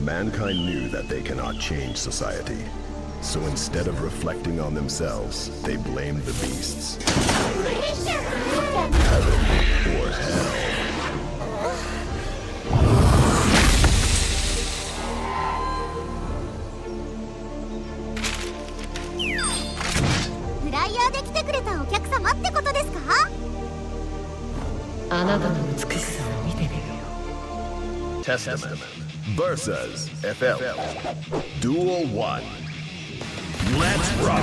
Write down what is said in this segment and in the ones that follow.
Mankind knew that they cannot change society. So instead of reflecting on themselves, they blamed the beasts. Heaven or hell. フライヤーで来てくれたお客様ってことですか？あなたの美しさを見てみるよ。 Testament versus FL. Duel 1. Let's rock!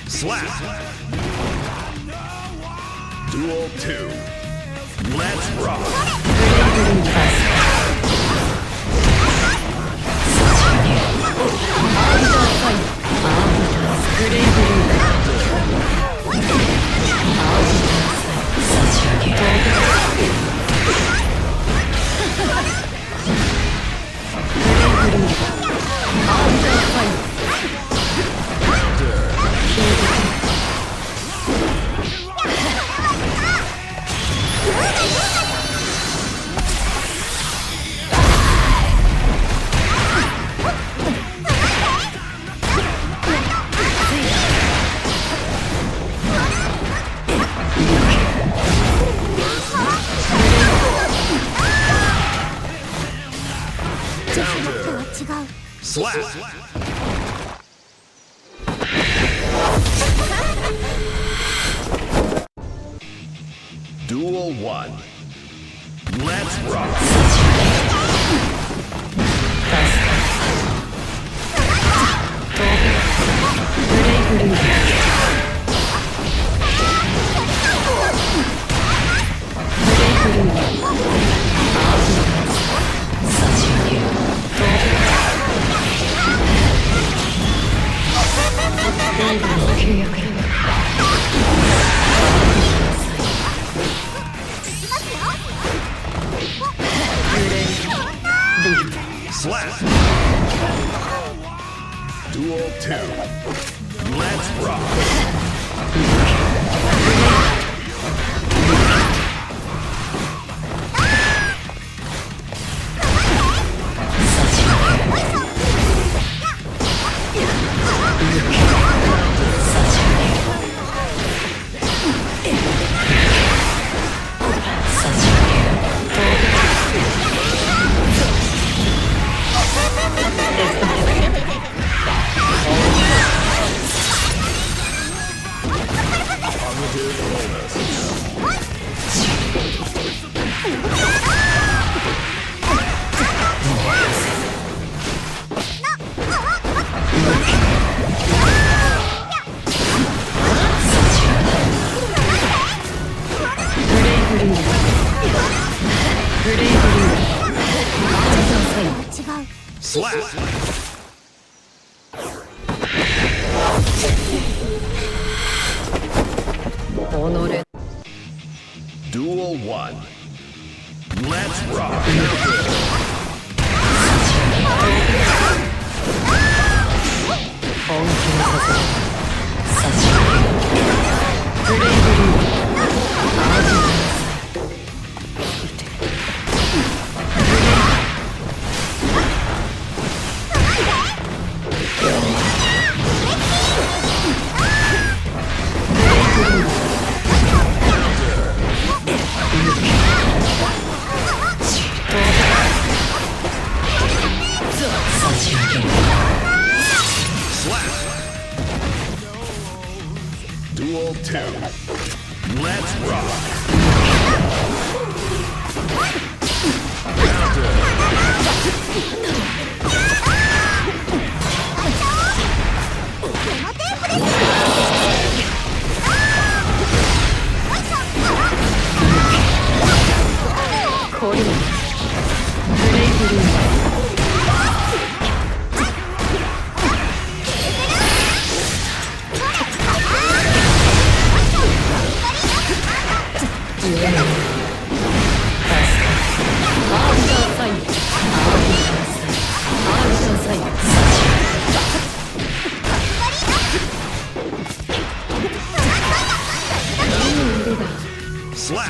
Slap! Duel 2. Let's rock! Slap! Duel 1. Let's rock! Slap! Duel 2. Let's rock! Slap! Duel 1. Let's rock! Duel 2. Let's rock! Slap.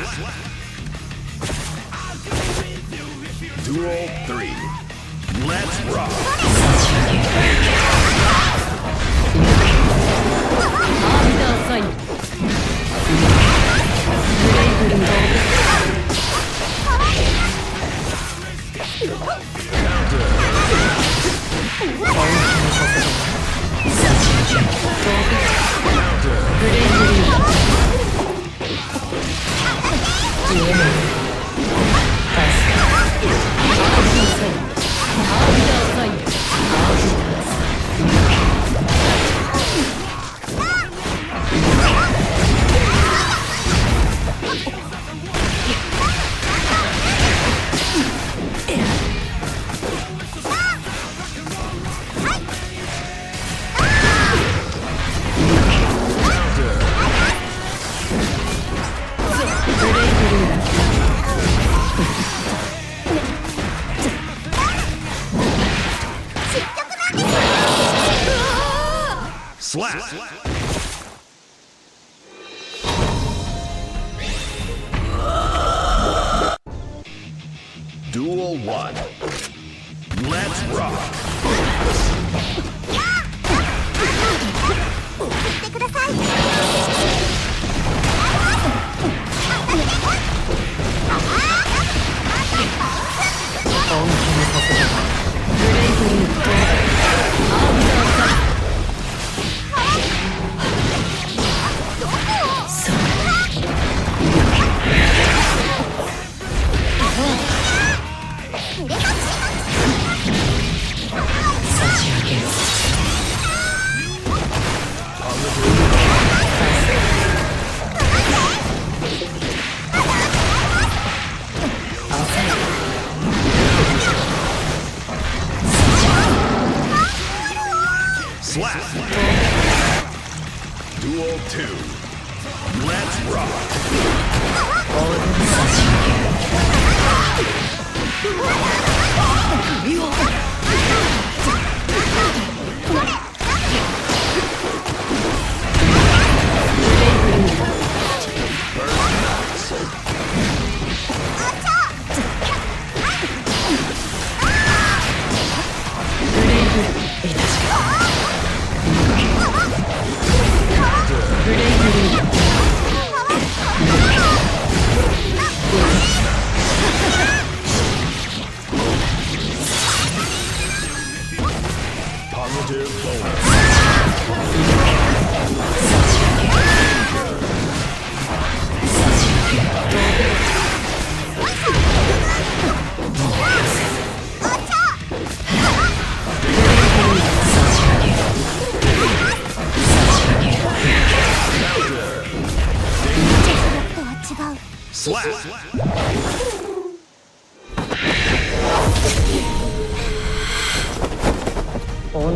Duel 3. Let's rock.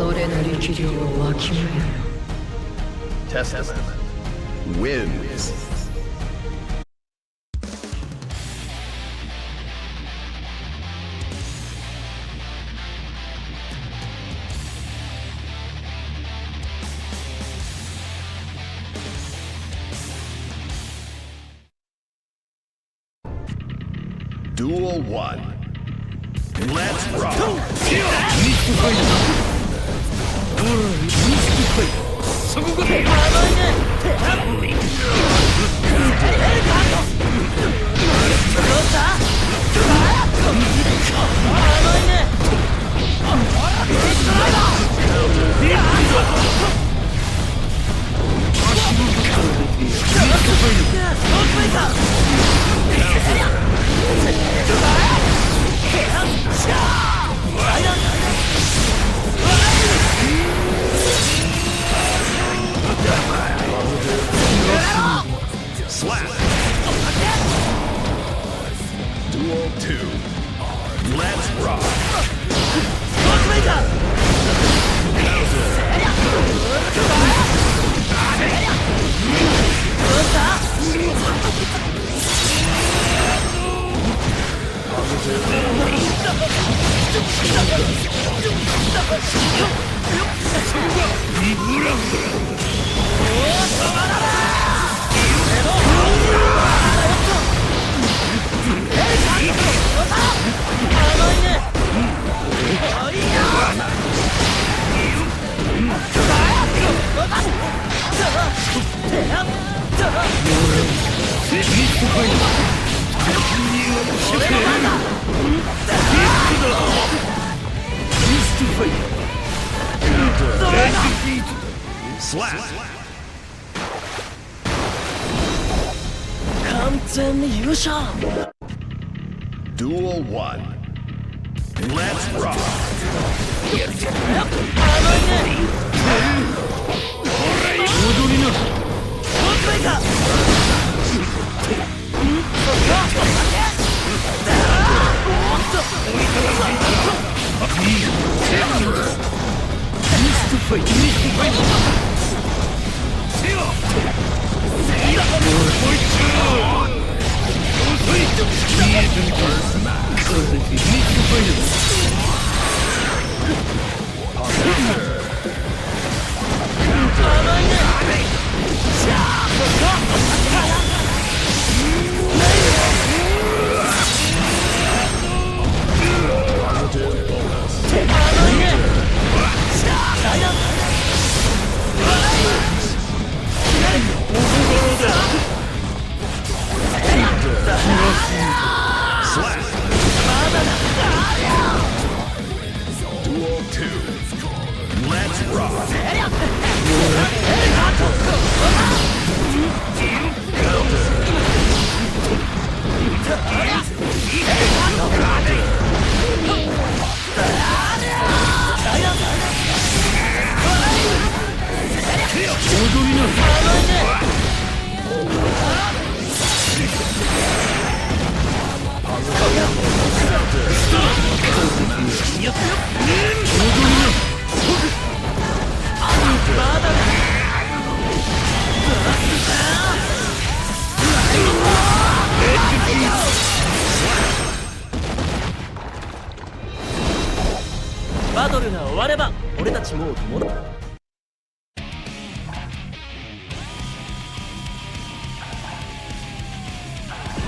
己の力量をわきまえろ。 Testament wins. Duel 1. Let's rock. Slap. Duel 2. Let's rock. 完全に優勝。 Duel 1. Let's rock! バトルが終われば俺たちもう友達。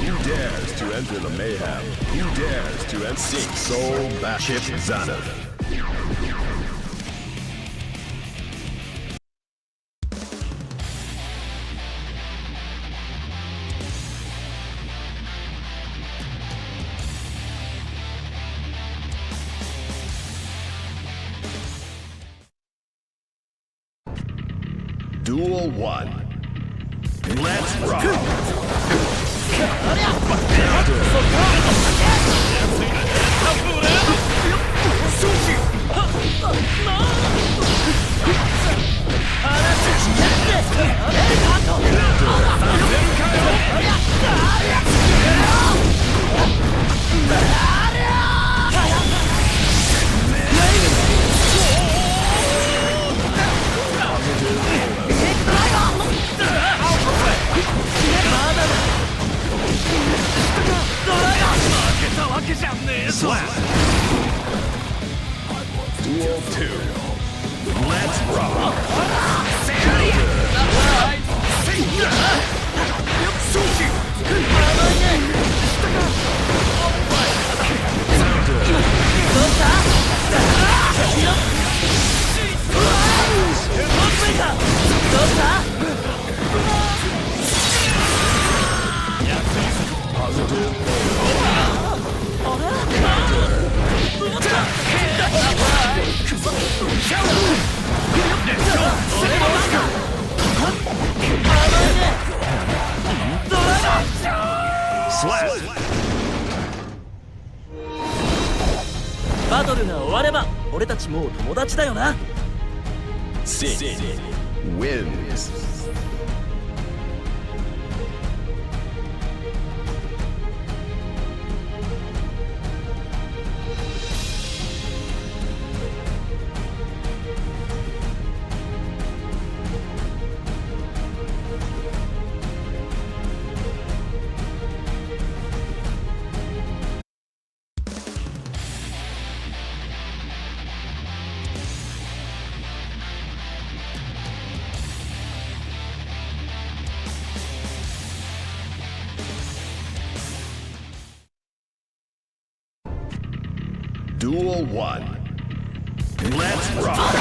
Who dares to enter the mayhem? Who dares to sink soul batship Xanath? Duel 1. Let's rock! Slap! Duel 2. Let's rock! Slap! バトルが終われば俺たちもう友達だよな。 Six wins. Duel 1. Let's rock!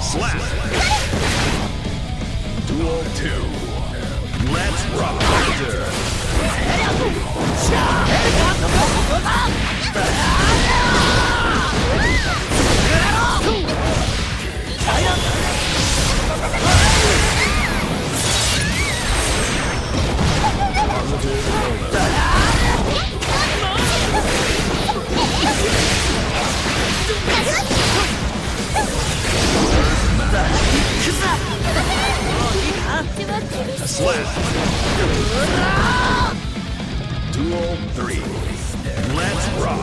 Slap! Duel 2. Let's rock! Slap! Duel 3. Let's rock!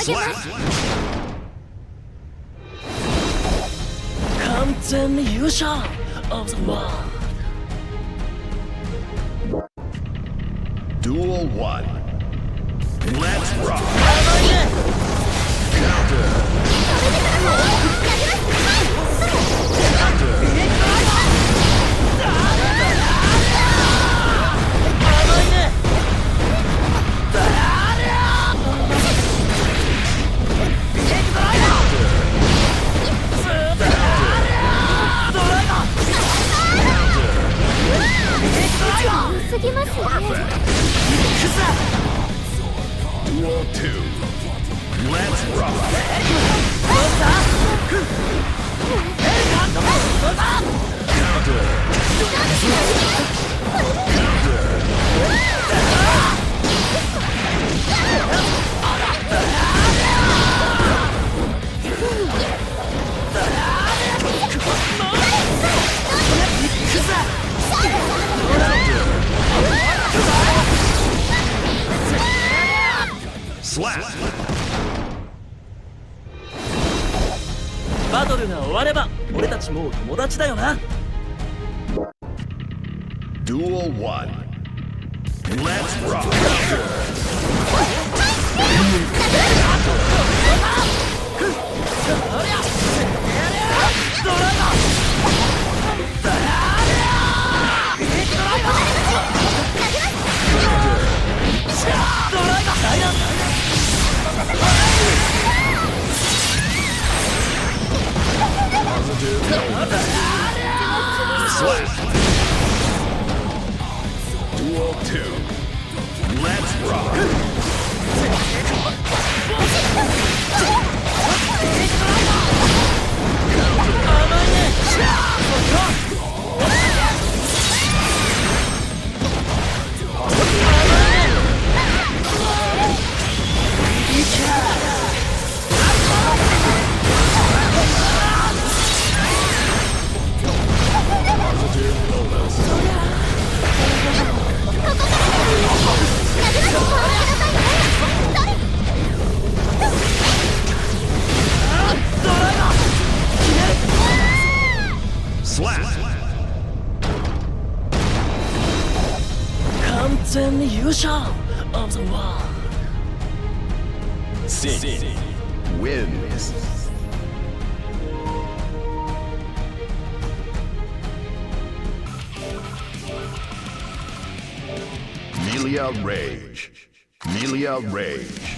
Slap! 完全に優勝 of the world. Duel 1. Let's rock! Duel 2. Let's rock! Slap! バトルが終われば俺たちもう友達だよな。 Duel 1. Let's rock! Slap! Duel 2. Let's rock! Slap! 完全に優勝 of the world. Six wins. Melia Rage. Melia Rage.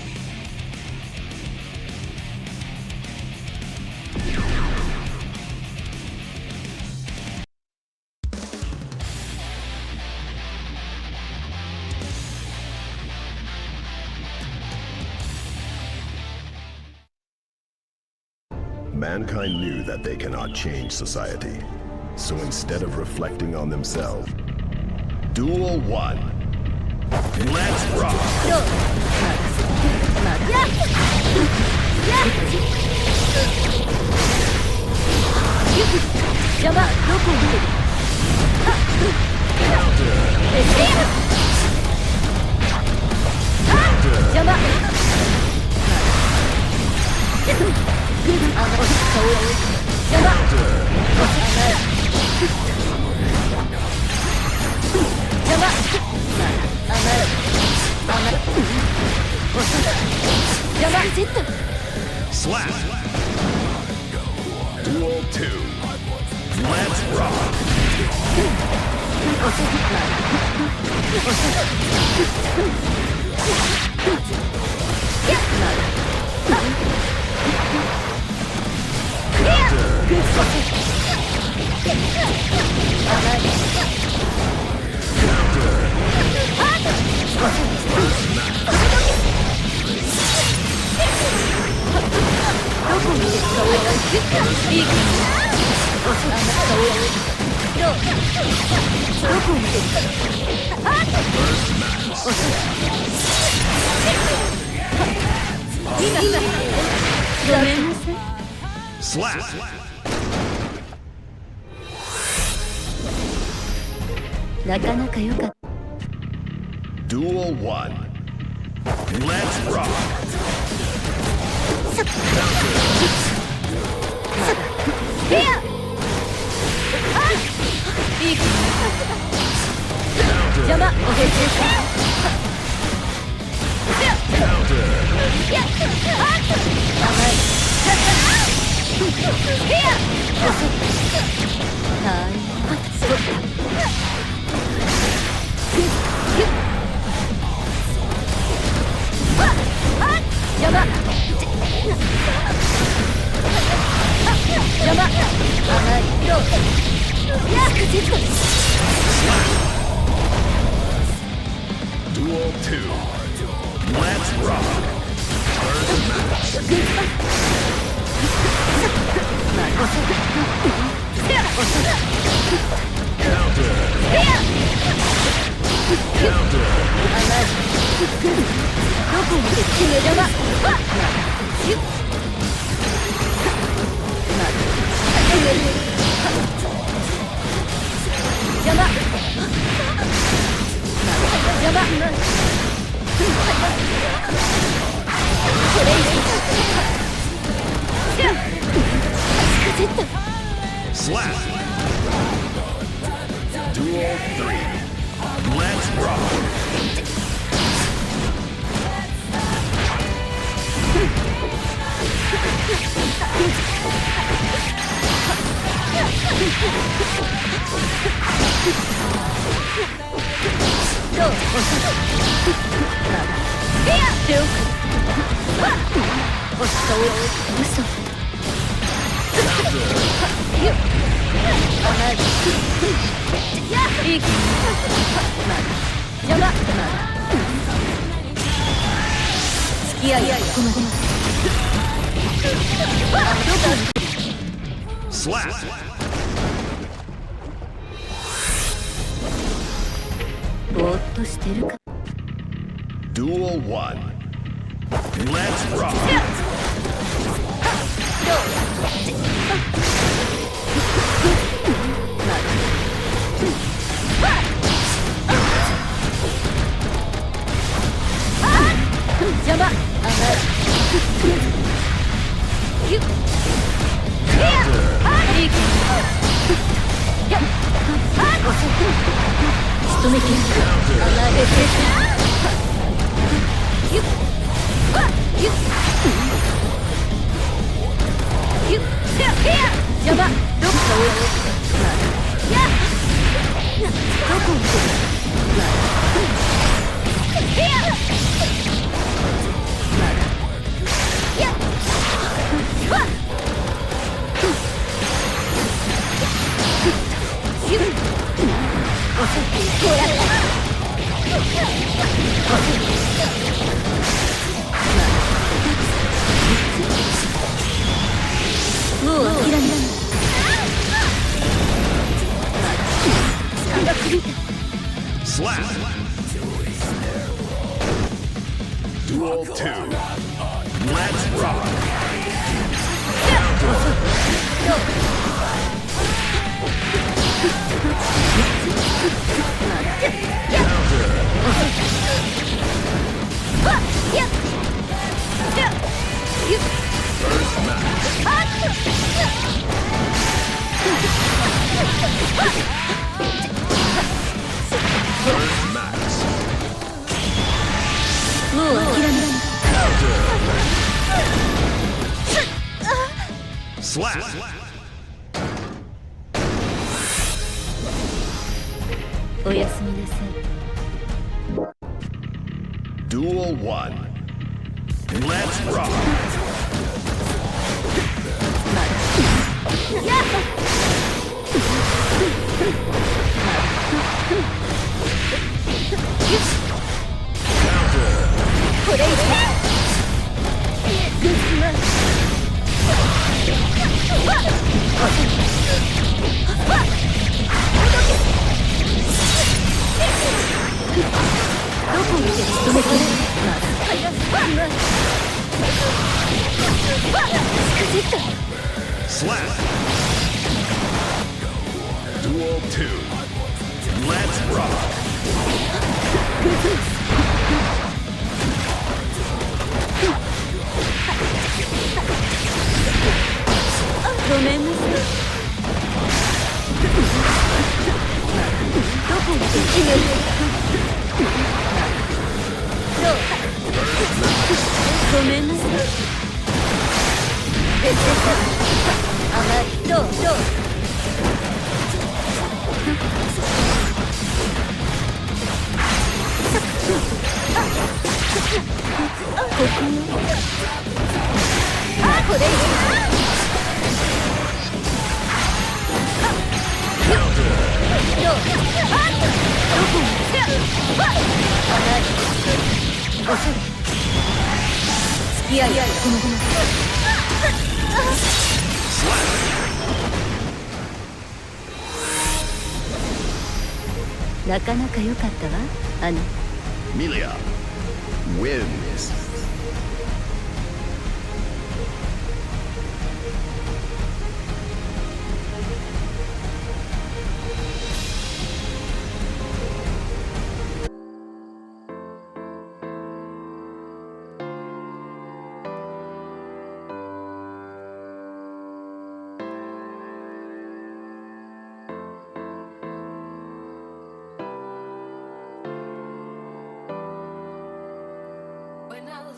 Mankind knew that they cannot change society. So instead of reflecting on themselves, Duel 1. Let's rock! Slap! Duel 2. Let's rock! Slap! Duel 1. Let's rock! Duel 2. Let's rock! First match. Slap! Duel 3. Let's rock! Slap! Duel 1. Let's rock! Duel 2. Let's rock. First match. First match. Slap.おやすみなさい。 Duel 1. Let's rock. Slap. Duel 2. Let's rock. Naかなか良かったわ、あなた。 Milia wins. When I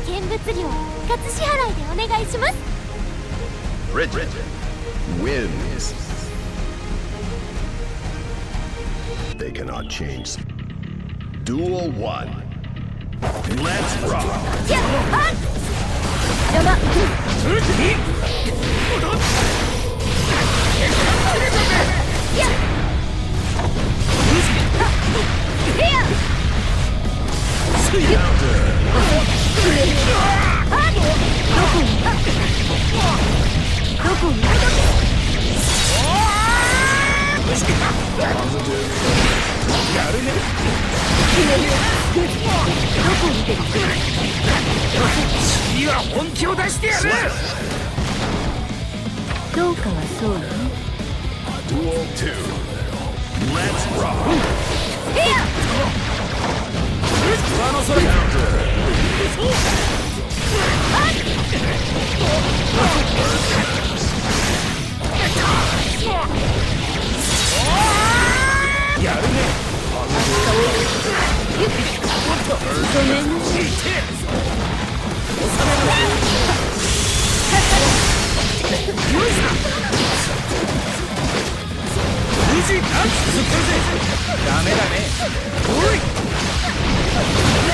見物料初支払いでお願いします。 Bridget wins. They cannot change. Duel 1. Let's rock. やっはっ邪魔やっどこに次は本気を出してやる。どうかはそうね。 Duel 2. Let's rock. 上の空やるね。ごめんなさい。無事か続くぜ。ダメだね。おい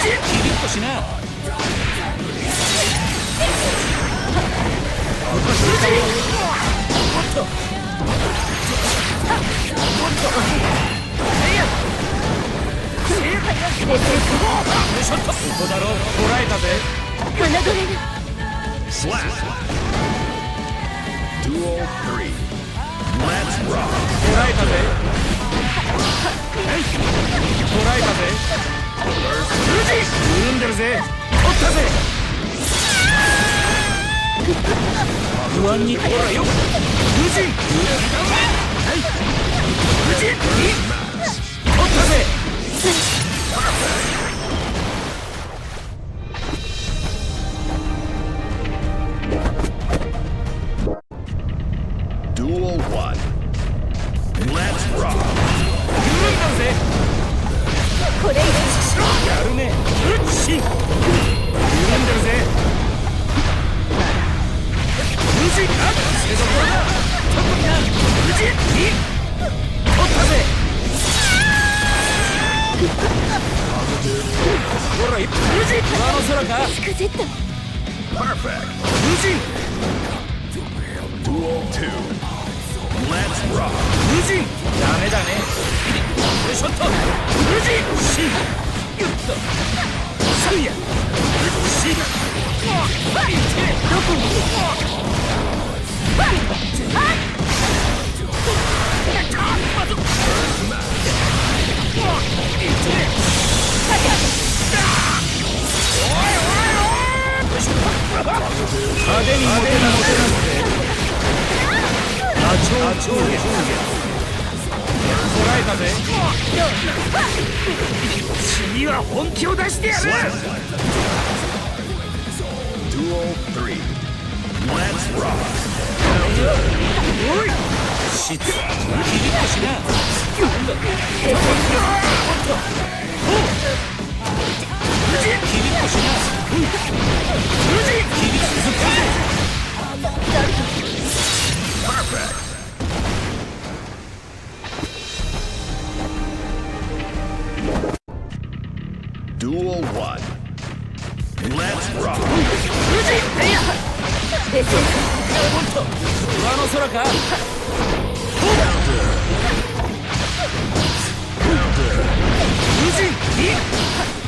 キリッとしな。ここだろう。捕らえたぜ。侮れる。 Slap. Duel 3. Let's rock. 捕らえたぜ。捕らえたぜ。緩んでるぜ。取ったぜ。不安にほらよ。無人無人取ったぜ。Duel 1. Let's rock. 緩んだぜ。これ以やるね。うっし。緩んでるぜ。無人か。せどこだ。特にな。無人に。取ったぜ。ほら、無人。上の空か。しくじった。 Perfect. 無人。 Duel 2. Let's rock. 無人。ダメだね。よいしょっと。無人。し。ぐっと。そいや。し。どこに派手にモテなくてダチョウ上下捕らえたぜ。次は本気を出してやる。 Duel 3. Let's rock. おいしつキリッとしな。無人キリッとしな。無人キリッとすっかぜ。 Perfect. Duel 1. Let's rock. 無人出て上の空か。無人に。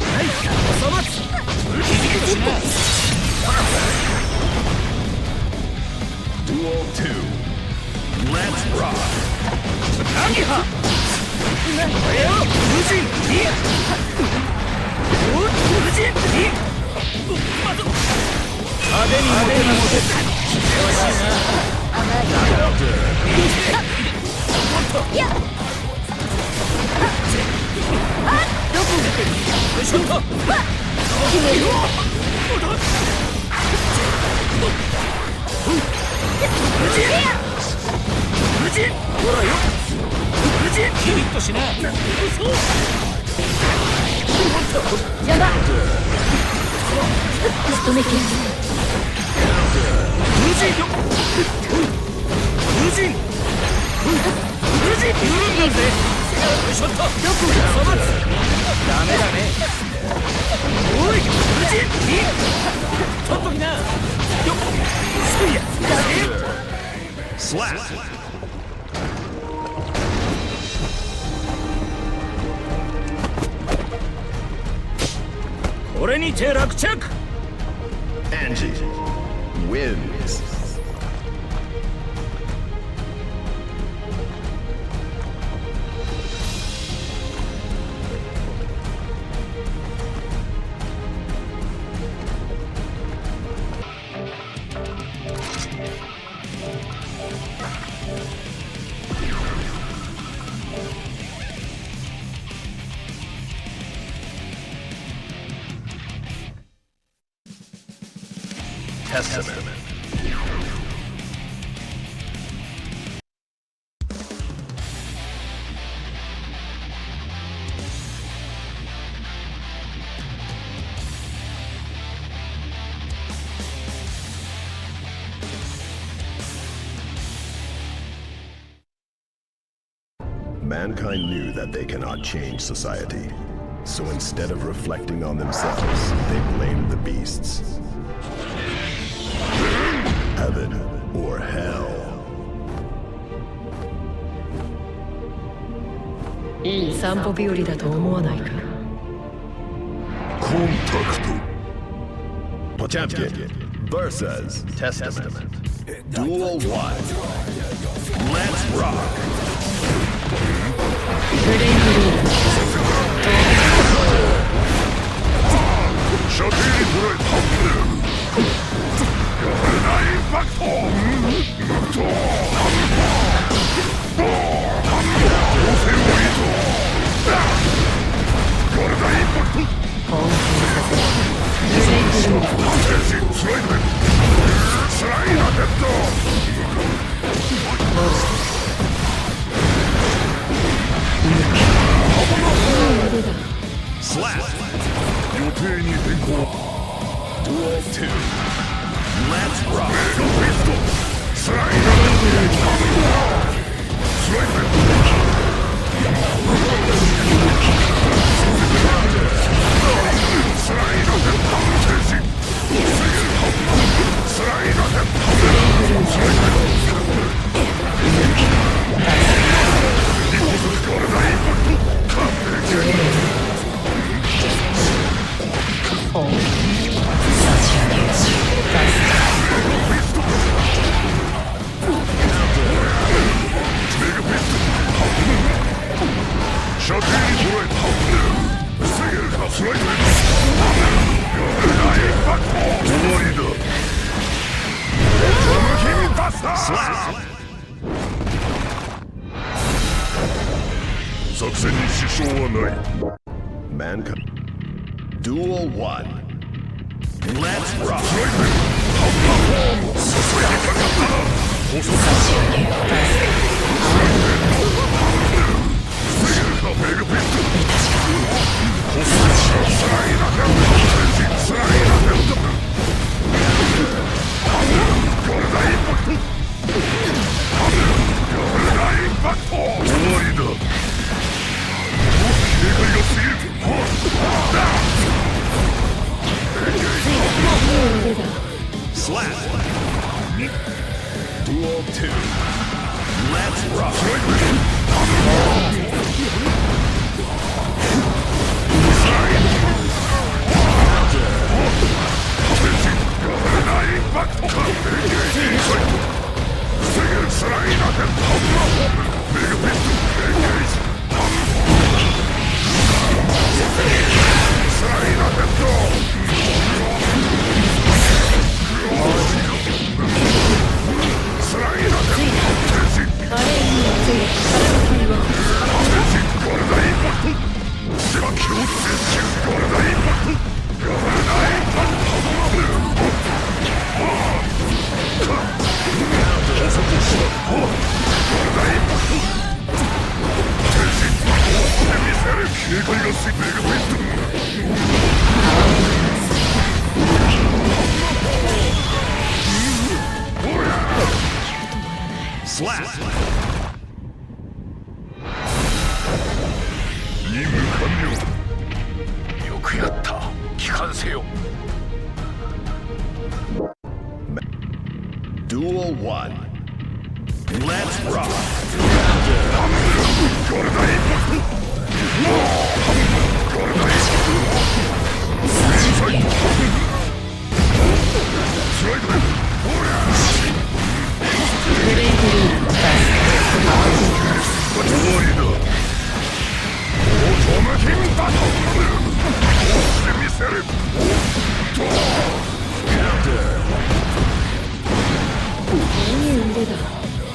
はいおさまつ。キリッとしな。 Duel 2. Let's rock. アギハ無人に。お無人に。まず派手にモテなモテ。よしな。やっどこによいしょっと。決める。無事ほらよ無事キリッとしなそう邪魔仕留めきる無事よ無事無事緩んだぜよいしょっとどこだそばつダメだねおい無事取っときなよっそいやSlap! これにて落着 Angie wins. Testament. Mankind knew that they cannot change society. So instead of reflecting on themselves, they blamed the beasts. Heaven or hell. いい散歩日和だと思わないか。Champion versus Testament. Duel 1. Let's rock. ブレイクリーダー射程に捉えたインパクト本気にさせるブレイクリーダースライダーデッド予定に変更 Duel 2 Let's rock スライダースライダースライダー停止スライダー本気差し上げる射程に捉えた防げるかスライダー終わりだ君バスター作戦に支障はない Mankind Duel 1 Let's rock 差し上げるSlap Duel 2 Let's rock スライダー Slap! 任務完了。よくやった。帰還せよ。Duel 1. Let's rock!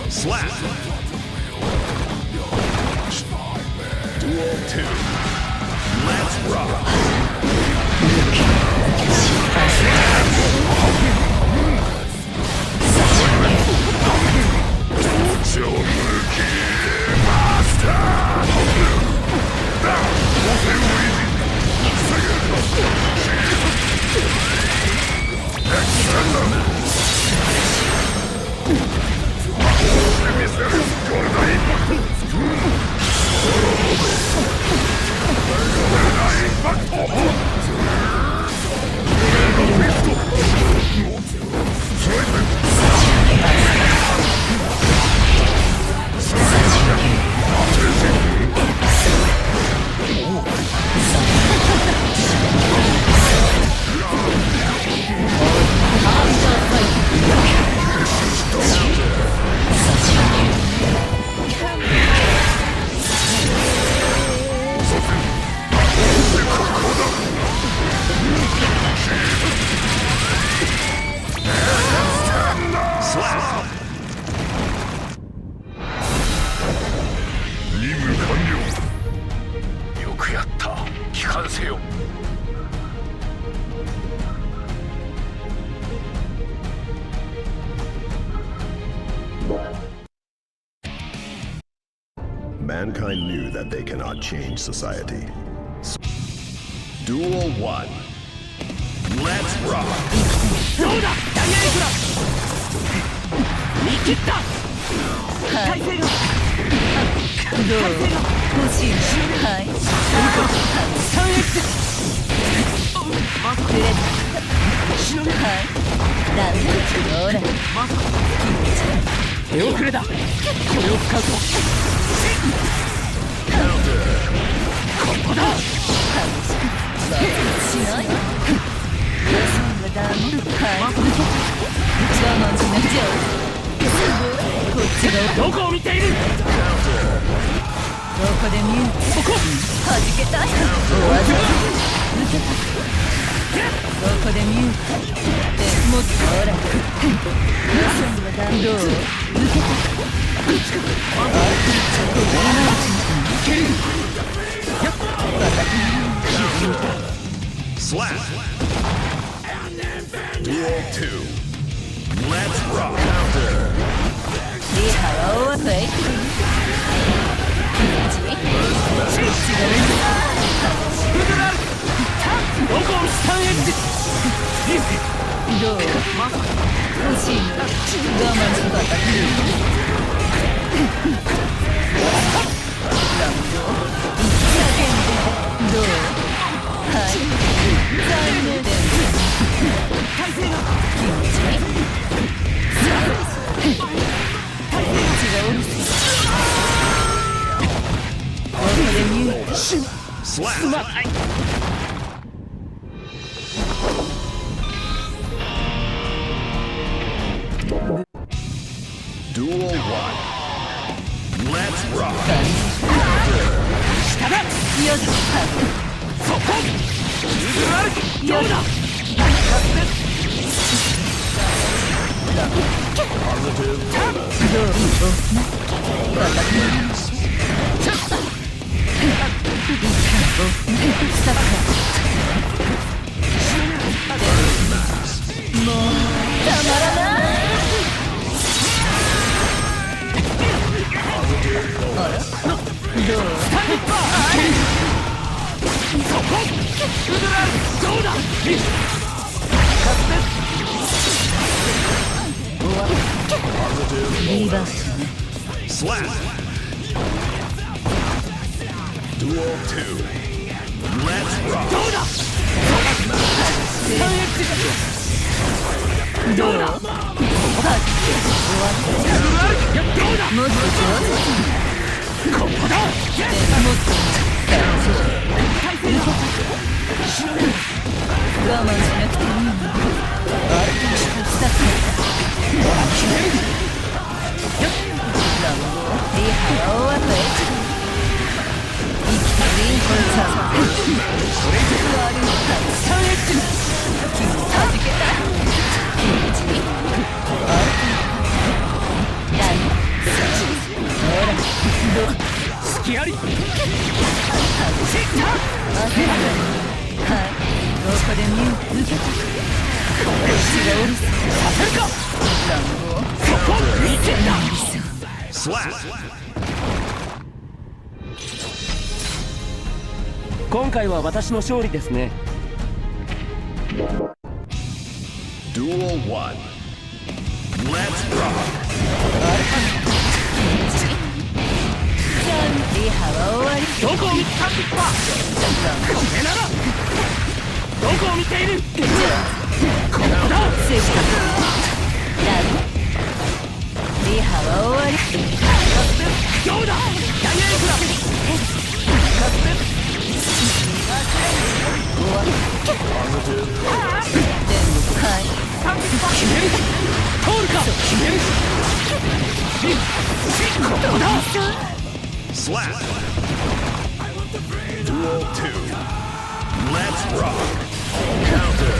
Slap! Duel 2. Let's rock! Mankind knew that they cannot change society. Duel 1. Let's rock! どうだダイヤエクラ見切った体勢がどう欲しいはいくれはいダメほら手遅れだこれを使うとここだしない予算がダメはい我慢しなくちゃこっちがどこを見ているどこで見るここ弾けたいおわざ抜けたどこで見るもっとほら予算がダメどう抜けたいける Slap! Duel 2. Let's rock! リハは終わったいどこを下へどう欲しいの我慢しばかどうはい残念です体勢が気持ちいいこっちがおるここでミュート Slap! Duel 1. Let's rock! 下だよしそこどうだどうもうたまらないあらどうどうだ終わったリバースね Slap. Duel 2. Let's rock. どうだ勝って終わったもっと上手ここだもっと我慢しなくていいのあれとしたくラムボーリハは終わった生きてリンコルチャーそれ以上悪いのか3エッジ君はじけた君ちにあれラムほらどう隙あり焦るはいどこで身を受けた口がおるさせるかラムボーそこ見てんだ Slap. 今回は私の勝利ですね Duel 1. Let's rock. リハは終わりどこを見たピッパこれならどこを見ているここだ正解ラムリハは終わりどうだダイエークだ終わり全部はい決める通るか決めるここだ Slap. Duel 2. Let's rock. Counter.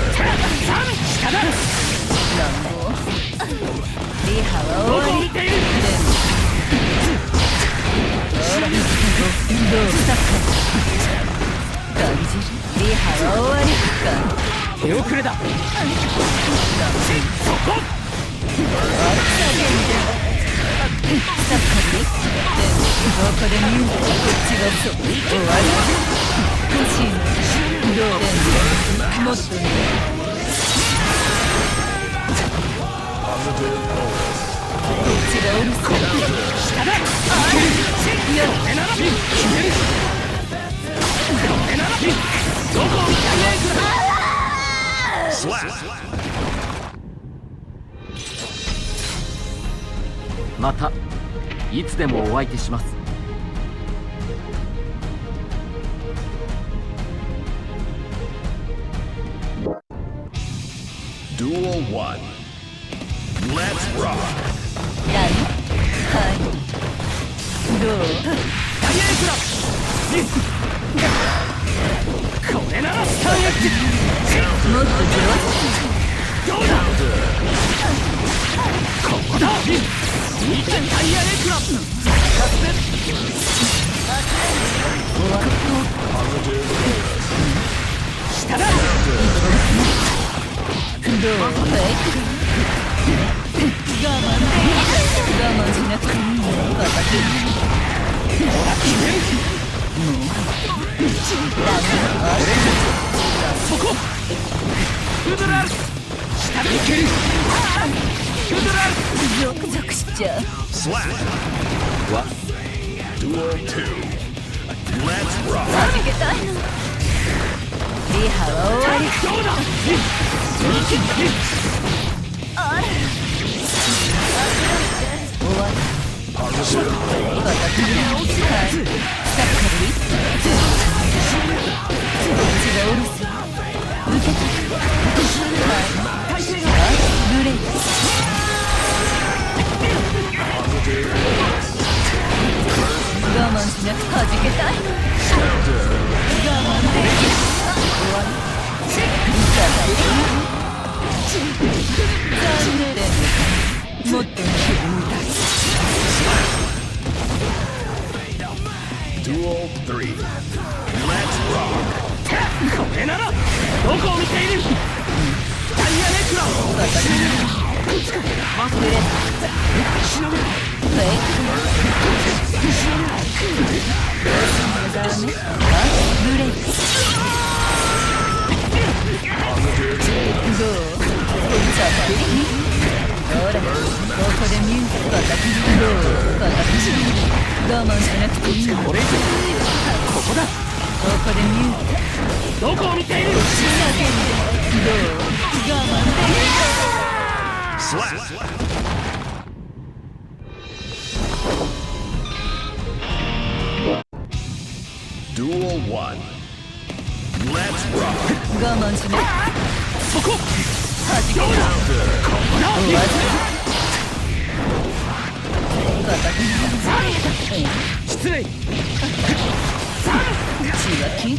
下だランボーリハはど終わりこを見ているほらどうしたか感じるリハは終わりか手遅れだそこさっかりどこで見るこっちが嘘終わり欲しいのどうもっとねこっちがおるさ下だいやこれなら決めるこれならどこを見たい Slap. またいつでもお相手します Duel 1. Let's rock. ラムはいどうダイエークだこれならスターエッジもっと上どうだここだ見てタイヤエクラ下だどうはい我慢しなくていいの私そこフードラル下でいけるフードラルゾクゾクしちゃう Slap. Duel 2. Let's rock. はじけたいのリハは終わりどうだ終わり私にはいさっかりこっちがおるさ受けたはいブレイク我慢しなくてはじけたいの我慢できる終わり残念もっとね Duel 3. Let's rock. これならどこを見ているタイヤネクラブレしのぐフェイクダメブレイクどうほらこでミュート私どう私我慢しなくていいこれ以上ここだここでミュートどこを見ているどう我慢できる Slap. Duel 1. Let's rock. 我慢しなそこはじけた終わり失礼血はきれい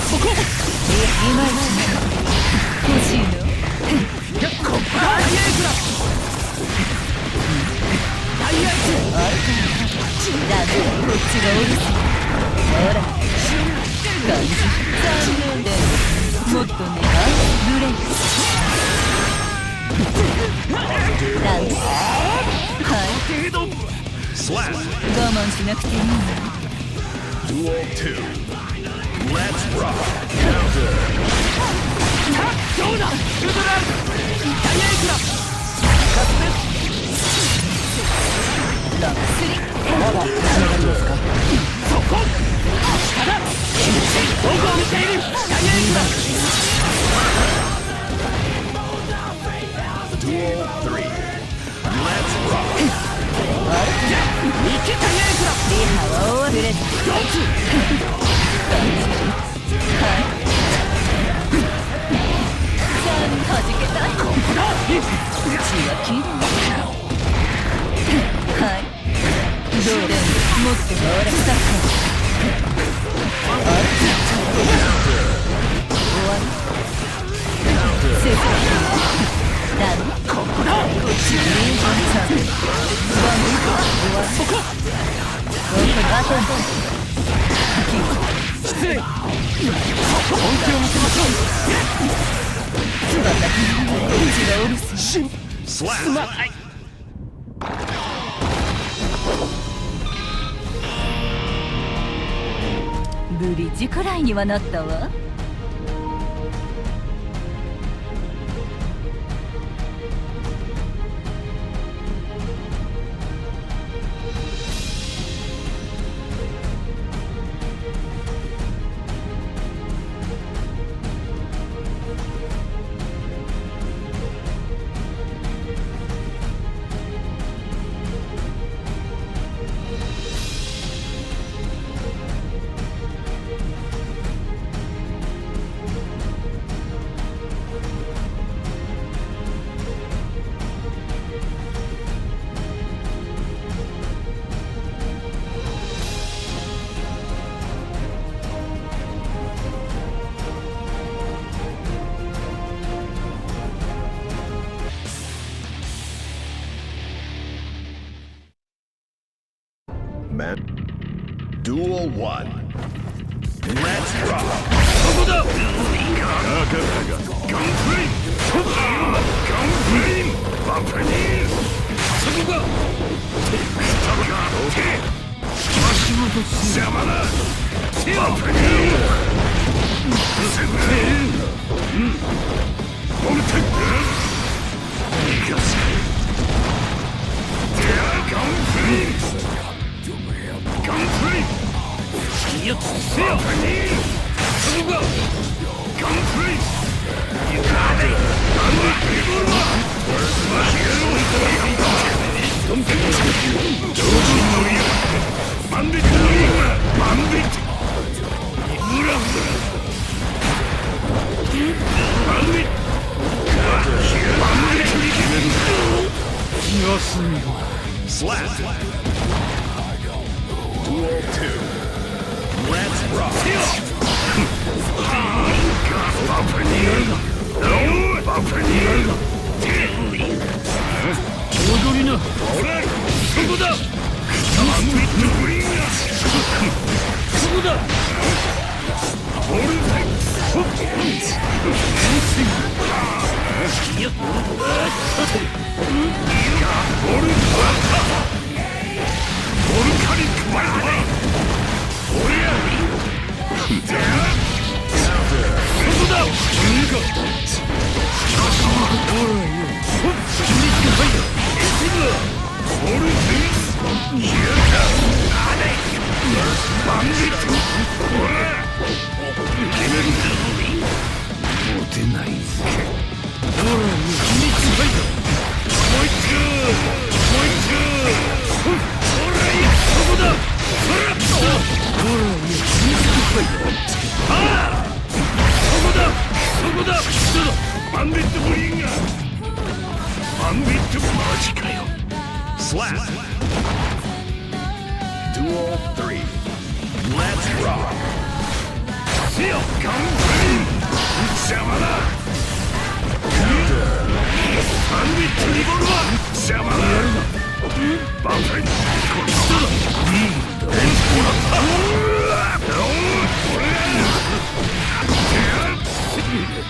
そこ今欲しいの大エースだ大エースダメこっちがおるほら感じ残念でもっとねブレイクダンスはい程度 Slap. 我慢しなくていいの Duel 2. Let's rock. どうだウドラル大エースだラックスリそこ下だどこを見ている大エースだ Duel 3. Let's rock. 見て大エースだリハは終われたどつはじけたいここだ血はきれいはいどうでももっと柔らかさ終わりセーフダメここだこっちにいいじゃんさ終わりそこあと失礼本気を見せましょうつばだけこっちがおるす Slap. ブリッジくらいにはなったわMan. Duel 1. Let's rock. そこだガンプリンバンプリンそこが邪魔だバンプリンボルテッ逃がすガンプリンいやせよそこがガンプリンバンビットバンビットブラブラバンビットバンビット気がする Slap. Duel 2. Let's rock. バンプリンバンプリン踊りなそこだバンビットブリンガそこだボルテッいやボルカニックバルトおりゃ Slap. Duel 3. Let's rock. せよガン邪魔だサンドイッチリボルバー邪魔だバンファイこっちだエントラッタ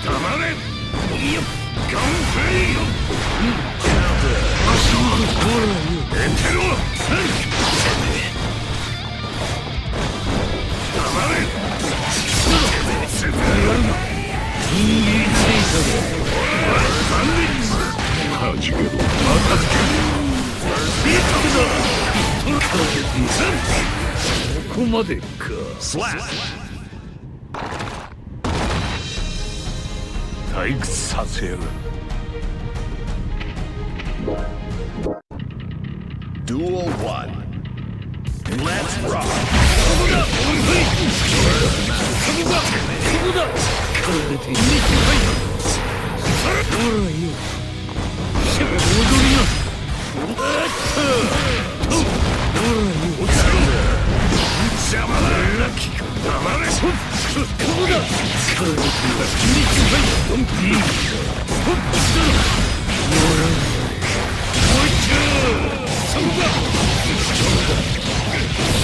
黙れよガンフェイエンテロ黙れここまでか Slap. 退屈させやがる Duel 1. Let's rock.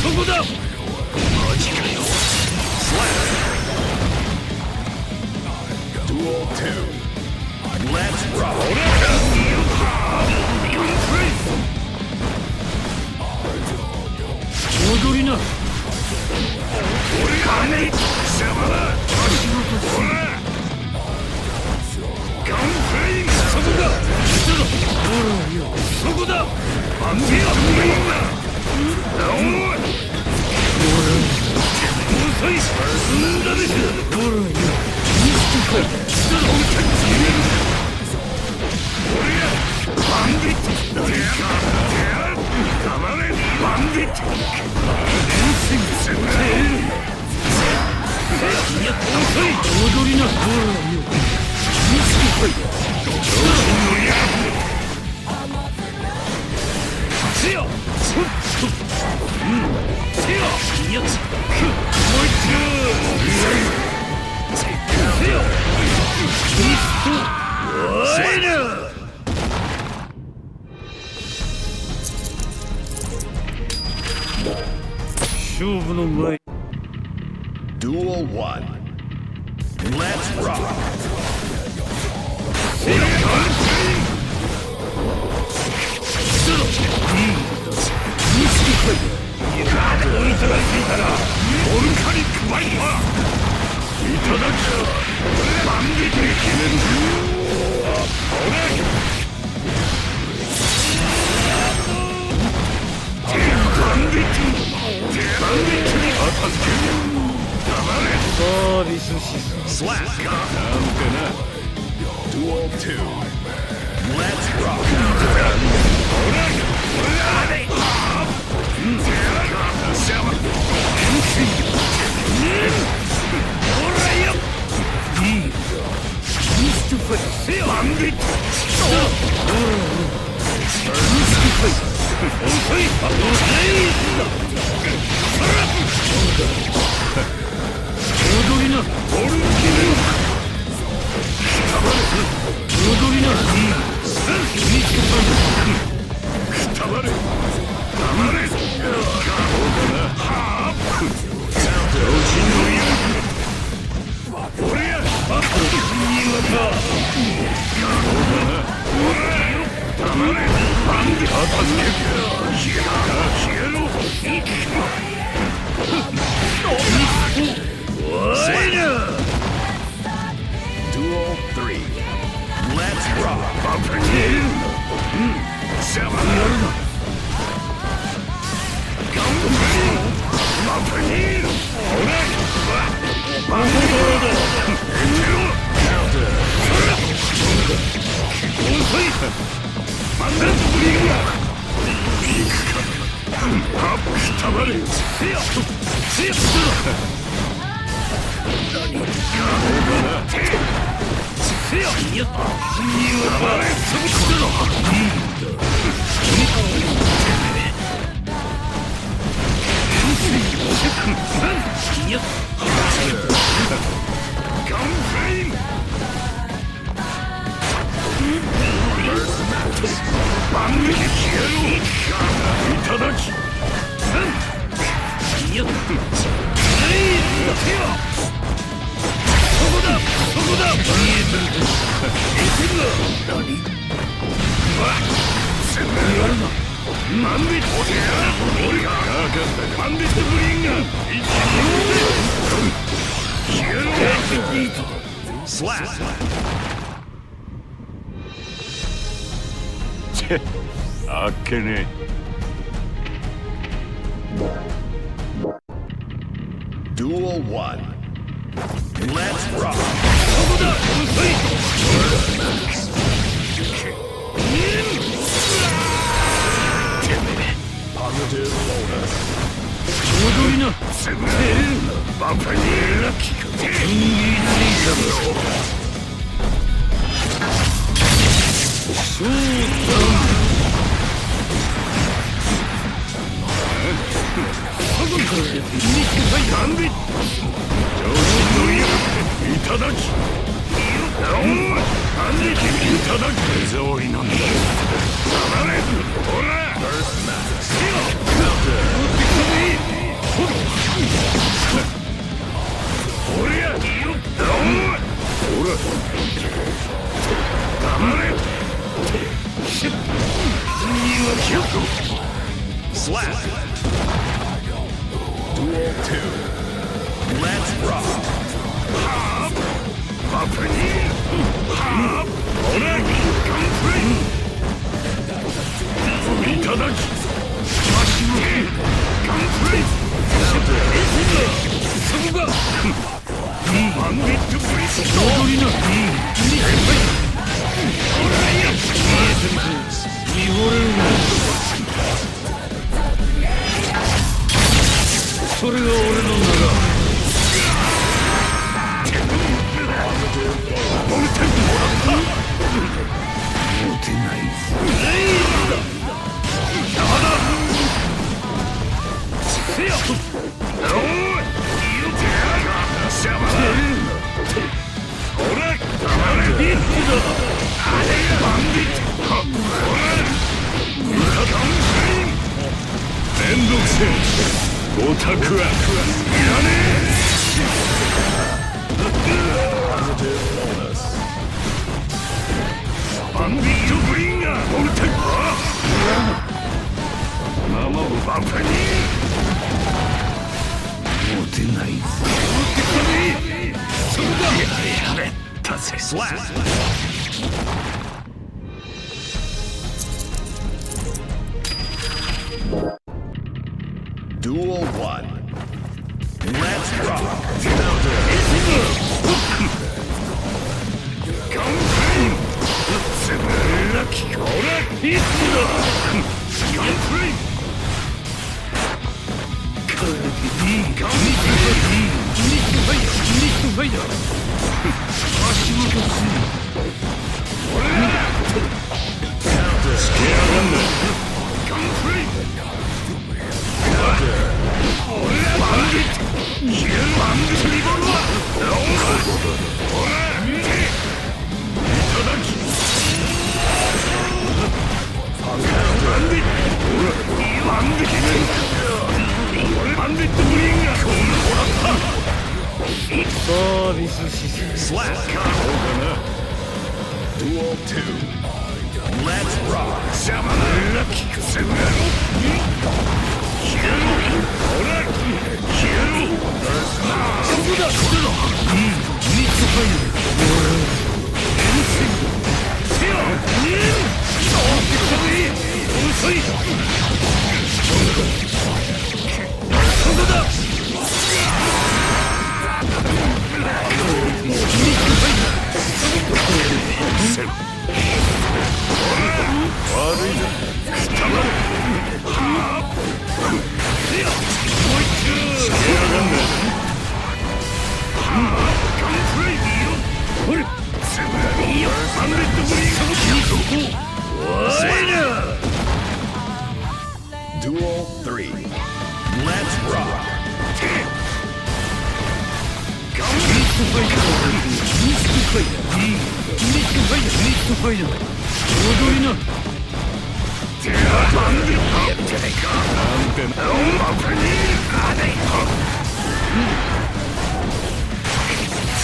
そこだ Duel 2. Let's rock. 踊りな俺がね邪魔だほらガンフレインそこだそこだバンディアフレインだ遅い進んだでしょ俺がバンディット黙れバンディット踊りなせよせよよつもう一度せよおいな勝負の前 Duel 1. Let's rock. せよいただいていたらオルカに加えたいただきだバンディットに決めるバンディットに片付ける黙れサービスし Slap. なんてな Duel 2. Let's rock. バンディット踊りな踊りなくたばれ黙れはぁ常人の言う俺や黙れバンディ片付け消えろおいな Duel バカにシャマラガンプリバカにオラバンドロードエンテロオンファイマンダントブリンガー行くかハックたまれせよせよせよいや黙れ潰したろいやガンフレイム万撃消えろいただきいやそこだそこだ見えてる何やるなマンディット俺がマンディットブリンが一気に消えろスラッあっけねDuel 1. Let's rock! バカに聞くてなんで上司のいただきなんでいただき上位なんだ黙れほらせよ俺やいいよほら黙れSlap! Duel 2. Let's rock! バカに俺ガンプレイいただきガンプレイそこがマンディットブリスト踊りな見惚れるなそれが俺の名だモルテンもらったモテないレイだやだせよおい言うてやがシャバだほら黙れビッグだあれがバンディットほらガンめんどくせえオタクはいらねえバンビットブリンガーオルテンママをバカにモテないモテかねえそれだやれたぜスラッDuel 1. Let's rock! ガンプレイセブラキコラヒットだガンプレイガンプレイガンプレイユニットファイダー足元する俺らつけやがんなガンプレイ俺らバンディット消えるバンディットリボルバーほら見ていただきバンディットバンディット俺バンディットブリンガーもらったサービスシステム Slap! Duel 2. Let's rock! シャマララキクセブラ消えろほら消えろそこだそこだミッドファイナルせよガンプレイほれつぶらによハンレッドブリーカムおいな Duel 3. Let's rock. ガンミストファイターミストファイターミストファイターミストファイター踊りなてやバンディットなんて音楽にあれ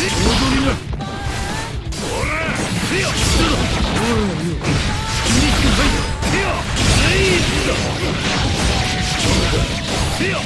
踊りなほらせよほらよミストファイターせよレイズだせよ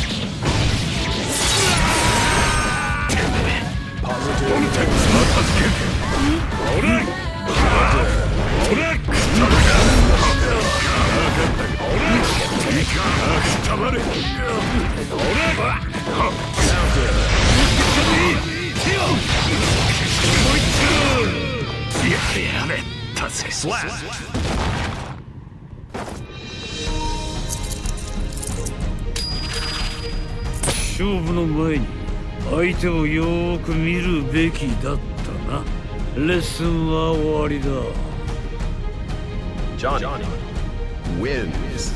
勝負の前に相手をよーく見るべきだったな。レッスンは終わりだ。Johnny wins.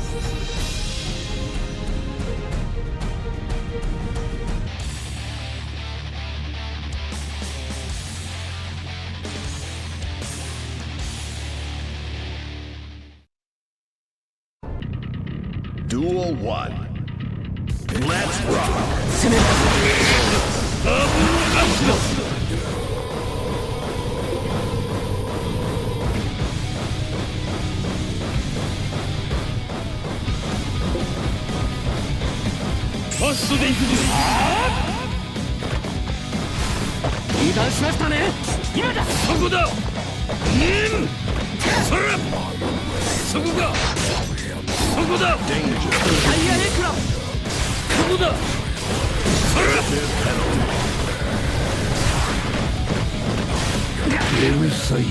Duel 1. Let's rock. ファストで行くぞ。油断しましたね。今だ。そこだ。それ。そこだ。そこだ。タイヤエクラ。そこだ。それ。うるさい。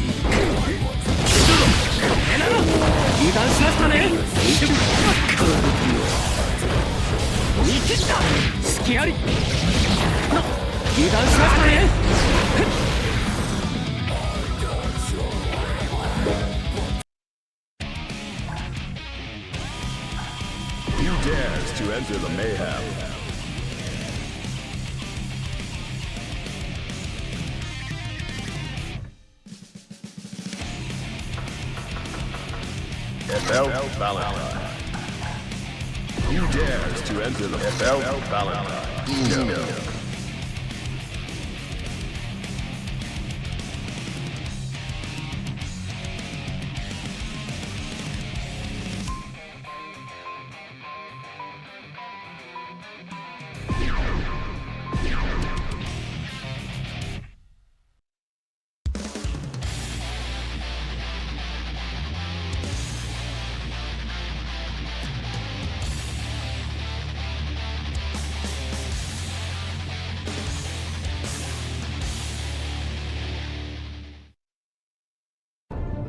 油断しましたね。隙あり。油断しましたね。Who dares to enter the mayhem? FL Valentine. Who dares to enter the FL Valentine? Eno.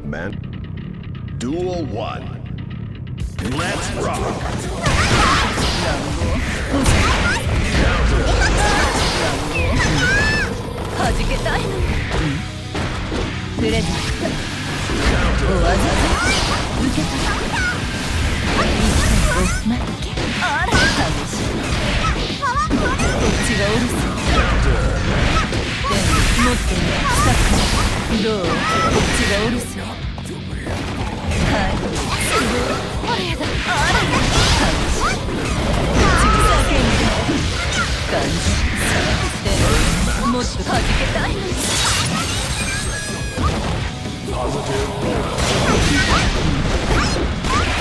Man. Duel 1. Let's rock. はじけたいのプレゼントお技受けた待ってあら激しいこっちがおるさでも持ってみたくどうこっちがおるさはいすごいこれだあら激しいこっちが叫んで感じでももっと弾けたいのにこ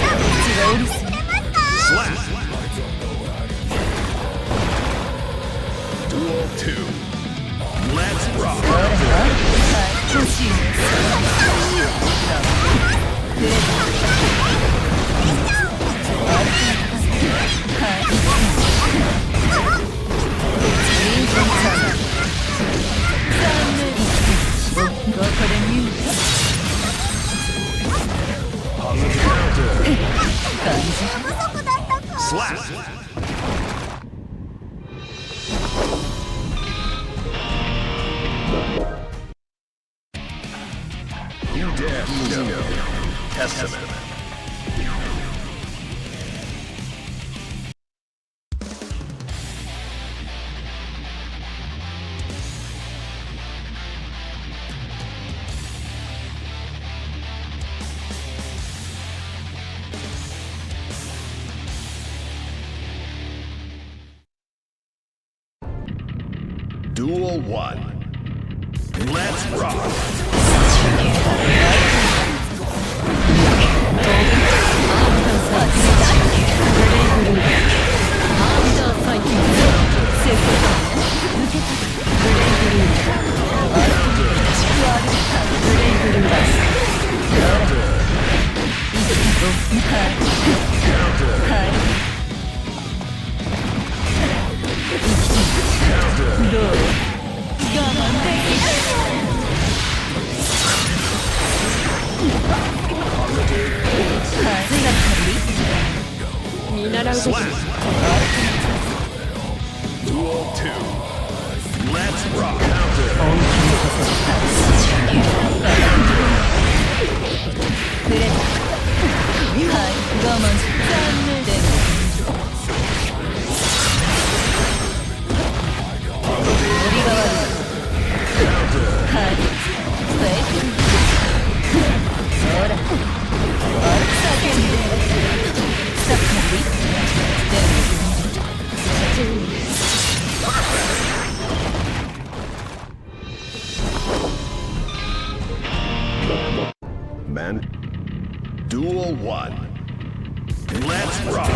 っちがおるさDuel 2. Let's rock. 欲しいねプレゼントここで見る感じ Slap. Testament. Duel 1. Let's rock! Slap! Duel 2. Let's rock! Man. Duel 1. Let's rock!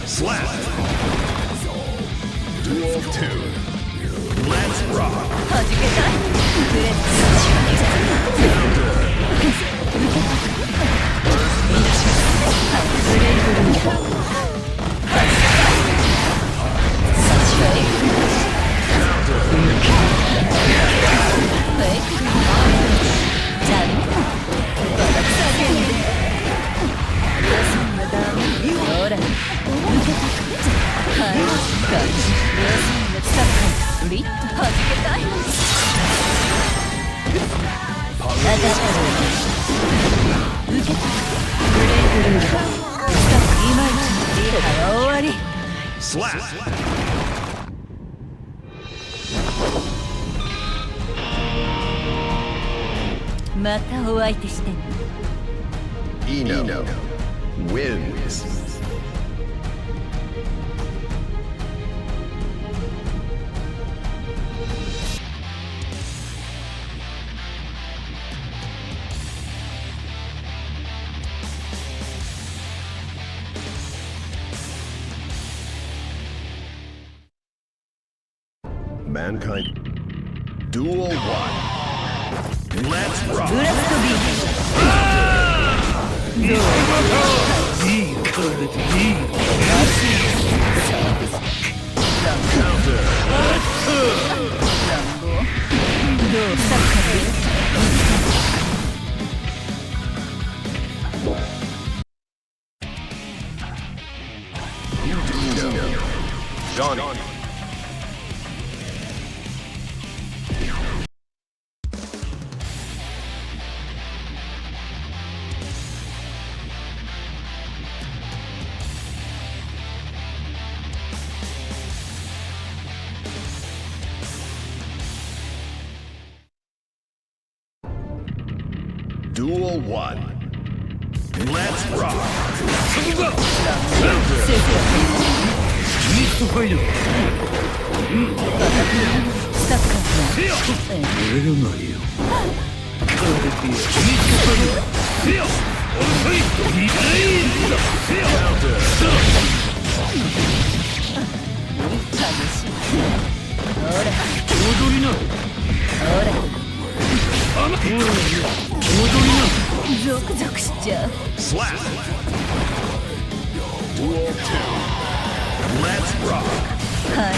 Slap! Duel 2. Let's rock! Slap!またお相手してね。 Eno wins. Mankind. Duel 1. Let's rock! ブラストビートいいからでいい。どうサッカー Johnny. Duel 1. Let's rock. そこか先生ミストファイヤースタッカーせよ俺がないよミストファイヤーせよおるかいいないせよ激しいほら踊りなほらあま踊りなゾクゾクしちゃう Slap. Duel 2. Let's rock. はい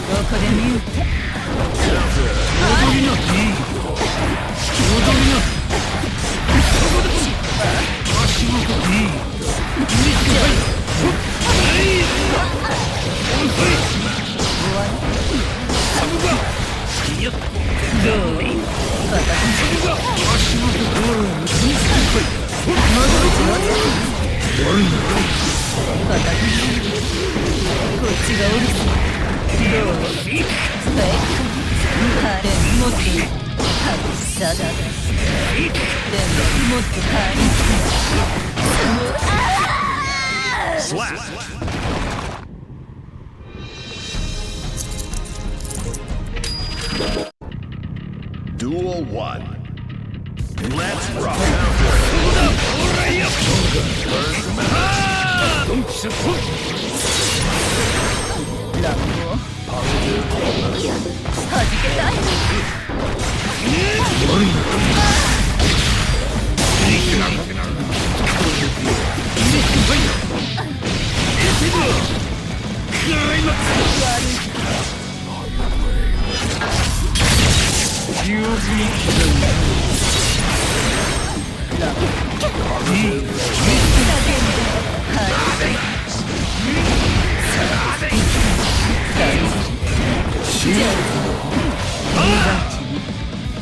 どこでミュート踊りな踊りなそこだ足元いいミストファイヤーはいおるかいそこかいやどうそこか足元ほらミストファイヤー悪いなこっちがおるさどうフェイクあれもっと激しさだでももっと激し Slap. Duel 1. Let's rock. ほらやっドンキシャットラムをはじけたい悪いなミストファイヤーエセブラクライマックス記憶に刻むいいミス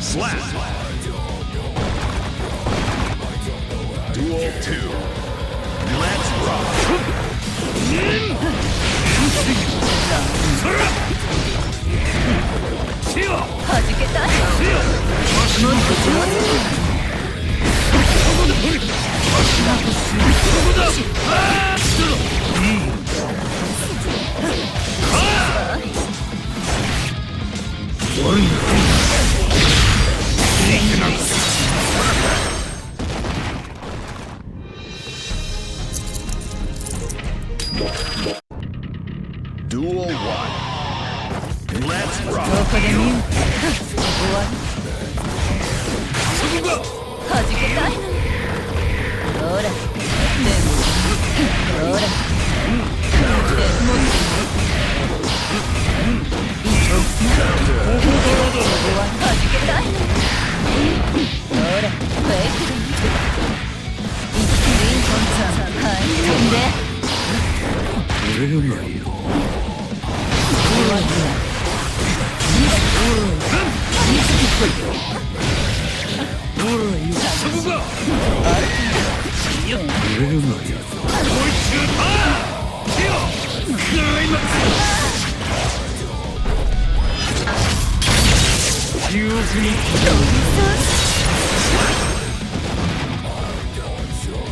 Slap. Duel 2. Let's rock. せよはじけたいせよ足元そこだああ来たぞいい悪いなリングなんだ Duel 1. Let's rock. どこでミュート終わりそこがはじけたいほらでもほらでもはじけたいほらフェイクリンコンさんはい飛んで俺がないよそこがいや俺がないよもう一周せよクライマックス記憶に刻む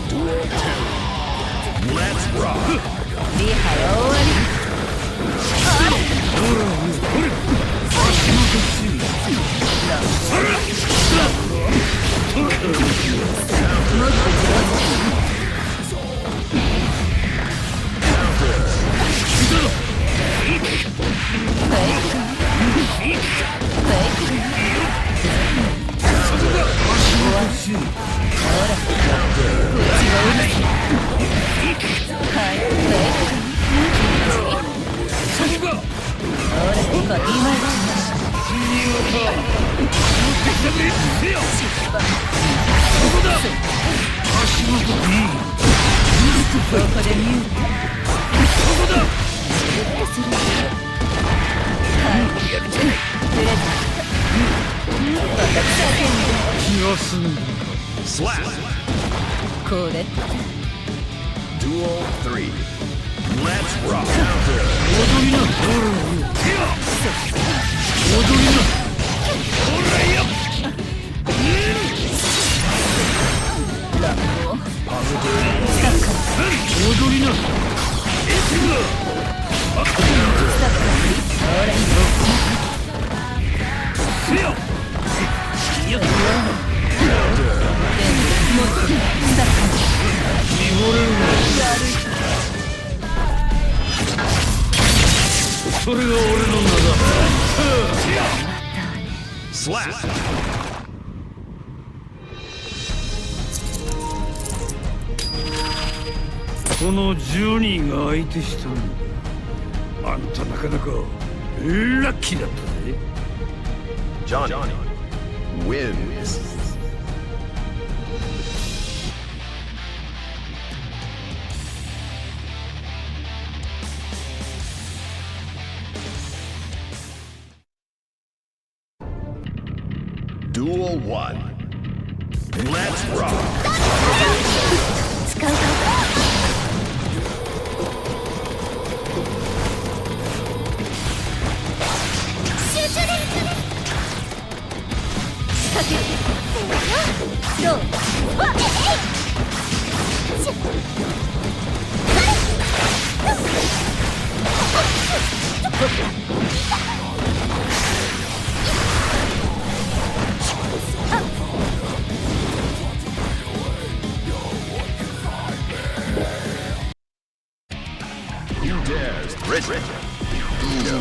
Duel 2. Let's rock. リハは終わりSlap. これ Duel 3. Let's rock. 踊りな踊りなほらよラップを踊りな。エスがせよ。よっ絞れるな。それが俺の名だ。Slap! この10人が相手したんだ。あんたなかなかラッキーだったぜ。Johnny wins. Duel 1. Let's rock! 使うぞ。集中で仕掛ける。どう？わっWho dares threaten Uno?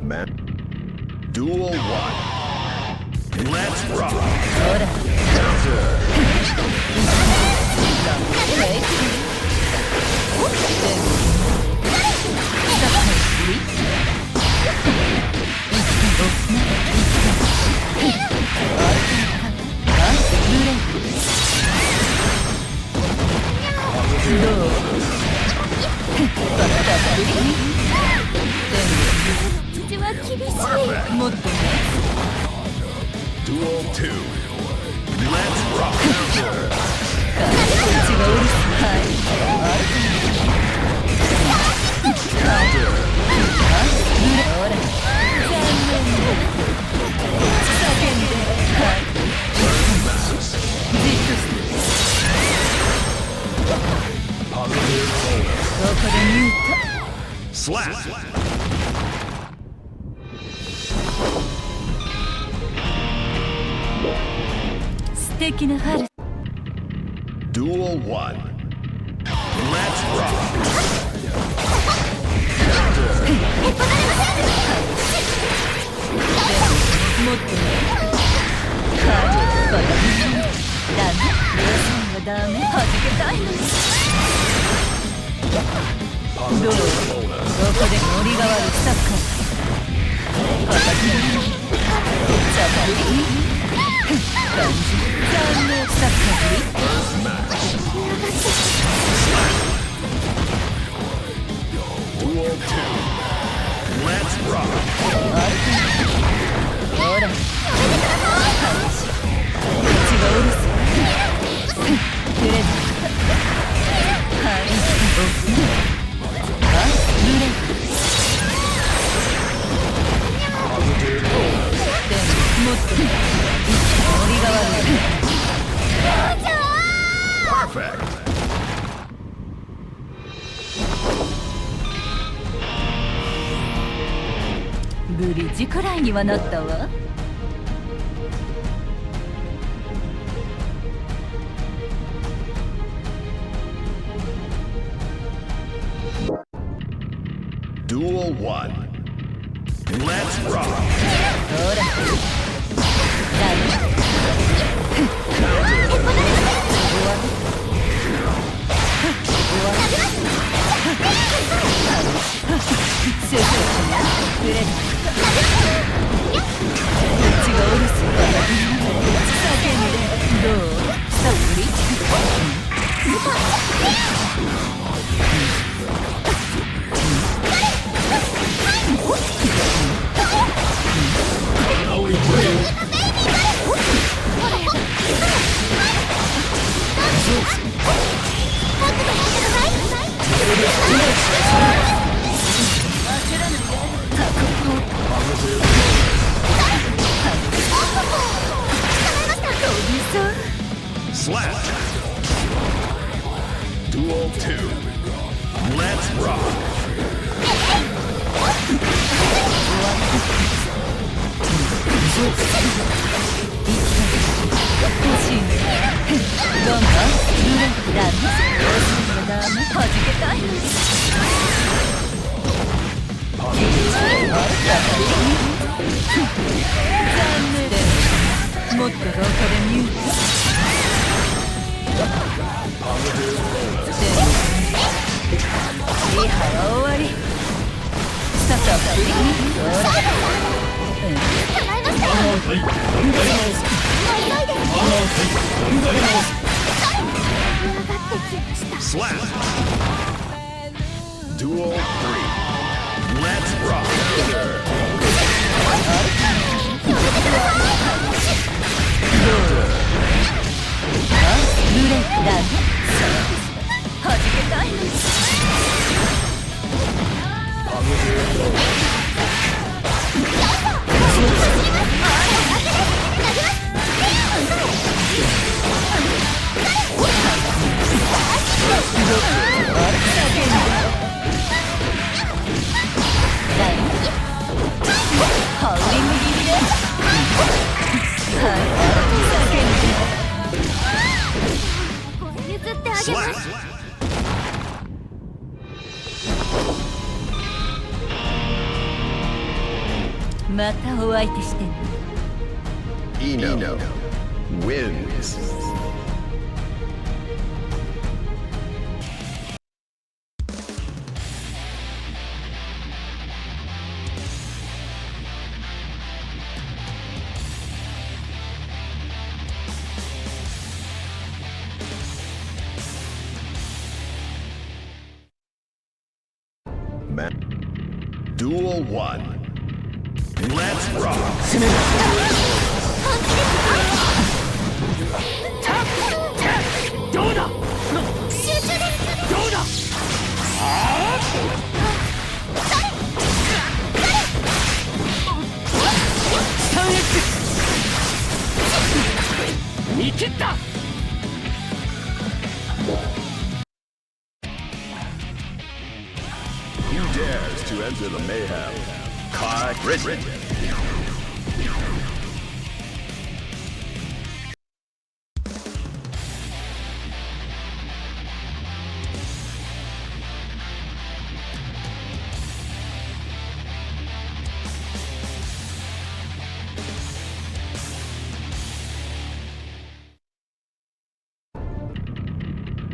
Man. Duel 1. Let's rock!口は厳しい。 もっとね。 Duel 2. Let's rock! 口がうるさい。ほら。残念。叫んで。はい。じっとして。ここでミュート。 Slap! 素敵な春。 Duel 1. Let's rock! もっとね。はい。バカにダメ。皆さんはダメ。弾けたいの。どう？どこで盛り代わるサッカー。バカにザバリ。感じ。残念サッカー。 Duel 2. Let's rock! ほら。口がうるさい。テレビ。はい。あ、濡れ。でも、もっと。盛り代わる。 Perfect! ブリッジくらいにはなったわ。 Duel 1. Let's rock! ほら。ダメ。少々くれる。口がうるさい。叫んで。どう？サプリ？ Slap. Duel 2. Let's rock.もっと廊下でミュートリハは終わりスタッフはフリーSlap. Duel 3. Let's rock. はじけたいハウリング気味で譲ってあげます。 Slap. またお相手してんの Eno wins. Duel 1. Let's rock. どうだ集中です。どうだ見切った Who dares to enter the mayhem? Curated.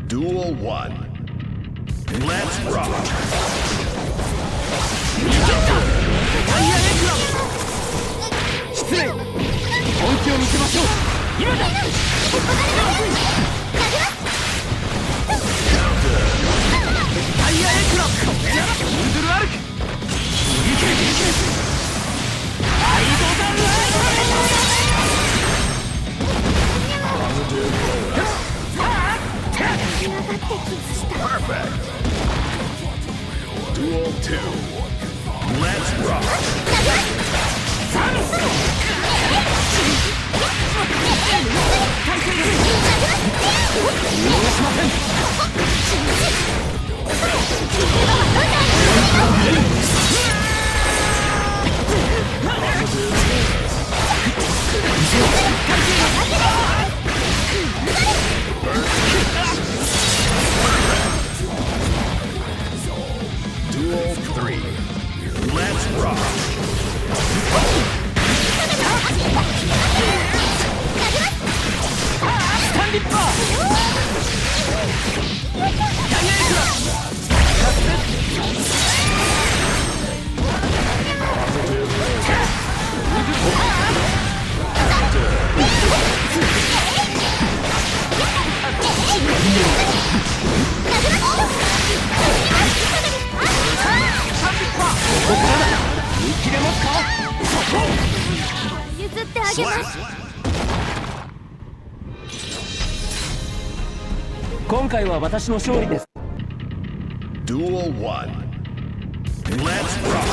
Duel 1. Let's rock. 失礼本気を見せましょう今だタイヤエクラこれならインドル歩くいけいけアイドダルPerfect. Duel 2. Let's rock. Duel 3. Let's rock. スタンリッパーダイヤエクラ見切れますか譲ってあげます。 今回は私の勝利です Duel 1. Let's rock.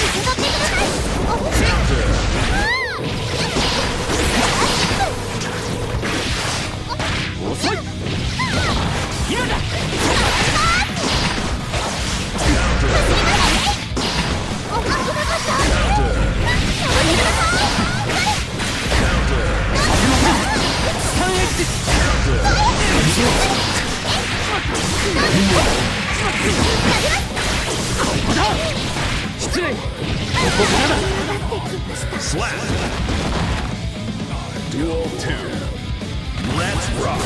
譲ってください。Slap. Duel 2. Let's rock.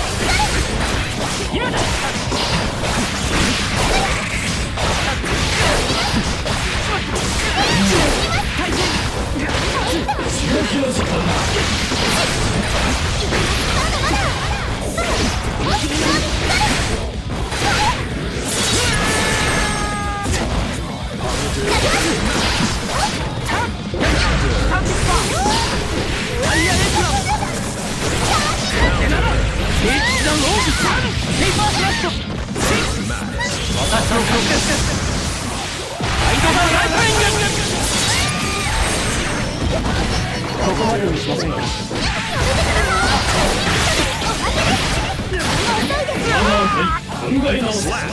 Slap.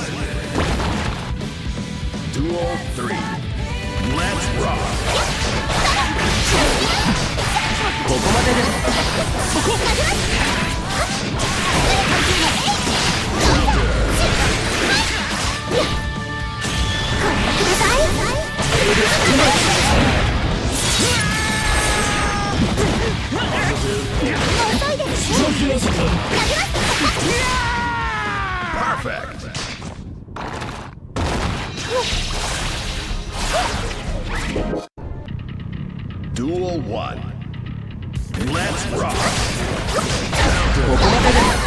Duel 3. Let's rock. ここまでです。そこ。Perfect. Duel 1. Let's rock. ここまでです。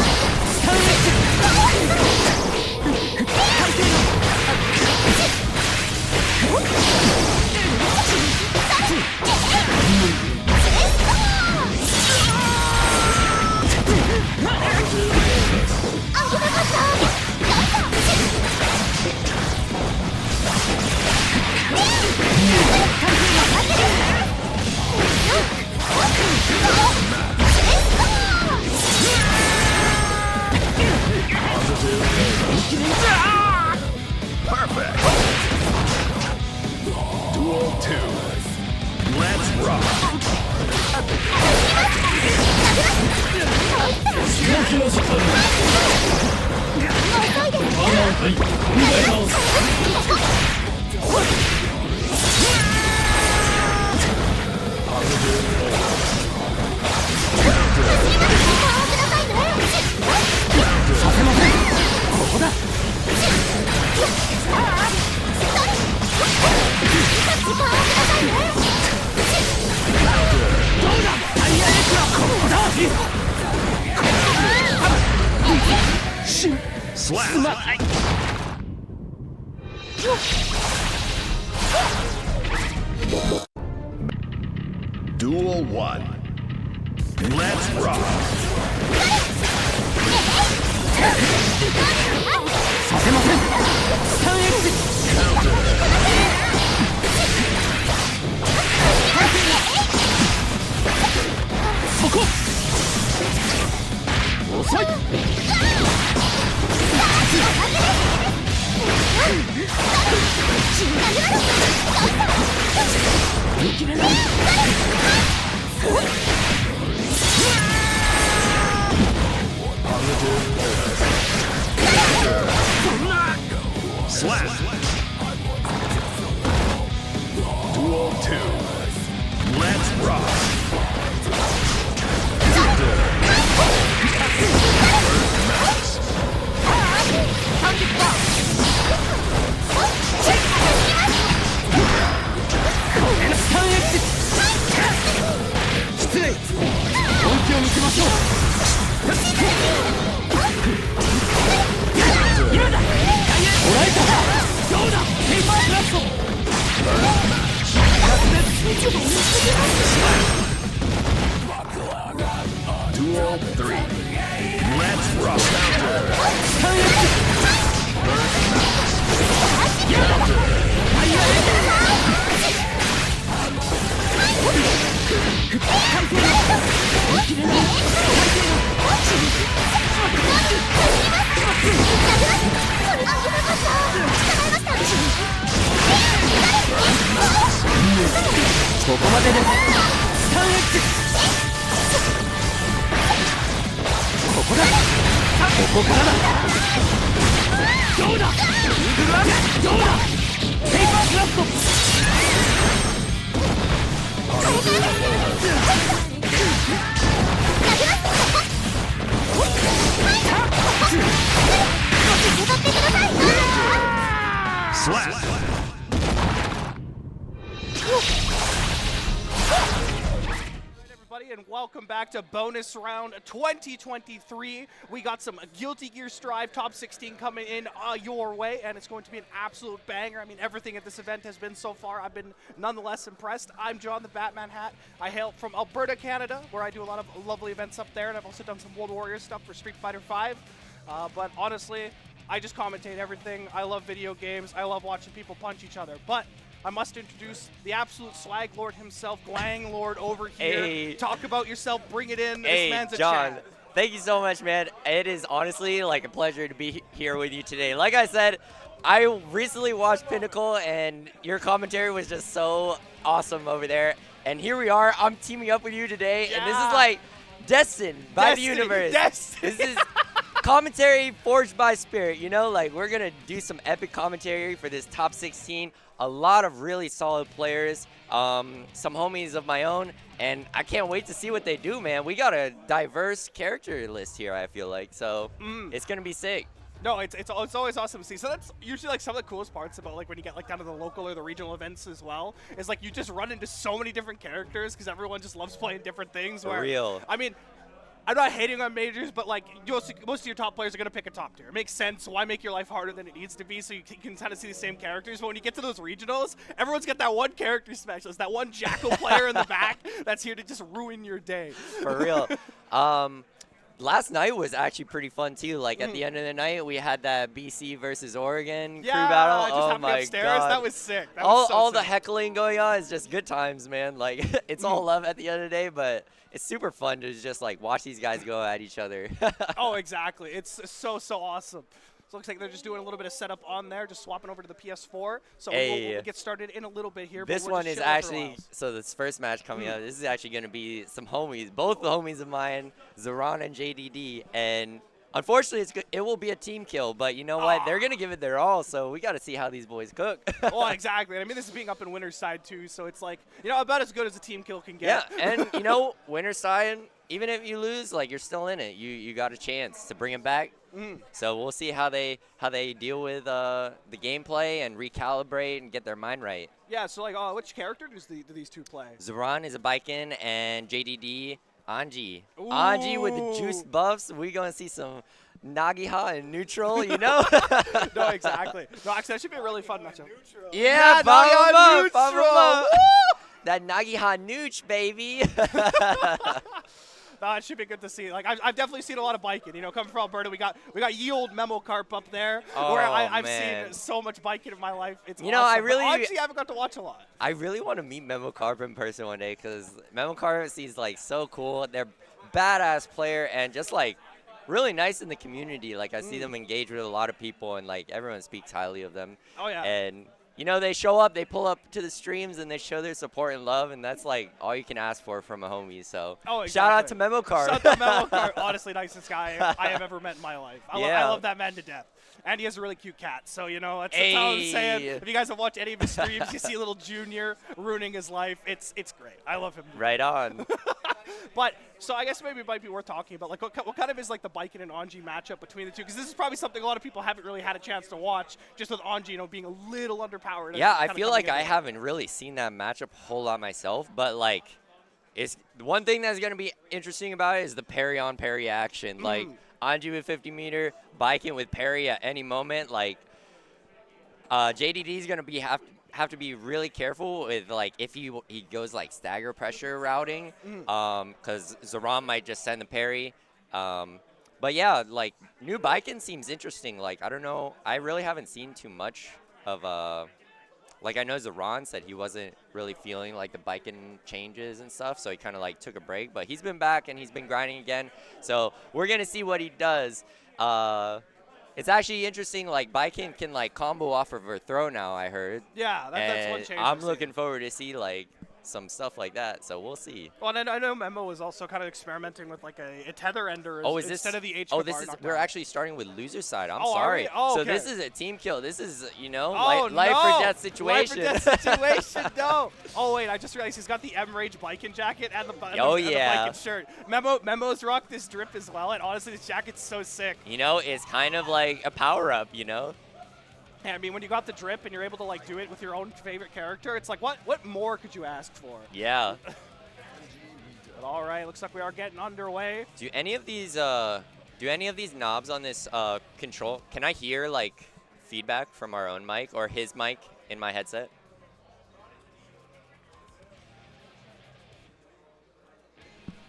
Perfect. Duel 2. Let's rock. Slap. Duel 1. Let's rock. させません。スタンエッジ。そこ。遅い。Slap. Duel 2. Let's rock. Duel 3. Let's rock.ここまでです。スタンエッジ。ここだ。ここからだ。どうだ。イーグルアップ。どうだ。ペーパークラフト。and welcome back to bonus round 2023. We got some Guilty Gear Strive top 16 coming in your way, and it's going to be an absolute banger. I mean, everything at this event has been so far. I've been nonetheless impressed. I'm John the Batman Hat. I hail from Alberta, Canada, where I do a lot of lovely events up there, and I've also done some World Warrior stuff for Street Fighter V. But honestly, I just commentate everything. I love video games. I love watching people punch each other. But I must introduce the absolute swag lord himself, Glang Lord, over here. Hey. Talk about yourself. Bring it in. Hey, this man's a John. Chad. Thank you so much, man. It is honestly like a pleasure to be here with you today. Like I said, I recently watched Pinnacle, and your commentary was just so awesome over there. And here we are. I'm teaming up with you today, and this is like destined by the universe. Destiny. This is commentary forged by spirit, you know? Like, we're going to do some epic commentary for this top 16. A lot of really solid players, some homies of my own, and I can't wait to see what they do, man. We got a diverse character list here, I feel like, so it's going to be sick. No, it's always awesome to see. So that's usually like some of the coolest parts about like when you get like down to the local or the regional events as well, is like you just run into so many different characters because everyone just loves playing different things. For real. I mean, I'm not hating on majors, but like most of your top players are going to pick a top tier. It makes sense. Why make your life harder than it needs to be so you can kind of see the same characters? But when you get to those regionals, everyone's got that one character specialist, that one Jackal player in the back that's here to just ruin your day. For real. Last night was actually pretty fun too. Like at the end of the night, we had that BC versus Oregon crew battle. Just oh my upstairs. god, That was sick. That all was so all the sick. heckling going on is just good times, man. Like it's all love at the end of the day, but it's super fun to just like watch these guys go at each other. Oh, exactly. It's so awesome. So it looks like they're just doing a little bit of setup on there, just swapping over to the PS4. So we'll get started in a little bit here. This but we're one just is chilling for a actually, while. so this first match coming up, this is actually going to be some homies, both the homies of mine, Zoran and JDD, and unfortunately it will be a team kill, but you know what, they're going to give it their all, so we got to see how these boys cook. Well, exactly. I mean, this is being up in winner's side too, so it's like, you know, about as good as a team kill can get. Yeah, and you know, winner's side, even if you lose, like you're still in it. You got a chance to bring it back. So we'll see how they deal with the gameplay and recalibrate and get their mind right. Yeah, so like, which character do these two play? Zoran is a Biken and JDD Anji. Anji with the juice buffs. We're going to see some Nagiha and neutral, you know? No, exactly. No, actually, that should be a really fun matchup. Yeah, Nagiha pop 'em neutral. up. That Nagiha nooch, baby. No, it should be good to see. Like I've definitely seen a lot of biking. You know, coming from Alberta, we got ye old Memo Carp up there, where I've man. seen so much biking in my life. It's You know, awesome. I really- But actually haven't got to watch a lot. I really want to meet Memo Carp in person one day because Memo Carp seems like so cool. They're badass player and just like really nice in the community. Like I see them engage with a lot of people and like everyone speaks highly of them. Oh yeah. And you know, they show up, they pull up to the streams and they show their support and love, and that's like all you can ask for from a homie. So shout out to Memo Carp. Shout out to Memo Carp. Honestly, nicest guy I have ever met in my life. I love that man to death. And he has a really cute cat. So, you know, that's all I'm saying. If you guys have watched any of his streams, you see little Junior ruining his life. It's great. I love him. Right on. But, so I guess maybe it might be worth talking about, like, what kind of is, like, the Biken and Anji matchup between the two? Because this is probably something a lot of people haven't really had a chance to watch, just with Anji, you know, being a little underpowered. Yeah, I feel like I haven't really seen that matchup a whole lot myself, but, like, it's one thing that's going to be interesting about it is the parry-on-parry action. Like, Anji with 50-meter, Biken with parry at any moment. Like, JDD is going to have to be really careful with like if he goes like stagger pressure routing, because Zoran might just send the parry. But yeah, like new Biken seems interesting. Like I don't know, I really haven't seen too much of like I know Zoran said he wasn't really feeling like the Biken changes and stuff, so he kind of like took a break. But he's been back and he's been grinding again, so we're gonna see what he does. It's actually interesting, like, Biken can, like, combo off of her throw now, I heard. Yeah, that's one change. I'm looking forward to see, like, some stuff like that, so we'll see. Well, and I know Memo was also kind of experimenting with, like, a tether ender instead of the H. We're actually starting with loser side. I'm Oh, are sorry. we? Oh, So okay. this is a team kill. This is, you know, Oh, life no. or death situation. Life or death situation, no. Oh, wait, I just realized he's got the M-Rage Biken jacket and the Biken shirt. Memo's rocked this drip as well, and honestly, this jacket's so sick. You know, it's kind of like a power-up, you know? Yeah, I mean, when you got the drip and you're able to, like, do it with your own favorite character, it's like, what more could you ask for? Yeah. But all right, looks like we are getting underway. Do any of these knobs on this control? Can I hear like feedback from our own mic or his mic in my headset?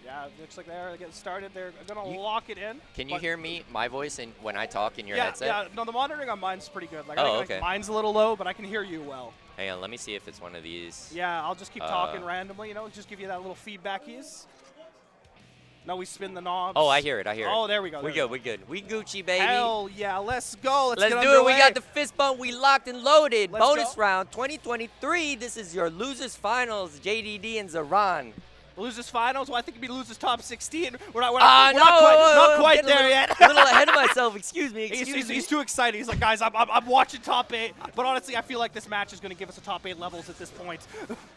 Yeah, looks like they're getting started. They're gonna lock it in. Can you hear me, my voice, when I talk in your yeah, headset? Yeah, no, the monitoring on mine's pretty good. Like, Oh, I think, okay. like, mine's a little low, but I can hear you well. Hang on, let me see if it's one of these. Yeah, I'll just keep talking randomly, you know, just give you that little feedbackies. No, we spin the knobs. Oh, I hear it. Oh, there we go. We good. We good. We Gucci, baby. Hell yeah, let's go. Let's do get it. underway. We got the fist bump. We locked and loaded. Let's Bonus go. round 2023. This is your losers finals. JDD and Zaran. Losers finals. Well, I think it'd be losers top 16. We're not No, not quite getting there yet. A little ahead of myself. Excuse me. He's too excited. He's like, guys, I'm watching top 8. But honestly, I feel like this match is going to give us a top 8 levels at this point.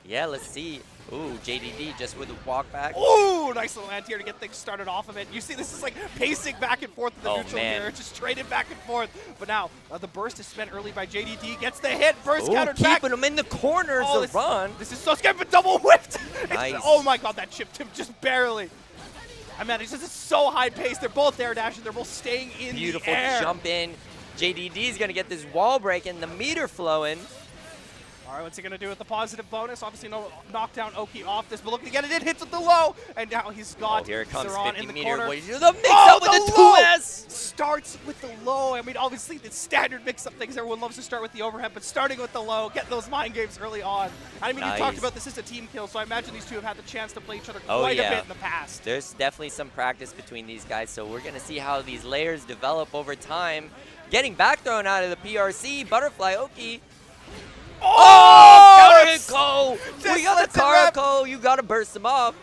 Yeah, let's see. Ooh, JDD just with a walk back. Ooh, nice little anti-air to get things started off of it. You see, this is like pacing back and forth in the neutral gear, just traded back and forth. But now, the burst is spent early by JDD, gets the hit, burst countered back. Keeping him in the corner, Zaran. This is so scary, but double whipped. Nice. Oh my god, that chipped him just barely. I mean, it's just so high paced. They're both air dashing. They're both staying in Beautiful the air. jump in. JDD is going to get this wall break and the meter flowing. All right, what's he going to do with the positive bonus? Obviously, no knockdown Oki off this, but looking to get it in, hits with the low, and now he's got here it comes, Zaran 50 in the meter. corner. What do you do? The mix-up with the low 2S! Starts with the low. I mean, obviously, the standard mix-up things, everyone loves to start with the overhead, but starting with the low, getting those mind games early on. I mean, you talked about this is a team kill, so I imagine these two have had the chance to play each other quite a bit in the past. There's definitely some practice between these guys, so we're going to see how these layers develop over time. Getting back thrown out of the PRC, Butterfly Oki. Oh! Carico! We got the Carico. You got to burst him off.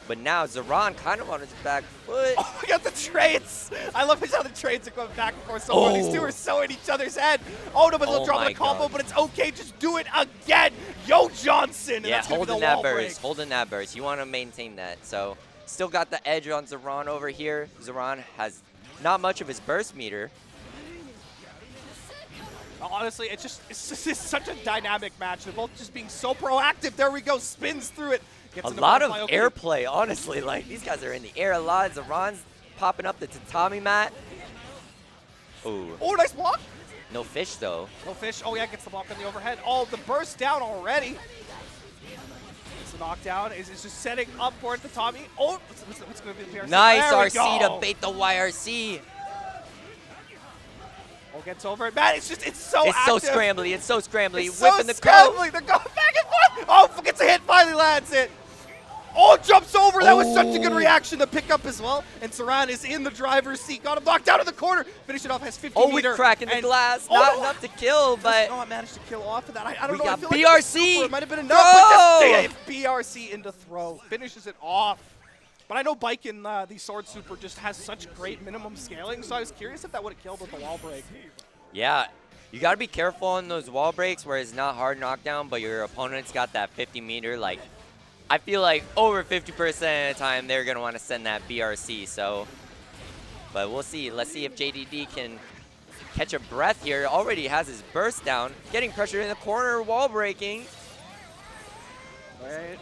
But now Zaran kind of on his back foot. Oh, we got the trades. I love how the trades are going back and forth so far. These two are so in each other's head. Oh, no, but they'll drop the combo, but it's okay. Just do it again. Yo, Johnson. And Yeah, that's gonna be holding the that wall burst. break. Holding that burst. You want to maintain that. So still got the edge on Zaran over here. Zaran has not much of his burst meter. Honestly, it's just such a dynamic match. They're both just being so proactive. There we go. Spins through it. A lot of airplay, honestly. Like, these guys are in the air a lot. Zaran's popping up the tatami mat. Ooh. Oh, nice block. No fish, though. No fish. Oh, yeah, gets the block on the overhead. Oh, the burst down already. It's a knockdown. Is just setting up for it, tatami. Oh, what's going to be the PRC? Nice there RC to bait the YRC. Oh, gets over it. Man, it's so It's active. so scrambly. It's so scrambly. It's Whipping the scrambly. They're going back and forth. Oh, gets a hit. Finally lands it. Oh, jumps over. That was such a good reaction to pick up as well. And Zaran is in the driver's seat. Got him knocked down in the corner. Finish it off. Has 50 meter. we're cracking the glass. Not enough to kill, but no, I managed to kill off of that. I don't we know. got I feel like BRC. it might have been enough, but just BRC into throw. Finishes it off. But I know Bike in the Sword Super just has such great minimum scaling, so I was curious if that would have killed with the wall break. yeah, you got to be careful on those wall breaks where it's not hard knockdown, but your opponent's got that 50 meter. Like, I feel like over 50% of the time they're going to want to send that BRC. So, but we'll see. Let's see if JDD can catch a breath here. Already has his burst down. Getting pressure in the corner, wall breaking. All right.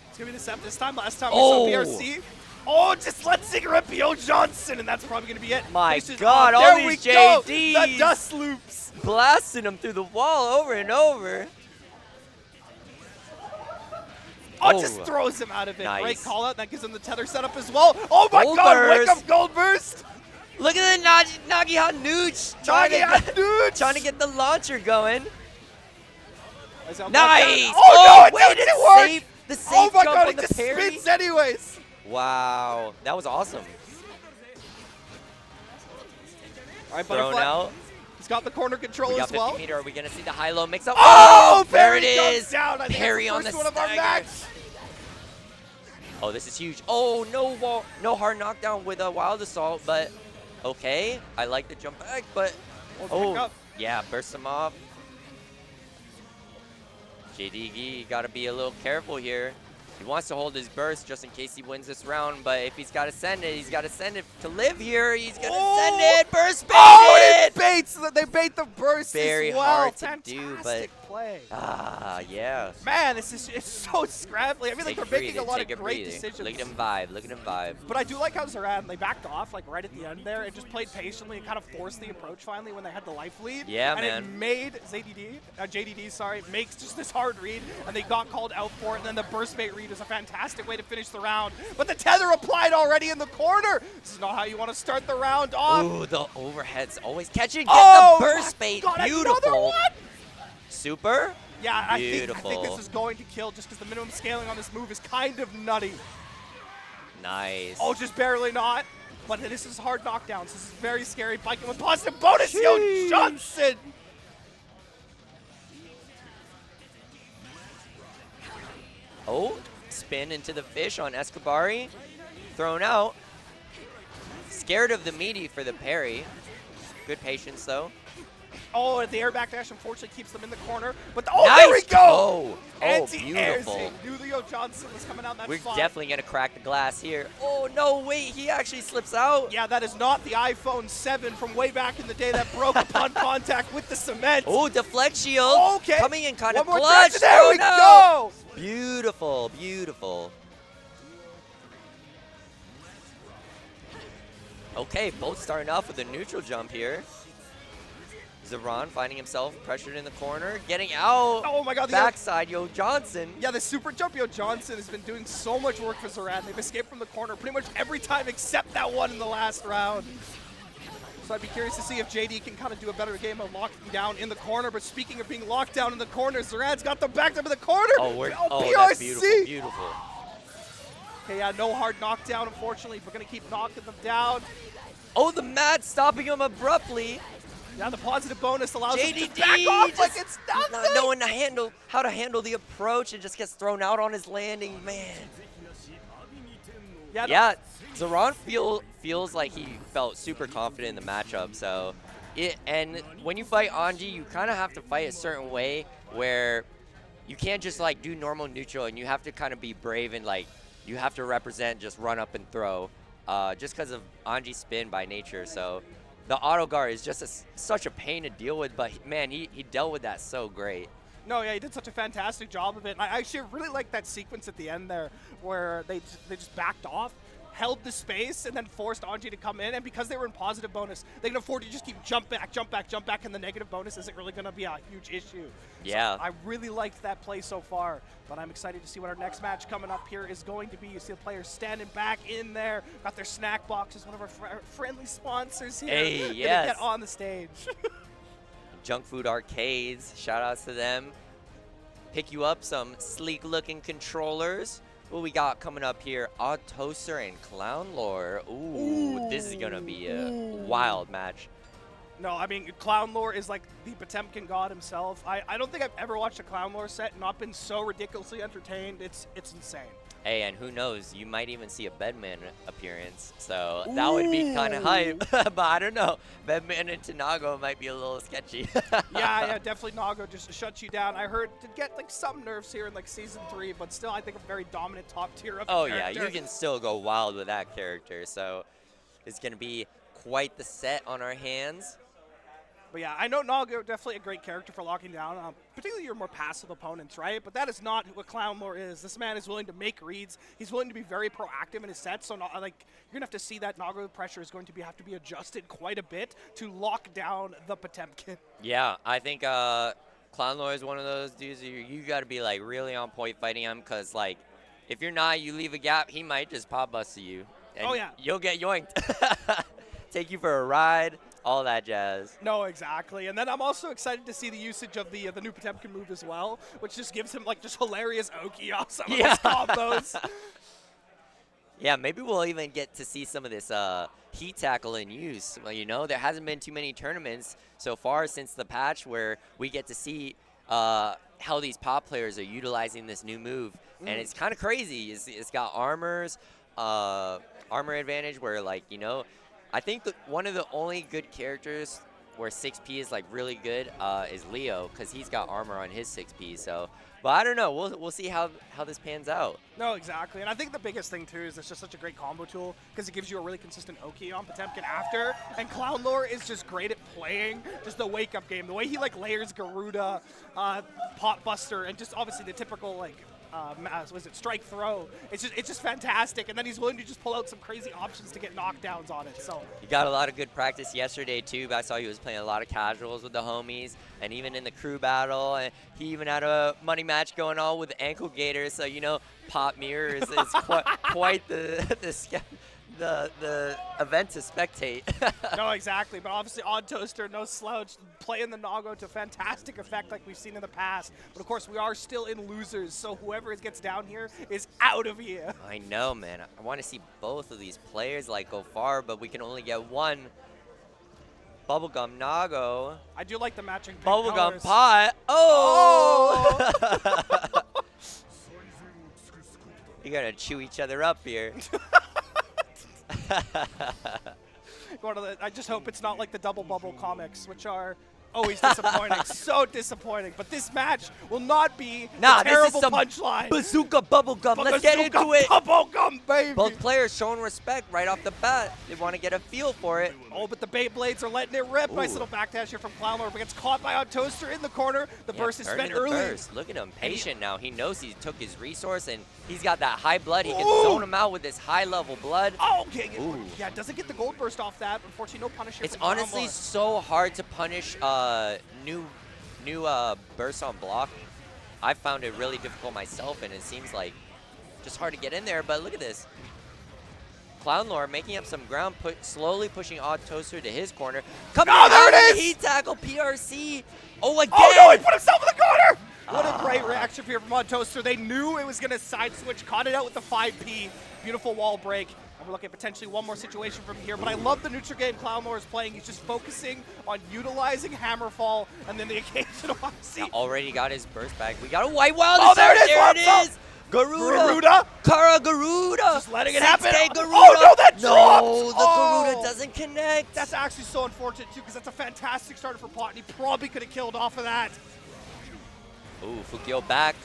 It's going to be the 7th this time. Last time we saw BRC. Oh, just let Cigarette be Johnson, and that's probably going to be it. My God, all these JDs. The dust loops. Blasting him through the wall over and over. Oh, just throws him out of it. Nice. Great call out. That gives him the tether setup as well. Oh my God, wake up Gold Burst. Look at the Nagiha Nooch trying to get the launcher going. Nice. Oh, no, wait, it work. The safe oh my jump God, on it the just parry. spins anyways. Wow, that was awesome. All right, Thrown out. He's got the corner control We got as 50 well. meter. Are we going to see the high-low mix-up? Oh, there it parry is. comes down. I think Parry that's on the first one of our stagger. match. Oh, this is huge. Oh, no hard knockdown with a wild assault, but okay. I like the jump back, but yeah, burst him off. JDG got to be a little careful here. He wants to hold his burst just in case he wins this round, but if he's got to send it, he's got to send it to live here. He's going to send it. Burst bait it! Baits. They bait the burst Very as well. hard to Fantastic do, but play. Ah, yeah. Man, it's so scrappy. I feel like Take a they're making breather, a lot take of a great breather. decisions. Look at him vibe. Look at him vibe. But I do like how Zoran, they backed off like right at the end there and just played patiently and kind of forced the approach finally when they had the life lead. Yeah, and man. it made JDD, sorry, makes just this hard read, and they got called out for it. And then the burst bait read is a fantastic way to finish the round. But the tether applied already in the corner. This is not how you want to start the round off. Ooh, the overhead's always catching. Get Oh, the burst bait. got another Beautiful. one. Super. Yeah, I think Beautiful. this is going to kill just because the minimum scaling on this move is kind of nutty. Nice. Oh, just barely not. But this is hard knockdowns. This is very scary. Biking with positive bonus. Yo, Johnson. Oh, spin into the fish on Escobari. Thrown out. Scared of the meaty for the parry. Good patience, though. Oh, the air backdash unfortunately keeps them in the corner. But Nice. there we go. Oh, Anti-airs beautiful. it. Knew Leo Johnson was coming out that We're spot. definitely going to crack the glass here. Oh, no, wait. He actually slips out. Yeah, that is not the iPhone 7 from way back in the day that broke upon contact with the cement. Oh, deflect shield. Okay. Coming in kind of One more clutch. time. There we Oh, go. no. Beautiful, beautiful. Okay, both starting off with a neutral jump here. Zoran finding himself pressured in the corner, getting out. Oh my God. Backside, Yo Johnson. Yeah, the super jump Yo Johnson has been doing so much work for Zoran. They've escaped from the corner pretty much every time except that one in the last round. So I'd be curious to see if JD can kind of do a better game of locking down in the corner. But speaking of being locked down in the corner, Zoran's got them backed up in the corner. Oh, that's beautiful, beautiful. Okay, yeah, no hard knockdown, unfortunately. We're going to keep knocking them down. Oh, the mat stopping him abruptly. Yeah, the positive bonus allows him JDD to back off like just it's nothing. not knowing how to handle the approach and just gets thrown out on his landing, man. Yeah, Zoran feels like he felt super confident in the matchup. So, and when you fight Anji, you kind of have to fight a certain way where you can't just like do normal neutral, and you have to kind of be brave and like you have to represent just run up and throw, just because of Anji's spin by nature. So. The auto guard is just such a pain to deal with, but man, he dealt with that so great. No, yeah, he did such a fantastic job of it. I actually really like that sequence at the end there where they just backed off, held the space, and then forced Anji to come in. And because they were in positive bonus, they can afford to just keep jump back, and the negative bonus isn't really going to be a huge issue. Yeah. So I really liked that play so far, but I'm excited to see what our next match coming up here is going to be. You see the players standing back in there, got their snack boxes, one of our friendly sponsors here. Hey, gonna yes. get on the stage. Junk Food Arcades, shout outs to them. Pick you up some sleek looking controllers. What we got coming up here? Odd Toaster and Clown Lore. Ooh, this is gonna be a wild match. No, I mean, Clown Lore is like the Potemkin god himself. I don't think I've ever watched a Clown Lore set and not been so ridiculously entertained. It's insane. Hey, and who knows? You might even see a Bedman appearance. So that would be kind of hype. But I don't know. Bedman and Tanago might be a little sketchy. yeah, definitely Nago just shuts you down. I heard to get like some nerfs here in like season 3, but still I think a very dominant top tier of a character. Yeah, you can still go wild with that character. So it's going to be quite the set on our hands. But yeah, I know Nago definitely a great character for locking down, particularly your more passive opponents, right? But that is not what Clown Lore is. This man is willing to make reads. He's willing to be very proactive in his sets. So not, like you're gonna have to see that Nago pressure is going to have to be adjusted quite a bit to lock down the Potemkin. Yeah, I think Clown Lore is one of those dudes you got to be like really on point fighting him, because like if you're not, you leave a gap, he might just pop bust to you. And you'll get yoinked. Take you for a ride. All that jazz. No, exactly. And then I'm also excited to see the usage of the new Potemkin move as well, which just gives him like just hilarious Oki off some of his combos. Yeah, maybe we'll even get to see some of this heat tackle in use. Well, you know, there hasn't been too many tournaments so far since the patch where we get to see how these pop players are utilizing this new move. And it's kind of crazy. It's got armor advantage where, like, you know, I think that one of the only good characters where 6P is like really good is Leo, because he's got armor on his 6P. So, but I don't know. We'll see how this pans out. No, exactly. And I think the biggest thing, too, is it's just such a great combo tool because it gives you a really consistent Oki on Potemkin after. And Clown Lore is just great at playing just the wake-up game. The way he, like, layers Garuda, Pot Buster, and just obviously the typical, like, strike throw. It's just fantastic. And then he's willing to just pull out some crazy options to get knockdowns on it. So He got a lot of good practice yesterday, too. I saw he was playing a lot of casuals with the homies, and even in the crew battle. And he even had a money match going on with Ankle Gator. So, you know, Pop Mirror is quite the event to spectate. no, exactly. But obviously, Odd Toaster, no slouch, playing the Nago to fantastic effect like we've seen in the past. But of course, we are still in losers, so whoever gets down here is out of here. I know, man. I want to see both of these players like go far, but we can only get one. Bubblegum Nago. I do like the matching pink Bubblegum colors. Pot. Oh! You're gonna chew each other up here. I just hope it's not like the Double Bubble comics, which are always disappointing. So disappointing. But this match will not be a terrible punchline. Bazooka Bubblegum. Let's get into it. Bubblegum, baby. Both players showing respect right off the bat. They want to get a feel for it. Oh, but the Beyblades are letting it rip. Nice little backdash here from Clown Lore, but gets caught by Odd Toaster in the corner. The burst is spent early. Burst. Look at him, patient now. He knows he took his resource, and he's got that high blood. He can zone him out with this high-level blood. Oh, okay. Yeah, doesn't get the gold burst off that. Unfortunately, no punish here. It's honestly so hard to punish new bursts on block. I found it really difficult myself, and it seems like just hard to get in there. But look at this. Clown Lore making up some ground, slowly pushing Odd Toaster to his corner. Coming there it is! Heat tackle, PRC. Oh, again! Oh, no, he put himself in the corner! What a great reaction here from Odd Toaster. They knew it was going to side switch, caught it out with the 5P. Beautiful wall break. And we're looking at potentially one more situation from here. But I love the neutral game Clown Lore is playing. He's just focusing on utilizing Hammerfall and then the occasional OC. Already got his burst back. We got a White Wild. Oh, there it is! There it is! Garuda! Kara Garuda! Just letting it happen. Garuda. Oh, no, that dropped! No, the Garuda doesn't connect. That's actually so unfortunate, too, because that's a fantastic starter for Pot, and he probably could have killed off of that. Ooh, Fukio back.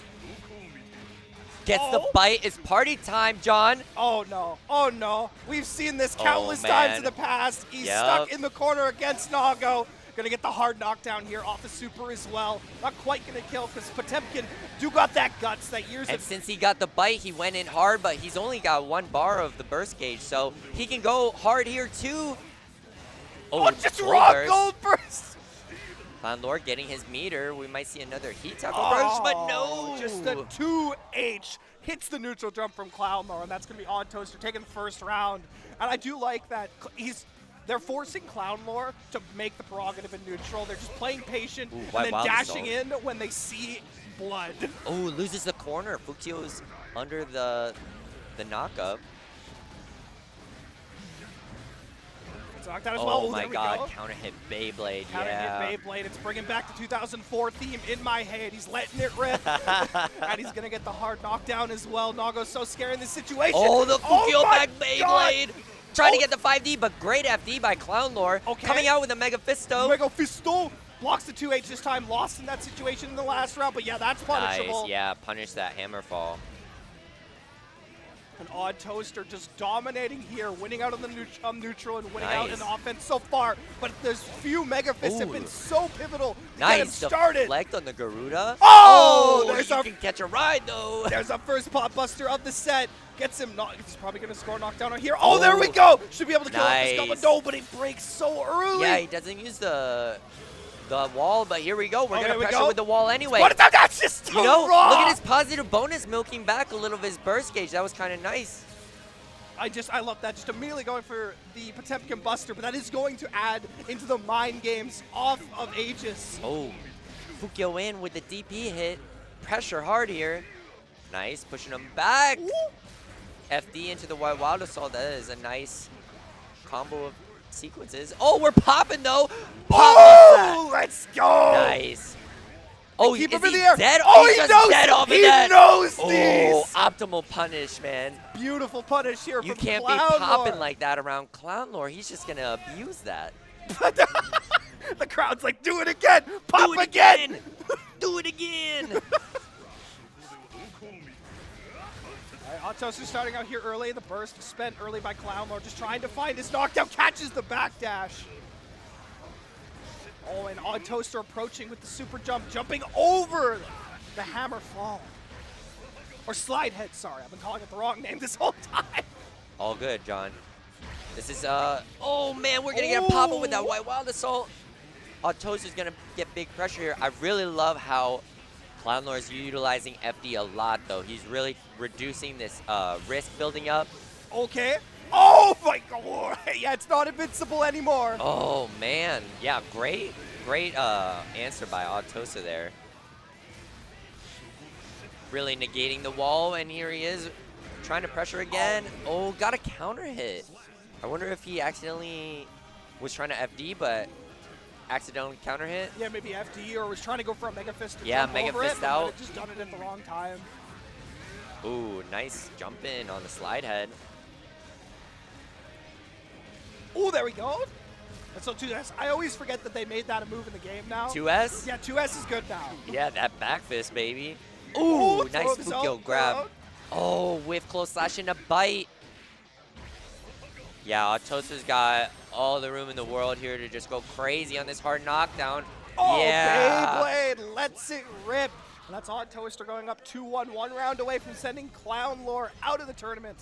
Gets the bite. It's party time, John. Oh, no. Oh, no. We've seen this countless times in the past. He's stuck in the corner against Nago. Going to get the hard knockdown here off the super as well. Not quite going to kill because Potemkin do got that guts that years And since he got the bite, he went in hard, but he's only got 1 bar of the burst gauge, so he can go hard here too. Oh, just raw gold burst! Clown Lore getting his meter. We might see another heat tackle burst, but no! Just the 2H hits the neutral jump from Clown Lore, and that's going to be Odd Toaster taking the first round. And I do like that they're forcing Clown Lore to make the prerogative in neutral. They're just playing patient and then dashing in when they see blood. Oh, loses the corner. Fukio's under the knockup. It's knocked out as well. Oh my god, counter hit Beyblade, Counter hit Beyblade. It's bringing back the 2004 theme in my head. He's letting it rip. And he's going to get the hard knockdown as well. Nago's so scary in this situation. Oh, the Fukio back Beyblade. Trying to get the 5D, but great FD by Clown Lore. Coming out with a Mega Fisto. Mega Fisto blocks the 2H this time. Lost in that situation in the last round, but yeah, that's punishable. Nice, yeah, punish that Hammerfall. An Odd Toaster just dominating here, winning out on the neutral and winning out in offense so far. But those few Mega Fists have been so pivotal to get him started. Deflect on the Garuda. Oh, he can catch a ride though. There's our first Pot Buster of the set. Gets him, he's probably going to score knockdown on here. Oh, there we go. Should be able to kill this double. No, but he breaks so early. Yeah, he doesn't use the wall, but here we go. We're going to pressure with the wall anyway. That's just so raw. Look at his positive bonus milking back a little of his burst gauge. That was kind of nice. I love that. Just immediately going for the Potemkin Buster, but that is going to add into the mind games off of Aegis. Oh, Fukio in with the DP hit. Pressure hard here. Nice, pushing him back. Ooh. FD into the White Wild Assault. That is a nice combo of sequences. Oh, we're popping though. Oh, let's go. Nice. Oh, keep is him in he the air. dead? Oh, he's he just knows. Dead off he of that. knows Oh, these. optimal punish, man. Beautiful punish here You from can't Clown be popping Lore. like that around Clown Lore. He's just going to abuse that. The crowd's like, do it again! Pop Do it again! Do it again! Alright, Atosu starting out here early. The burst spent early by Clownlord, just trying to find his knockdown, catches the backdash. Oh, and Odd Toaster approaching with the super jump, jumping over the hammer fall. Or slide head, sorry. I've been calling it the wrong name this whole time. All good, John. This is, oh man, we're gonna get a pop-up with that White Wild Assault. Toaster's gonna get big pressure here. I really love how Clownlord is utilizing FD a lot, though. He's really reducing this risk building up. Okay. Oh my god! Yeah, it's not invincible anymore. Oh man, yeah, great answer by Odd Toaster there. Really negating the wall, and here he is trying to pressure again. Oh, got a counter hit. I wonder if he accidentally was trying to FD, but accidentally counter hit. Yeah, maybe FD, or was trying to go for a Mega Fist to Yeah, jump Mega over Fist it, out. But just done it at the wrong time. Ooh, nice jump in on the slide head. Oh, there we go. That's so 2S. I always forget that they made that a move in the game now. 2S? Yeah, 2S is good now. Yeah, that back fist, baby. Ooh, Ooh, nice throw this Fukyo out, grab. throw out. Oh, whiff close slash and a bite. Yeah, Toaster's got all the room in the world here to just go crazy on this hard knockdown. Oh, yeah. Beyblade lets it rip. And that's Odd Toaster going up 2-1, one round away from sending Clownlord out of the tournament.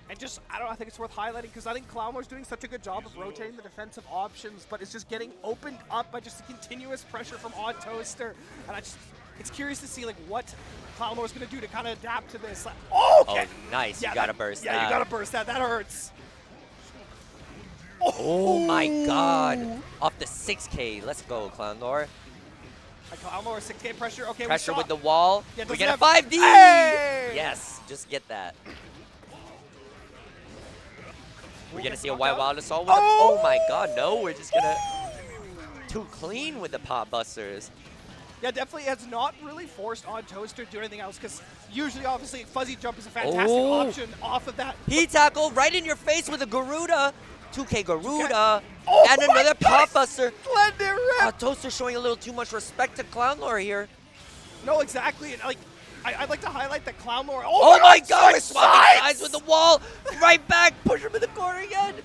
And just, I don't know, I think it's worth highlighting because I think Clownlord's doing such a good job of rotating the defensive options, but it's just getting opened up by just the continuous pressure from Odd Toaster. And it's curious to see like what Clownlord's going to do to kind of adapt to this. Like, oh, okay. Oh, nice. Yeah, you got to burst that. Yeah, you got to burst that. That hurts. Oh my god. Off the 6K. Let's go, Clownlord. Clownlord 6K pressure. Okay, Pressure with the wall. Yeah, we doesn't get a have- 5D. Hey! Yes, just get that. We're Okay, gonna see a knocked White out. Wild Assault with oh my god, no, we're just gonna too clean with the pop busters. Yeah, definitely has not really forced Odd Toaster to do anything else because usually, obviously, Fuzzy Jump is a fantastic option off of that. He tackle right in your face with a Garuda. 2K Garuda. Oh and my another pop gosh! buster. Let it rip! Toaster showing a little too much respect to Clownlord here. No, exactly. And like, I'd like to highlight that Clownlord. Oh my god, we're switch swapping sides with the wall. Right back, push him in the corner again.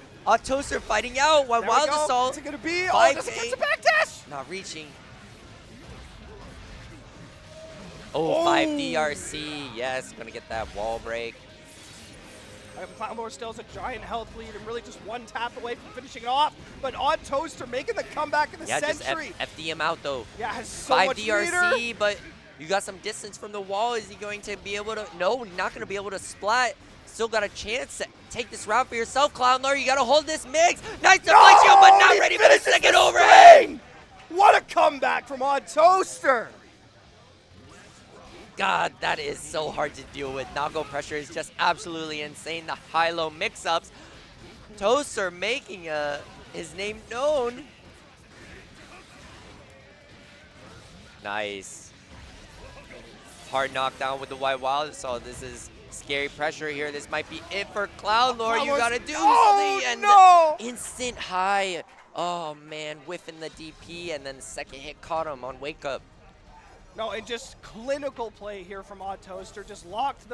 Toaster fighting out while There Wild we go. Assault. What's it gonna be? Oh, 5K. this gets a backdash. Not reaching. Oh, 5 DRC. Yes, gonna get that wall break. Clownlord still has a giant health lead and really just one tap away from finishing it off. But Odd Toaster making the comeback in the century. Just FD him out though. Yeah, has so 5 much DRC, meter. but you got some distance from the wall. Is he going to be able to? No, not going to be able to splat. Still got a chance to take this route for yourself, Clownlord. You got to hold this mix. Nice deflection, but not ready for the second overhang. What a comeback from Odd Toaster. God, that is so hard to deal with. Nago pressure is just absolutely insane. The high-low mix-ups. Toaster making his name known. Nice. Hard knockdown with the White Wild. So this is scary pressure here. This might be it for Clownlord. You gotta do something. And no! Instant high. Oh man, whiffing the DP, and then the second hit caught him on wake up. No, and just clinical play here from Odd Toaster. Just locked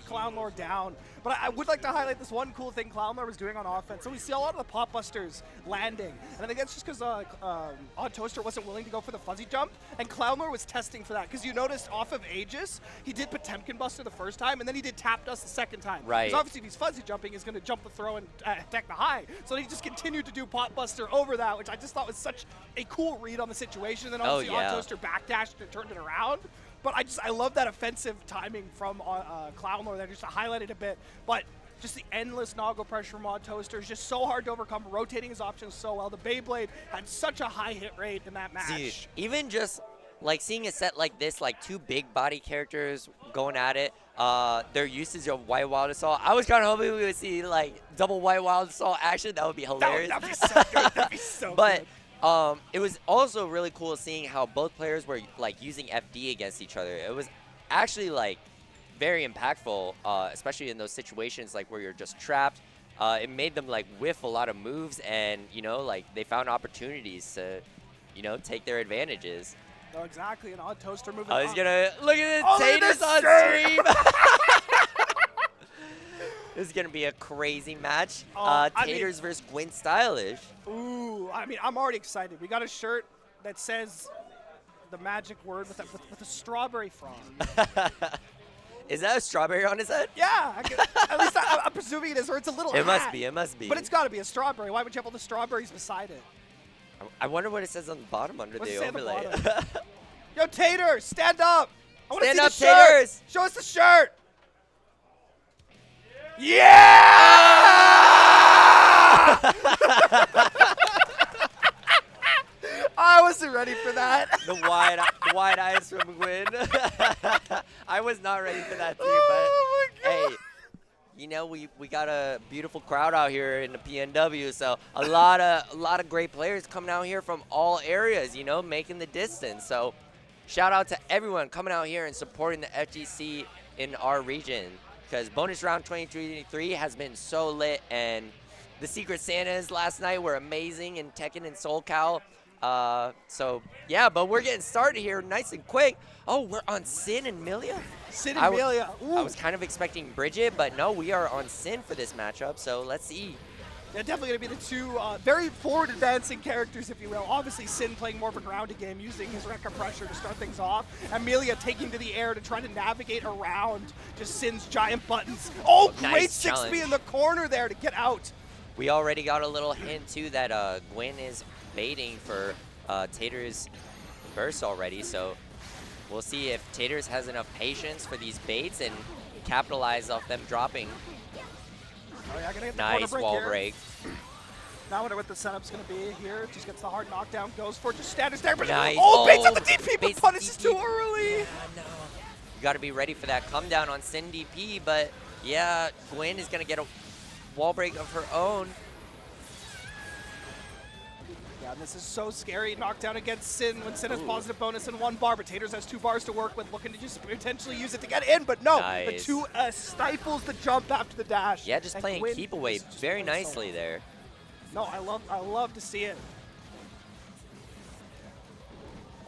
Clownlord down. But I would like to highlight this one cool thing Clownlord was doing on offense. So we see a lot of the pop busters landing. And I think that's just because Odd Toaster wasn't willing to go for the fuzzy jump. And Clownlord was testing for that. Because you noticed off of Aegis, he did Potemkin Buster the first time, and then he did Tap Dust the second time. Right. Because obviously if he's fuzzy jumping, he's going to jump the throw and attack the high. So he just continued to do pop buster over that, which I just thought was such a cool read on the situation. And then obviously Odd Toaster backdashed and turned it around. But I love that offensive timing from Clownlord there, just to highlight it a bit. But just the endless Nago pressure from Odd Toaster is just so hard to overcome, rotating his options so well. The Beyblade had such a high hit rate in that match. Dude, even just like seeing a set like this, like two big body characters going at it, their usage of White Wild Assault, I was kind of hoping we would see like double White Wild Assault action. That would be hilarious. That'd be so good. That'd be so but, good. It was also really cool seeing how both players were like using FD against each other. It was actually like very impactful, especially in those situations like where you're just trapped. it made them like whiff a lot of moves, and you know, like they found opportunities to, you know, take their advantages. No, exactly. An odd toaster moving. I was on. gonna look at the Oh, look at taters this on shirt! stream. This is gonna be a crazy match. I mean- Taters versus Gwen Stylish. Ooh, I mean, I'm already excited. We got a shirt that says the magic word with a strawberry frond. Is that a strawberry on his head? Yeah, at least I'm presuming it is, or it's a little It must hat. be. It must be. But it's got to be a strawberry. Why would you have all the strawberries beside it? I wonder what it says on the bottom under What's it the say on the overlay. bottom? Yo, Tater, stand up! I want to Stand see up, the shirt. Taters! Show us the shirt. Yeah! I wasn't ready for that. The wide eyes from Gwen. I was not ready for that too, Oh but hey, you know we got a beautiful crowd out here in the PNW, so a lot of great players coming out here from all areas, you know, making the distance. So shout out to everyone coming out here and supporting the FGC in our region, because bonus round 2023 has been so lit, and the Secret Santas last night were amazing in Tekken and SoulCal. So yeah, but we're getting started here nice and quick. Oh, we're on Sin and Milia? Sin and Milia. I was kind of expecting Bridget, but no, we are on Sin for this matchup, so let's see. They're definitely going to be the two very forward advancing characters, if you will. Obviously, Sin playing more of a grounded game, using his Rekka pressure to start things off. Amelia taking to the air to try to navigate around just Sin's giant buttons. Oh, Nice great challenge. 6B in the corner there to get out. We already got a little hint too that Gwen is baiting for Tater's burst already, so we'll see if Taters has enough patience for these baits and capitalize off them dropping. Oh, yeah, gonna get the Nice corner wall here. break. Now I wonder what the setup's going to be here. Just gets the hard knockdown, goes for it, just stands there. But Nice. oh, baits Oh, up the DP, but baits the punishes DP. too early. You got to be ready for that come down on Sin DP, but yeah, Gwen is going to get a wall break of her own. Yeah, and this is so scary. Knockdown against Sin when Sin has positive bonus in 1 bar, but Taters has 2 bars to work with, looking to just potentially use it to get in, but no. Nice. The 2 stifles the jump after the dash. Yeah, just and playing Gwen keep away is just very playing so nicely well. there. No, I love to see it.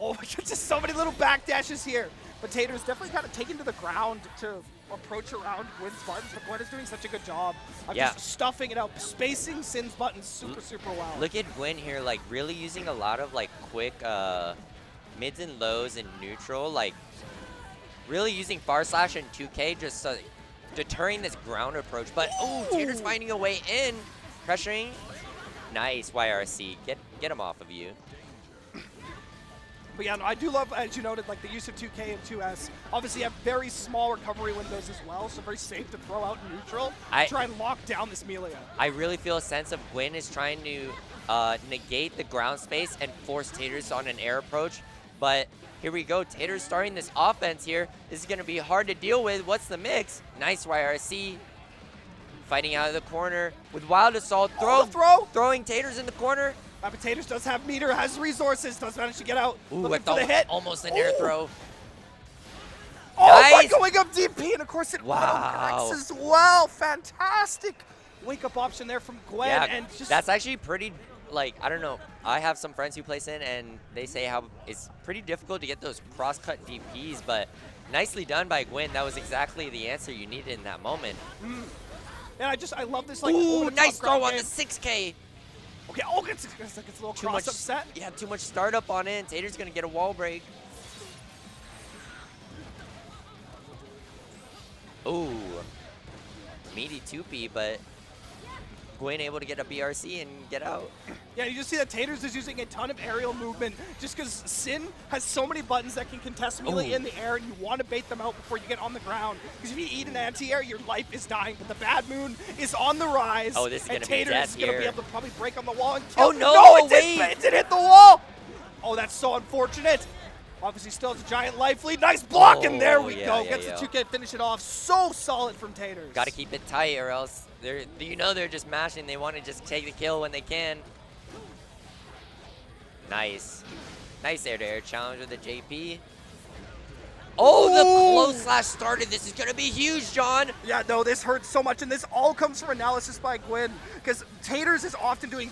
Oh my god, just so many little back dashes here. But Tater's definitely kind of taken to the ground to approach around Gwen's buttons, but Gwen is doing such a good job of Yeah. just stuffing it out, spacing Sin's buttons super well. Look at Gwen here, like really using a lot of like quick mids and lows and neutral, like really using far slash and 2K, just deterring this ground approach. But oh, Tater's finding a way in, pressuring. Nice YRC, get him off of you. But yeah, no, I do love, as you noted, like the use of 2K and 2S. Obviously, you have very small recovery windows as well, so very safe to throw out neutral. Try and lock down this Melia. I really feel a sense of Gwen is trying to negate the ground space and force Taters on an air approach. But here we go, Taters starting this offense here. This is going to be hard to deal with. What's the mix? Nice YRC. Fighting out of the corner with Wild Assault. Throwing Taters in the corner. But Taters does have meter, has resources, does manage to get out. Ooh, Looking I for thought the hit. almost an air throw. Oh, Nice. my, going up DP, and of course it Wow. cracks as well. Fantastic wake-up option there from Gwen. Yeah, and just that's actually pretty, like, I don't know. I have some friends who play Sin, and they say how it's pretty difficult to get those cross-cut DPs, but nicely done by Gwen. That was exactly the answer you needed in that moment. And I love this, like, Ooh, over-the-top nice throw ground on the game. 6K. Okay, oh, it's a little Too much cross upset. Yeah, too much startup on in. Tater's gonna get a wall break. Ooh, meaty 2P, but Gwen able to get a BRC and get out. Yeah, you just see that Taters is using a ton of aerial movement just because Sin has so many buttons that can contest melee Ooh. in the air, and you want to bait them out before you get on the ground. Because if you eat an anti-air, your life is dying. But the Bad Moon is on the rise. Oh, this is and gonna be Taters death is going to be here. able to probably break on the wall and kill. Oh, no, it wait. did hit the wall. Oh, that's so unfortunate. Obviously still has a giant life lead. Nice block, and there we yeah, go. yeah, Gets yeah. the 2K finish it off. So solid from Taters. Got to keep it tight, or else they're just mashing. They want to just take the kill when they can. Nice air-to-air challenge with the JP. Oh, the slow slash started. This is going to be huge, John. Yeah, no, this hurts so much, and this all comes from analysis by Gwyn, because Taters is often doing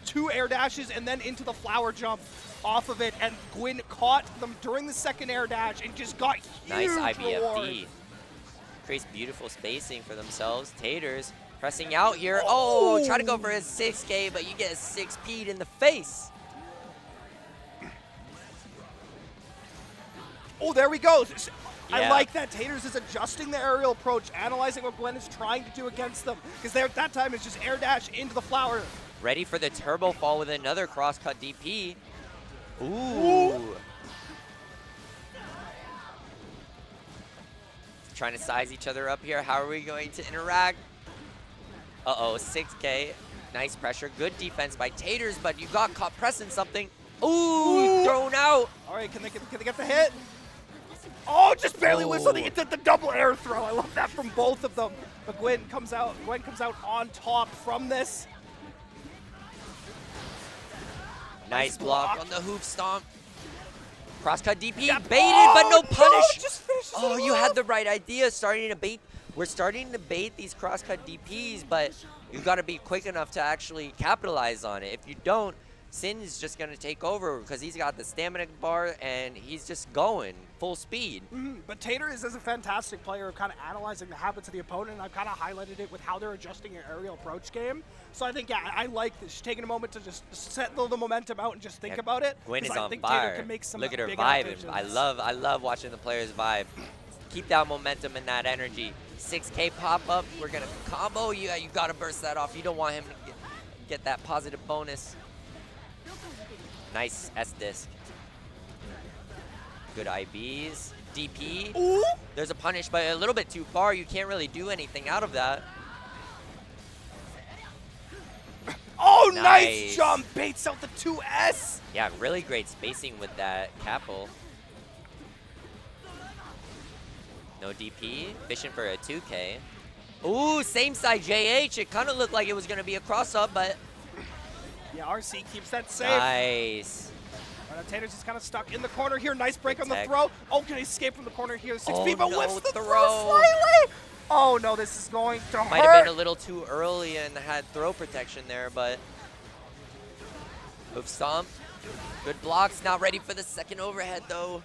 2 air dashes and then into the flower jump off of it, and Gwyn caught them during the second air dash and just got huge Nice reward. IBFD. Creates beautiful spacing for themselves. Taters pressing out here. Oh, try to go for a 6K, but you get a 6P'd in the face. Oh, there we go. I Yeah. like that. Taters is adjusting the aerial approach, analyzing what Gwen is trying to do against them, because there at that time it's just air dash into the flower. Ready for the turbo fall with another cross-cut DP. Ooh. Trying to size each other up here. How are we going to interact? Uh-oh, 6K. Nice pressure. Good defense by Taters, but you got caught pressing something. Ooh, thrown out. All right, can they get the hit? Oh, just barely whistling. Oh. It did the double air throw. I love that from both of them. But Gwen comes out on top from this. Nice block on the hoof stomp. Crosscut DP, Yeah. baited, Oh, but no no, punish. just finishes Oh, it you off. had the right idea. We're starting to bait these crosscut DPs, but you've got to be quick enough to actually capitalize on it. If you don't, Sin is just going to take over because he's got the stamina bar and he's just going full speed. But Taters is a fantastic player of kind of analyzing the habits of the opponent, and I've kind of highlighted it with how they're adjusting their aerial approach game. So I think, yeah, I like this. Taking a moment to just settle the momentum out and just think about it. Gwen is 'cause I on think Tater fire. can make some Look at her big vibing. adaptations. I love watching the players vibe. Keep that momentum and that energy. 6K pop up. We're gonna combo. Yeah, you gotta burst that off. You don't want him to get that positive bonus. Nice S disc. Good IBs. DP. Ooh! There's a punish, but a little bit too far. You can't really do anything out of that. Oh, Nice. nice jump! Baits out the 2S! Yeah, really great spacing with that capo. No DP, fishing for a 2K. Ooh, same side JH. It kind of looked like it was going to be a cross-up, but Yeah, RC keeps that safe. nice. Taters is kind of stuck in the corner here. Nice break on the Tech. throw. Oh, can he escape from the corner here? 6 but no, whiffs the throw throw. slightly. Oh, no, this is going to Might have hurt. been a little too early and had throw protection there, but move stomp. Good blocks. Not ready for the second overhead, though.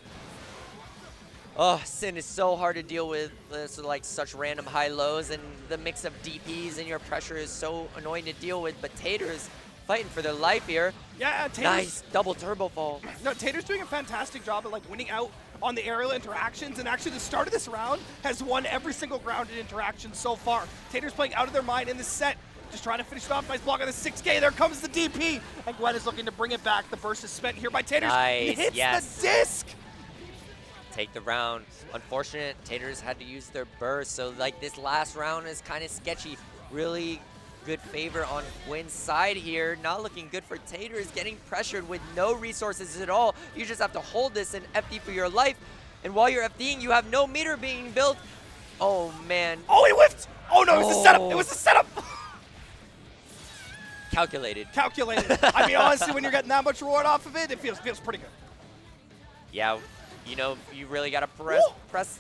Oh, Sin is so hard to deal with. There's like such random high lows, and the mix of DPs and your pressure is so annoying to deal with. But Taters fighting for their life here. Yeah, Taters. Nice double turbo fall. No, Tater's doing a fantastic job at like winning out on the aerial interactions, and actually the start of this round has won every single grounded interaction so far. Tater's playing out of their mind in this set, just trying to finish it off. Nice block on the 6K. There comes the DP, and Gwen is looking to bring it back. The burst is spent here by Taters. He Nice, hits yes. the disc. Take the round. Unfortunate, Taters had to use their burst, so like this last round is kind of sketchy. Really good favor on Gwen's side here. Not looking good for Taters, getting pressured with no resources at all. You just have to hold this and FD for your life. And while you're FDing, you have no meter being built. Oh, man. Oh, he whiffed. Oh, no, it was a setup. It was a setup. Calculated. Calculated. I mean, honestly, when you're getting that much reward off of it, it feels pretty good. Yeah, you know, you really got to press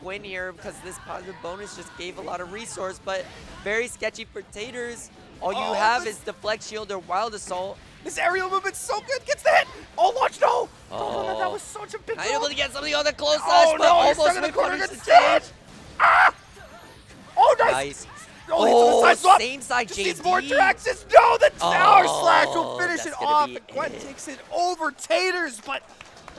Gwen here because this positive bonus just gave a lot of resource, but very sketchy for Taters. All you have is Deflect Shield or Wild Assault. This aerial movement's so good. Gets the hit. Oh, launch, no. Oh. That was such a big Not able block. to get something on the close Oh, slash, but no, he's almost stuck in the with corner. punish Gets the stage. Ah! Oh, nice. Nice. Oh, he took the side swap. Same side Just JD. needs more interactions. No, the tower slash will Oh, finish that's it gonna off. be And Gwen it. takes it over Taters, but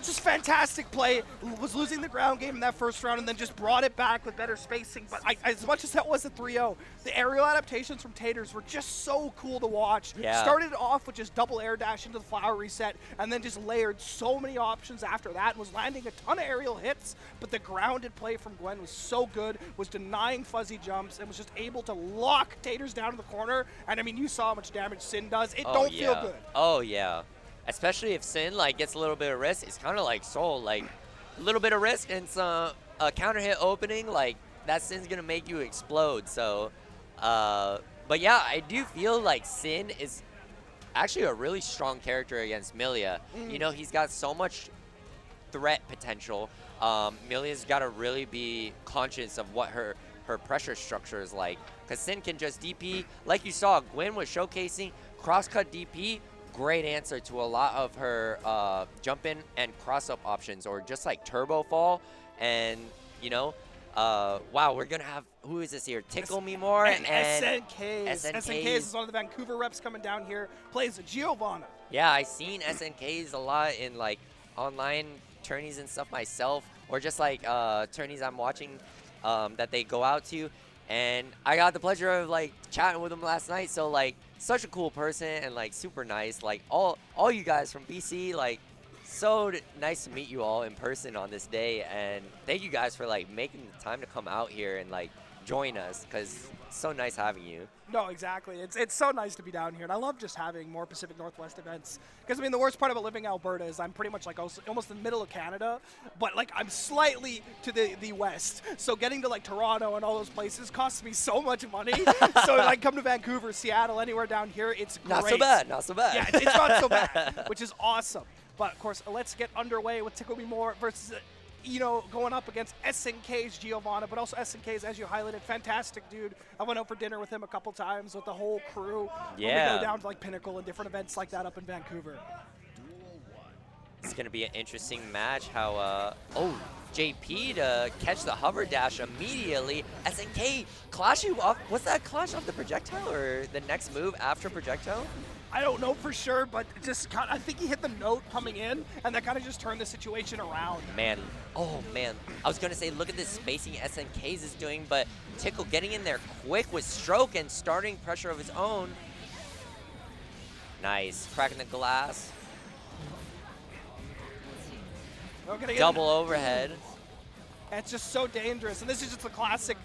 just fantastic play. Was losing the ground game in that first round and then just brought it back with better spacing. But as much as that was a 3-0, the aerial adaptations from Taters were just so cool to watch. Yeah. Started off with just double air dash into the flower reset and then just layered so many options after that and was landing a ton of aerial hits. But the grounded play from Gwen was so good, was denying fuzzy jumps and was just able to lock Taters down in the corner. And I mean, you saw how much damage Sin does. It don't feel good. Oh, yeah. Especially if Sin like gets a little bit of risk, it's kind of like Soul, like a little bit of risk and some a counter hit opening, like that Sin's gonna make you explode. So, but yeah, I do feel like Sin is actually a really strong character against Milia. You know, he's got so much threat potential. Millia's got to really be conscious of what her pressure structure is like. Because Sin can just DP. Like you saw, Gwen was showcasing cross-cut DP. Great answer to a lot of her jump in and cross-up options, or just like turbo fall. And, you know, wow, we're going to have, who is this here? Tickle Me More and SNKs. SNKs is one of the Vancouver reps coming down here. Plays Giovanna. Yeah, I've seen SNKs a lot in like online tourneys and stuff myself, or just like tourneys I'm watching that they go out to. And I got the pleasure of like chatting with him last night. So like such a cool person and like super nice. Like all you guys from BC, like so nice to meet you all in person on this day. And thank you guys for like making the time to come out here and like join us, because it's so nice having you. No, exactly. It's so nice to be down here, and I love just having more Pacific Northwest events. Because I mean, the worst part about living in Alberta is I'm pretty much like almost in the middle of Canada, but like I'm slightly to the west. So getting to like Toronto and all those places costs me so much money. So like come to Vancouver, Seattle, anywhere down here, it's great. Not so bad. Not so bad. Yeah, it's not so bad, which is awesome. But of course, let's get underway with Tickle Me More versus going up against SNK's Giovanna, but also SNK's, as you highlighted, fantastic dude. I went out for dinner with him a couple times with the whole crew. Yeah. When we go down to like Pinnacle and different events like that up in Vancouver. It's going to be an interesting match. How, JP to catch the hover dash immediately. SNK clashing off. Was that clash off the projectile or the next move after projectile? I don't know for sure, but just I think he hit the note coming in, and that kind of just turned the situation around. Man, oh man. I was going to say, look at this spacing SNK's is doing, but Tickle getting in there quick with stroke and starting pressure of his own. Nice. Cracking the glass. Double overhead. It's just so dangerous, and this is just a classic.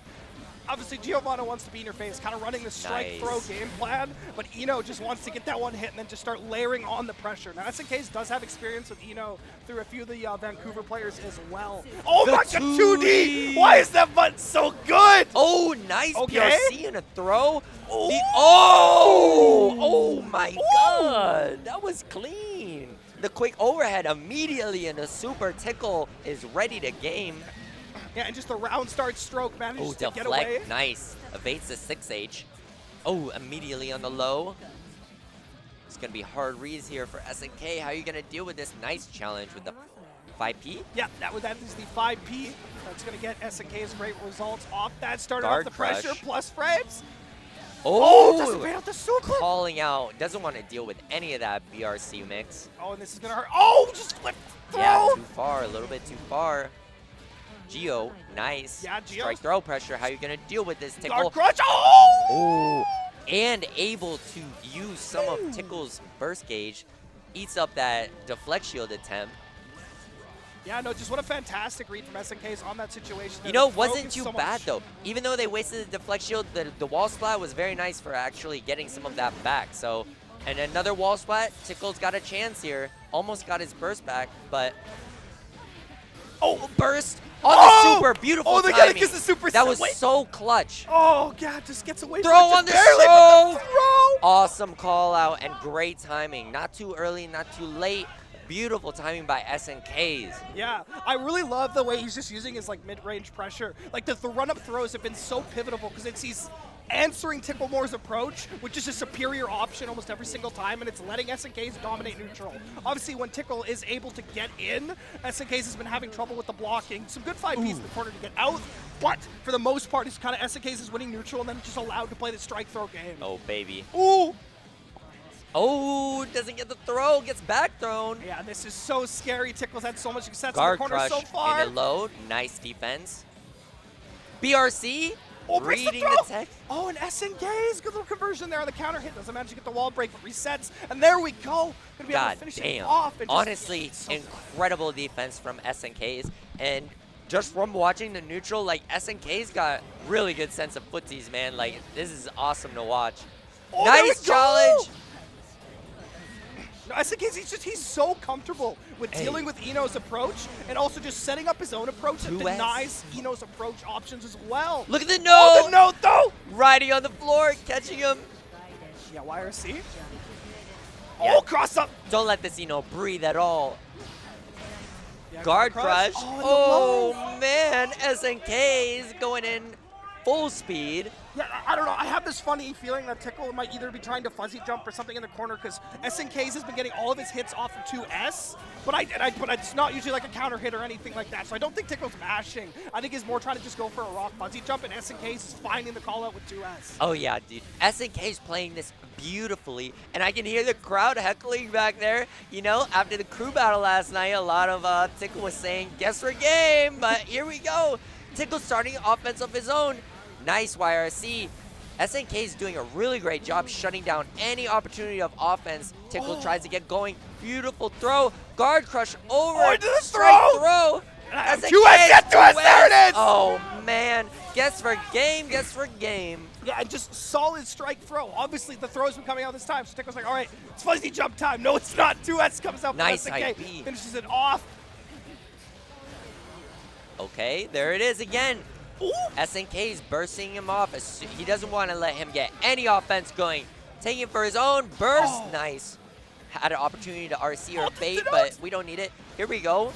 Obviously, Giovanna wants to be in your face, kind of running the strike throw game plan, but Eno just wants to get that one hit and then just start layering on the pressure. Now, SNK's does have experience with Eno through a few of the Vancouver players as well. Oh my god, 2D! Why is that button so good? Oh, nice PRC and a throw. Oh, oh my god, that was clean. The quick overhead immediately, and the super Tickle is ready to game. Yeah, and just the round start stroke manages to get away. Deflect, nice. Evades the 6H. Oh, immediately on the low. It's going to be hard reads here for SNK. How are you going to deal with this nice challenge with the 5P? Yeah, that is the 5P. That's going to get SNK's great results off that. Started Guard off the pressure, crush. plus frames. Oh, doesn't bait out the super. Calling out. Doesn't want to deal with any of that BRC mix. Oh, and this is going to hurt. Oh, just flipped throw. Yeah, too far. A little bit too far. Geo, nice. Yeah, Geo. Strike throw pressure. How are you going to deal with this Tickle? Guard crush. Oh! Oh, and able to use some of Tickle's burst gauge. Eats up that deflect shield attempt. Yeah, no, just what a fantastic read from SNK's on that situation. You know, wasn't too bad though. Even though they wasted the deflect shield, the wall splat was very nice for actually getting some of that back. So, and another wall splat, Tickle's got a chance here. Almost got his burst back, but burst on the super. Beautiful they timing. gotta kiss the super. That was so clutch. Oh god, just gets away Throw from it. on the Barely, throw. but the throw. Awesome call out and great timing. Not too early, not too late. Beautiful timing by SNKs. Yeah, I really love the way he's just using his like mid-range pressure. Like the run-up throws have been so pivotal because he's answering Tickle Moore's approach, which is a superior option almost every single time, and it's letting SNKs dominate neutral. Obviously, when Tickle is able to get in, SNKs has been having trouble with the blocking. Some good 5Ps in the corner to get out, but for the most part, it's kind of SNKs is winning neutral and then just allowed to play the strike throw game. Oh, baby. Ooh! Oh, doesn't get the throw, gets back thrown. Yeah, this is so scary. Tickle's had so much success Guard in the corner crush so far. in the load, nice defense. BRC, reading the tech. Oh, and SNK's good little conversion there on the counter hit. Doesn't manage to get the wall break, but resets. And there we go. Gonna be able to finish it off. And Honestly, incredible defense from SNK's. And just from watching the neutral, like SNK's got really good sense of footsies, man. Like, this is awesome to watch. Oh, nice challenge. No, SNK's, he's so comfortable with dealing with Eno's approach and also just setting up his own approach that denies Eno's approach options as well. Look at the note! Oh, the note, though! Riding on the floor, catching him. Yeah, YRC. Oh, cross up! Don't let this Eno breathe at all. Yeah, Guard crush. Oh, Oh man, SNK is going in full speed. Yeah, I don't know. I have this funny feeling that Tickle might either be trying to fuzzy jump or something in the corner because SNK's has been getting all of his hits off of 2S, but it's not usually like a counter hit or anything like that. So I don't think Tickle's mashing. I think he's more trying to just go for a rock fuzzy jump, and SNK's is finding the call out with 2S. Oh yeah, dude. SNK's playing this beautifully, and I can hear the crowd heckling back there. You know, after the crew battle last night, a lot of Tickle was saying, "Guess for game," but here we go. Tickle starting offense of his own. Nice YRC. SNK is doing a really great job shutting down any opportunity of offense. Tickle tries to get going. Beautiful throw. Guard crush over. Into the Straight throw. SNK, 2S, 2S, there it is! Oh, man. Guess for game, guess for game. Yeah, and just solid strike throw. Obviously, the throw's been coming out this time, so Tickle's like, all right, it's fuzzy jump time. No, it's not. 2S comes out for Nice SNK. IP. Finishes it off. Okay, there it is again. Ooh. SNK is bursting him off. He doesn't want to let him get any offense going. Taking it for his own burst. Oh. Nice. Had an opportunity to RC or Oh, bait, but we don't need it. Here we go.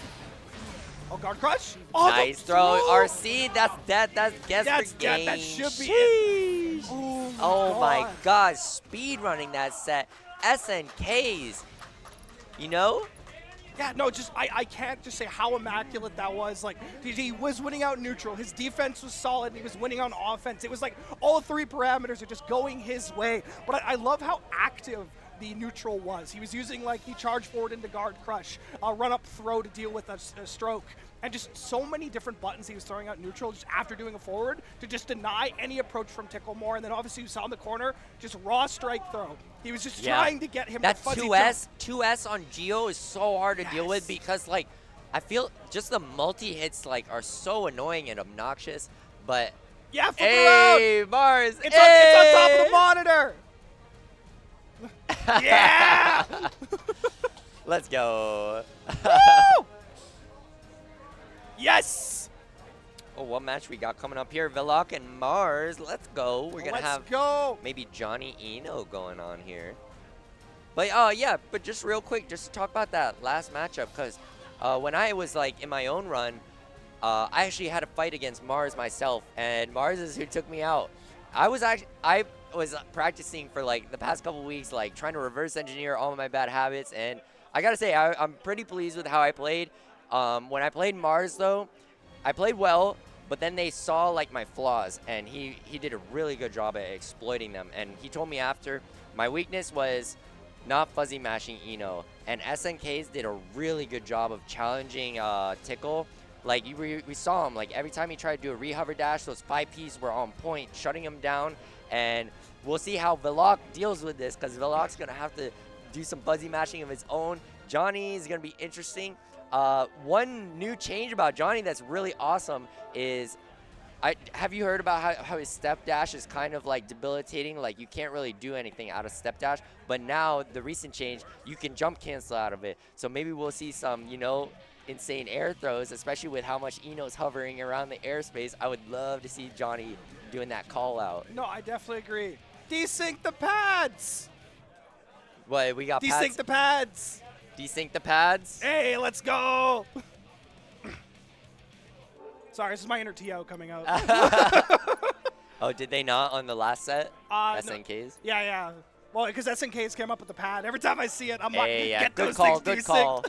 Oh, guard crush. Oh, Nice throw. RC, that's dead. That's guess for game. That should be it. Oh my god, speed running that set. SNKs. You know? Yeah, no, just I can't just say how immaculate that was. Like, he was winning out neutral. His defense was solid, and he was winning on offense. It was like all three parameters are just going his way. But I love how active the neutral was. He was using, like, he charged forward into guard crush, run up throw to deal with a stroke, and just so many different buttons he was throwing out neutral just after doing a forward to just deny any approach from Tickle more. And then obviously you saw in the corner, just raw strike throw. He was just trying to get him that to fuzzy 2S on Geo is so hard to deal with because, like, I feel just the multi-hits, like, are so annoying and obnoxious, but... Yeah, flip hey, it around. Mars! It's on top of the monitor! Yeah! Let's go. Woo! Yes! Oh, what match we got coming up here? Veloc and Mars. Let's go. We're going to have maybe Johnny Eno going on here. But, yeah, but just real quick, just to talk about that last matchup, because when I was, like, in my own run, I actually had a fight against Mars myself, and Mars is who took me out. I was practicing for, like, the past couple weeks, like, trying to reverse engineer all of my bad habits, and I got to say, I'm pretty pleased with how I played. When I played Mars, though, I played well, but then they saw, like, my flaws, and he did a really good job at exploiting them. And he told me after, my weakness was not fuzzy mashing Eno, and SNKs did a really good job of challenging Tickle. Like, we saw him, like, every time he tried to do a re-hover dash, those 5Ps were on point, shutting him down, and we'll see how Veloc deals with this, because Veloc's going to have to do some fuzzy mashing of his own. Johnny is going to be interesting. One new change about Johnny that's really awesome is, have you heard about how his step dash is kind of like debilitating? Like, you can't really do anything out of step dash, but now the recent change, you can jump cancel out of it. So maybe we'll see some, you know, insane air throws, especially with how much Eno's hovering around the airspace. I would love to see Johnny doing that call out. No, I definitely agree. Desync the pads! What, we got Desync pads? the pads! Desync the pads? Hey, let's go! Sorry, this is my inner TO coming out. Oh, did they not on the last set? SNKs? No. Yeah. Well, because SNKs came up with the pad. Every time I see it, I'm like, yeah. get Good those call, things good call.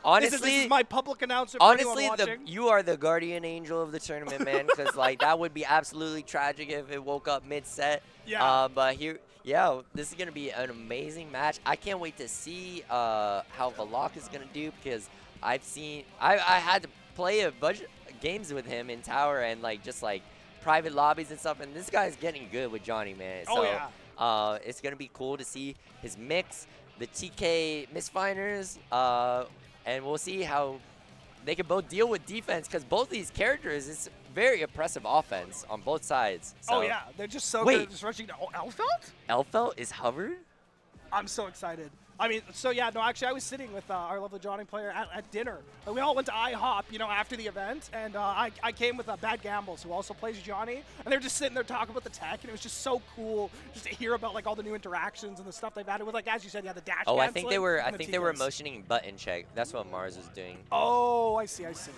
Honestly, this is my public announcement for honestly, anyone watching. you are the guardian angel of the tournament, man, because, like, that would be absolutely tragic if it woke up mid-set. Yeah. But here, yeah, this is going to be an amazing match. I can't wait to see how Veloc is going to do, because I had to play a bunch of games with him in Tower and, like, just, like, private lobbies and stuff, and this guy's getting good with Johnny, man. Oh, so, yeah. It's going to be cool to see his mix, the TK misfinders, and we'll see how they can both deal with defense, because both these characters is very oppressive offense on both sides. So. Oh, yeah. They're just so good at just rushing to Elfelt? Elfelt is hovered? I'm so excited. I mean, so yeah, no, actually, I was sitting with our lovely Johnny player at dinner. We all went to IHOP, you know, after the event, and I came with Bad Gambles, who also plays Johnny, and they were just sitting there talking about the tech, and it was just so cool just to hear about like all the new interactions and the stuff they've added with, like as you said, yeah, the dash. Oh, I think they were. canceling I and the think they were TKs. motioning button check. That's what Mars was doing. Oh, I see, I see.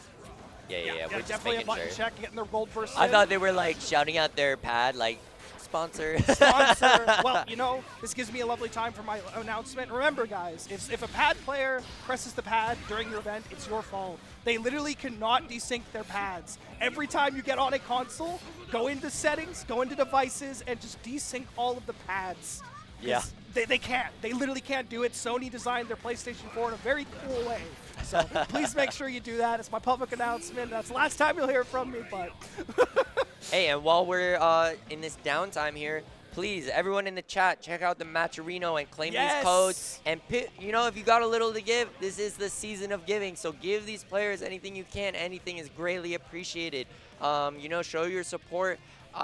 Yeah. We're just definitely a making button sure. check, getting their gold burst. I thought they were like shouting out their pad, like sponsor. Sponsor. Well, you know, this gives me a lovely time for my announcement. Remember, guys, if a pad player presses the pad during your event, it's your fault. They literally cannot desync their pads. Every time you get on a console, go into settings, go into devices, and just desync all of the pads. 'Cause Yeah. They can't. They literally can't do it. Sony designed their PlayStation 4 in a very cool way. So please make sure you do that. It's my public announcement. That's the last time you'll hear from me, but... Hey, and while we're in this downtime here, please, everyone in the chat, check out the Matcherino and claim Yes! these codes. And, you know, if you got a little to give, this is the season of giving. So give these players anything you can. Anything is greatly appreciated. You know, show your support.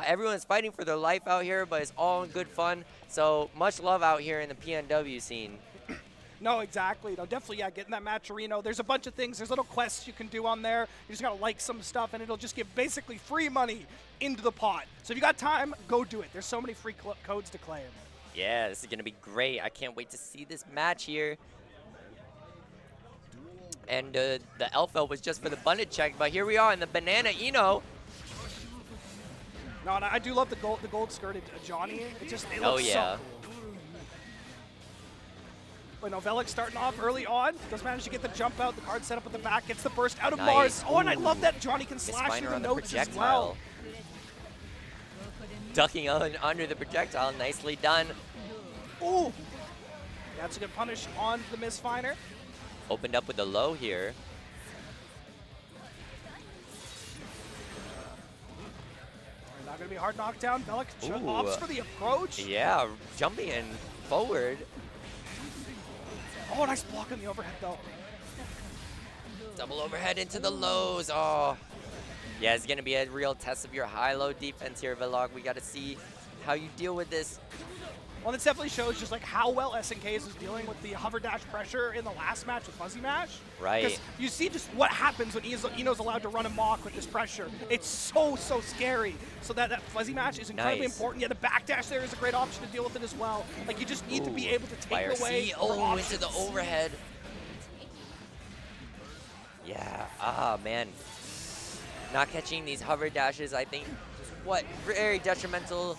Everyone's fighting for their life out here, but it's all in good fun. So much love out here in the PNW scene. No, exactly. No, definitely, yeah, getting that Matcherino. There's a bunch of things. There's little quests you can do on there. You just got to like some stuff, and it'll just give basically free money into the pot. So if you got time, go do it. There's so many free codes to claim. Yeah, this is going to be great. I can't wait to see this match here. And the Elfo was just for the bundle check, but here we are in the Banana Eno. No, and I do love the gold skirted Johnny. It looks Oh, yeah. so cool. But no, Velik starting off early on. Does manage to get the jump out. The card set up at the back. Gets the burst out of Nice. Mars. Oh, and I Ooh. love that Johnny can slash through Misfiner the on the notes as projectile. well. Ducking under the projectile. Nicely done. Ooh. That's a good punish on the Misfiner. Opened up with the low here. Not going to be a hard knockdown. Velik Ooh. opts for the approach. Yeah, jumping in forward. Oh, nice block on the overhead, though. Double overhead into the lows. Oh. Yeah, it's going to be a real test of your high-low defense here, Vlog. We got to see how you deal with this. Well, this definitely shows just like how well SNKs is dealing with the hover dash pressure in the last match with Fuzzy Mash. Right. Because you see just what happens when Eno's allowed to run amok with this pressure. It's so scary. So that Fuzzy Mash is incredibly Nice. important. Yeah, the backdash there is a great option to deal with it as well. Like you just need to be able to take YRC. away her Oh, options. into the overhead. Yeah. Ah, man. Not catching these hover dashes, I think, is very detrimental.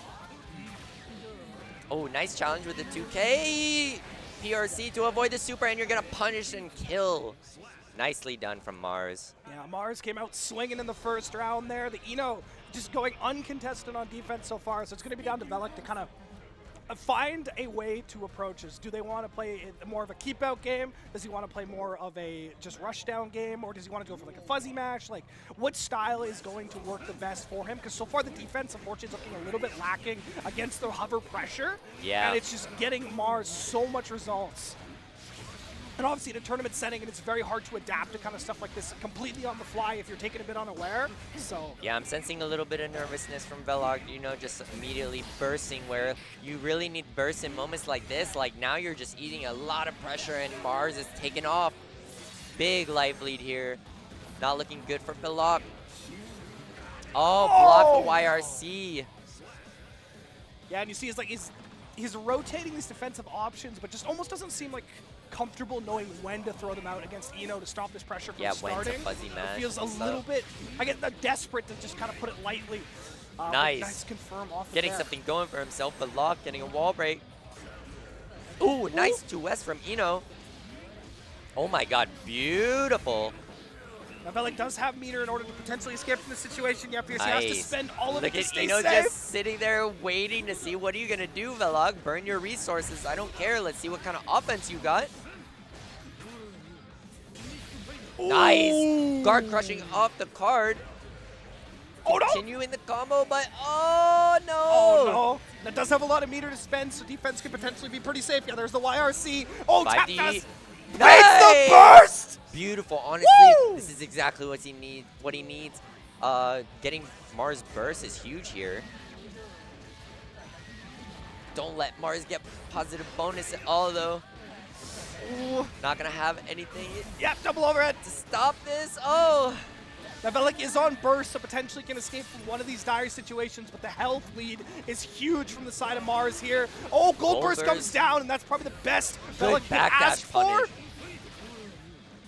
Oh, nice challenge with the 2K. PRC to avoid the super, and you're going to punish and kill. Nicely done from Mars. Yeah, Mars came out swinging in the first round there. The Eno just going uncontested on defense so far, so it's going to be down to Velik to kind of find a way to approach this. Do they want to play more of a keep-out game? Does he want to play more of a just rush-down game? Or does he want to go for like a fuzzy match? Like, what style is going to work the best for him? Because so far the defense, unfortunately, is looking a little bit lacking against the hover pressure. Yeah. And it's just getting Mars so much results. And obviously in a tournament setting, and it's very hard to adapt to kind of stuff like this completely on the fly if you're taking a bit unaware. So Yeah, I'm sensing a little bit of nervousness from Velog, you know, just immediately bursting, where you really need bursts in moments like this. Like now you're just eating a lot of pressure, and Mars is taking off. Big life lead here. Not looking good for Velog. Oh, block the YRC. yeah, and you see he's rotating these defensive options, but just almost doesn't seem like comfortable knowing when to throw them out against Eno to stop this pressure from Yeah, when to starting. fuzzy match It feels a and little stuff. bit, I get desperate to just kind of put it lightly. But Nice. Nice confirm off of Getting there. something going for himself, but Lock getting a wall break. Ooh, nice 2S from Eno. Oh my god, beautiful. Now Velik does have meter in order to potentially escape from the situation. Yeah, Pierce has to Nice. spend all of Look it to at stay Eno safe. just sitting there waiting to see what are you gonna do, Velog. Burn your resources. I don't care. Let's see what kind of offense you got. Nice. Guard crushing off the card. Oh no! Continuing the combo, but oh no! Oh no! That does have a lot of meter to spend, so defense could potentially be pretty safe. Yeah, there's the YRC. Oh, tap 5D. pass. Nice. It's the burst! Beautiful. Honestly, Woo! this is exactly what he needs. Getting Mars burst is huge here. Don't let Mars get positive bonus at all, though. Ooh. Not gonna have anything Yep, double overhead. to stop this. Oh, Now Velik is on burst, so potentially can escape from one of these dire situations, but the health lead is huge from the side of Mars here. Oh, Gold Burst Burst. comes down, and that's probably the best good Velik can ask backdash for. punish.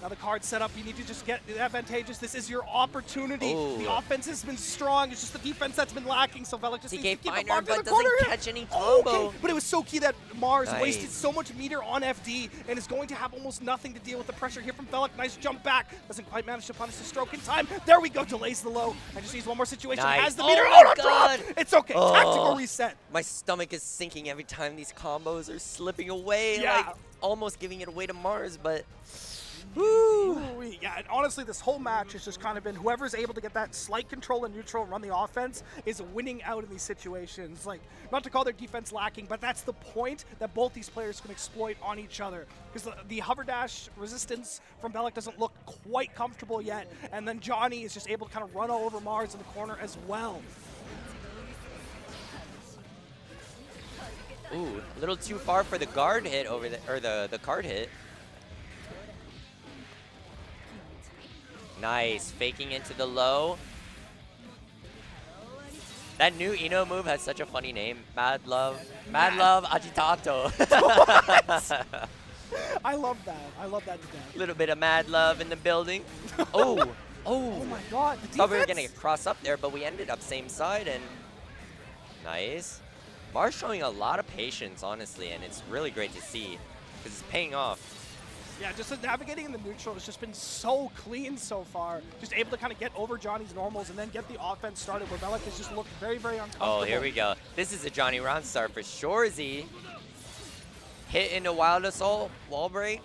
Now the card set up, you need to just get advantageous. This is your opportunity. Ooh. The offense has been strong, it's just the defense that's been lacking, so Velik just TK needs to keep it Finder, locked in but the corner doesn't here. catch any Oh, combo. okay. But it was so key that Mars Nice. wasted so much meter on FD and is going to have almost nothing to deal with the pressure here from Velik. Nice jump back. Doesn't quite manage to punish the stroke in time. There we go, delays the low. And just needs one more situation. Nice. Has the Oh meter. my no, God. drop. It's okay. Oh. Tactical reset. My stomach is sinking every time these combos are slipping away. Yeah. Like almost giving it away to Mars, but Woo. Yeah, and honestly, this whole match has just kind of been whoever's able to get that slight control and neutral and run the offense is winning out in these situations. Like, not to call their defense lacking, but that's the point that both these players can exploit on each other. Because the hover dash resistance from Velik doesn't look quite comfortable yet, and then Johnny is just able to kind of run all over Mars in the corner as well. ooh, a little too far for the guard hit over the, or the card hit. Nice, faking into the low. That new Ino move has such a funny name. Mad Love Agitato. I love that. I love that to death. Little bit of Mad Love in the building. Oh, Oh my god, the defense. thought we were gonna cross up there, but we ended up same side and nice. Mars showing a lot of patience, honestly, and it's really great to see because it's paying off. Yeah, just navigating in the neutral has just been so clean so far. Just able to kind of get over Johnny's normals and then get the offense started where Velik has just looked very, very uncomfortable. Oh, here we go. This is a Johnny round start for Shorzy. Hit into Wild Assault, wall break.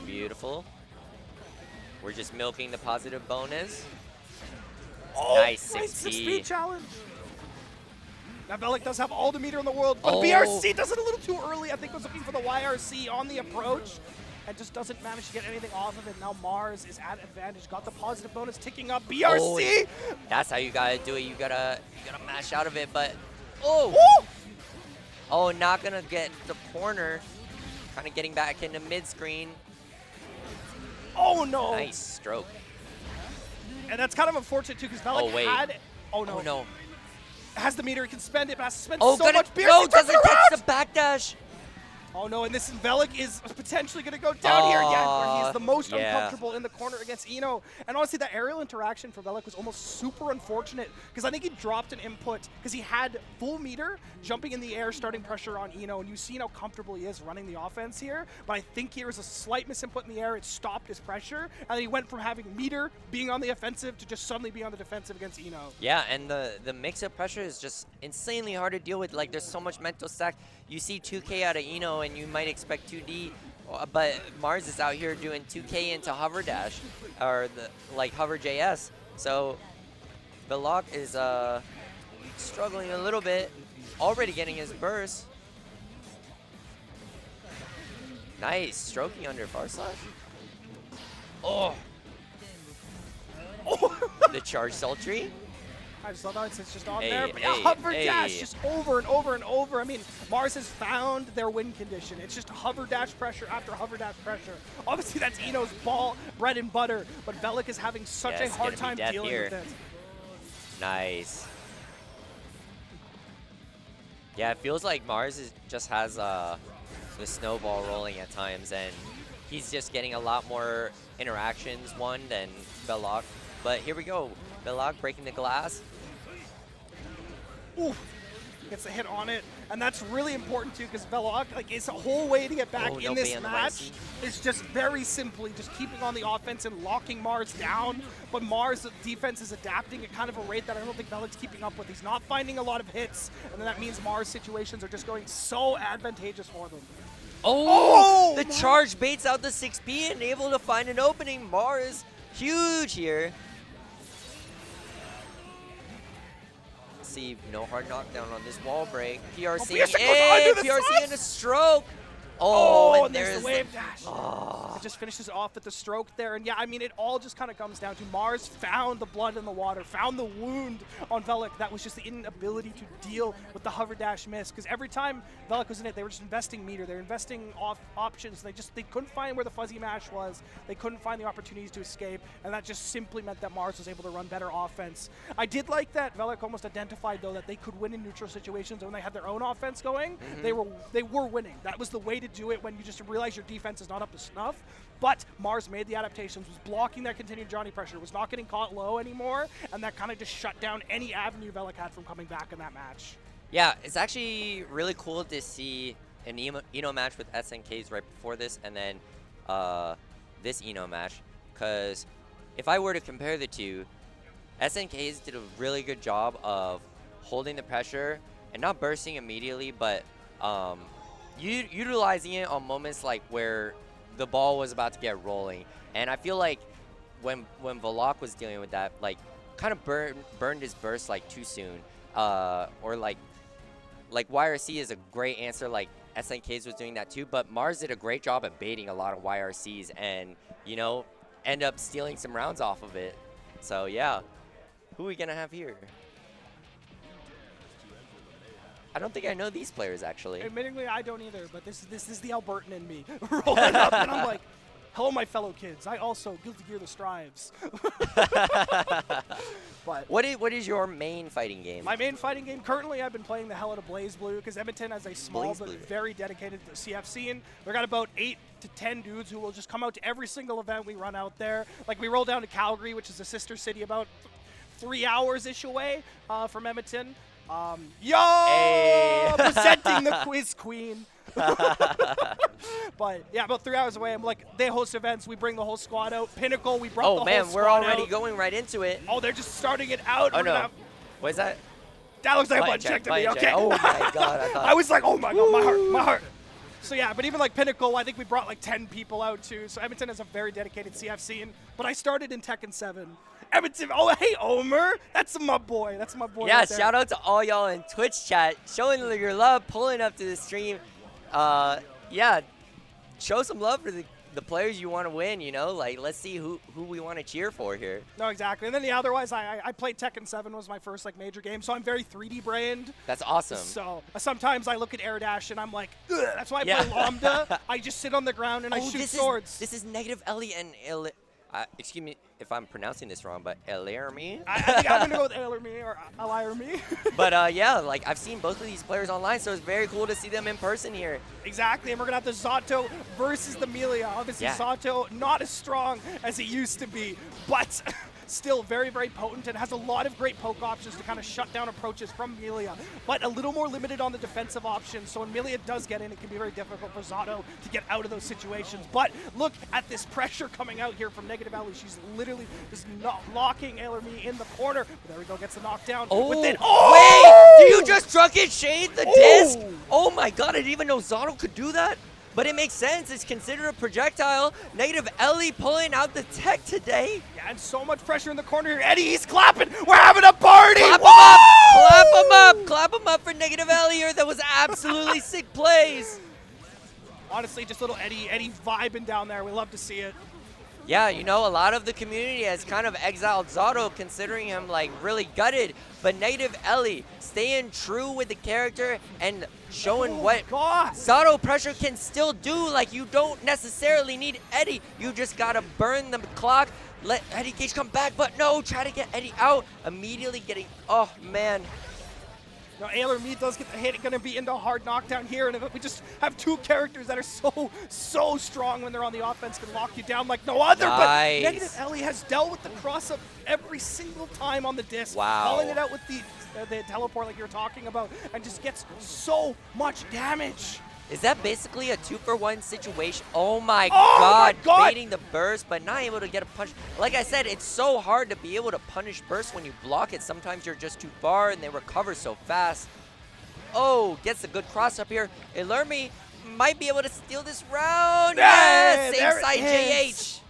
Beautiful. We're just milking the positive bonus. Oh, Nice great 6P. speed challenge. Now Velik does have all the meter in the world, but Oh. BRC does it a little too early. I think was looking for the YRC on the approach and just doesn't manage to get anything off of it. Now Mars is at advantage, got the positive bonus ticking up. BRC! That's how you gotta do it. You gotta mash out of it, but oh, Woo! oh, not gonna get the corner. Kind of getting back into mid screen. Oh no! Nice stroke. And that's kind of unfortunate too because Velik Oh, wait. had... Oh no. Oh no. Has the meter, he can spend it, but has to spend Oh, so gonna, much beer. no, doesn't catch the backdash. Oh no, and this Velik is potentially going to go down here again, where he is the most yeah. uncomfortable in the corner against Eno. And honestly, that aerial interaction for Velik was almost super unfortunate, because I think he dropped an input, because he had full meter, jumping in the air, starting pressure on Eno, and you've seen how comfortable he is running the offense here, but I think here was a slight misinput in the air, it stopped his pressure, and then he went from having meter, being on the offensive, to just suddenly be on the defensive against Eno. Yeah, and the mix-up pressure is just insanely hard to deal with. Like, there's so much mental stack. You see 2K out of Eno, and you might expect 2D, but Mars is out here doing 2K into hover dash, or like hover JS. So Veloc is struggling a little bit, already getting his burst. Nice, stroking under far slash. Oh, the charge sultry. I just love how it's just on Hey, there. But yeah, hey, hover dash hey. just over and over and over. I mean, Mars has found their win condition. It's just hover dash pressure after hover dash pressure. Obviously, that's Eno's bread and butter, but Velik is having such Yeah, a it's hard gonna be time death dealing here. with it. Nice. Yeah, it feels like Mars just has the snowball rolling at times, and he's just getting a lot more interactions, than Veloc. But here we go. Veloc breaking the glass. Oof. Gets the hit on it, and that's really important too, because Veloc, like, it's a whole way to get back Oh, in no this ban on the match. It's just very simply just keeping on the offense and locking Mars down. But Mars' defense is adapting at kind of a rate that I don't think Velic's keeping up with. He's not finding a lot of hits, and then that means Mars' situations are just going so advantageous for them. Oh, the Mars. charge baits out the 6P and able to find an opening. Mars, huge here. See, no hard knockdown on this wall break. PRC, PRC goes hey, under the PRC sauce. and a stroke. Oh, and there's the wave dash. Oh. It just finishes off with the stroke there. And yeah, I mean, it all just kind of comes down to Mars found the blood in the water, found the wound on Velik. That was just the inability to deal with the hover dash miss. Because every time Velik was in it, they were just investing meter. They were investing off options. They couldn't find where the fuzzy mash was. They couldn't find the opportunities to escape. And that just simply meant that Mars was able to run better offense. I did like that Velik almost identified, though, that they could win in neutral situations when they had their own offense going. They were winning. That was the way to do it when you just realize your defense is not up to snuff. But Mars made the adaptations, was blocking that continued Johnny pressure, was not getting caught low anymore, and that kind of just shut down any avenue Velik had from coming back in that match. Yeah, it's actually really cool to see an Eno match with SNKs right before this, and then this Eno match, because if I were to compare the two, SNKs did a really good job of holding the pressure and not bursting immediately, but utilizing it on moments like where the ball was about to get rolling. And I feel like when Volok was dealing with that, like kind of burned his burst like too soon, or like YRC is a great answer, like SNKs was doing that too, but Mars did a great job at baiting a lot of YRCs and, you know, end up stealing some rounds off of it. So yeah, who are we gonna have here? I don't think I know these players, actually. Admittingly, I don't either, but this is the Albertan in me rolling up, and I'm like, hello, my fellow kids. I also Guilty Gear the Strives. But what is your main fighting game? My main fighting game, currently I've been playing the hell out of Blaze Blue, because Edmonton has a small but very dedicated CF scene. We've got about 8 to 10 dudes who will just come out to every single event we run out there. Like, we roll down to Calgary, which is a sister city about 3 hours-ish away from Edmonton. Presenting the quiz queen. But yeah, about 3 hours away. I'm like, they host events. We bring the whole squad out. Pinnacle, we brought the whole squad out. Oh man, we're already going right into it. Oh, they're just starting it out. Oh no, what is that? That looks like a button check to me. Okay. Oh my god, I was like, oh my god, my heart. So yeah, but even like Pinnacle, I think we brought like 10 people out too. So Edmonton has a very dedicated CF scene. But I started in Tekken 7. Edmonton, oh hey Omer, that's my boy. That's my boy. Yeah, right there. shout out to all y'all in Twitch chat, showing your love, pulling up to the stream. Yeah, show some love for the players you want to win, you know? Like, let's see who we want to cheer for here. No, exactly. And then yeah, otherwise, I played Tekken 7 was my first like major game, so I'm very 3D brained. That's awesome. So sometimes I look at Air Dash and I'm like, ugh. That's why I play Lambda. I just sit on the ground and I shoot swords. This is negative Ellie and excuse me if I'm pronouncing this wrong, but Elermi? I think I'm going to go with Elermi or Elermi. But yeah, like I've seen both of these players online, so it's very cool to see them in person here. Exactly, and we're going to have the Zato versus the Melia. Obviously, Zato not as strong as he used to be, but still very, very potent and has a lot of great poke options to kind of shut down approaches from Melia, but a little more limited on the defensive options. So when Melia does get in, it can be very difficult for Zato to get out of those situations. But look at this pressure coming out here from Negative Ellie. She's literally just not locking Elermi in the corner. But there we go, gets the knockdown. Oh, wait, do you just drunk it shade the disc? Oh my god, I didn't even know Zato could do that. But it makes sense. It's considered a projectile. Negative Ellie pulling out the tech today. Yeah, and so much pressure in the corner here. Eddie, he's clapping. We're having a party. Clap him up. Clap him up. Clap him up for Negative Ellie here. That was absolutely sick plays. Honestly, just little Eddie vibing down there. We love to see it. Yeah, you know, a lot of the community has kind of exiled Zato, considering him like really gutted. But Negative Ellie staying true with the character and showing what Zato pressure can still do. Like, you don't necessarily need Eddie. You just gotta burn the clock. Let Eddie Gage come back, but no, try to get Eddie out. Immediately getting, oh man. Now, Elermi does get the hit. It's going to be into a hard knockdown here. And we just have two characters that are so strong when they're on the offense, can lock you down like no other. Nice. But Negative Ellie has dealt with the cross-up every single time on the disc. Wow. Calling it out with the teleport like you were talking about, and just gets so much damage. Is that basically a 2-for-1 situation? Oh my god, baiting the burst, but not able to get a punch. Like I said, it's so hard to be able to punish burst when you block it. Sometimes you're just too far and they recover so fast. Oh, gets a good cross up here. Elermi might be able to steal this round. Yeah, same side JH.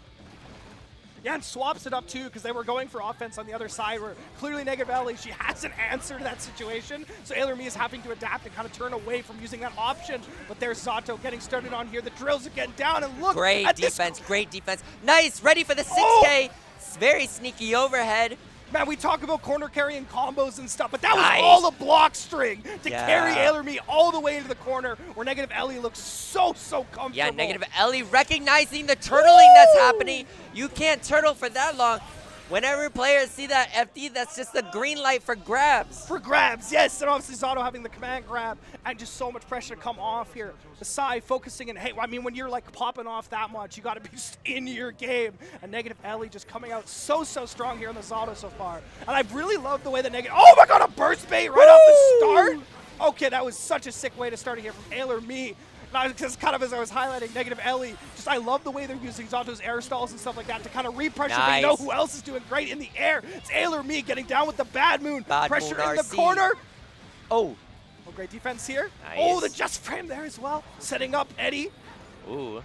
Yeah, and swaps it up too, because they were going for offense on the other side, where clearly Negative Ellie, she has an answer to that situation. So Ailermi is having to adapt and kind of turn away from using that option. But there's Zato getting started on here. The drills are getting down, and look Great at defense, this. great defense. Nice, ready for the 6K. Oh! Very sneaky overhead. Man, we talk about corner carrying combos and stuff, but that Nice. was all the block string to Yeah. carry Ailermi all the way into the corner, where Negative Ellie looks so comfortable. Yeah, Negative Ellie recognizing the turtling that's happening. You can't turtle for that long. Whenever players see that FD, that's just a green light for grabs. For grabs, yes, and obviously Zato having the command grab, and just so much pressure to come off here. The side focusing, and hey, I mean, when you're like popping off that much, you got to be just in your game. And Negative Ellie just coming out so strong here on the Zato so far. And I really love the way that Negative, oh my god, a burst bait right off the start. Okay, that was such a sick way to start it here from Ailermi. Because kind of as I was highlighting Negative Ellie, just I love the way they're using Zato's air stalls and stuff like that to kind of re-pressure. Nice. They know who else is doing great in the air. It's Ailermi getting down with the Bad Moon. Bad Pressure Moon in the RC. corner. Oh. Oh, great defense here. Nice. Oh, the just frame there as well. Setting up Eddie. Ooh.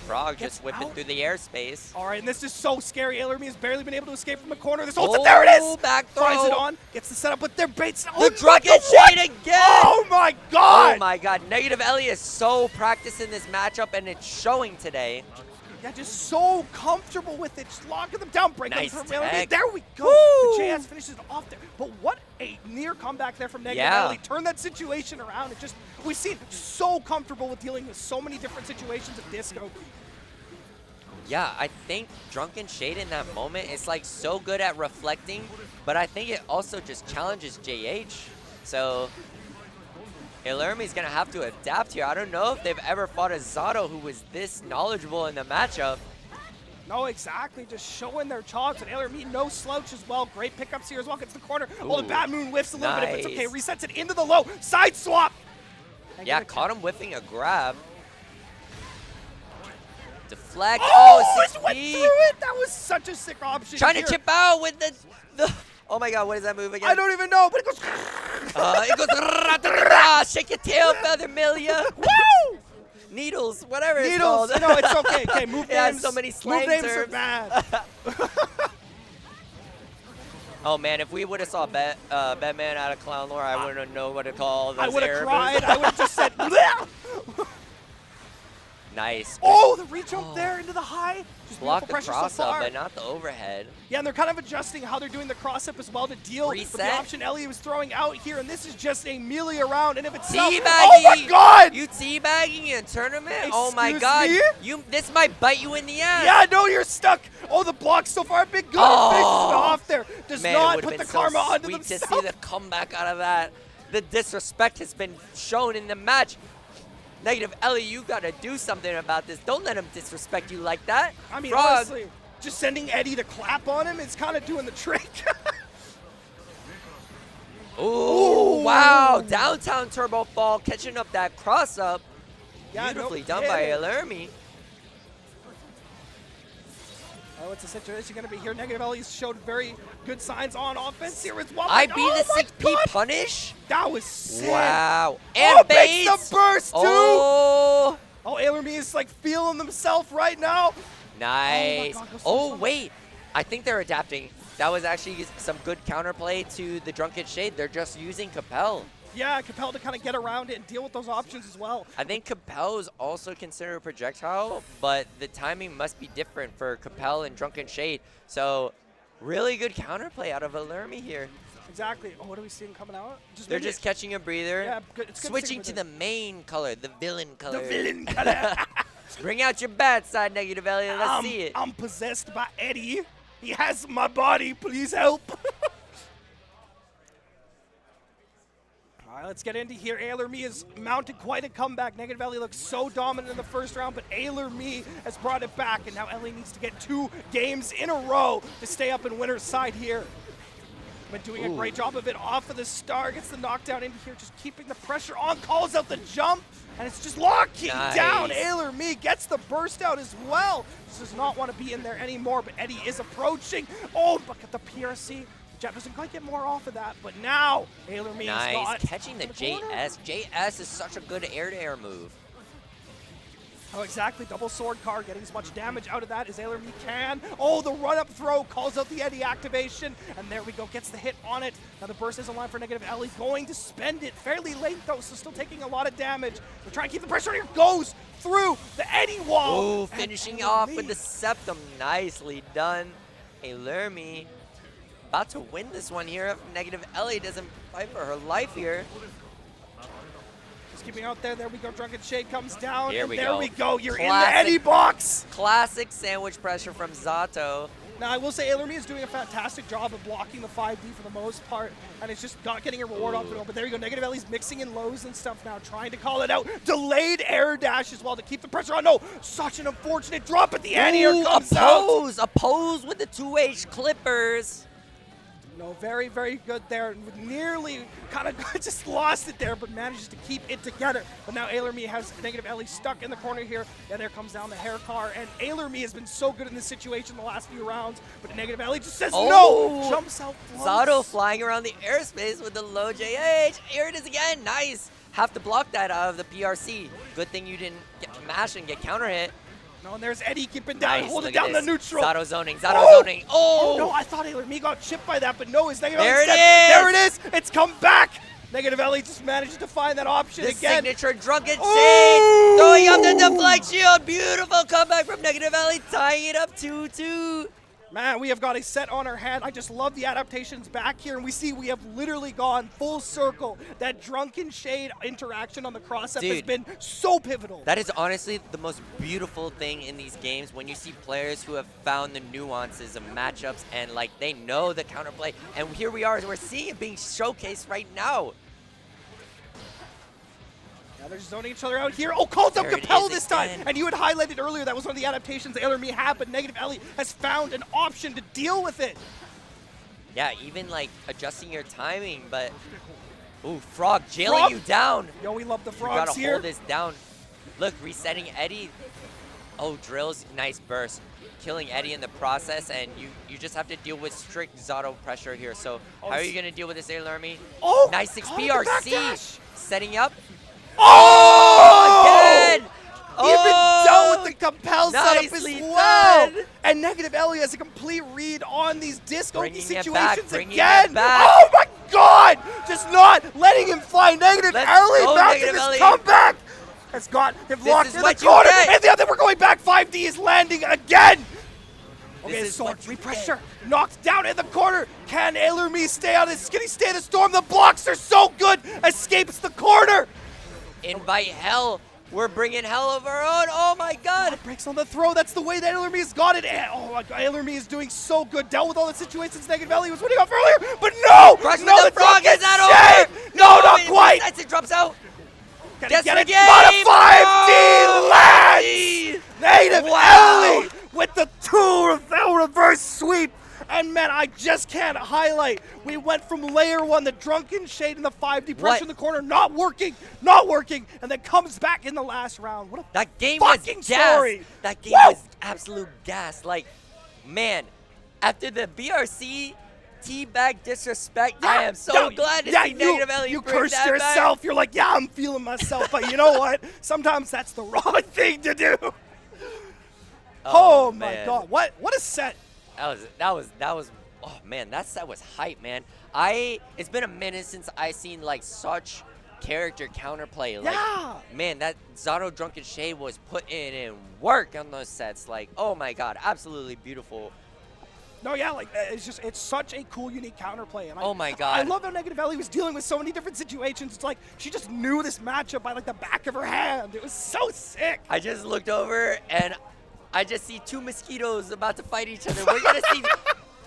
Frog Gets just whipping out. through the airspace. All right, and this is so scary. Ailermi has barely been able to escape from the corner. This Oh, ultimate, there it is! back Finds it throw. on, gets the setup with their baits. The drunken shade again! Oh my god! Oh my god, Negative Ellie is so practicing this matchup and it's showing today. Yeah, just so comfortable with it, just locking them down, breaking Nice them from Ailermi. tech. There we go. Woo! The JS finishes it off there. But what a near comeback there from Negative Yeah. Ellie. Turn that situation around. It just, we've seen so comfortable with dealing with so many different situations of Disco. Yeah, I think Drunken Shade in that moment is like so good at reflecting, but I think it also just challenges JH. So Ailermi's gonna have to adapt here. I don't know if they've ever fought a Zato who was this knowledgeable in the matchup. No, exactly. Just showing their chops. And Ailermi, no slouch as well. Great pickups here as well. Gets the corner. Oh, the Ooh, Bad Moon whiffs a little bit, but it's okay. nice. Resets it into the low. Side swap. And Yeah, get a caught him whiffing a grab. Deflect. Oh, it 6B. went through it. That was such a sick option. Trying here. to chip out with the. Oh my god, what is that move again? I don't even know, but it goes. It goes. Ra-da-da-da, shake your tail, Feather Milia. Woo! Needles, whatever it's Needles. called. No, it's okay. Okay, move It has names. so many slang move names are terms. bad. Oh man, if we would have saw Batman out of Clown Lore, I wouldn't know what to call those I would have air cried. moves. I would have just said. Bleh! Nice. Oh, the reach up there into the high. Just Block beautiful the pressure cross so up, far. but not the overhead. Yeah, and they're kind of adjusting how they're doing the cross up as well to deal with the Reset. option Ellie was throwing out here, and this is just a melee around in of itself. Teabagging. Oh my god! You teabagging in a tournament? Oh my Excuse god. me? This might bite you in the ass. Yeah, no, you're stuck. Oh, the block so far been good. Oh. Finishes it off there. Does Man, it not would've put been the so karma onto sweet to see themselves. the comeback out of that. The disrespect has been shown in the match. Negative Ellie, you gotta do something about this. Don't let him disrespect you like that. I mean, Frog. honestly, just sending Eddie to clap on him is kind of doing the trick. Ooh, wow. Downtown turbo fall, catching up that cross up. Yeah, Beautifully no done by kidding. Ailermi. Oh, what's the situation going to be here? Negative Ellie's showed very good signs on offense here as well. I beat oh the my 6P God. punish. That was sick. Wow. Oh, And makes baits. the burst too. Oh, Oh, Ailermi is like feeling himself right now. nice. God, goes Oh, so wait. I think they're adapting. That was actually some good counterplay to the Drunken Shade. They're just using Capel. Yeah, Capel to kind of get around it and deal with those options as well. I think Capel is also considered a projectile, but the timing must be different for Capel and Drunken Shade. So, really good counterplay out of Ailermi here. Exactly. Oh, what are we seeing coming out? They're maybe- just catching a breather. Yeah, good. It's good Switching to to the main color, the villain color. the villain color. Bring out your bad side, Negative Ellie. Let's see it. I'm possessed by Eddie. He has my body. Please help. All right, let's get into here. Ailermi has mounted quite a comeback. Negative Ellie looks so dominant in the first round, but Ailermi has brought it back, and now Ellie needs to get 2 games in a row to stay up in winner's side here. Been doing a great job of it off of the start. Gets the knockdown into here, just keeping the pressure on. Calls out the jump, and it's just locking down. Nice. Ailermi gets the burst out as well. Does not want to be in there anymore, but Eddie is approaching. Oh, look at the PRC. Jeff doesn't quite get more off of that, but now Ailermi is Nice. got Catching the in corner. JS. JS is such a good air-to-air move. Oh, exactly. Double sword car getting as much damage out of that as Ailer Me can. Oh, the run-up throw calls out the Eddie activation. And there we go. Gets the hit on it. Now the burst is in line for negative Ellie. Going to spend it fairly late, though, so still taking a lot of damage. They're trying to keep the pressure on here. Goes through the Eddie wall. Oh, finishing off with the septum. Nicely done. Ailer Me about to win this one here if negative Ellie doesn't fight for her life here. Keeping out there. There we go. Drunken Shade comes down. Here and we there go. we go. You're in the Classic. Eddie box. Classic sandwich pressure from Zato. Now, I will say Ailer Me is doing a fantastic job of blocking the 5D for the most part, and it's just not getting a reward off it all. But there you go. Negative Ellie's mixing in lows and stuff now, trying to call it out. Delayed air dash as well to keep the pressure on. No, such an unfortunate drop at the end here. Comes out. A pose with the 2H Clippers. No, very, very good there. Nearly kind of just lost it there, but manages to keep it together. But now Ailer Me has negative Ellie stuck in the corner here. Yeah, there comes down the hair car. And Ailer Me has been so good in this situation the last few rounds, but negative Ellie just says no! Jumps out. Zato flying around the airspace with the low JH. Here it is again. Nice. Have to block that out of the PRC. Good thing you didn't get mash and get counter hit. No, and there's Eddie keeping down, Nice, holding look at down the this. neutral. Zato zoning, Zato zoning. Oh no, Oh! I thought Ailer Me got chipped by that, but no, it's negative There Ellie it instead. is. There it is. It's come back. Negative Ellie just managed to find that option The again. signature drunken Oh! shade. Throwing up the deflect shield. Beautiful comeback from negative Ellie, tying it up 2-2. Man, we have got a set on our hand. I just love the adaptations back here, and we see we have literally gone full circle. That Drunken Shade interaction on the cross-up has Dude. been so pivotal. That is honestly the most beautiful thing in these games when you see players who have found the nuances of matchups and like they know the counterplay. And here we are, we're seeing it being showcased right now. Now they're just zoning each other out here. Oh, calls up There it Capel is this time. again. And you had highlighted earlier that was one of the adaptations Ailer Me had, but negative Ellie has found an option to deal with it. Yeah, even like adjusting your timing, but ooh, Frog jailing Frog? you down. Yo, we love the You frogs gotta here. hold this down. Look, resetting Eddie. Oh, drills, nice burst. Killing Eddie in the process, and you just have to deal with strict Zato pressure here. So how are you gonna deal with this Ailer Me? Oh, Nice 6 caught the back PRC. dash. Setting up. Oh! Again! Even Oh! dealt with the Compel setup as Nicely well. done. And negative Ellie has a complete read on these disco Bringing it situations back, bringing again. it back. Oh my God! Just not letting him fly. Negative Let's Ellie go, mounting Negative this Ellie. comeback. Has got him This locked is in the what you corner. get. And the other, we're going back. 5D is landing again. Okay, This is sword what you pressure knocked down in the corner. Can Ailer Me stay on this? Can he stay the storm? The blocks are so good. Escapes the corner. Invite hell. We're bringing hell of our own. Oh my God. Breaks on the throw. That's the way that Ailer Me has got it. And, oh my God, Ailer Me is doing so good. Dealt with all the situations negative Ellie was winning off earlier. But no! Crush no, with the frog. drop Is that gets over? shaved. No, not it quite. resets, it drops out. Can Guess he get it? again. Not a 5D lands! Native Wow. Ellie with the reverse sweep. And man, I just can't highlight. We went from layer 1, the Drunken Shade and the 5D pressure What? in the corner, not working, and then comes back in the last round. What a That game was fucking gas. story. That game Woo! was absolute gas. Like, man, after the BRC teabag disrespect, I am so glad to see Negative Ellie you bring cursed that yourself. back. You're like, yeah, I'm feeling myself, but you know what? Sometimes that's the wrong thing to do. Oh my man. God, what a set. That was. Oh man, that set was hype, man. It's been a minute since I seen like such character counterplay. Like, Yeah. man, that Zato Drunken Shade was putting in work on those sets. Like, oh my God, absolutely beautiful. No, yeah, like it's such a cool, unique counterplay. And Oh my God. I love how Negative Ellie was dealing with so many different situations. It's like she just knew this matchup by like the back of her hand. It was so sick. I just looked over and I just see two mosquitoes about to fight each other. We're gonna see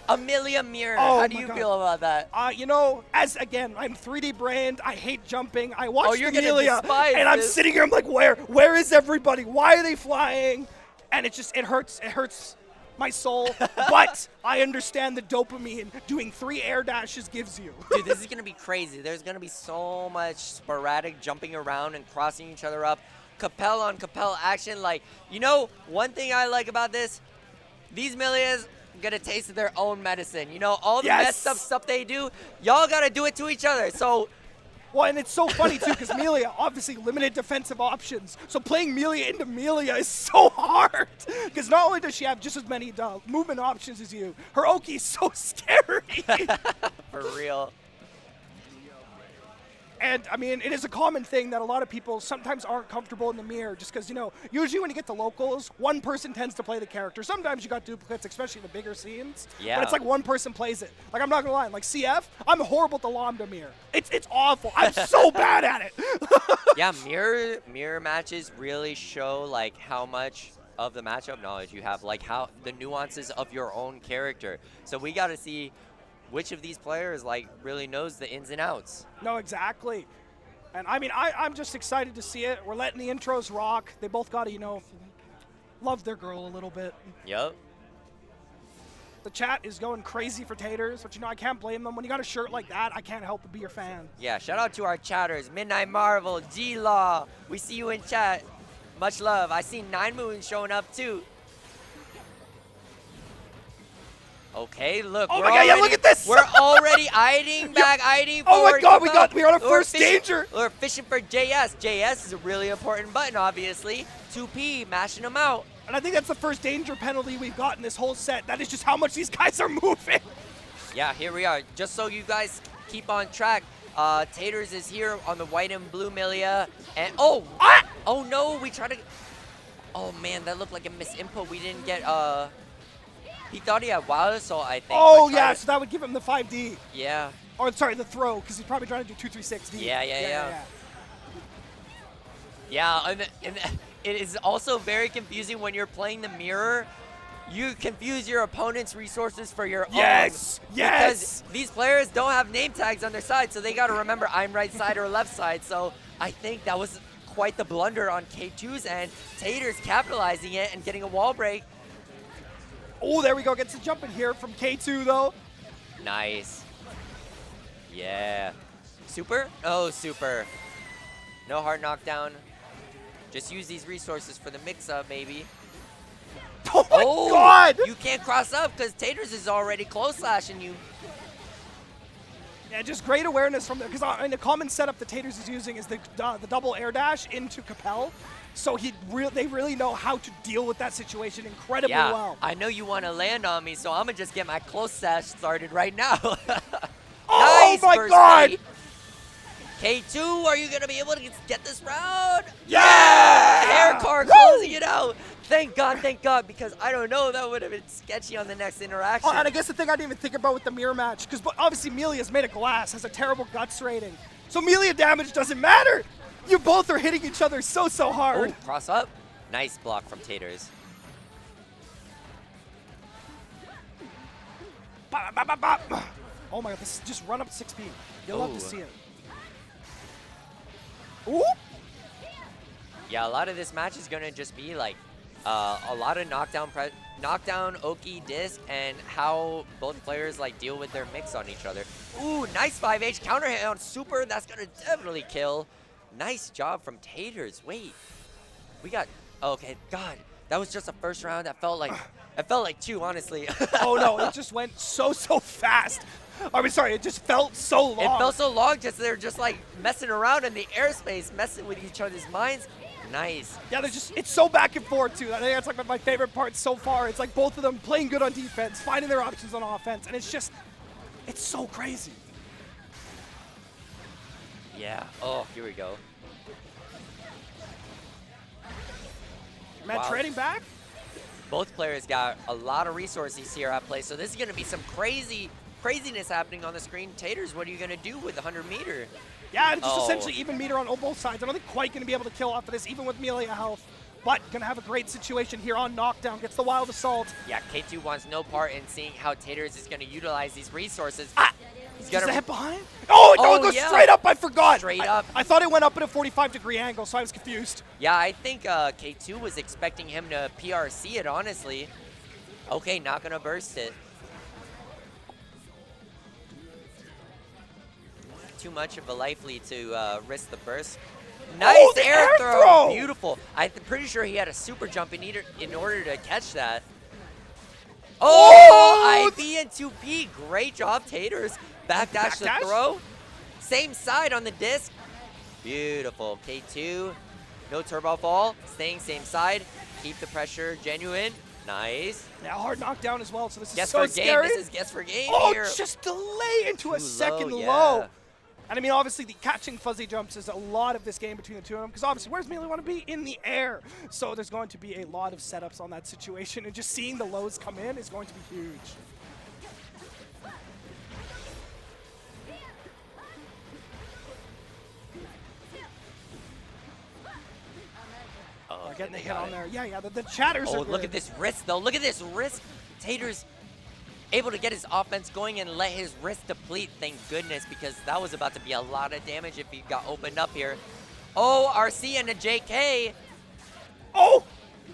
Amelia Mirror. Oh How do my you God. feel about that? You know, as again, I'm 3D brained. I hate jumping. I watched you're gonna Amelia, despise and I'm this. sitting here. I'm like, where is everybody? Why are they flying? And it hurts. It hurts my soul. But I understand the dopamine doing 3 air dashes gives you. Dude, this is gonna be crazy. There's gonna be so much sporadic jumping around and crossing each other up. Capel on Capel action. Like, you know, one thing I like about this, these Milias get a taste of their own medicine. You know, all the Yes. messed up stuff they do, y'all gotta do it to each other. So Well, and it's so funny too, because Melia, obviously limited defensive options. So playing Melia into Melia is so hard. Because not only does she have just as many movement options as you, her Oki is so scary. For real. And, I mean, it is a common thing that a lot of people sometimes aren't comfortable in the mirror just because, you know, usually when you get to locals, one person tends to play the character. Sometimes you got duplicates, especially in the bigger scenes. Yeah. But it's like one person plays it. Like, I'm not going to lie. Like, CF, I'm horrible at the Lambda mirror. It's awful. I'm so bad at it. Yeah, mirror matches really show, like, how much of the matchup knowledge you have, like, how the nuances of your own character. So we got to see which of these players, like, really knows the ins and outs. No, exactly. And, I mean, I'm just excited to see it. We're letting the intros rock. They both got to, you know, love their girl a little bit. Yep. The chat is going crazy for Taters, but, you know, I can't blame them. When you got a shirt like that, I can't help but be your fan. Yeah, shout out to our chatters. Midnight Marvel, G-Law. We see you in chat. Much love. I see 9 Moon showing up, too. Okay, look. Oh my god, yeah, look at this! We're already eyeing back, eyeing Oh forward. my god, we're on our first danger! We're fishing for JS. JS is a really important button, obviously. 2P, mashing them out. And I think that's the first danger penalty we've gotten this whole set. That is just how much these guys are moving. Yeah, here we are. Just so you guys keep on track, Taters is here on the white and blue Milia. And, oh no, we tried to, oh man, that looked like a misinput. We didn't get, he thought he had Wild Assault, I think. Oh, yeah, so that would give him the 5D. Yeah. Or, sorry, the throw, because he's probably trying to do 236D. Yeah. Yeah, and it is also very confusing when you're playing the mirror. You confuse your opponent's resources for your own. Yes! Because these players don't have name tags on their side, so they got to remember I'm right side or left side. So I think that was quite the blunder on K2's end. Taters capitalizing it and getting a wall break. Oh, there we go. Gets a jump in here from K2, though. Nice. Yeah. Super? Oh, super. No hard knockdown. Just use these resources for the mix-up, maybe. Oh my god! You can't cross up because Taters is already close slashing you. Yeah, just great awareness from there. Because in the common setup that Taters is using is the double air dash into Capel. So they really know how to deal with that situation incredibly well. I know you want to land on me, so I'm going to just get my close slash started right now. Oh Nice my god! K2, are you going to be able to get this round? Yeah! Air car closing it out. Thank God, because I don't know, that would have been sketchy on the next interaction. Oh, and I guess the thing I didn't even think about with the mirror match, because obviously Melia's made of glass, has a terrible guts rating. So Melia damage doesn't matter. You both are hitting each other so hard. Oh, cross up. Nice block from Taters. Oh my god, this just run up 6 speed. You'll love to see it. Ooh! Yeah, a lot of this match is going to just be like a lot of knockdown, Oki, disc, and how both players like deal with their mix on each other. Ooh, nice 5H counter hit on Super. That's going to definitely kill. Nice job from Taters. Wait, we got, okay, God, that was just a first round. That felt like 2, honestly. Oh no, it just went so fast. I mean, sorry, it just felt so long. It felt so long, just they're just like messing around in the airspace, messing with each other's minds. Nice. Yeah, it's so back and forth too. I think that's like my favorite part so far. It's like both of them playing good on defense, finding their options on offense, and it's so crazy. Yeah. Oh, here we go. Matt trading back? Both players got a lot of resources here at play, so this is going to be some craziness happening on the screen. Taters, what are you going to do with the 100 meter? Yeah, it's just essentially even meter on both sides. I don't think quite going to be able to kill off of this, even with Melia health. But going to have a great situation here on knockdown. Gets the Wild Assault. Yeah, K2 wants no part in seeing how Taters is going to utilize these resources. He's got a hit behind? Oh, no, it goes straight up. I forgot. Straight up. I thought it went up at a 45-degree angle, so I was confused. Yeah, I think K2 was expecting him to PRC it, honestly. Okay, not going to burst it. Too much of a life lead to risk the burst. Nice air throw. Beautiful. I'm pretty sure he had a super jump in order to catch that. Oh, IB and 2P. Great job, Taters. Backdash the throw. Same side on the disc. Beautiful. K2, no turbo fall. Staying same side. Keep the pressure genuine. Nice. Yeah, hard knockdown as well, so this is Guess so for scary. game. This is guess for game Oh, here. just delay into a Too second low, low. yeah. And I mean, obviously, the catching fuzzy jumps is a lot of this game between the two of them, because obviously, where's Melee want to be? In the air. So there's going to be a lot of setups on that situation, and just seeing the lows come in is going to be huge. Oh, Getting the they hit got on it. there. Yeah, the chatters are Oh, look good. at this wrist, though. Look at this wrist. Tater's able to get his offense going and let his wrist deplete, thank goodness, because that was about to be a lot of damage if he got opened up here. Oh, RC and a JK. Oh!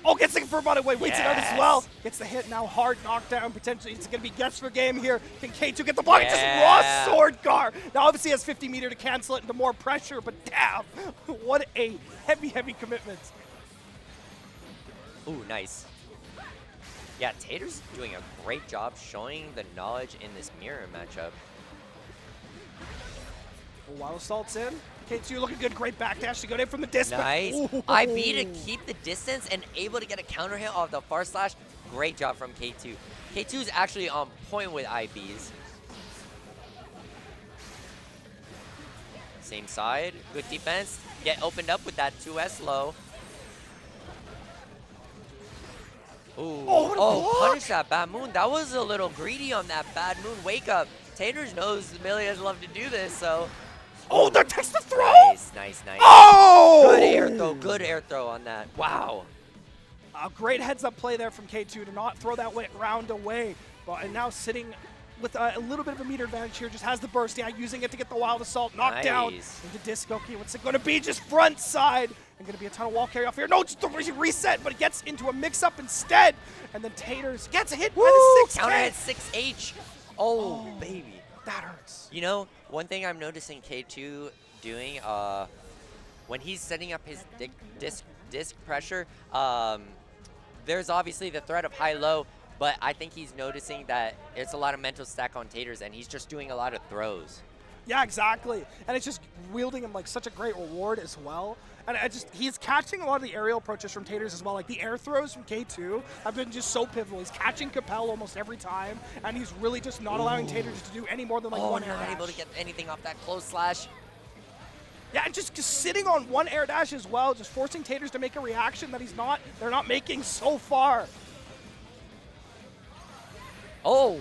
Oh, gets the confirm on it. Waits it out as Yes. well. Gets the hit now. Hard knockdown. Potentially, it's going to be guess for game here. Can K2 get the block? Just raw Yeah. sword guard. Now, obviously, he has 50 meter to cancel it into more pressure, but damn, what a heavy, heavy commitment. Ooh, nice. Yeah, Tater's doing a great job showing the knowledge in this mirror matchup. Wild Assault's in. K2 looking good. Great backdash to go in from the distance. Nice. Ooh. IB to keep the distance and able to get a counter hit off the far slash. Great job from K2. K2 is actually on point with IBs. Same side. Good defense. Get opened up with that 2S low. Ooh. Oh, what a block! Punish that bad moon. That was a little greedy on that bad moon wake up. Taters knows Millions love to do this, so. Oh, they're text to throw! Nice, nice, nice. Oh! Good air throw. Good air throw on that. Wow. A great heads-up play there from K2 to not throw that round away. But and now sitting with a little bit of a meter advantage here, just has the burst. Yeah, using it to get the Wild Assault knocked down Nice. into Disco. Okay, what's it going to be? Just front side. And going to be a ton of wall carry off here. No, just a reset, but it gets into a mix-up instead. And then Taters gets hit by the 6K. Counter hit 6H. Oh, baby. That hurts. You know, one thing I'm noticing K2 doing, when he's setting up his disc pressure, there's obviously the threat of high-low, but I think he's noticing that it's a lot of mental stack on Taters, and he's just doing a lot of throws. Yeah, exactly. And it's just wielding him like such a great reward as well. And he's catching a lot of the aerial approaches from Taters as well. Like the air throws from K2 have been just so pivotal. He's catching Capel almost every time, and he's really just not allowing Taters to do any more than like one air not dash. able to get anything off that close slash. Yeah, and just sitting on one air dash as well, just forcing Taters to make a reaction that they're not making so far. Oh,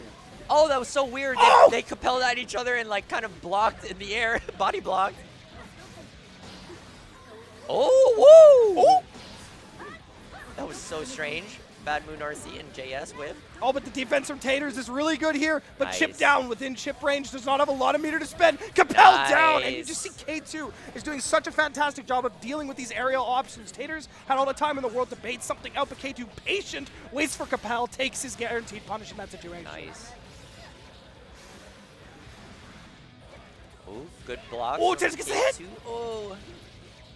that was so weird. Oh! They Capelled at each other and like kind of blocked in the air, body blocked. Oh, woo! Oh! That was so strange. Bad Moon RC and JS with. Oh, but the defense from Taters is really good here. But Chip Nice. down within chip range, does not have a lot of meter to spend. Capel down, and you just see K2 is doing such a fantastic job of dealing with these aerial options. Taters had all the time in the world to bait something out, but K2 patient, waits for Capel, takes his guaranteed punish in that situation. Nice. Ooh, good block. Oh, from Taters gets the hit! K2. Oh,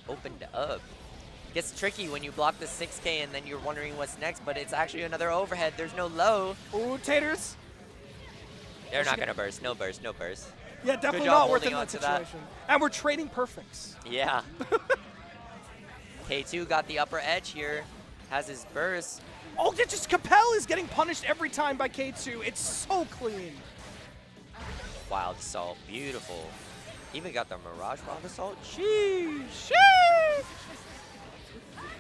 opened up. Gets tricky when you block the 6K and then you're wondering what's next, but it's actually another overhead. There's no low. Ooh, Taters. They're not gonna burst. No burst. No burst. Yeah, definitely job not worth it in holding that on to that. situation. And we're trading perfects. Yeah. K2 got the upper edge here. Has his burst. Oh, just Capel is getting punished every time by K2. It's so clean. Wild Assault. Beautiful. Even got the Mirage Wild Assault. Sheesh.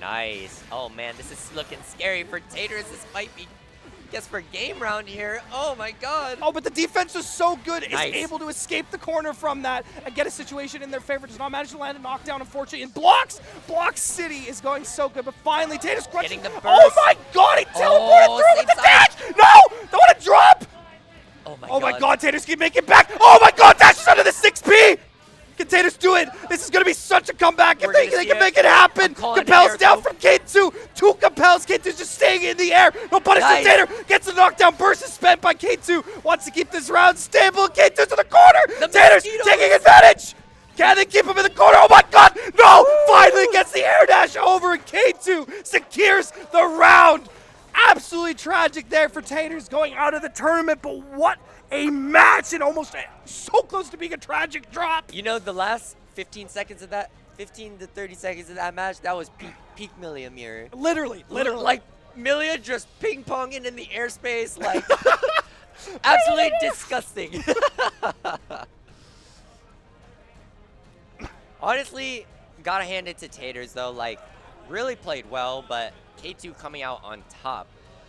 Nice. Oh man, this is looking scary for Taters. This might be guess for game round here. Oh my god. Oh, but the defense was so good, Nice. is able to escape the corner from that and get a situation in their favor. Does not manage to land a knockdown, unfortunately. And blocks! Block City is going so good, but finally Taters crunching. Getting the Oh burst. my god, he teleported Oh, through with same the side. dash! No! Don't want to drop! Oh my god, Taters keep making back! Oh my god, dashes under the 6P! Can Taters do it? This is going to be such a comeback if We're they gonna can see make it. it happen. I'm calling it Capel's air down throw. from K2. Two Capels. K2's just staying in the air. No punish from Nice. Tater. Gets the knockdown. Burst is spent by K2. Wants to keep this round stable. K2 to the corner. The Taters mosquitoes. taking advantage. Can they keep him in the corner? Oh my god. No. Finally gets the air dash over. And K2 secures the round. Absolutely tragic there for Taters going out of the tournament. But what a match and almost so close to being a tragic drop. You know, the last 15 seconds of that, 15 to 30 seconds of that match, that was peak Milia mirror. Literally. Like Milia just ping ponging in the airspace, like absolutely disgusting. Honestly, gotta hand it to Taters though. Like, really played well, but K2 coming out on top.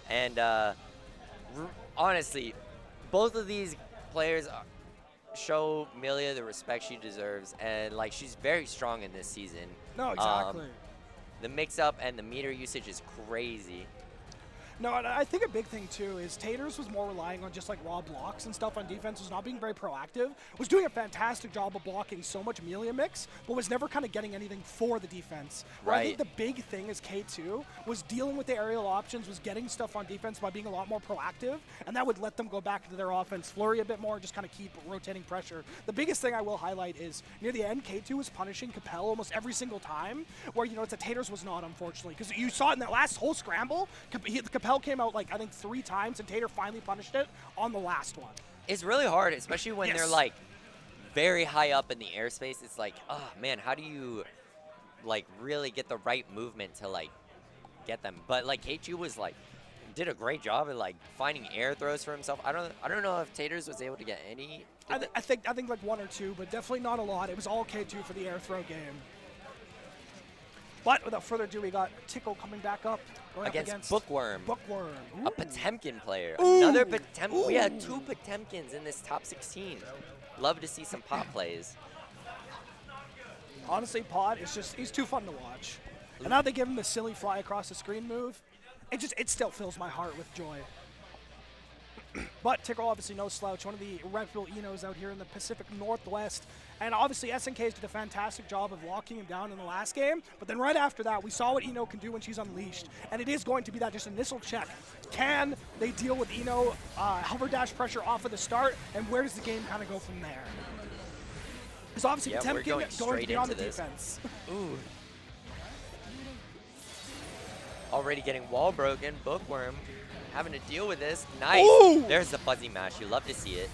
And honestly, both of these players show Milia the respect she deserves, and like she's very strong in this season. No, exactly. The mix-up and the meter usage is crazy. No, and I think a big thing too is Taters was more relying on just like raw blocks and stuff on defense, was not being very proactive, was doing a fantastic job of blocking so much Melia mix, but was never kind of getting anything for the defense. Where I think the big thing is K2 was dealing with the aerial options, was getting stuff on defense by being a lot more proactive, and that would let them go back into their offense, flurry a bit more, just kind of keep rotating pressure. The biggest thing I will highlight is near the end, K2 was punishing Capel almost every single time, where, you know, it's a Taters was not, unfortunately, because you saw it in that last whole scramble, Capel came out like I think 3 times, and Tater finally punished it on the last one. It's really hard, especially when they're like very high up in the airspace. It's like, oh man, how do you like really get the right movement to like get them? But like K2 was like did a great job at like finding air throws for himself. I don't know if Taters was able to get any. I think like 1 or 2, but definitely not a lot. It was all K2 for the air throw game. But without further ado, we got Tickle coming back up. Against Bookworm. Bookworm. A Potemkin player. Another Potemkin. We had 2 Potemkins in this top 16. Love to see some pot plays. Honestly, Pod is he's too fun to watch. And now they give him the silly fly across the screen move. It still fills my heart with joy. But Tickle obviously no slouch, one of the reputable Enos out here in the Pacific Northwest. And obviously SNKs did a fantastic job of locking him down in the last game. But then right after that, we saw what Eno can do when she's unleashed. And it is going to be that just initial check. Can they deal with Eno hover dash pressure off of the start? And where does the game kind of go from there? Because obviously Potemkin going beyond the defense. Ooh. Already getting wall broken. Bookworm having to deal with this. Nice. Ooh. There's the fuzzy mash. You love to see it.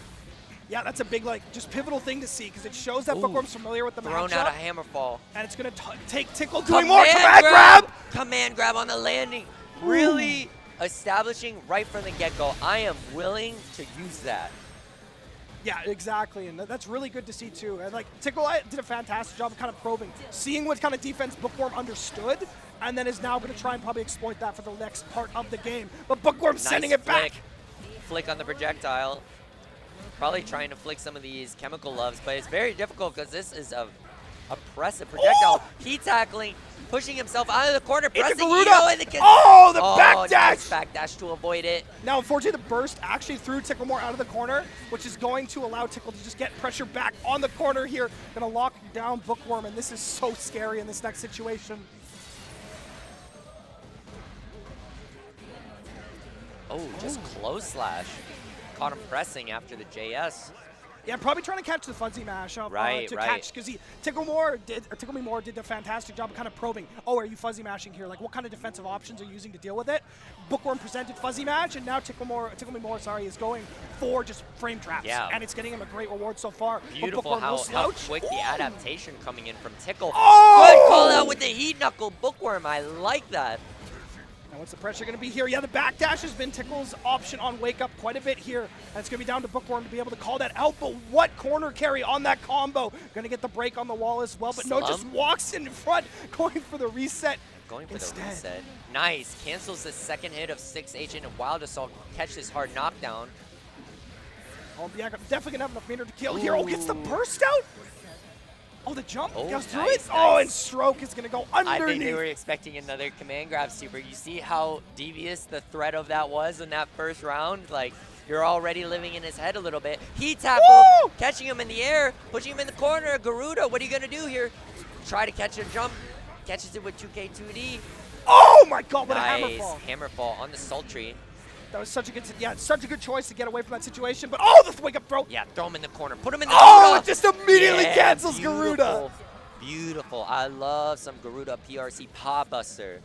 Yeah, that's a big, like, just pivotal thing to see because it shows that Bookworm's familiar with the matchup. Thrown out a hammer fall. And it's going to take Tickle doing more. Command grab! Command grab on the landing. Really establishing right from the get-go. I am willing to use that. Yeah, exactly, and that's really good to see too. And like Tickle did a fantastic job of kind of probing, seeing what kind of defense Bookworm understood, and then is now going to try and probably exploit that for the next part of the game. But Bookworm's sending it back. Flick on the projectile. Probably trying to flick some of these chemical loves, but it's very difficult because this is a oppressive projectile. Heat tackling, pushing himself out of the corner, pressing Eno in the backdash! Nice backdash to avoid it. Now, unfortunately, the burst actually threw Ticklemore out of the corner, which is going to allow Tickle to just get pressure back on the corner here. Gonna lock down Bookworm, and this is so scary in this next situation. Oh, just close slash. Caught him pressing after the JS. Yeah, probably trying to catch the fuzzy mash up catch because Tickle Me More did a fantastic job of kind of probing. Oh, are you fuzzy mashing here? Like, what kind of defensive options are you using to deal with it? Bookworm presented fuzzy mash, and now Tickle Me More, is going for just frame traps. Yeah. And it's getting him a great reward so far. Beautiful how quick the adaptation coming in from Tickle. Oh! Good call out with the heat knuckle Bookworm. I like that. Now what's the pressure going to be here? Yeah, the backdash has been Tickle's option on Wake Up quite a bit here. And it's going to be down to Bookworm to be able to call that out. But what corner carry on that combo? Going to get the break on the wall as well. But no, just walks in front, going for the reset. Going for the reset. Nice. Cancels the second hit of 6H in a Wild Assault. Catch this hard knockdown. Oh, yeah, definitely going to have enough meter to kill here. Oh, gets the burst out. Oh, the jump goes through it. Oh, and Stroke is going to go underneath. I think they were expecting another command grab super. You see how devious the threat of that was in that first round? Like, you're already living in his head a little bit. Heat tackle, catching him in the air, pushing him in the corner. Garuda, what are you going to do here? Try to catch a jump. Catches it with 2K2D. Oh, my God, what a hammer fall. Hammer fall on the Sultry. That was such a good choice to get away from that situation. But the wake up throw. Yeah, throw him in the corner. Put him in the Garuda. It just immediately cancels Garuda. Beautiful. I love some Garuda PRC Paw Buster.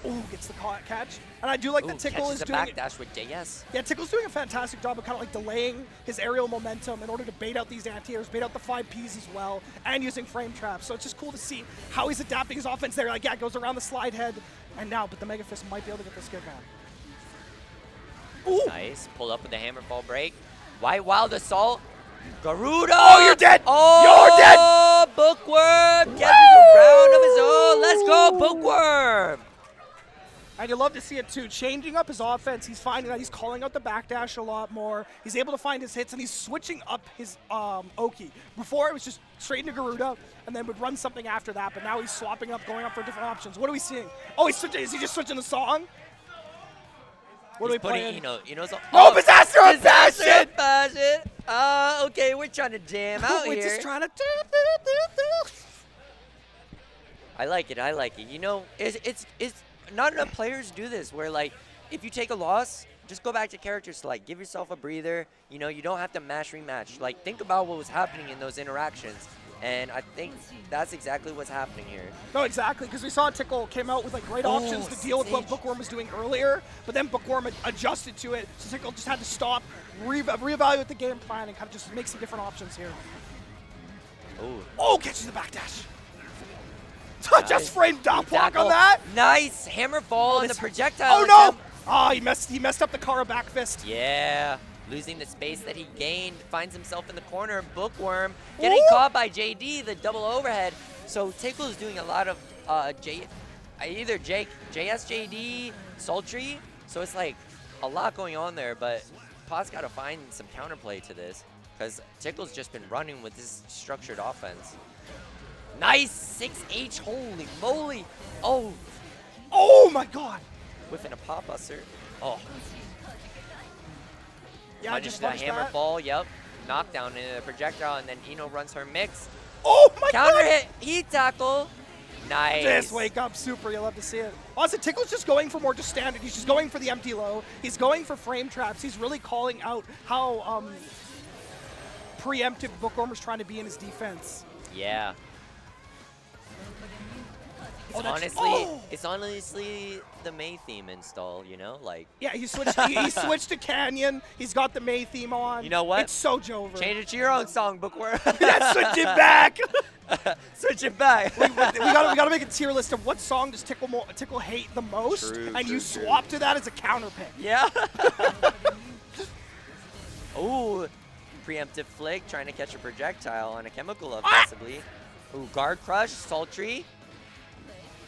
Ooh, gets the catch. And I do like that Tickle is catches a doing backdash with JS. Yeah, Tickle's doing a fantastic job of kind of like delaying his aerial momentum in order to bait out these anti-airs, bait out the 5Ps as well, and using frame traps. So it's just cool to see how he's adapting his offense there. Like, yeah, it goes around the slide head, and now, but the Mega Fist might be able to get this good man. Ooh. Nice. Pull up with the hammer fall break. White Wild Assault. Garuda! Oh, you're dead! Oh, you're dead! Bookworm catches a round of his own. Let's go, Bookworm! And you love to see it too. Changing up his offense, he's finding that he's calling out the backdash a lot more. He's able to find his hits, and he's switching up his Oki. Before, it was just straight into Garuda, and then would run something after that, but now he's swapping up, going up for different options. What are we seeing? Oh, he's switching. Is he just switching the song? What are we playing? Ino's No, Disaster on Passion! Passion! Okay, we're trying to jam out We're here. just trying to I like it. You know, it's not enough players do this where, like, if you take a loss, just go back to character select. Give yourself a breather. You know, you don't have to rematch. Like, think about what was happening in those interactions. And I think that's exactly what's happening here. No, exactly, because we saw Tickle came out with like great options to deal with what Bookworm was doing earlier, but then Bookworm adjusted to it, so Tickle just had to stop, reevaluate the game plan, and kind of just make some different options here. Oh, catches the backdash. Nice. Just framed down block on that. Nice hammer fall on the projectile. Oh no! Oh, he messed up the Kara back fist. Yeah. Losing the space that he gained, finds himself in the corner. Bookworm getting caught by JD, the double overhead. So Tickle is doing a lot of either JS, JD, Sultry. So it's like a lot going on there, but Pod's got to find some counterplay to this because Tickle's just been running with this structured offense. Nice 6H, holy moly. Oh my god. Whiffing a pop buster. Oh. Yeah, I just that hammer fall, yep. Knockdown into the projectile, and then Ino runs her mix. Oh my Counter god! hit, heat tackle. Nice. Just wake up, super. You love to see it. Also, Tickle's just going for more just standard. He's just going for the empty low. He's going for frame traps. He's really calling out how preemptive Bookworm is trying to be in his defense. Yeah. It's honestly the May theme install, you know, like. Yeah, he switched to Canyon. He's got the May theme on. You know what? It's so Jover. Change it to your own song, Bookworm. Yeah, switch it back. Switch it back. we gotta make a tier list of what song does Tickle hate the most, you swap to that as a counter pick. Yeah. Ooh, preemptive flick, trying to catch a projectile on a chemical offensively. Ooh, guard crush, Sultry.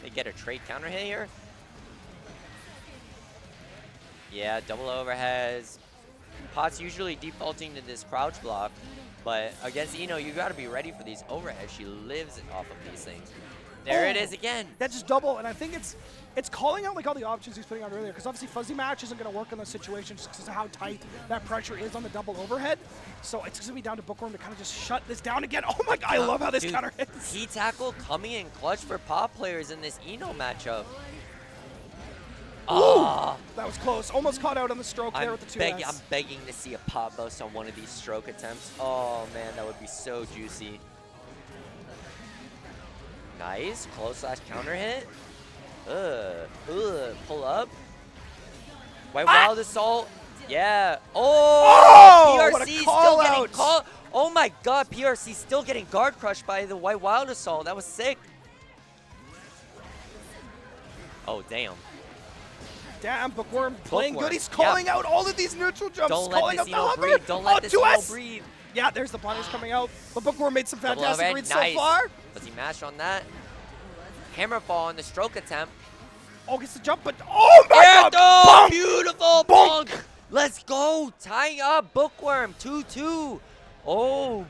They get a trade counter hit here. Yeah, double overheads. Pot's usually defaulting to this crouch block, but against Ino, you got to be ready for these overheads. She lives off of these things. There it is again. That just double, and I think it's calling out like all the options he's putting out earlier, because obviously fuzzy match isn't going to work in those situations just because of how tight that pressure is on the double overhead. So it's going to be down to Bookworm to kind of just shut this down again. Oh my god, I love how this counter hits. Heat tackle coming in clutch for Pop players in this Ino matchup. Oh, that was close. Almost caught out on the stroke there with the 2S. I'm begging to see a pop bust on one of these stroke attempts. Oh man, that would be so juicy. Nice, close slash counter hit. Pull up. White Wild Assault. Yeah. Oh, PRC still getting called. Oh my god, PRC still getting guard crushed by the White Wild Assault. That was sick. Oh, damn. Damn, Bookworm playing good. He's calling out all of these neutral jumps. Don't calling let this out Ino breathe. Don't let this Ino breathe. Yeah, there's the punish coming out. But Bookworm made some fantastic reads nice. so far. Does he mash on that? Hammer fall on the stroke attempt. Oh, gets the jump, but oh my god! Bonk! Beautiful bonk! Let's go! Tying up Bookworm 2-2. Oh,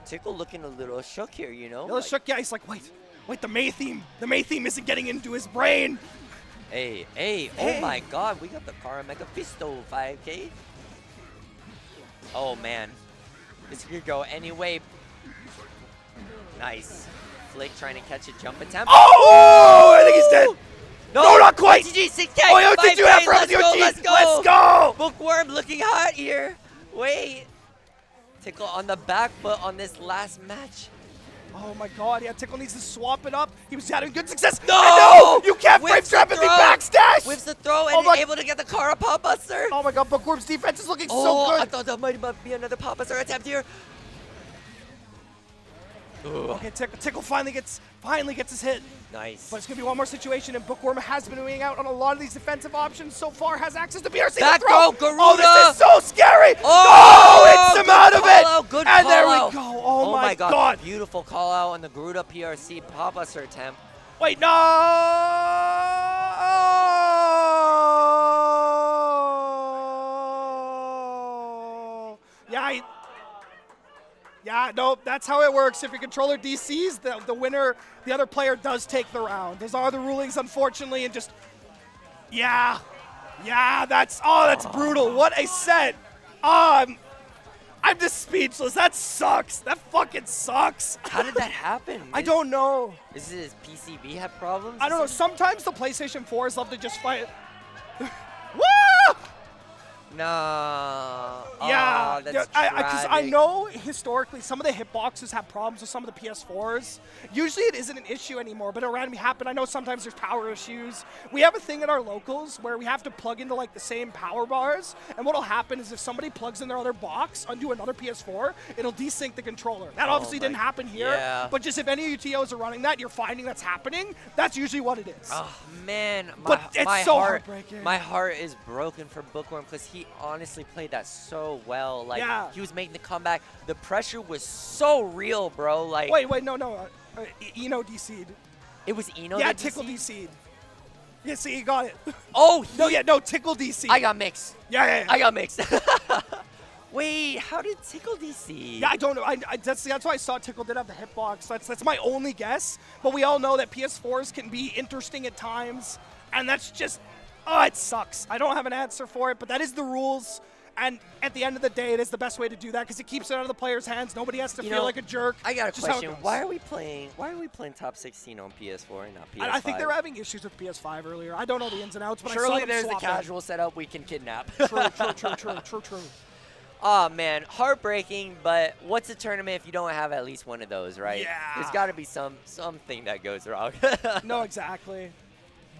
Tickle looking a little shook here, you know? A little shook, yeah. He's like, wait, the May theme isn't getting into his brain. Hey, oh my god, we got the Kara Mega Fisto 5K. Oh man, this could go anyway. Nice. Flick trying to catch a jump attempt. Oh, I think he's dead. No, not quite. OTG 6K. Oh, OTG, let's go. Let's go. Bookworm looking hot here. Wait. Tickle on the back foot on this last match. Oh my god, yeah, Tickle needs to swap it up. He was having good success. No! And no! You can't frame Whips the trap if he throw. backstash! Whips the throw Oh and my- able to get the Kara Pop Buster. Oh my god, Bookworm's defense is looking Oh, so I good. thought that might be another Pop Buster attempt here. Ooh, Okay, Tickle finally gets his hit. nice. But it's going to be one more situation, and Bookworm has been winning out on a lot of these defensive options so far, has access to BRC. Back the throw. throw, Oh, Garuda. this is so scary. Oh, no, it's him good out of it. call out, good and call there out. we go. Oh, my god. Beautiful call out on the Garuda PRC Pop Buster attempt. Wait, no. Yeah, no, that's how it works. If your controller DCs, the winner, the other player does take the round. Those are the rulings, unfortunately, and just, yeah, that's brutal. What a set. I'm just speechless. That sucks. That fucking sucks. How did that happen? I don't know. Is his PCB have problems? I don't know. Sometimes the PlayStation 4s love to just fight. Woo! No. Yeah, Oh, that's because I tragic. know historically some of the hitboxes have problems with some of the PS4s. Usually it isn't an issue anymore, but it randomly happen. I know sometimes there's power issues. We have a thing at our locals where we have to plug into like the same power bars, and what'll happen is if somebody plugs in their other box onto another PS4, it'll desync the controller. That obviously didn't happen here, yeah. but just if any UTOs are running that, you're finding that's happening, that's usually what it is. Oh man, But it's my so heart, heartbreaking. my heart is broken for Bookworm because he honestly played that so well. Like Yeah. he was making the comeback. The pressure was so real, bro. Like Wait, no. Eno DC'd. it was Eno. Yeah, that Tickle DC'd? DC'd. Yeah, see, you got it. Oh, No, Tickle DC. I got mixed. Yeah. I got mixed. Wait, how did Tickle DC? Yeah, I don't know. That's why I saw Tickle did have the hitbox. That's my only guess. But we all know that PS4s can be interesting at times, and that's just, it sucks. I don't have an answer for it, but that is the rules. And at the end of the day, it is the best way to do that because it keeps it out of the player's hands. Nobody has to feel like a jerk. I got a Just how it question. goes. Why are we playing top 16 on PS4 and not PS5? I think they were having issues with PS5 earlier. I don't know the ins and outs, but I saw Surely them there's the swap it. casual setup we can kidnap. True. Oh man, heartbreaking, but what's a tournament if you don't have at least one of those, right? Yeah. There's got to be something that goes wrong. No, exactly.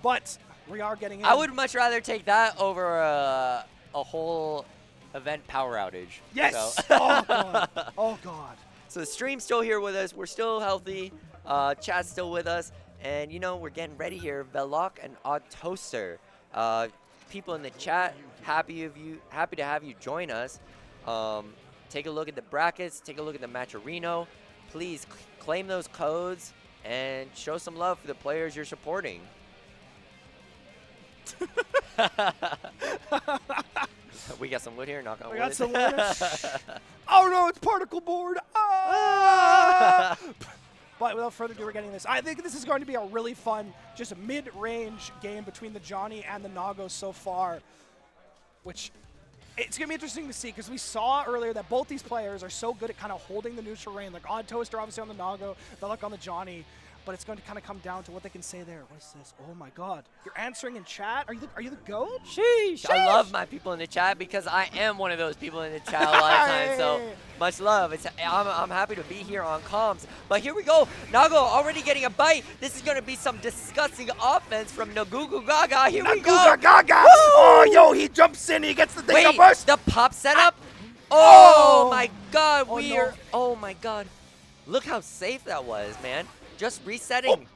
But we are getting in. I would much rather take that over a whole event power outage. Yes! So. Oh, God. So the stream's still here with us. We're still healthy. Chat's still with us. And, we're getting ready here. Velok and Odd Toaster. People in the chat, happy to have you join us. Take a look at the brackets. Take a look at the Matcherino. Please claim those codes and show some love for the players you're supporting. We got some wood here. Knock on wood. We got some wood. Oh no, it's particle board. Ah! But without further ado, we're getting this. I think this is going to be a really fun, just mid-range game between the Johnny and the Nago so far, which it's going to be interesting to see because we saw earlier that both these players are so good at kind of holding the neutral reign, like Odd Toaster obviously on the Nago, Velok on the Johnny. But it's going to kind of come down to what they can say there. What is this? Oh my God! You're answering in chat. Are you the goat? Sheesh. I love my people in the chat because I am one of those people in the chat a lot of times. So much love. I'm happy to be here on comms. But here we go. Nago already getting a bite. This is going to be some disgusting offense from Nagugu Gaga. Here we go. Naguga Gaga! Woo! Oh, yo, he jumps in. He gets the thing Wait, burst. the pop setup? Oh my God. Oh, We're. no. Oh my God. Look how safe that was, man. Just resetting.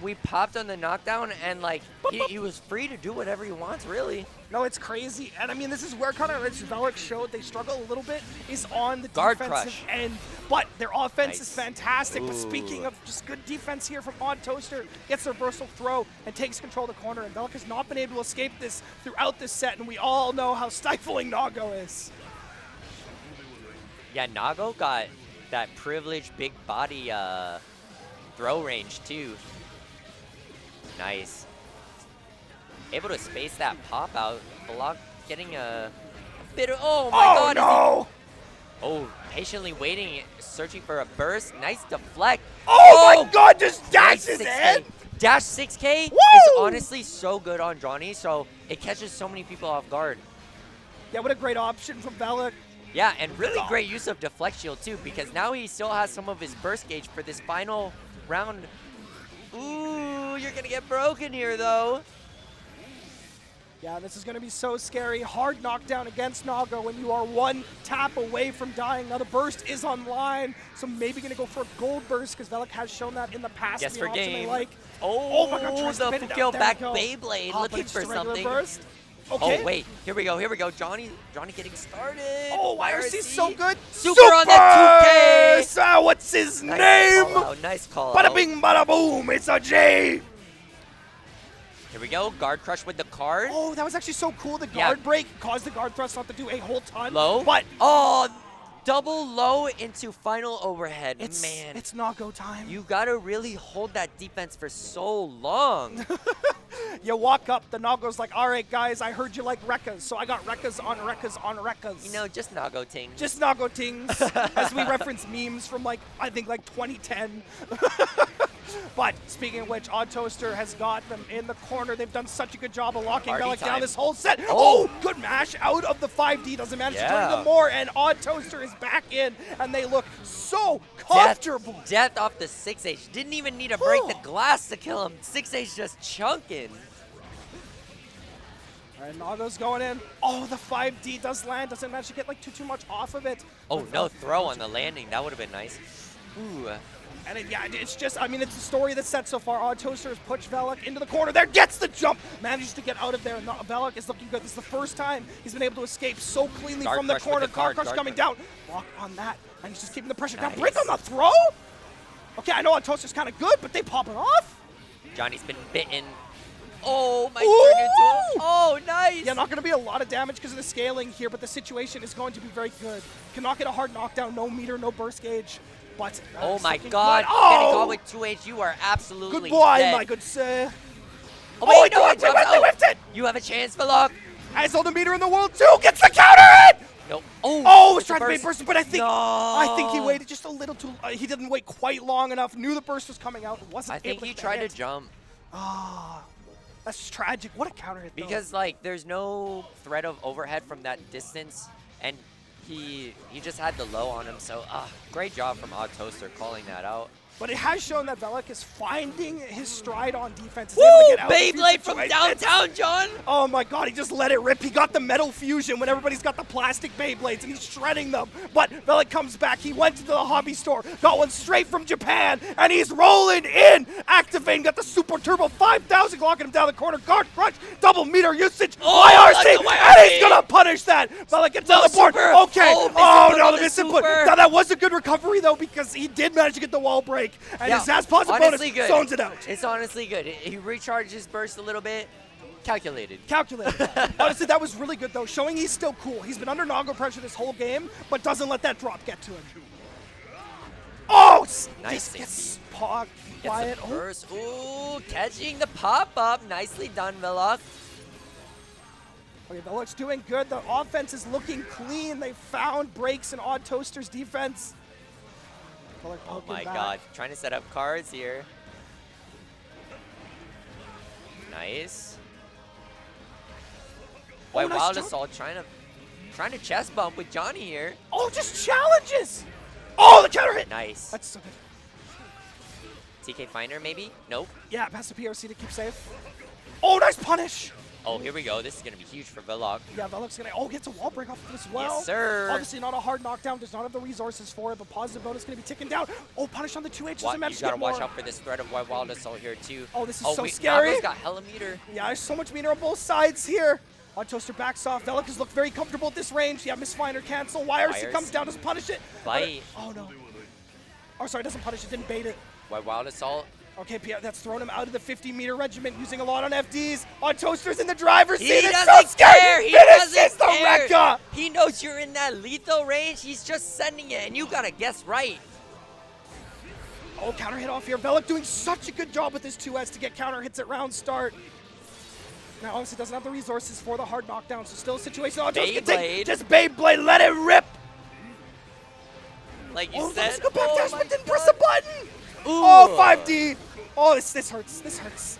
We popped on the knockdown and like he was free to do whatever he wants, really. No, it's crazy. And I mean, this is where kind of Velok showed they struggle a little bit is on the Guard defensive crush. end. But their offense is Nice. fantastic. But Ooh. speaking of just good defense here from Odd Toaster, gets the reversal throw and takes control of the corner. And Velok has not been able to escape this throughout this set. And we all know how stifling Nago is. Yeah, Nago got that privileged big body throw range too. Nice. Able to space that pop out. Velok getting a bit of, oh my God. No! Oh, patiently waiting, searching for a burst. Nice deflect. Oh my God, just Nice dashes 6K. in! Dash 6K is Woo! honestly so good on Johnny, so it catches so many people off guard. Yeah, what a great option from Velok. Yeah, and really great use of deflect shield too, because now he still has some of his burst gauge for this final round. Ooh, you're gonna get broken here though. Yeah, this is going to be so scary. Hard knockdown against Naga when you are one tap away from dying. Now the burst is online, so maybe going to go for a gold burst because Velik has shown that in the past. Yes, the for option they game. like. Oh, my God, tries to the spin it kill down. There back we go. Beyblade, But looking it's for just a regular something. burst. Okay. Oh wait, here we go. Johnny getting started. Oh, YRC's so good. Super on that 2K. So what's his name? Nice call Bada out. bing, bada boom. It's a J. Here we go, guard crush with the card. Oh, that was actually so cool. The guard break caused the guard thrust not to do a whole ton. Low. But oh, double low into final overhead. Man, it's not go time. you gotta really hold that defense for so long. You walk up, the Nago's like, all right, guys, I heard you like Rekkas, so I got Rekkas on Rekkas on Rekkas. You know, just Nago ting. Just Nago tings, as we reference memes from I think 2010. But speaking of which, Odd Toaster has got them in the corner. They've done such a good job of locking Party Velik down time. this whole set. Oh. Oh, good mash out of the 5D. Doesn't manage to turn Yeah. them more, and Odd Toaster is back in, and they look so comfortable. Death off the 6H. Didn't even need to break the glass to kill him. 6H just chunking. All right, Nago's going in. Oh, the 5D does land. Doesn't manage to get too much off of it. Oh, no throw on the landing. That would have been nice. Ooh. And it's just, it's the story that's set so far. Odd Toaster has pushed Velik into the corner. There, gets the jump. Manages to get out of there. And Velik is looking good. This is the first time he's been able to escape so cleanly Guard from the crush with corner. the guard, Guard crush guard coming crush. down. Block on that. And he's just keeping the pressure Nice. down. Break on the throw? Okay, I know Odd Toaster's kind of good, but they pop it off? Johnny's been bitten. Oh, my Ooh! turn into a... Oh, nice. Yeah, not going to be a lot of damage because of the scaling here, but the situation is going to be very good. Cannot get a hard knockdown. No meter, no burst gauge. But Oh my looking God. good. Oh! Getting caught with 2H, you are absolutely Good boy, dead. my good sir. Oh, wait, Oh, no, he it jumps whipped it, out. whipped it. You have a chance for luck. Has all the meter in the world too. Gets the counter hit. No. Oh, Oh, was with the trying to bait burst, but I think he No. waited just a little too. He didn't wait quite long enough. Knew the burst was coming out. Wasn't I think able he to tried to hit. jump. Ah, that's just tragic. What a counter hit. though. Because, there's no threat of overhead from that distance, and he just had the low on him, so great job from Odd Toaster calling that out. But it has shown that Velik is finding his stride on defense. He's able to get out of a few Beyblade from situations. downtown, John! Oh my God, he just let it rip. He got the metal fusion when everybody's got the plastic Beyblades and he's shredding them. But Velik comes back. He went to the hobby store, got one straight from Japan, and he's rolling in. Activating, got the super turbo 5000, locking him down the corner. Guard crush, double meter usage. Oh, YRC, like the and he's YRC. gonna punish that. Velik gets on No the board. super. Okay. Oh, Oh, misinput no, on the the misinput. super. Now that was a good recovery though because he did manage to get the wall break. And Yeah, his Zaz positive honestly bonus good. zones it out. It's honestly good. He recharged his burst a little bit. Calculated. Calculated. Honestly, that was really good, though, showing he's still cool. He's been under Nago pressure this whole game, but doesn't let that drop get to him. Oh! Nice Gets quiet. Gets the Oh, burst. Ooh, catching the pop-up. Nicely done, Velik. okay, Velik's doing good. The offense is looking clean. They found breaks in Odd Toaster's defense. Velik Oh poking my back. God. Trying to set up cards here. Nice. Oh, White nice Wild jump. Assault trying to chest bump with Johnny here. Oh, just challenges! Oh, the counter hit! Nice. That's so good. TK Finder maybe? Nope. Yeah, pass the PRC to keep safe. Oh, nice punish! Oh, here we go. This is going to be huge for Velik. Yeah, Velik's gonna. Oh, gets a wall break off of it as well. Yes, sir. Obviously not a hard knockdown. Does not have the resources for it, but positive bonus gonna be ticking down. Oh, punish on the 2H. Doesn't You manage to got to get watch more. out for this threat of White Wild Assault here, too. Oh, this is so wait, scary. Nago's got hella meter. Yeah, there's so much meter on both sides here. Odd Toaster backs off. Velik has looked very comfortable at this range. Yeah, Misfinder cancel. YRC comes down, doesn't punish it. Bite. Oh no. Oh, sorry, doesn't punish it. Didn't bait it. White Wild Assault. Okay, that's thrown him out of the 50-meter regiment, using a lot on FDs. Odd Toaster's in the driver's He seat. It's doesn't so scary. care. He Finishes doesn't the care. Rekka. He knows you're in that lethal range. He's just sending it, and you got to guess right. Oh, counter hit off here. Velik doing such a good job with his 2S to get counter hits at round start. Now, obviously, doesn't have the resources for the hard knockdown, so still a situation. Oh, Beyblade. just Beyblade, let it rip. Like you Oh, said. let's go back dash, my but didn't God. press the button. Ooh. Oh, 5D. Oh, this hurts. This hurts.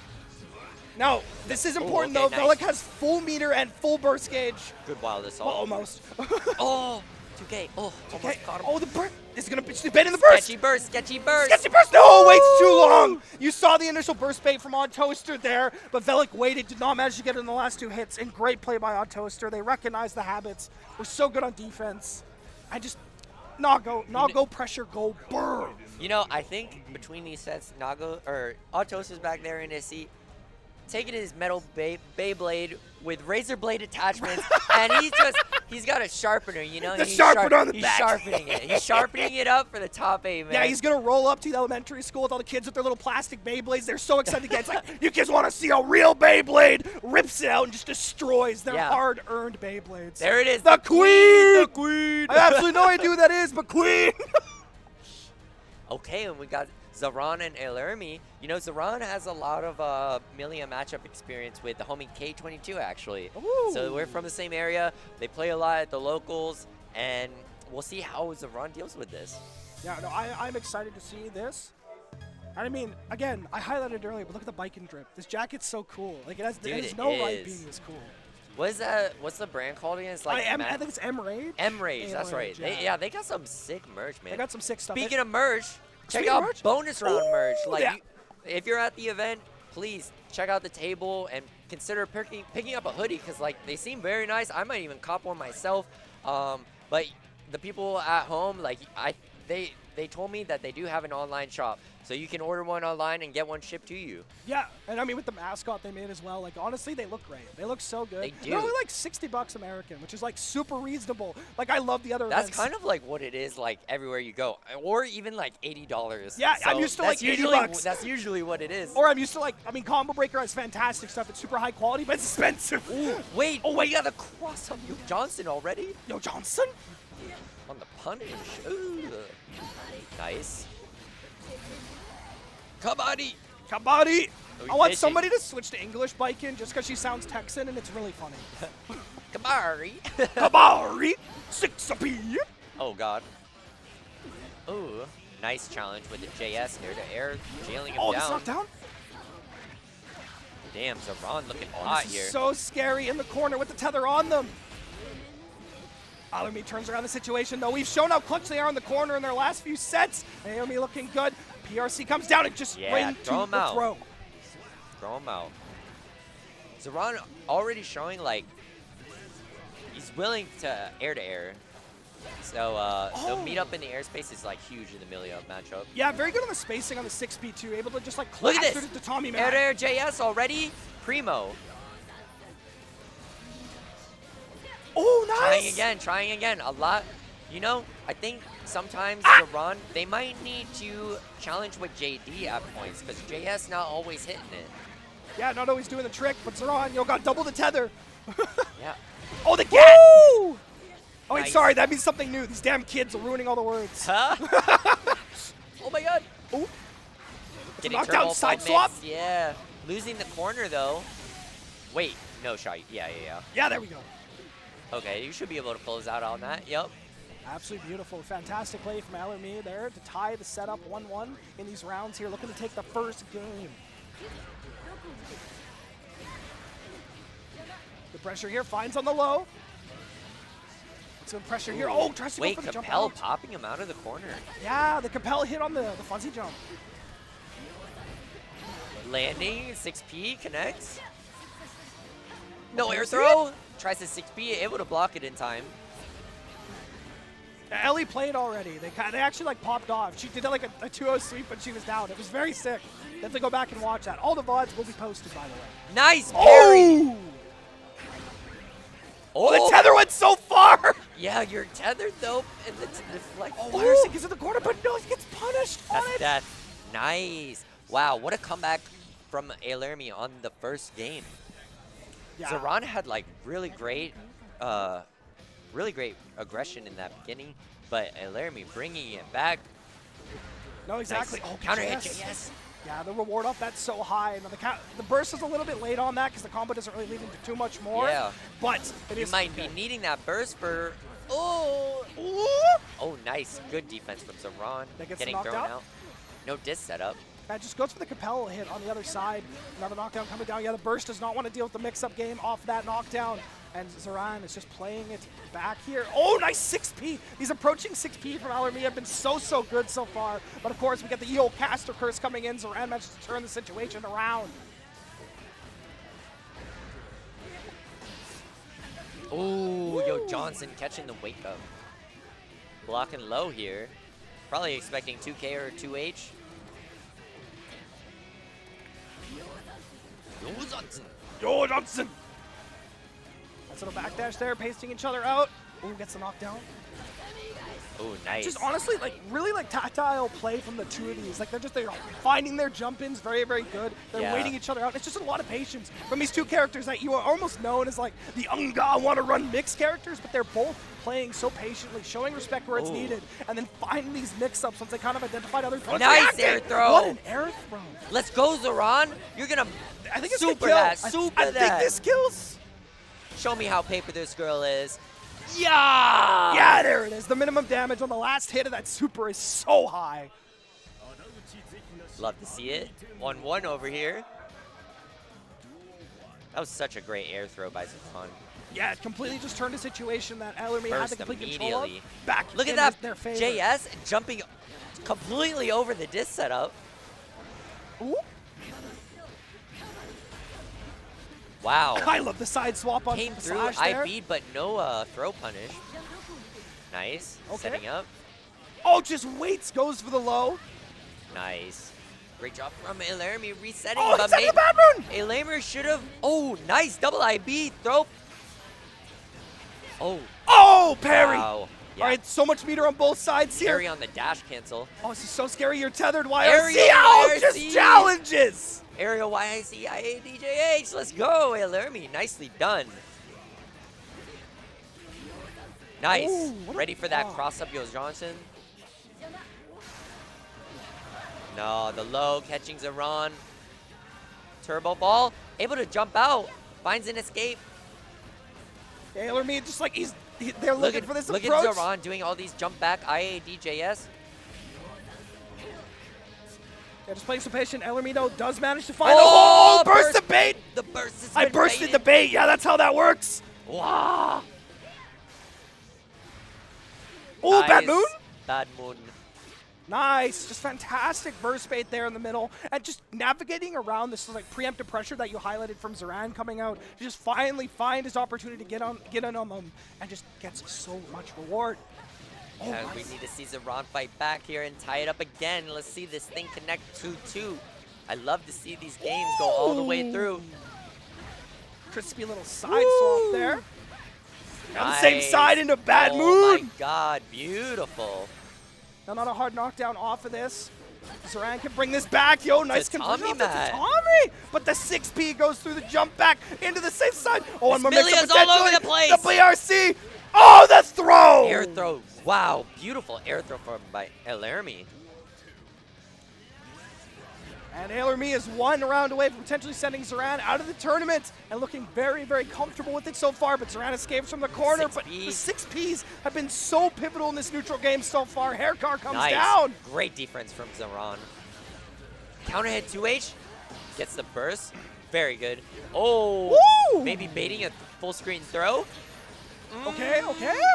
Now, this is important, okay, though. nice. Velik has full meter and full burst gauge. Good Wild Well, Assault. almost. Oh, 2K. Oh, Okay. almost caught him. Oh, the burst is gonna be bait in the burst. Sketchy burst, sketchy burst. Sketchy burst. No, waits too long. You saw the initial burst bait from Odd Toaster there, but Velik waited, did not manage to get it in the last 2 hits. And great play by Odd Toaster. They recognize the habits. We're so good on defense. I just Nago pressure, go burn. You know, I think between these sets, Nago or Odd Toaster's back there in his seat, taking his metal Beyblade with razor blade attachments, and he's got a sharpener, you know? The sharpener on the he's back. sharpening it. He's sharpening it up for the top 8, man. Yeah, he's gonna roll up to the elementary school with all the kids with their little plastic Beyblades. They're so excited to get. It's like, you kids want to see a real Beyblade? Rips it out and just destroys their hard-earned Beyblades. There it is. The queen. The queen. I have absolutely no idea who that is, but queen. Okay, and we got Zaran and Elermi. You know, Zaran has a lot of Millia matchup experience with the homie K22, actually. Ooh. So we're from the same area. They play a lot at the locals, and we'll see how Zaran deals with this. Yeah, no, I'm excited to see this. I mean, again, I highlighted it earlier, but look at the bike and drip. This jacket's so cool. Like, it has no right being this cool. What is that? What's the brand called again? It's like I think it's M-Rage. M-Rage, that's right. Yeah. They got some sick merch, man. They got some sick stuff. Speaking of merch, check Speaking of out merch? bonus round merch. Like, yeah. if you're at the event, please check out the table and consider picking up a hoodie because, like, they seem very nice. I might even cop one myself. But the people at home, like, they told me that they do have an online shop, so you can order one online and get one shipped to you. Yeah, and I mean with the mascot they made as well. Like, honestly, they look great. They look so good. They do. They're only like $60 American, which is like super reasonable. Like, I love the other That's events. kind of like what it is like everywhere you go, or even like $80. Yeah, so I'm used to like $80. That's usually what it is. Or I'm used to like, I mean, Combo Breaker has fantastic stuff. It's super high quality, but it's expensive. Ooh, wait, oh, you got the cross on you, Johnson already? Yo, Johnson? On the punish. Ooh. Nice. Kabaddi. Kabaddi. I want fishing. somebody to switch to English Bikin just because she sounds Texan and it's really funny. Kabari. Kabari. 6-a-p. Oh, God. Ooh. Nice challenge with the JS air to air, jailing him Oh, down. this knockdown? Damn, Zaran looking Oh, hot this here. is so scary in the corner with the tether on them. Aomi turns around the situation, though. We've shown how clutch they are in the corner in their last few sets. Aomi looking good. PRC comes down and just right into throw him the out. throw. Throw him out. Zaran already showing, like, he's willing to air. So the meet up in the airspace is, like, huge in the Millia matchup. Yeah, very good on the spacing on the 6B2. Able to just, like, Look at clash this. it to Tommy Air Mac. to air JS already. Primo. Oh, nice. Trying again. A lot. You know, I think sometimes Zaran, they might need to challenge with JD at points because JS not always hitting it. Yeah, not always doing the trick, but Zaran, got double the tether. Yeah. Oh, the cat. Oh, wait, Nice. sorry. That means something new. These damn kids are ruining all the words. Huh? Oh my God. Ooh. Getting Knockdown turbo side mix. swap. Yeah. Losing the corner though. Wait, no shot. Yeah. Yeah, there we go. Okay, you should be able to close out on that. Yep. Absolutely beautiful. Fantastic play from Alermi there to tie the setup 1-1 in these rounds here, looking to take the first game. The pressure here finds on the low. Some pressure here. Oh, tries to Wait, go for the jump Capel out. popping him out of the corner. Yeah, the Capel hit on the fuzzy jump. Landing, 6P, connects. No air There's throw. Tries to 6P, able to block it in time. Ellie played already. They actually like popped off. She did like a 2-0 sweep, but she was down. It was very sick. Definitely go back and watch that. All the VODs will be posted, by the way. Nice parry. Oh! Oh, The tether went so far! Yeah, you're tethered though, and the deflect. Oh, Wires gets in the corner, but no, he gets punished on That's it. death. Nice. Wow, what a comeback from Alermi on the first game. Yeah. Zaran had like really great aggression in that beginning, but Alermi bringing it back. No, exactly. Nice. Oh, Counter hit, JS. yes. Yeah, the reward off that's so high. Now the burst is a little bit late on that because the combo doesn't really lead into too much more. Yeah. But it You is might okay. be needing that burst for. Oh. Ooh. Oh, nice. Good defense from Zaran. That gets Getting knocked thrown out? out. No diss setup. And just goes for the Capella hit on the other side. Another knockdown coming down. Yeah, the burst does not want to deal with the mix-up game off that knockdown. And Zoran is just playing it back here. Oh, nice 6P. These approaching 6P from Alarmi have been so good so far. But of course, we get the EO caster curse coming in. Zoran manages to turn the situation around. Oh, yo, Johnson catching the wake up. Blocking low here. Probably expecting 2K or 2H. Yo, Johnson. Yo, Johnson. Nice little backdash there, pasting each other out. Oh, gets the knockdown. Oh, nice. Just honestly, like, really, like, tactile play from the two of these. Like, they're finding their jump-ins very good. They're waiting each other out. It's just a lot of patience from these two characters that you are almost known as, like, the Unga want-to-run mix characters, but they're both playing so patiently, showing respect where it's needed, and then finding these mix-ups once they kind of identified other throws. Nice air throw. What an air throw. Let's go, Zoran. You're going to I think it's super kill. that, super I think this kills. Show me how paper this girl is. Yeah! Yeah, there it is. The minimum damage on the last hit of that super is so high. Love to see it. 1-1 over here. That was such a great air throw by Zoran. Yeah, it completely just turned a situation that Alarmi had the complete control of. Back Look at that their favor. JS jumping completely over the disc setup. Ooh. Wow. I love the side swap on Came the through, slash there. I beat, but no throw punish. Nice. Okay. Setting up. Oh, just waits, goes for the low. Nice. Great job from Alarmi resetting. Oh, but it's the bad run! Alarmi should have. Oh, nice. Double IB. Throw. Oh. Oh, parry! Wow. Yeah. All right, so much meter on both sides here. Carry on the dash cancel. Oh, this is so scary. You're tethered. YRC. Aerial Oh, YRC. just challenges. Aerial YIC IADJH. Let's go, Alarmi. Nicely done. Nice. Ooh, what a Ready for that block. cross up, Yo Johnson. No, the low catching Zoran. Turbo ball. Able to jump out. Finds an escape. Alarmi just like they're looking for this look approach. at Zoran doing all these jump back IADJS. Yeah, just playing some patient. Elermino does manage to find Oh, the burst the bait. The burst is I bursted the bait. Yeah, that's how that works. Wow. Oh, bad Nice. moon. Bad moon. Nice, just fantastic burst bait there in the middle, and just navigating around this like preemptive pressure that you highlighted from Zoran coming out to just finally find his opportunity to get in on them, and just gets so much reward. Oh, And nice. we need to see Zoran fight back here and tie it up again. Let's see this thing connect 2-2. I love to see these games go all the way through. Crispy little side swap there. On the same side into bad moon. Oh my god, beautiful. Now not a hard knockdown off of this. Zoran can bring this back. Yo, nice conversion Tatami off the mat. Tatami. But the 6P goes through the jump back into the safe side. Oh, and more Milia's mix-up all over potentially. the place. The BRC. Oh, the throw. Air throw. Wow, beautiful air throw by Alarmi. And Alarmi is one round away from potentially sending Zoran out of the tournament and looking very comfortable with it so far, but Zoran escapes from the corner. But the 6Ps have been so pivotal in this neutral game so far. Haircar comes Nice. down. Great defense from Zoran. Counter hit 2H. Gets the burst. Very good. Oh, Woo! maybe baiting a full screen throw. Okay.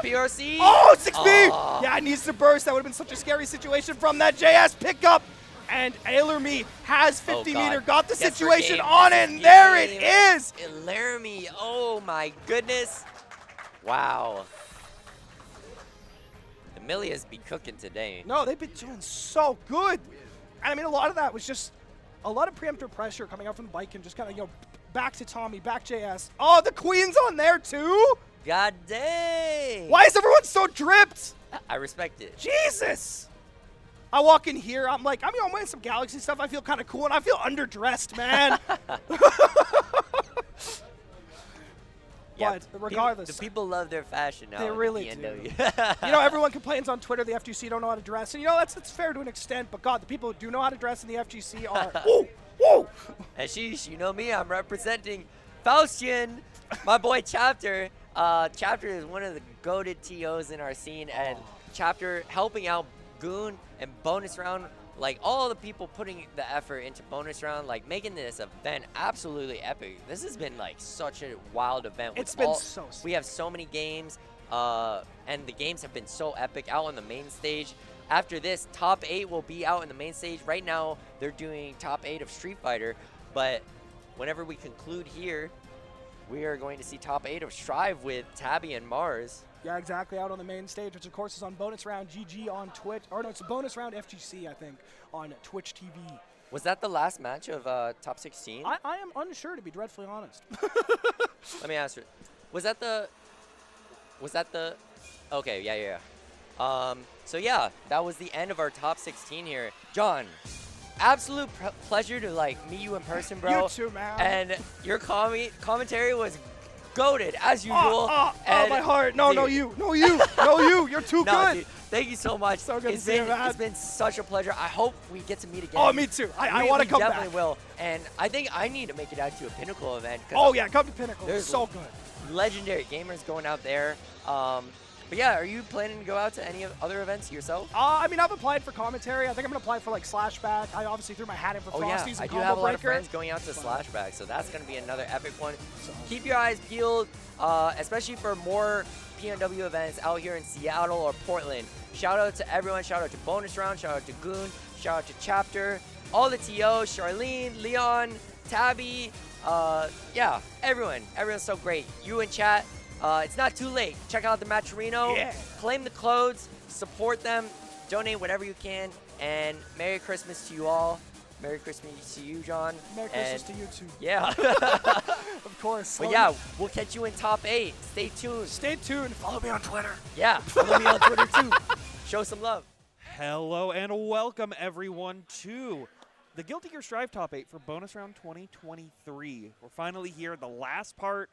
BRC. Oh, 6P! Oh. Yeah, it needs to burst. That would have been such a scary situation from that JS pickup. And Alarmi has 50 meter, got the Guess situation game. on it, and there it is! Alarmi, oh my goodness. Wow. The Milias be cooking today. No, they've been doing so good. And I mean, a lot of that was just a lot of preemptive pressure coming out from the bike and just kind of, back to Tommy, back JS. Oh, the Queen's on there too? God dang. Why is everyone so dripped? I respect it. Jesus! I walk in here, I'm like, I'm wearing some Galaxy stuff, I feel kind of cool, and I feel underdressed, man. Yeah, But regardless. the people love their fashion now. They in really PNW. do. Everyone complains on Twitter the FGC don't know how to dress, and that's fair to an extent, but God, the people who do know how to dress in the FGC are, whoa! And sheesh, you know me, I'm representing Faustian, my boy Chapter. Chapter is one of the goated TOs in our scene, and Chapter helping out Goon and bonus round like all the people putting the effort into bonus round, like making this event absolutely epic. This has been like such a wild event. It's been so sick. We have so many games, and the games have been so epic out on the main stage. After this, top 8 will be out in the main stage. Right now, they're doing top 8 of Street Fighter, but whenever we conclude here, we are going to see top 8 of Strive with Tabby and Mars. Yeah, exactly, out on the main stage, which of course is on Bonus Round GG on Twitch. Or no, it's Bonus Round FGC, I think, on Twitch TV. Was that the last match of top 16? I am unsure, to be dreadfully honest. Let me ask you. Was that the... Okay, yeah. So yeah, that was the end of our top 16 here. John, absolute pleasure to like meet you in person, bro. You too, man. And your commentary was goated as usual. Oh, my heart. No, dude. no, you. You're too good. Dude, thank you so much. So good to see you, man. It's been such a pleasure. I hope we get to meet again. Oh, me too. I want to come back. We definitely will. And I think I need to make it out to a Pinnacle event. Oh, yeah, come to Pinnacle. There's It's so good. Legendary gamers going out there. But yeah, are you planning to go out to any other events yourself? I mean, I've applied for commentary. I think I'm going to apply for like Slashback. I obviously threw my hat in for Frosties I and do Combo have a lot of Breaker. friends going out to Slashback, so that's going to be another epic one. Keep your eyes peeled, especially for more PNW events out here in Seattle or Portland. Shout out to everyone. Shout out to Bonus Round. Shout out to Goon. Shout out to Chapter. All the TOs, Charlene, Leon, Tabby. Yeah, everyone. Everyone's so great. You in chat. It's not too late. Check out the Matcherino. Yeah. Claim the clothes. Support them. Donate whatever you can. And Merry Christmas to you all. Merry Christmas to you, John. Merry Christmas to you too. Yeah. Of course. But yeah, we'll catch you in top 8. Stay tuned. Stay tuned. Follow me on Twitter. Yeah, follow me on Twitter too. Show some love. Hello and welcome everyone to the Guilty Gear Strive Top 8 for Bonus Round 2023. We're finally here, the last part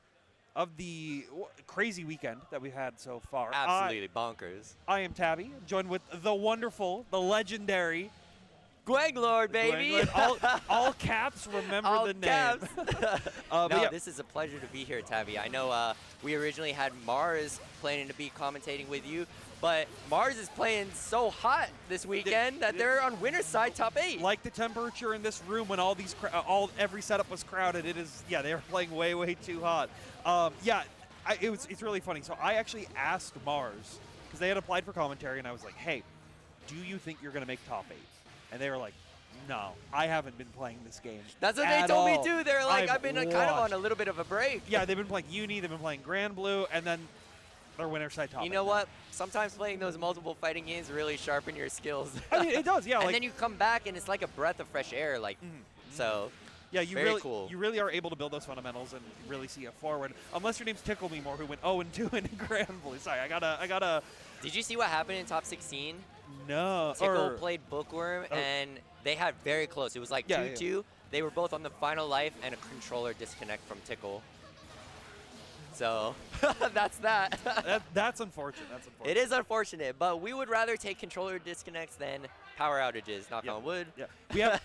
of the crazy weekend that we've had so far. Absolutely bonkers. I am Tabby, joined with the wonderful, the legendary Gwenglord, baby. Gwenglord. All caps, remember all the name. caps. No, yeah. This is a pleasure to be here, Tabby. I know we originally had Mars planning to be commentating with you, but Mars is playing so hot this weekend that they're on winner's side top 8. Like the temperature in this room when all these every setup was crowded, it is, yeah, they were playing way too hot. Yeah, it's really funny. So I actually asked Mars, because they had applied for commentary, and I was like, hey, do you think you're going to make top 8? And they were like, no, I haven't been playing this game. That's what they told me all. too. They're like, I've been kind of on a little bit of a break. Yeah, they've been playing Uni, they've been playing Grand Blue, and then their winner's side top 8. You know what? Sometimes playing those multiple fighting games really sharpen your skills. I mean, it does, yeah. And like, then you come back and it's like a breath of fresh air. Like, so. Yeah, you very cool. You really are able to build those fundamentals and really see it forward. Unless your name's Tickle Me More, who went 0-2 in Grand Blue. Sorry, I gotta. Did you see what happened in top 16? No. Tickle played Bookworm, and they had very close. It was like 2-2. Yeah. They were both on the final life, and a controller disconnect from Tickle. So that's that. That's unfortunate. That's unfortunate. It is unfortunate, but we would rather take controller disconnects than power outages. Knock on wood. Yeah. We have.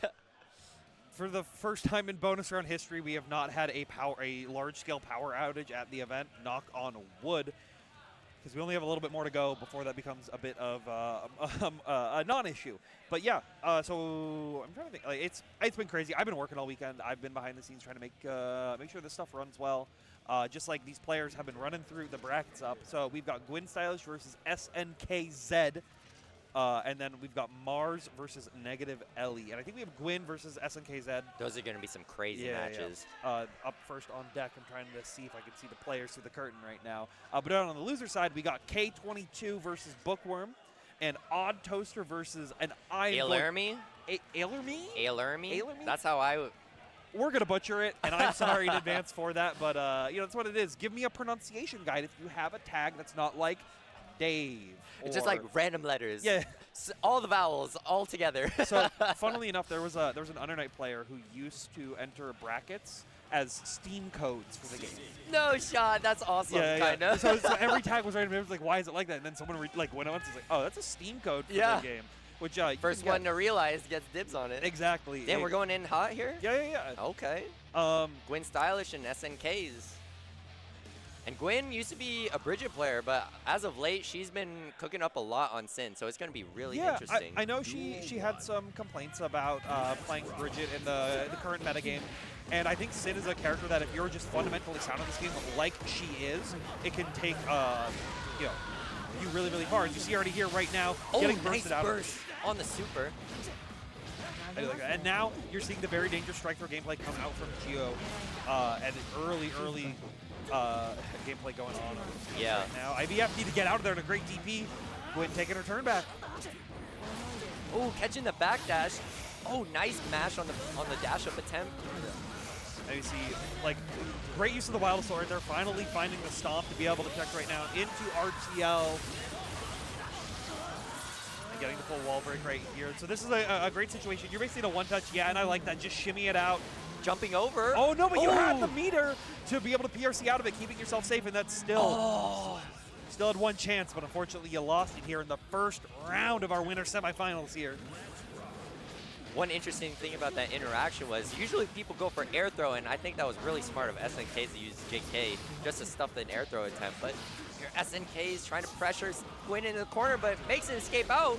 For the first time in bonus round history, we have not had a large-scale power outage at the event. Knock on wood, because we only have a little bit more to go before that becomes a bit of a non-issue. But yeah, so I'm trying to think. Like, it's been crazy. I've been working all weekend. I've been behind the scenes trying to make sure this stuff runs well. Just like these players have been running through the brackets up. So we've got Gwyn Stylish versus SNKZ. And then we've got Mars versus Negative Ellie. And I think we have Gwyn versus SNKZ. Those are going to be some crazy matches. Yeah. Up first on deck, I'm trying to see if I can see the players through the curtain right now. But on the loser side, we got K22 versus Bookworm. And Odd Toaster versus an Iron Ailermy? Ailermy? Ailermy? That's how I would. We're going to butcher it, and I'm sorry in advance for that. But, that's what it is. Give me a pronunciation guide if you have a tag that's not like Dave. It's just like random letters. Yeah. All the vowels all together. So, funnily enough, there was an Undernight player who used to enter brackets as Steam codes for the game. No shot. That's awesome. Yeah. Kind of. So every tag was random. It was like, why is it like that? And then someone went on and was like, oh, that's a Steam code for the game. Which first one to realize gets dibs on it. Exactly. Damn, we're going in hot here? Yeah. Okay. Gwyn Stylish and SNKs. And Gwen used to be a Bridget player, but as of late, she's been cooking up a lot on Sin, so it's going to be really interesting. I know she had some complaints about playing Bridget in the current metagame, and I think Sin is a character that if you're just fundamentally sound in this game, like she is, it can take you really, really hard. You see already here right now, getting bursted out. Burst on the super. I do like that. And now you're seeing the very dangerous strike throw gameplay come out from Geo, and early gameplay going on. Yeah. Right now IBF need to get out of there in a great DP. Gwen taking her turn back. Oh, catching the backdash. Oh, nice mash on the dash up attempt. Now you see, like, great use of the Wild Assault right there. Finally finding the stomp to be able to connect right now into RTL. And getting the full wall break right here. So this is a great situation. You're basically in a one-touch, yeah, and I like that. Just shimmy it out. Jumping over. Oh, no, but you had the meter to be able to PRC out of it, keeping yourself safe, and that's still had one chance, but unfortunately you lost it here in the first round of our winter semifinals here. One interesting thing about that interaction was usually people go for air throw, and I think that was really smart of SNK to use JK just to stuff the air throw attempt. But your SNK is trying to pressure Gwen into the corner, but makes it escape out,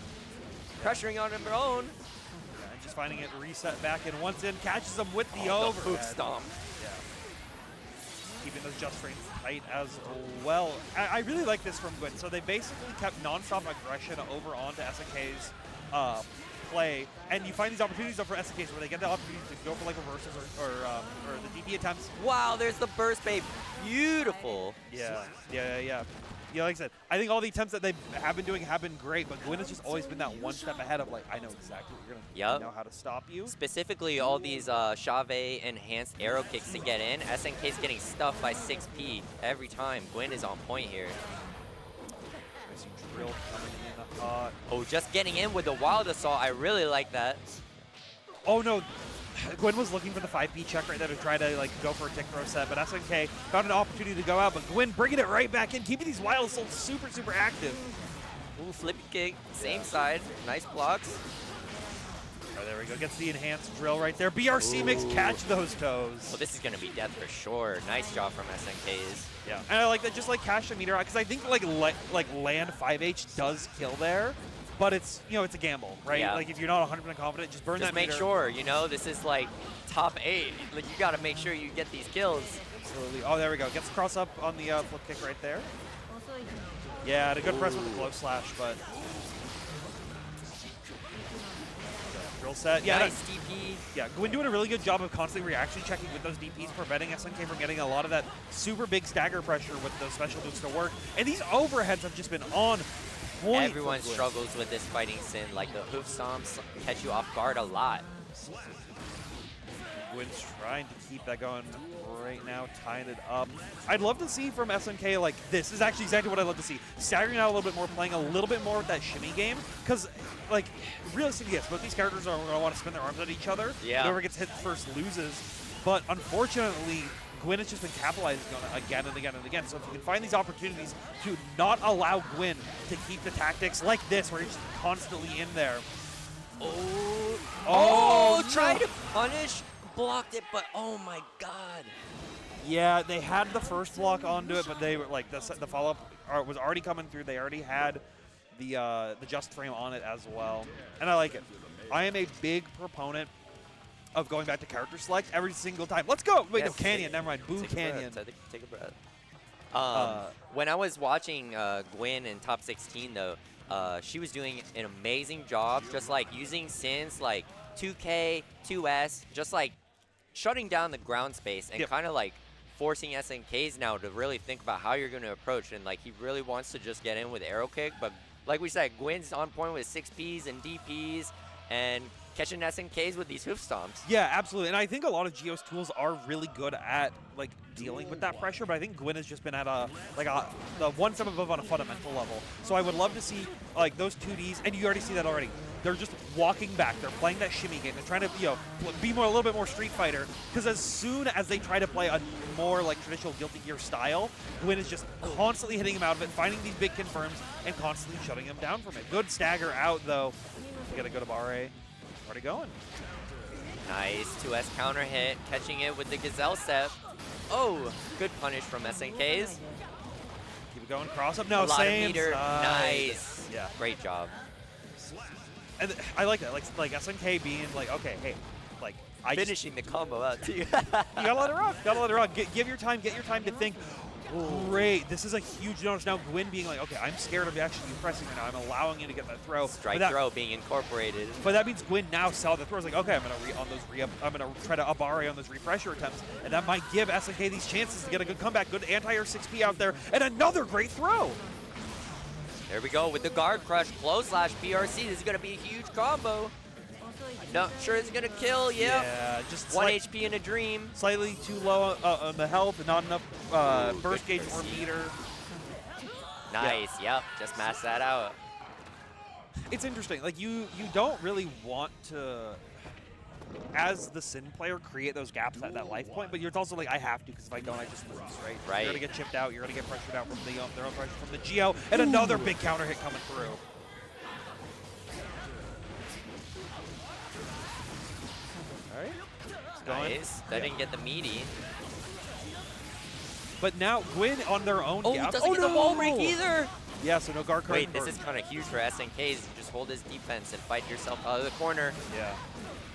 pressuring on her own. Yeah, and just finding it reset back, and once in, catches him with the overhead. overhead. Hook stomp. Yeah. Keeping those just frames tight as well. I really like this from Gwen. So they basically kept non-stop aggression over onto SNK's play, and you find these opportunities for SNKs where they get the opportunity to go for like reverses or the DP attempts. Wow, there's the burst bait. Beautiful. Yeah, like I said, I think all the attempts that they have been doing have been great, but Gwen has just always been that one step ahead of like, I know exactly what you're going to know how to stop you. Specifically, all these Chave enhanced arrow kicks to get in. SNK's getting stuffed by 6P every time. Gwen is on point here. I see Drill coming in. Oh, just getting in with the Wild Assault. I really like that. Oh, no. Gwen was looking for the 5P check right there to try to like go for a tick throw set, but SNK found an opportunity to go out, but Gwen bringing it right back in, keeping these Wild Assaults super, super active. Ooh, flippy kick, same side. Nice blocks. Oh, there we go. Gets the enhanced drill right there. BRC makes catch those toes. Well, this is going to be death for sure. Nice job from SNKs. Yeah, and I like that, just like cash the meter out, because I think like land 5H does kill there, but it's, it's a gamble, right? Yeah. Like if you're not 100% confident, just burn that meter. Just make sure, this is like top 8. Like you got to make sure you get these kills. Absolutely. Oh, there we go. Gets cross up on the flip kick right there. Yeah, had a good press with the glow slash, but drill set. Yeah, nice DP. Yeah, Gwen doing a really good job of constantly reaction checking with those DPs, preventing SNK from getting a lot of that super big stagger pressure with those special moves to work. And these overheads have just been on point. Everyone struggles with this fighting Sin. Like the hoof stomps catch you off guard a lot. Gwen's trying to keep that going right now, tying it up. I'd love to see from SNK, like, this is actually exactly what I'd love to see. Staggering out a little bit more, playing a little bit more with that shimmy game. Because, like, realistically, yes, both these characters are going to want to spin their arms at each other. Yeah. Whoever gets hit first loses. But unfortunately, Gwen has just been capitalizing on it again and again and again. So if you can find these opportunities to not allow Gwen to keep the tactics like this, where he's just constantly in there. Oh, trying to punish. Blocked it, but oh my god. Yeah, they had the first block onto it, but they were like the follow-up was already coming through. They already had the just frame on it as well, and I like it. I am a big proponent of going back to character select every single time. Let's go. Wait, yes, no, Canyon. Never mind. Boo Canyon. Take a breath. When I was watching Gwen in top 16, though, she was doing an amazing job, just like using Sin's like 2K, 2S, just like shutting down the ground space and kind of like forcing SNKs now to really think about how you're going to approach. And like he really wants to just get in with arrow kick, but like we said, Gwen's on point with 6Ps and DPs and catching SNKs with these hoof stomps. Yeah, absolutely. And I think a lot of Geo's tools are really good at like dealing with that pressure, but I think Gwen has just been at the one step above on a fundamental level. So I would love to see like those 2Ds, and you already see that already. They're just walking back. They're playing that shimmy game. They're trying to, be a little bit more Street Fighter. Because as soon as they try to play a more like traditional Guilty Gear style, Gwen is just constantly hitting him out of it, finding these big confirms, and constantly shutting him down from it. Good stagger out though. We gotta go to Barre. Already going. Nice 2S counter hit, catching it with the Gazelle step. Oh, good punish from SNKs. we going cross up? No, a lot of same meter. side. Nice. Yeah. Great job. And I like that. Like SNK being like, okay, hey, like Finishing the combo out too. you gotta let it rock. Gotta let it rock. Give your time. Get your time to think. Great. This is a huge notice. Now Gwyn being like, okay, I'm scared of actually pressing right now. I'm allowing you to get that throw. Strike that, throw being incorporated. But that means Gwyn now saw the throws. Like, okay, I'm gonna try to up-RA on those refresher attempts, and that might give SNK these chances to get a good comeback. Good anti-air 6P out there, and another great throw. There we go with the guard crush, close slash BRC. This is gonna be a huge combo. Not sure it's gonna kill. Yep. Yeah, just 1 HP in a dream. Slightly too low on the health, and not enough burst gauge or meter. Nice. Yeah. Yep. Just mash that out. It's interesting. Like you don't really want to, as the Sin player, create those gaps at that life point, but you're also like, I have to, because if I don't, I just lose, right? Right. You're gonna get chipped out. You're gonna get pressured out from their own pressure from the Geo, and another big counter hit coming through. All right. Nice. That didn't get the meaty. But now Gwyn on their own Oh, gap. doesn't get the wall break either. Yeah, so no guard card. Wait, this is kind of huge for SNKs. You just hold his defense and fight yourself out of the corner. Yeah.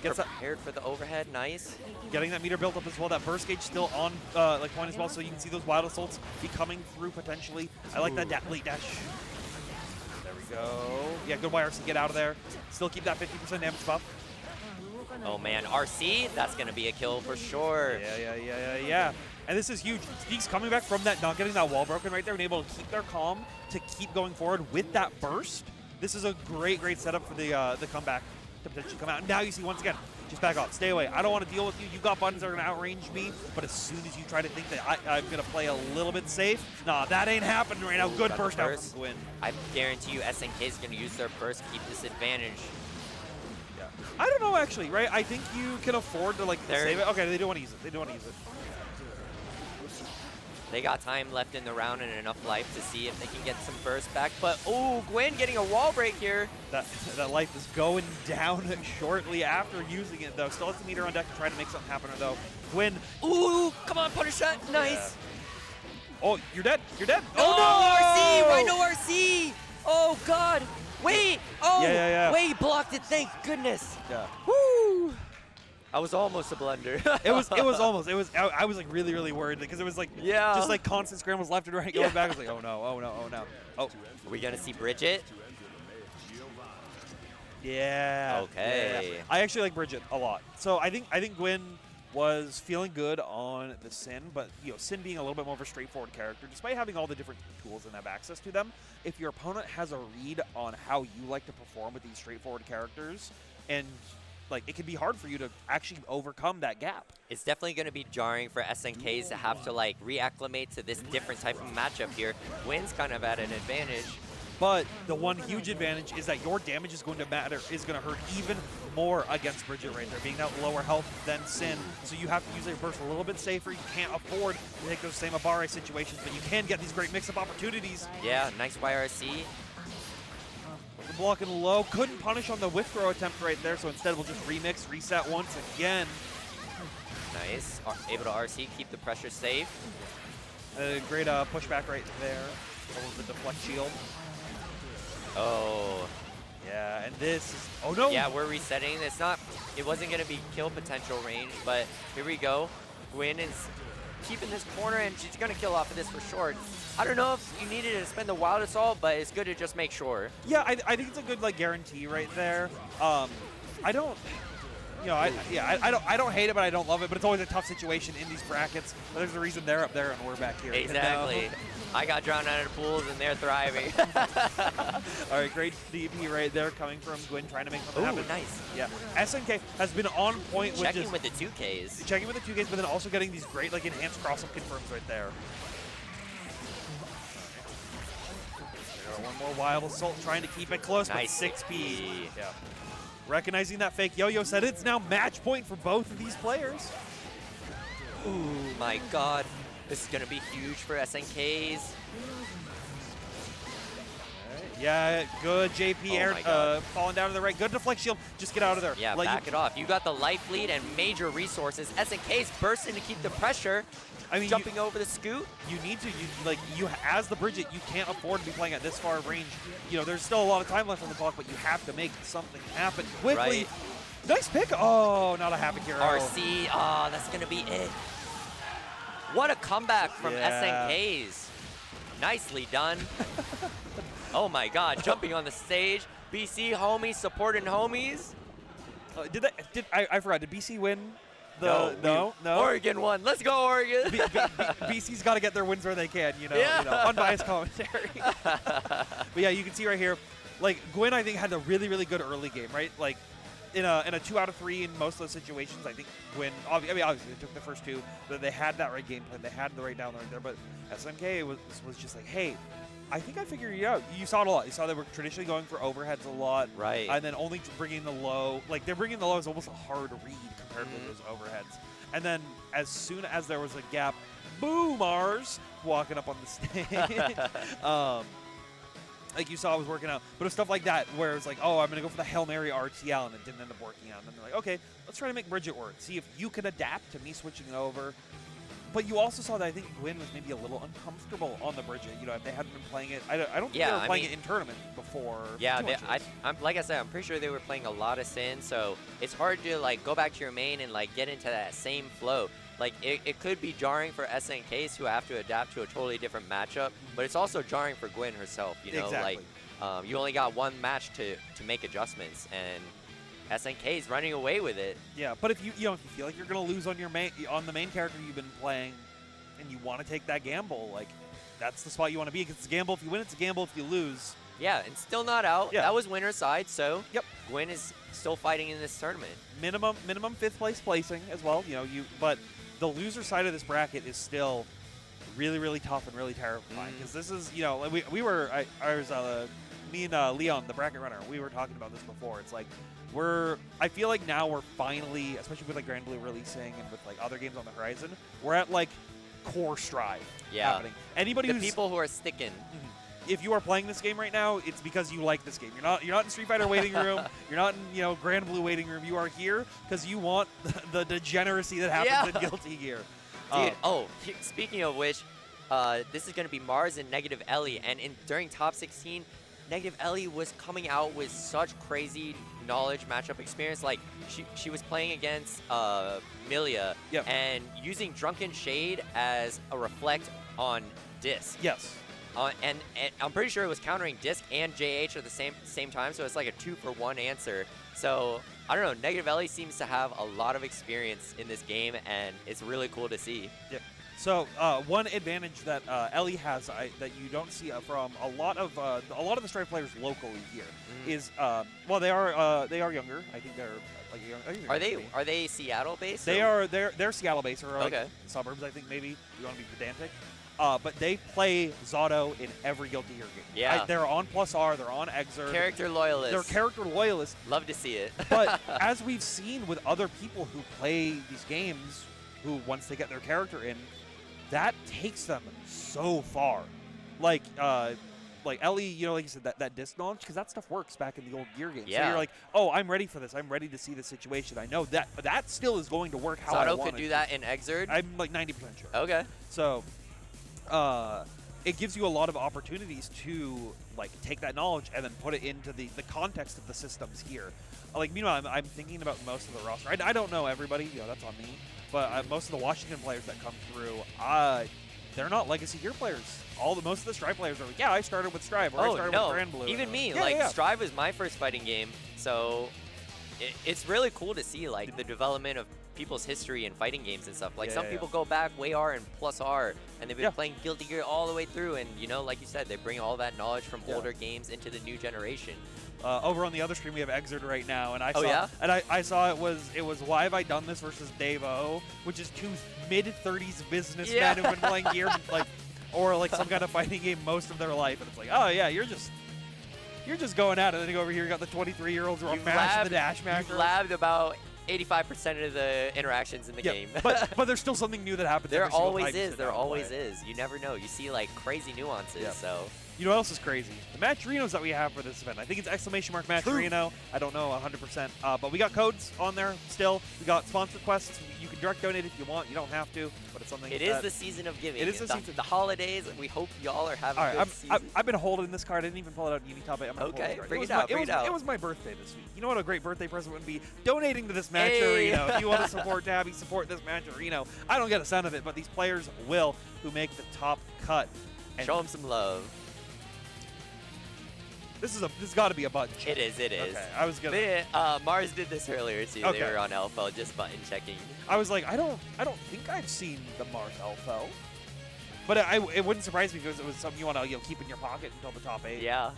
Gets that, Prepared for the overhead. Nice. getting that meter built up as well. That burst gauge still on like point as well, so you can see those wild assaults be coming through potentially. I like that late dash. There we go. Yeah, good YRC to get out of there. Still keep that 50% damage buff. Oh man, RC, that's gonna be a kill for sure. Yeah. And this is huge. He's coming back from that, not getting that wall broken right there, and able to keep their calm, to keep going forward with that burst. This is a great setup for the comeback to potentially come out. And now you see, once again, just back off, stay away. I don't want to deal with you. You got buttons that are going to outrange me, but as soon as you try to think that I'm going to play a little bit safe, nah, that ain't happening right now. Good burst out from Gwyn. I guarantee you SNK is going to use their burst, keep this advantage. Yeah. I don't know, actually, right? I think you can afford to, like, save it. Okay, they don't want to use it. They don't want to use it. They got time left in the round and enough life to see if they can get some burst back. But, oh, Gwyn getting a wall break here. That life is going down shortly after using it, though. Still has the meter on deck to try to make something happen, though. Gwyn. Ooh, come on, punish that. Nice. Yeah. Oh, you're dead. You're dead. Oh, no! RC. Why no RC? Oh, God. Wait. Oh, yeah. Wait, he blocked it. Thank goodness. Yeah. Woo. I was almost a blunder. It was almost. I was like really worried because it was like just like constant scrambles left and right going back. I was like, oh no. Oh. Are we gonna see Bridget? Yeah. Okay. Yeah. I actually like Bridget a lot. So I think Gwyn was feeling good on the Sin, but Sin being a little bit more of a straightforward character, despite having all the different tools and have access to them, if your opponent has a read on how you like to perform with these straightforward characters, and like it can be hard for you to actually overcome that gap. It's definitely going to be jarring for SNKs to have to like reacclimate to this different type of matchup here. Gwyn's kind of at an advantage. But the one huge advantage is that your damage is going to hurt even more against Bridget right there, being that lower health than Sin. So you have to use a burst a little bit safer. You can't afford to take those same Abare situations, but you can get these great mix-up opportunities. Yeah, nice YRC. Blocking low, couldn't punish on the whiff throw attempt right there, so instead we'll just remix, reset once again. Nice, able to RC, keep the pressure safe. Great pushback right there, over the deflect shield. Oh. Yeah, and this is, oh no! Yeah, we're resetting. It wasn't gonna be kill potential range, but here we go. Gwyn is keeping this corner, and she's gonna kill off of this for sure. I don't know if you needed to spend the wild assault, but it's good to just make sure. Yeah, I think it's a good like guarantee right there. I don't, I don't hate it, but I don't love it. But it's always a tough situation in these brackets. But there's a reason they're up there and we're back here. Exactly. I got drowned out of the pools and they're thriving. All right, great DP right there coming from Gwyn trying to make something happen. Nice. Yeah, SNK has been on point with checking with the 2Ks. Checking with the 2Ks, but then also getting these great like enhanced cross-up confirms right there. One more wild assault, trying to keep it close, nice. But 6P. Yeah. Recognizing that fake Yo-Yo said it's now match point for both of these players. Ooh, my God. This is going to be huge for SNKs. Yeah, good JP Oh air my God. falling down to the right. Good deflect shield. Just get out of there. Yeah, Like, back it off. You got the life lead and major resources. SNK's bursting to keep the pressure. I mean, jumping over the scoot. You need to. You as the Bridget, you can't afford to be playing at this far of range. You know, there's still a lot of time left on the clock, but you have to make something happen quickly. Right. Nice pick. Oh, not a happy hero. RC. Oh, that's gonna be it. What a comeback from SNKs. Nicely done. Oh my God, jumping on the stage. BC homies supporting homies. I forgot? Did BC win? No. Oregon won. Let's go, Oregon. BC's got to get their wins where they can. You know, unbiased commentary. But yeah, you can see right here, like Gwyn, I think had a really, really good early game, right? Like in a 2 out of 3 in most of those situations, I think Gwyn. Obviously, they took the first 2, but they had that right game plan. They had the right down right there. But SMK was just like, hey, I think I figured it out. You saw it a lot. You saw they were traditionally going for overheads a lot. Right. And then only bringing the low. Like, they're bringing the low is almost a hard read compared to those overheads. And then as soon as there was a gap, boom, Mars walking up on the stage. Like you saw, it was working out. But it was stuff like that where it's like, oh, I'm going to go for the Hail Mary RTL, and it didn't end up working out. And then they're like, okay, let's try to make Bridget work. See if you can adapt to me switching over. But you also saw that I think Gwyn was maybe a little uncomfortable on the Bridget. You know, if they hadn't been playing it, I don't think they were playing it in tournament before. Yeah, I'm like I said, I'm pretty sure they were playing a lot of Sin, so it's hard to like go back to your main and like get into that same flow. Like it could be jarring for SNKs who have to adapt to a totally different matchup, but it's also jarring for Gwyn herself. You know, exactly. like you only got one match to make adjustments, and SNK is running away with it. Yeah, but if you feel like you're gonna lose on the main character you've been playing, and you want to take that gamble, like that's the spot you want to be. Because it's a gamble if you win, it's a gamble if you lose. Yeah, and still not out. Yeah. That was winner's side, so yep. Gwyn is still fighting in this tournament. Minimum 5th place placing as well. You know, but the loser side of this bracket is still really, really tough and really terrifying. Because this is, you know, me and Leon, the bracket runner, we were talking about this before. It's like I feel like now we're finally, especially with like Grand Blue releasing and with like other games on the horizon, we're at like core strive happening. Anybody people who are sticking. If you are playing this game right now, it's because you like this game. You're not in Street Fighter waiting room. You're not in Grand Blue waiting room. You are here because you want the degeneracy that happens in Guilty Gear. Dude, speaking of which, this is going to be Mars and Negative Ellie, and during top 16, Negative Ellie was coming out with such crazy knowledge matchup experience. Like she was playing against Milia and using Drunken Shade as a reflect on Disc. Yes. And I'm pretty sure it was countering Disc and JH at the same time, so it's like a 2-for-1 answer. So I don't know. Negative Ellie seems to have a lot of experience in this game, and it's really cool to see. Yeah. So one advantage that Ellie has that you don't see from a lot of the Strife players locally here is they are younger. I think they're like young. Are they Seattle based? They're Seattle based or like suburbs. I think maybe you want to be pedantic. But they play Zato in every Guilty Gear game. Yeah. They're on Plus R. They're on Exert. Character loyalists. They're character loyalists. Love to see it. But as we've seen with other people who play these games, who once they get their character in, that takes them so far. Like Ellie, like you said, that disc knowledge, because that stuff works back in the old Gear games. Yeah. So you're like, oh, I'm ready for this. I'm ready to see the situation. I know that still is going to work how I want it. Zato could do that in Exert? I'm like 90% sure. Okay. So it gives you a lot of opportunities to like take that knowledge and then put it into the context of the systems here. Like meanwhile, I'm thinking about most of the roster. I don't know everybody, that's on me. But most of the Washington players that come through, they're not Legacy Gear players. Most of the Strive players are like, yeah, I started with Strive, or I started with Grand Blue. Even me, yeah. Strive was my first fighting game, so it's really cool to see like the development of people's history in fighting games and stuff. Like some people go back way R and Plus R, and they've been playing Guilty Gear all the way through, and like you said, they bring all that knowledge from older games into the new generation. Over on the other stream, we have Exert right now, and I saw it was Why Have I Done This versus Dave-O, which is two mid-30s businessmen who've been playing Gear or like some kind of fighting game most of their life, and it's like, oh yeah, you're just going at it. And then you go over here, you got the 23-year-olds who are mashing the dash macro. You've labbed about 85% of the interactions in the game. but there's still something new that happens. There always is. You never know. You see like crazy nuances. So You know what else is crazy? The Matcherinos that we have for this event. I think it's !Matcherino. I don't know 100%. But we got codes on there still. We got sponsor requests. You can direct donate if you want. You don't have to, but it's something. It is the season of giving. It is the season. The holidays. We hope y'all are having a good season. I've been holding this card. I didn't even pull it out in Unitop. Okay, bring it out. out. It was my birthday this week. You know what a great birthday present would be? Donating to this Matcherino. If you want to support Tabby, support this Matcherino. I don't get a cent of it, but these players will who make the top cut. And show them some love. This has got to be a button check. It is. Okay, I was gonna. Mars did this earlier too. Okay. They were on LFL just button checking. I was like, I don't think I've seen the Mars LFL, but it wouldn't surprise me because it was something you want to keep in your pocket until the top 8. Yeah.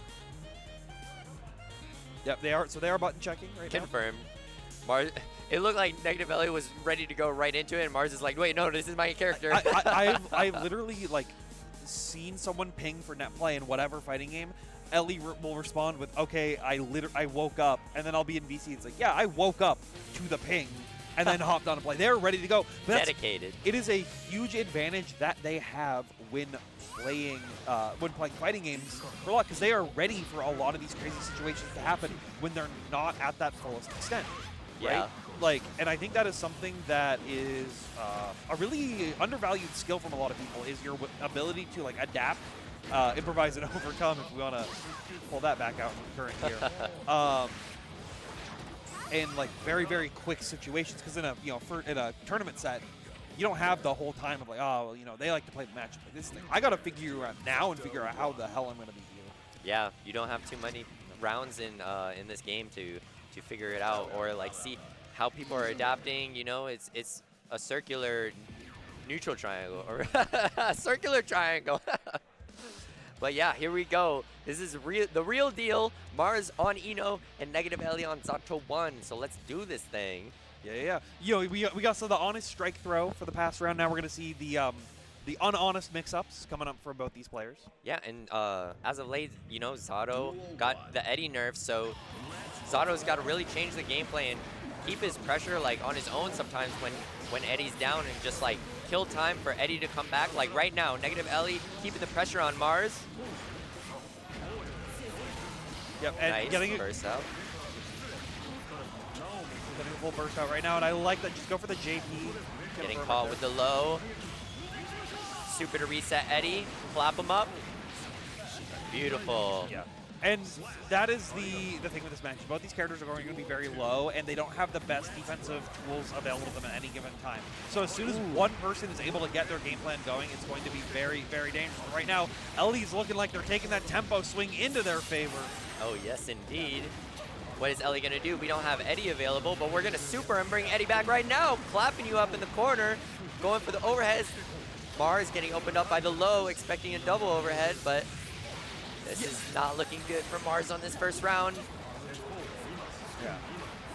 Yep, they are. So they are button checking right Confirmed. Mars. It looked like Negative Ellie was ready to go right into it, and Mars is like, wait, no, this is my character. I've literally like seen someone ping for net play in whatever fighting game. Ellie will respond with, okay, I woke up, and then I'll be in VC. It's like, yeah, I woke up to the ping, and then hopped on and play. They're ready to go. But dedicated. It is a huge advantage that they have when playing fighting games for luck, because they are ready for a lot of these crazy situations to happen when they're not at that fullest extent. Yeah. Right? Like, and I think that is something that is a really undervalued skill from a lot of people, is your ability to like adapt, improvise, and overcome. If we want to pull that back out in the current year, in like very, very quick situations, because in a tournament set, you don't have the whole time of like, oh, well, they like to play the match like this thing. I got to figure out now and figure out how the hell I'm going to be here. Yeah, you don't have too many rounds in this game to figure it out or like see how people are adapting. It's a circular neutral triangle or a circular triangle. But yeah, here we go. This is the real deal. Mars on Eno and Negative Ellie on Zato 1. So let's do this thing. Yeah. We got some of the honest strike throw for the past round. Now we're gonna see the unhonest mix-ups coming up for both these players. Yeah, and as of late, Zato got the Eddie nerf, so Zato's got to really change the gameplay and keep his pressure like on his own sometimes when Eddie's down, and just like kill time for Eddie to come back. Like right now, Negative Ellie keeping the pressure on Mars. Yep, and nice getting burst out. Getting a full burst out right now, and I like that. Just go for the JP. Getting caught with the low. Super to reset Eddie. Clap him up. Beautiful. Yeah. And that is the thing with this match. Both these characters are going to be very low, and they don't have the best defensive tools available to them at any given time. So as soon as one person is able to get their game plan going, it's going to be very, very dangerous. Right now, Ellie's looking like they're taking that tempo swing into their favor. Oh, yes, indeed. What is Ellie going to do? We don't have Eddie available, but we're going to super and bring Eddie back right now. Clapping you up in the corner. Going for the overheads. Mars getting opened up by the low, expecting a double overhead, but this is not looking good for Mars on this first round.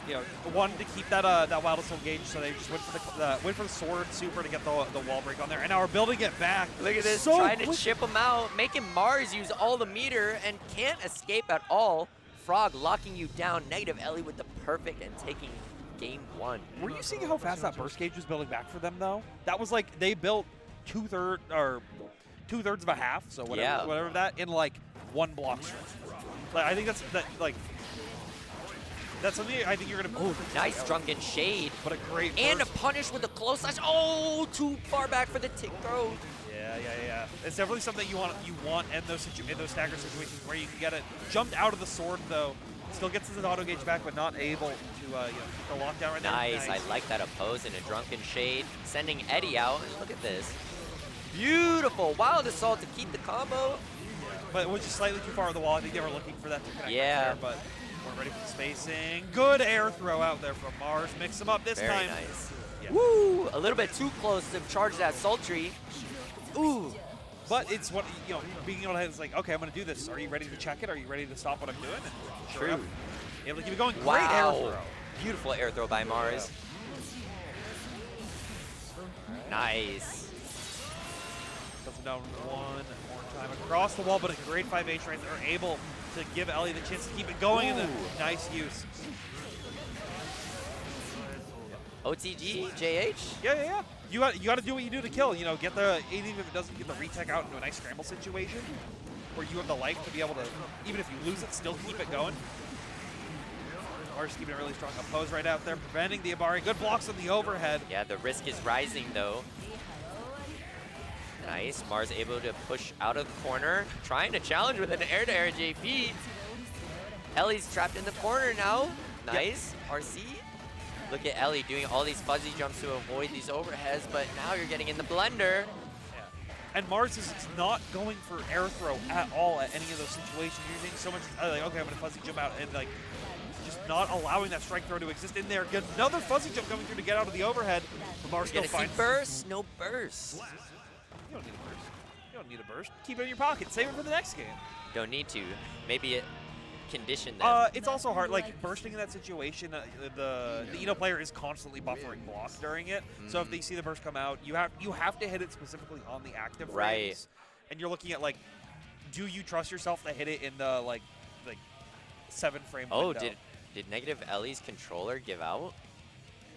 Yeah. Wanted to keep that Wild Assault gauge, so they just went for the sword super to get the wall break on there, and now we're building it back. Look at this, trying to chip him out, making Mars use all the meter and can't escape at all. Frog locking you down. Negative Ellie with the perfect and taking game 1. Were you seeing how fast that burst gauge was building back for them though? That was like they built two-thirds of a half, so whatever that in like one block stretch. Like, I think that's something I think you're gonna. Oh, nice drunken shade. But a great and burst. a punish with a close slash. Oh, too far back for the tick throw. Yeah. It's definitely something you want in those stagger situations where you can get it jumped out of the sword though. Still gets his auto gauge back, but not able to keep the lockdown right now. Nice. I like that oppose and a drunken shade, sending Eddie out. And look at this. Beautiful Wild Assault to keep the combo. But it was just slightly too far on the wall. I think they were looking for that to connect there, but we're ready for the spacing. Good air throw out there from Mars. Mix them up this Very time. Nice. Yeah. Woo! A little bit too close to charge that sultry. Ooh. But it's what, being able to, it's like, okay, I'm going to do this. Are you ready to check it? Are you ready to stop what I'm doing? And sure enough, able to keep it going. Wow. Great air throw. Beautiful air throw by Mars. Nice. Puts him down one more time across the wall, but a great 5H right there. Able to give Ellie the chance to keep it going. And nice use. OTG, JH? Yeah. You got to do what you do to kill. Get the, even if it doesn't get the retech out into a nice scramble situation. where you have the life to be able to, even if you lose it, still keep it going. Mars keeping a really strong oppose right out there, preventing the Abari. Good blocks on the overhead. Yeah, the risk is rising though. Nice. Mars able to push out of the corner, trying to challenge with an air-to-air JP. Ellie's trapped in the corner now. Nice. Yep. RC. Look at Ellie doing all these fuzzy jumps to avoid these overheads, but now you're getting in the blender. Yeah. And Mars is not going for air throw at all at any of those situations. You're using so much, like, okay, I'm going to fuzzy jump out, and like, just not allowing that strike throw to exist in there. Get another fuzzy jump coming through to get out of the overhead. But Mars still finds burst? No burst. You don't need a burst. You don't need a burst. Keep it in your pocket. Save it for the next game. Don't need to. Maybe it condition them. It's also hard. Like, bursting in that situation, the Ito player is constantly buffering blocks during it. So if they see the burst come out, you have to hit it specifically on the active frames. And you're looking at, like, do you trust yourself to hit it in the, like 7-frame window? Oh, did negative Ellie's controller give out?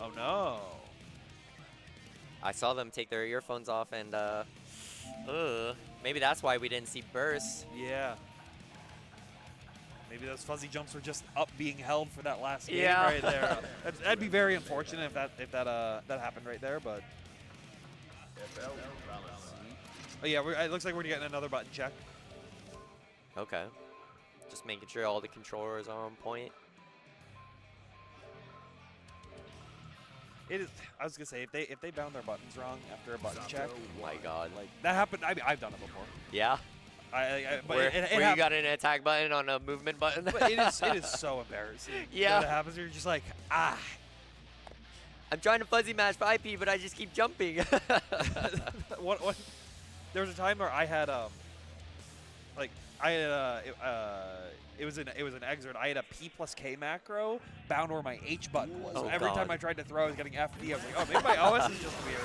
Oh, no. I saw them take their earphones off and, maybe that's why we didn't see bursts. Yeah. Maybe those fuzzy jumps were just up being held for that last game right there. That'd be very unfortunate if that happened right there, but. Oh yeah, it looks like we're getting another button check. Okay. Just making sure all the controllers are on point. It is. I was gonna say if they bound their buttons wrong after a button check. Oh my God. Like that happened. I mean, I've done it before. Yeah. But where you got an attack button on a movement button. But it is so embarrassing. Yeah. When it happens, you're just like, ah. I'm trying to fuzzy match 5P, but I just keep jumping. What? There was a time where I had it was an exert. I had a P+K macro bound where my H button was. Oh, so every time I tried to throw, I was getting FD. I was like, oh, maybe my OS is just weird.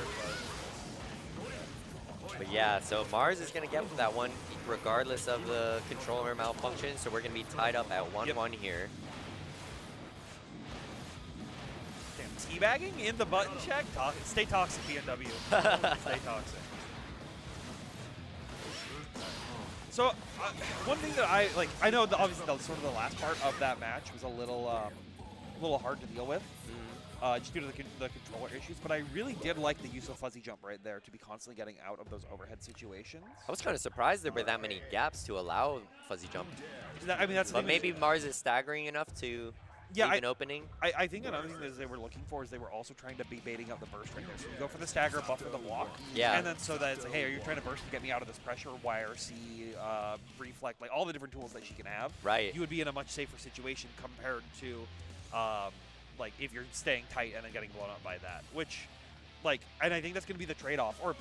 But yeah, so Mars is going to get that one regardless of the controller malfunction. So we're going to be tied up at 1-1 here. Damn, teabagging in the button check? Stay toxic, BNW. Stay toxic. So, one thing that I know that obviously sort of the last part of that match was a little hard to deal with, just due to the controller issues, but I really did like the use of fuzzy jump right there to be constantly getting out of those overhead situations. I was kind of surprised there were that many gaps to allow fuzzy jump. I mean, that's the but thing maybe Mars is staggering enough to leave an opening. I think another thing that they were looking for is they were also trying to be baiting up the burst right there. So you go for the stagger, buffer the block. Yeah. And then so that it's like, hey, are you trying to burst to get me out of this pressure, YRC, reflect, like all the different tools that she can have. Right. You would be in a much safer situation compared to like if you're staying tight and then getting blown up by that, which like, and I think that's going to be the trade-off. Or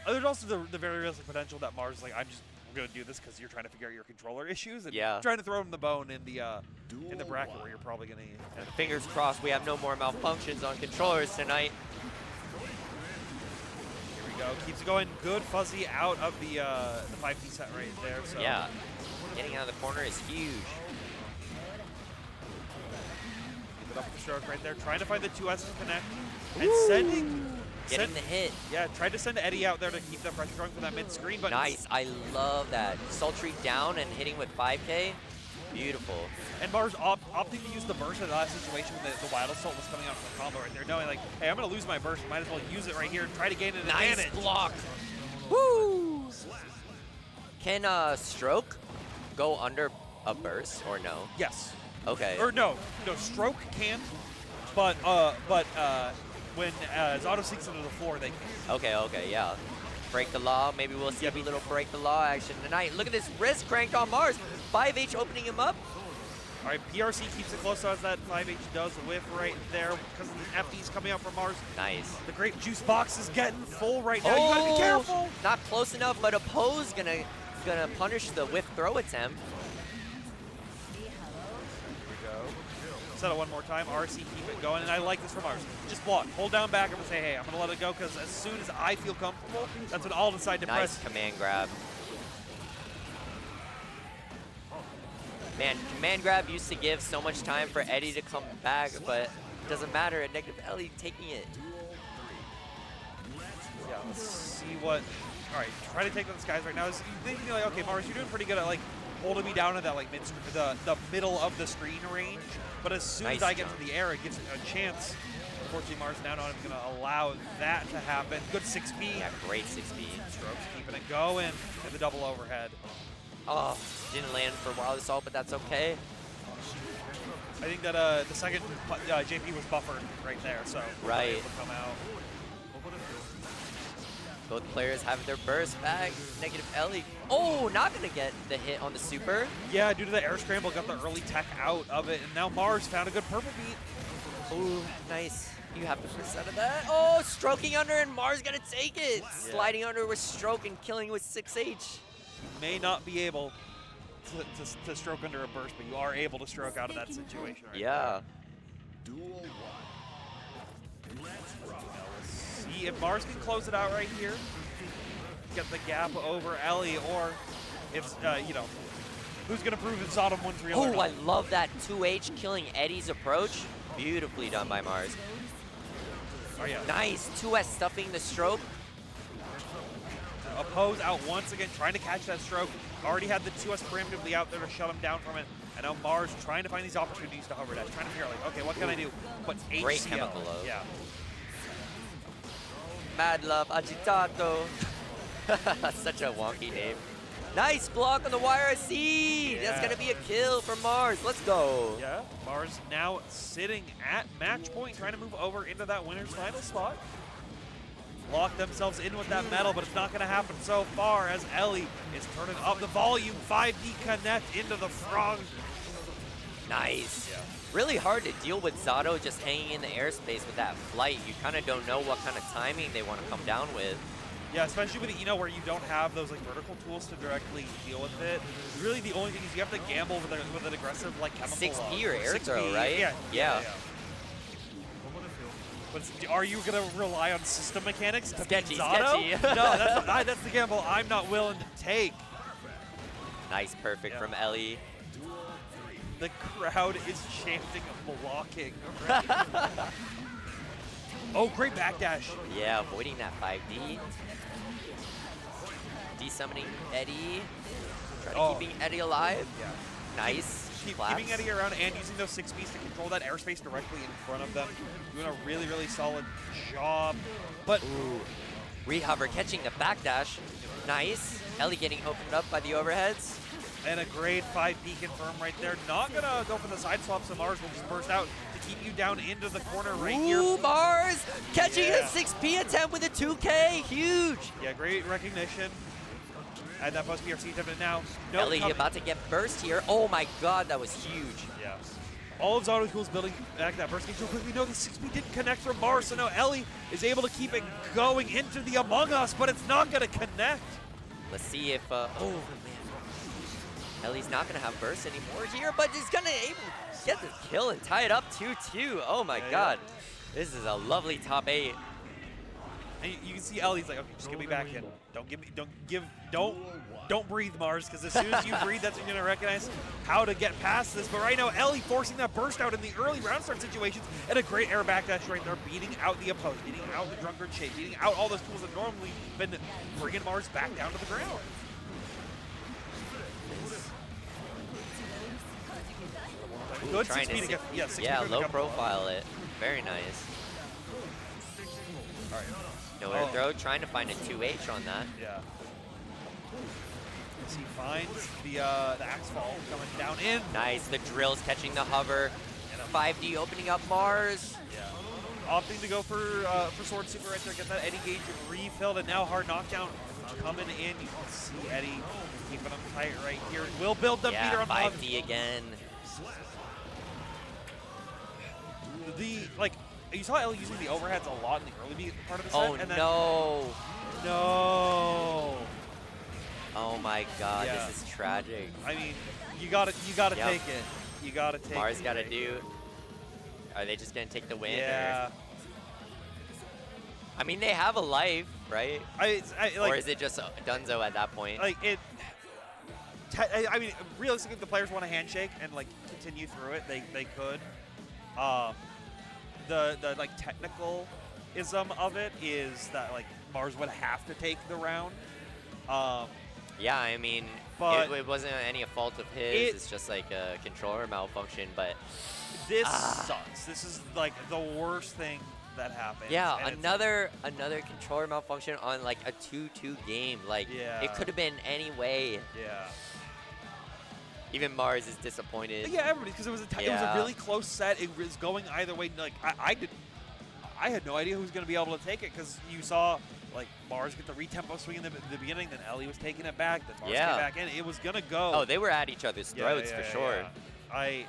there's also the very realistic potential that Mars is like, I'm going to do this because you're trying to figure out your controller issues and trying to throw him the bone in the bracket where you're probably going to. Fingers crossed we have no more malfunctions on controllers tonight. Here we go. Keeps it going. Good fuzzy out of the 5P set right there. So. Yeah. Getting out of the corner is huge. Keep it up with the stroke right there. Trying to find the 2S's connect. And sending. Getting the hit. Yeah, tried to send Eddie out there to keep that pressure going from that mid-screen. But nice. I love that. Sultry down and hitting with 5K. Beautiful. And Mars opting to use the burst in that situation when the Wild Assault was coming out from the combo right there, knowing like, hey, I'm going to lose my burst. Might as well use it right here and try to gain an advantage. Nice block. Woo! Can Stroke go under a burst or no? Yes. Okay. Or no, Stroke can, but when Zato sinks into the floor, they can. Okay, yeah. Break the law. Maybe we'll see a little break the law action tonight. Look at this wrist cranked on Mars. 5H opening him up. All right, PRC keeps it close as that 5H does. A whiff right there because of the FDs coming out from Mars. Nice. The great juice box is getting full right now. You gotta be careful. Not close enough, but Oppose gonna punish the whiff throw attempt. Here we go. Set it one more time. RC keep it going, and I like this from Mars. Just block, hold down back, and say, hey, I'm gonna let it go because as soon as I feel comfortable, that's when I'll decide to press. Nice command grab. Man, command grab used to give so much time for Eddie to come back, but it doesn't matter. Negative Ellie taking it. Yeah, let's see what all right, try to take down this guys right now. You're thinking like, okay, Mars, you're doing pretty good at like holding me down in that like the middle of the screen range. But as soon as I get to the air, it gives a chance. Unfortunately, Mars now not even going to allow that to happen. Good 6B. Yeah, great 6B. Strokes keeping it going. And the double overhead. Oh, didn't land for Wild Assault, but that's okay. I think that the second JP was buffered right there, so right. Able to come out. Both players have their burst back. Negative Ellie. Oh, not going to get the hit on the super. Yeah, due to the air scramble, got the early tech out of it, and now Mars found a good purple beat. Ooh, nice. You have the first out of that. Oh, stroking under, and Mars going to take it. Yeah. Sliding under with stroke and killing with 6H. You may not be able to stroke under a burst, but you are able to stroke out of that situation. Right yeah. Duel 1. Let's rock. See if Mars can close it out right here. Get the gap over Ellie, or if, you know, who's going to prove that Sodom one's real or Oh, not. I love that 2H killing Eddie's approach. Beautifully done by Mars. Oh, yeah. Nice. 2S stuffing the stroke. Oppose out once again, trying to catch that stroke. Already had the 2S preemptively out there to shut him down from it. And now Mars trying to find these opportunities to hover dash, trying to figure out, like, okay, what can I do? But HCL. Great chemical load. Yeah. Mad Love Agitato. Such a wonky name. Nice block on the YRC. That's going to be a kill for Mars. Let's go. Yeah, Mars now sitting at match point, trying to move over into that winner's final spot. Lock themselves in with that medal, but it's not going to happen so far as Ellie is turning up the volume. 5D connect into the frog. Nice. Yeah. Really hard to deal with Zato just hanging in the airspace with that flight. You kind of don't know what kind of timing they want to come down with. Yeah, especially with Eno where you don't have those like vertical tools to directly deal with it. Really, the only thing is you have to gamble with an aggressive like chemical 6P or air 6P, throw, right? Yeah. But are you gonna rely on system mechanics to beat Zato? No, that's the gamble I'm not willing to take. Nice, perfect from Ellie. The crowd is chanting blocking. Oh, great backdash. Yeah, avoiding that 5D. De-summoning Eddie. Keeping Eddie alive. Yeah. Nice. Keeping Eddie around and using those 6Bs to control that airspace directly in front of them. Doing a really, really solid job. But ooh, rehover catching the backdash. Nice. Ellie getting opened up by the overheads. And a great 5B confirm right there. Not going to go for the side swap, so Mars will just burst out to keep you down into the corner right here. Ooh, Mars catching a 6P attempt with a 2K. Huge. Yeah, great recognition. And that must be our C attempt now. No Ellie about to get burst here. Oh my god, that was huge. Yeah. All of Zato's tools building back that burst game so quickly. No, the 6B didn't connect from Mars, so now Ellie is able to keep it going into the Among Us, but it's not going to connect. Let's see if, oh man. Ellie's not going to have burst anymore here, but he's going to get the kill and tie it up 2-2. Oh my god. Yeah. This is a lovely top 8. And you can see Ellie's like, okay, just get me back in. Don't breathe, Mars, because as soon as you breathe, that's when you're gonna recognize how to get past this. But right now, Ellie forcing that burst out in the early round start situations, and a great air backdash right there, beating out the opposed, beating out the drunkard shape, beating out all those tools that normally been bringing Mars back down to the ground. Ooh, good trying 6 to yeah, low profile it. Very nice. All right. No air throw, trying to find a 2H on that. Yeah. As he finds the axe fall coming down in. Nice, the drill's catching the hover. And a 5D opening up Mars. Yeah. Opting to go for Sword Super right there, get that Eddie gauge refilled, and now hard knockdown coming in. You can see Eddie keeping him tight right here. Will build the meter on 5D again. You saw Ellie using the overheads a lot in the early part of the set. Oh, and then, no. No. Oh my god, this is tragic. I mean, you gotta take it. You gotta take it. Mars gotta do. Are they just gonna take the win? Yeah. Or? I mean, they have a life, right? Or is it just Dunzo at that point? I mean, realistically, if the players want a handshake and like continue through it, they could. The technical-ism of it is that like Mars would have to take the round Yeah, I mean, But it wasn't any fault of his. It's just like a controller malfunction, but this sucks. This is like the worst thing that happened. yeah, and another controller malfunction on like a 2-2 game. Like it could have been any way. Yeah. Even Mars is disappointed. Yeah, everybody, because it was a really close set. It was going either way. Like I had no idea who was going to be able to take it because you saw like Mars get the retempo swing in the beginning, then Ellie was taking it back, then Mars came back in. It was gonna go. Oh, they were at each other's throats for sure. Yeah.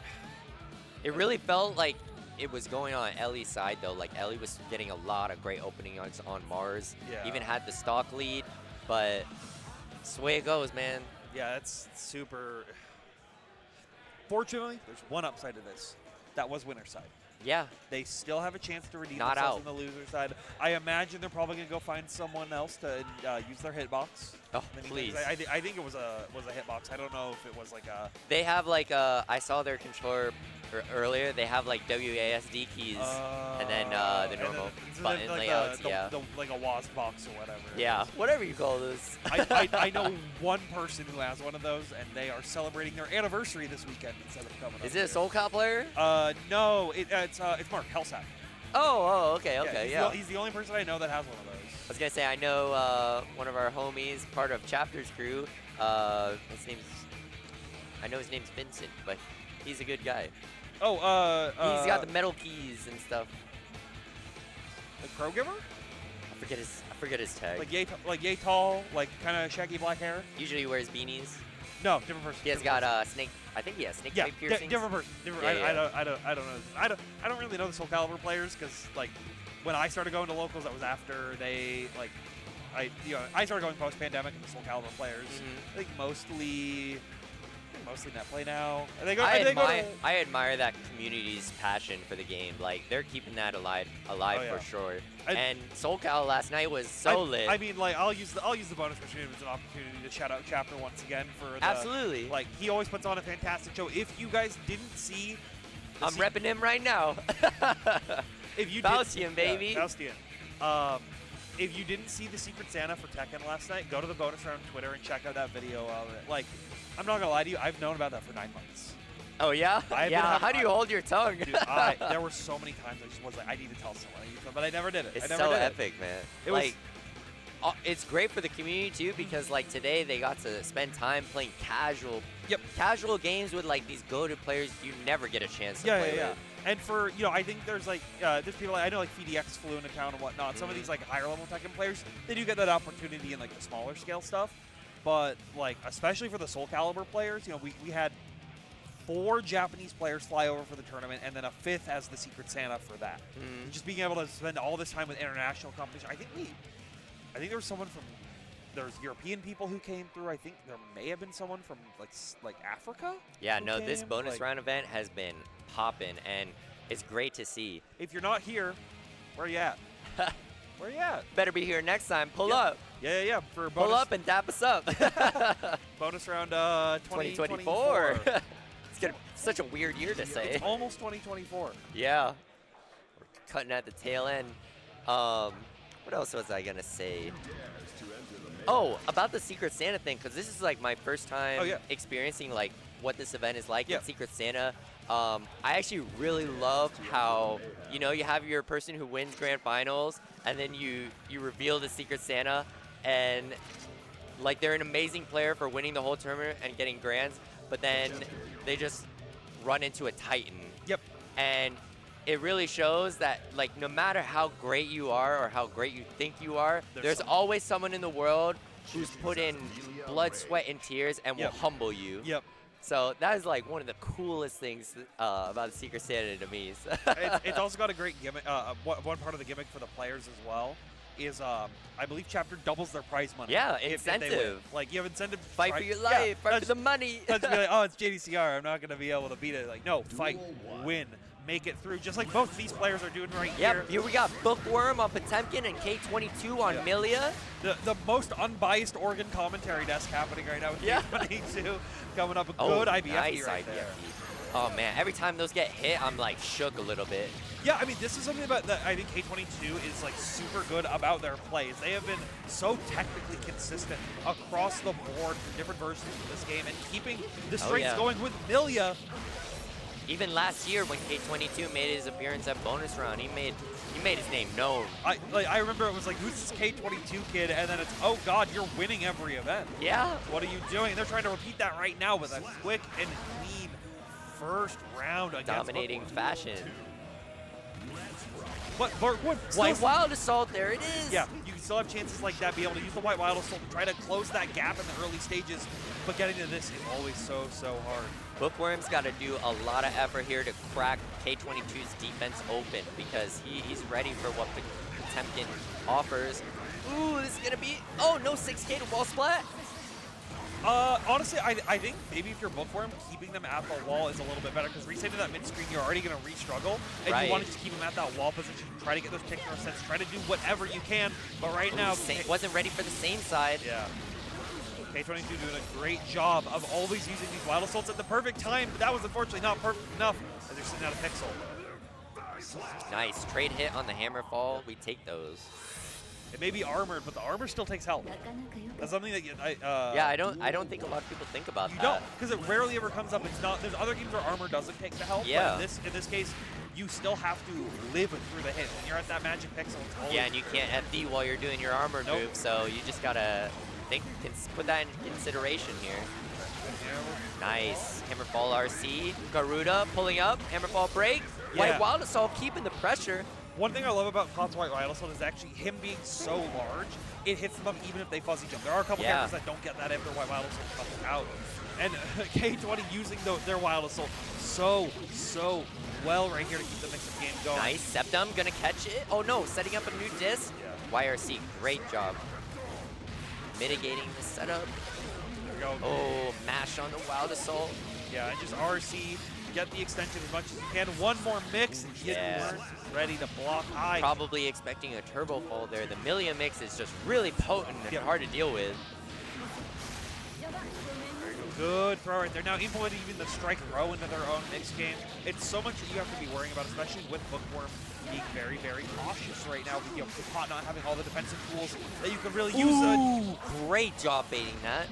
It really felt like it was going on Ellie's side though. Like Ellie was getting a lot of great opening on Mars. Yeah. Even had the stock lead, but it's the way it goes, man. Yeah, that's super. Fortunately, there's one upside to this. That was winner's side. Yeah. They still have a chance to redeem Not themselves out. on the loser side. I imagine they're probably going to go find someone else to use their hitbox. Oh, please. I think it was a hitbox. I don't know if it was like a... They have like I saw their controller earlier. They have like WASD keys and then the normal button like layouts. like a WASD box or whatever. Yeah, whatever you call this. I know one person who has one of those, and they are celebrating their anniversary this weekend instead of coming. Is it a Soul Cal player? No, it's Mark Hellsat. Oh, okay, yeah. He's the only person I know that has one of those. I was gonna say I know one of our homies, part of Chapter's crew. I know his name's Vincent, but he's a good guy. Oh, he's got the metal keys and stuff. Like Pro Giver? I forget his tag. Like yay tall, like kind of shaggy black hair. Usually he wears beanies. No, different person. He has got snake. I think he has snake type piercings. Different person. I don't really know the Soul Calibur players because like when I started going to locals, that was after they like I started going post pandemic and the Soul Calibur players. I think mostly net play now. I admire that community's passion for the game. Like they're keeping that alive for sure. And Soul Cal last night was so lit. I mean, like I'll use the bonus machine as an opportunity to shout out Chapter once again for the, absolutely. Like he always puts on a fantastic show. If you guys didn't see, I'm repping him right now. If you Faustian, baby. Yeah, Faustian. If you didn't see the Secret Santa for Tekken last night, go to the bonus round Twitter and check out that video of it. Like, I'm not gonna lie to you, I've known about that for 9 months. Oh yeah? How do you hold your tongue? Dude, there were so many times I just was like, I need to tell someone, but I never did it. It's I never so did epic, man. It like, it's great for the community too because like today they got to spend time playing casual games with like these go-to players you never get a chance to play with. And for, I think there's like, there's people, I know like FDX flew into town and whatnot. Some of these like higher level Tekken players, they do get that opportunity in like the smaller scale stuff. But like, especially for the Soul Calibur players, we had 4 Japanese players fly over for the tournament and then a 5th as the Secret Santa for that. Just being able to spend all this time with international competition. I think there was someone from, there's European people who came through. I think there may have been someone from like Africa. Yeah, no, this bonus round event has been popping, and it's great to see. If you're not here, where are you at? Where are you at? Better be here next time. Pull up. Yeah. For pull up and dap us up. Bonus round 2024. It's gonna be such a weird year to say. It's almost 2024. Yeah. We're cutting at the tail end. What else was I gonna say? Oh, about the Secret Santa thing, because this is like my first time experiencing like what this event is like in Secret Santa. I actually really love how you have your person who wins grand finals, and then you reveal the Secret Santa, and like they're an amazing player for winning the whole tournament and getting grands, but then they just run into a Titan. And it really shows that like no matter how great you are or how great you think you are, there's always someone in the world who's put in blood, sweat, and tears and will humble you. So that is like one of the coolest things about the Secret Santa to me. It's also got a great gimmick. One part of the gimmick for the players as well is I believe Chapter doubles their prize money. Yeah, if incentive. Like you have incentive. Fight for your life. Fight for the money. Let's be like, oh, it's JDCR. I'm not going to be able to beat it. Like, no, fight, win, make it through. Just like both of these players are doing right here. Here we got Bookworm on Potemkin and K22 on Milia. The most unbiased Oregon commentary desk happening right now with K22 coming up. A good IBF nice right IBF. there. Oh man, every time those get hit, I'm like shook a little bit. Yeah, I mean, this is something about that I think K22 is like super good about their plays. They have been so technically consistent across the board for different versions of this game and keeping the strengths going with Milia. Even last year when K22 made his appearance at bonus round, he made his name known. I remember it was like, who's this K22 kid? And then it's, oh God, you're winning every event. Yeah. What are you doing? They're trying to repeat that right now with a quick and clean first round against dominating Bookworm. fashion. But Bookworm White Wild Assault, there it is. Yeah, you can still have chances like that, be able to use the White Wild Assault to try to close that gap in the early stages, but getting to this is always so hard. Bookworm's got to do a lot of effort here to crack K22's defense open because he's ready for what Potemkin offers. Ooh, this is going to be, oh, no 6K to wall splat. Honestly, I think maybe if you're Bookworm, keeping them at the wall is a little bit better because resetting that mid-screen, you're already going to re-struggle, and you want to keep them at that wall position, try to get those kick throw sets, try to do whatever you can, but right now... wasn't ready for the same side. Yeah. K22 doing a great job of always using these Wild Assaults at the perfect time, but that was unfortunately not perfect enough as they're sitting out a pixel. Nice. Trade hit on the hammer fall. We take those. It may be armored, but the armor still takes health. That's something that yeah, I don't think a lot of people think about that. You don't, because it rarely ever comes up. It's not. There's other games where armor doesn't take the health. Yeah. But in this case, you still have to live through the hit. When you're at that magic pixel, it's always... Yeah, and you can't FD while you're doing your armor move, so you just gotta put that in consideration here. Nice. Hammerfall RC. Garuda pulling up. Hammerfall break. White Wild Assault keeping the pressure. One thing I love about Kot's White Wild Assault is actually him being so large, it hits them up even if they fuzzy jump. There are a couple characters that don't get that if their White Wild Assault comes out. And K20 using their Wild Assault so well right here to keep the mix-up game going. Nice. Septum gonna catch it. Oh no, setting up a new disc. YRC, great job. Mitigating the setup. There we go. Oh, mash on the Wild Assault. Yeah, and just RC, get the extension as much as you can. One more mix, and Hidden ready to block eye. Probably expecting a turbo fall there. The Millia mix is just really potent and hard to deal with. Good throw right there. Now implementing even the strike throw into their own mix game. It's so much that you have to be worrying about, especially with Bookworm being very cautious right now with Pot not having all the defensive tools that you can really use. Great job baiting that.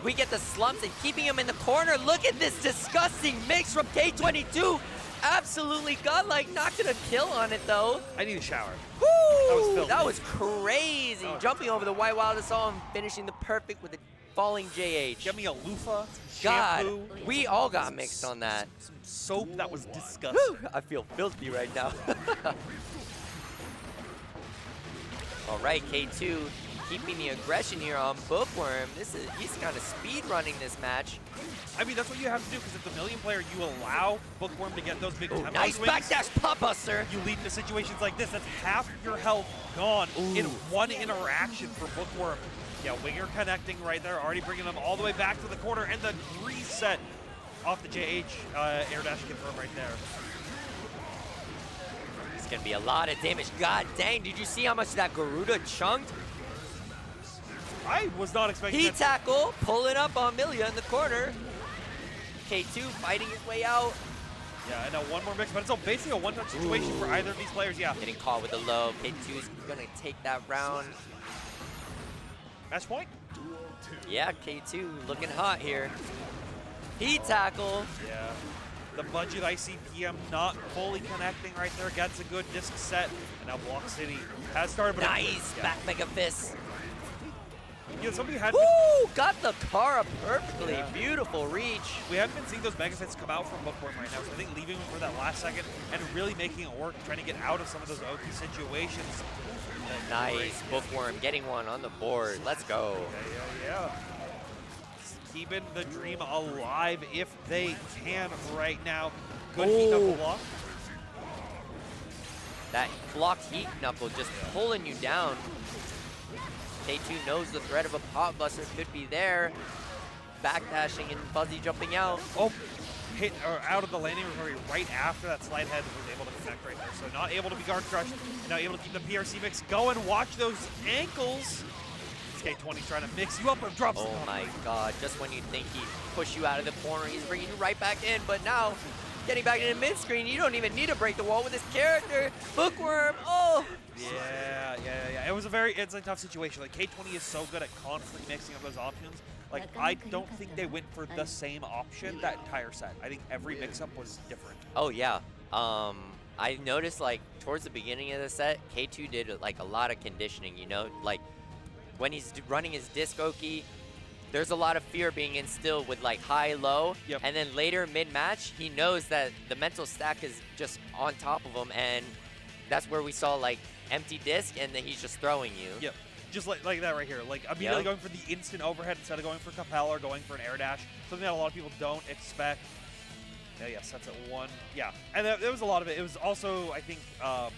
We get the slumps and keeping him in the corner. Look at this disgusting mix from K22. Absolutely godlike. Not gonna kill on it though. I need a shower. Woo! That was crazy. Jumping over the White Wild Assault and finishing the perfect with a falling JH. Get me a loofah, God, shampoo. we all got mixed on that. Some soap that was disgusting. Woo, I feel filthy right now. All right, K2 keeping the aggression here on Bookworm. He's kind of speed running this match. I mean, that's what you have to do, because if the Million player, you allow Bookworm to get those big tempo nice swings, backdash pop buster. You lead into situations like this. That's half your health gone in one interaction for Bookworm. Yeah, Winger connecting right there, already bringing them all the way back to the corner, and the reset off the JH air dash confirm right there. It's gonna be a lot of damage. God dang, did you see how much that Garuda chunked? I was not expecting that. Tackle, pulling up on Millia in the corner. K2 fighting his way out. Yeah, and now one more mix, but it's basically a one-touch situation for either of these players, Getting caught with a low. K2's gonna take that round. Match point? Yeah, K2 looking hot here. Tackle. Yeah. The budget ICPM not fully connecting right there. Gets a good disc set. And now Block City has started. But nice. Back Mega Fist. Yeah, somebody had got the Kara perfectly. Beautiful reach. We haven't been seeing those Mega Fists come out from Bookworm right now. So I think leaving him for that last second and really making it work, trying to get out of some of those OP situations. Nice. Bookworm getting one on the board. Let's go. Yeah. Keeping the dream alive if they can right now. Good heat knuckle block. That blocked heat knuckle just pulling you down. K2 knows the threat of a pot buster could be there. Backdashing and fuzzy jumping out. Oh, hit or out of the landing recovery right after that slide head was able to connect right there. So not able to be guard crushed. Now able to keep the PRC mix going. Watch those ankles. K20's trying to mix you up and drops. Oh my god, just when you think he'd push you out of the corner, he's bringing you right back in, but now, getting back into mid-screen, you don't even need to break the wall with this character. Bookworm, oh! Yeah. It's a tough situation. Like, K20 is so good at constantly mixing up those options. Like, I don't think they went for the same option that entire set. I think every mix-up was different. Oh yeah, I noticed like towards the beginning of the set, K2 did like a lot of conditioning, you know? Like, when he's running his disc oki, there's a lot of fear being instilled with like high, low, and then later mid-match, he knows that the mental stack is just on top of him, and that's where we saw like empty disc, and then he's just throwing you. Yep, just like that right here. Like immediately going for the instant overhead instead of going for Capel or going for an air dash, something that a lot of people don't expect. Yes, that's at 1. Yeah, and there was a lot of it. It was also, I think, a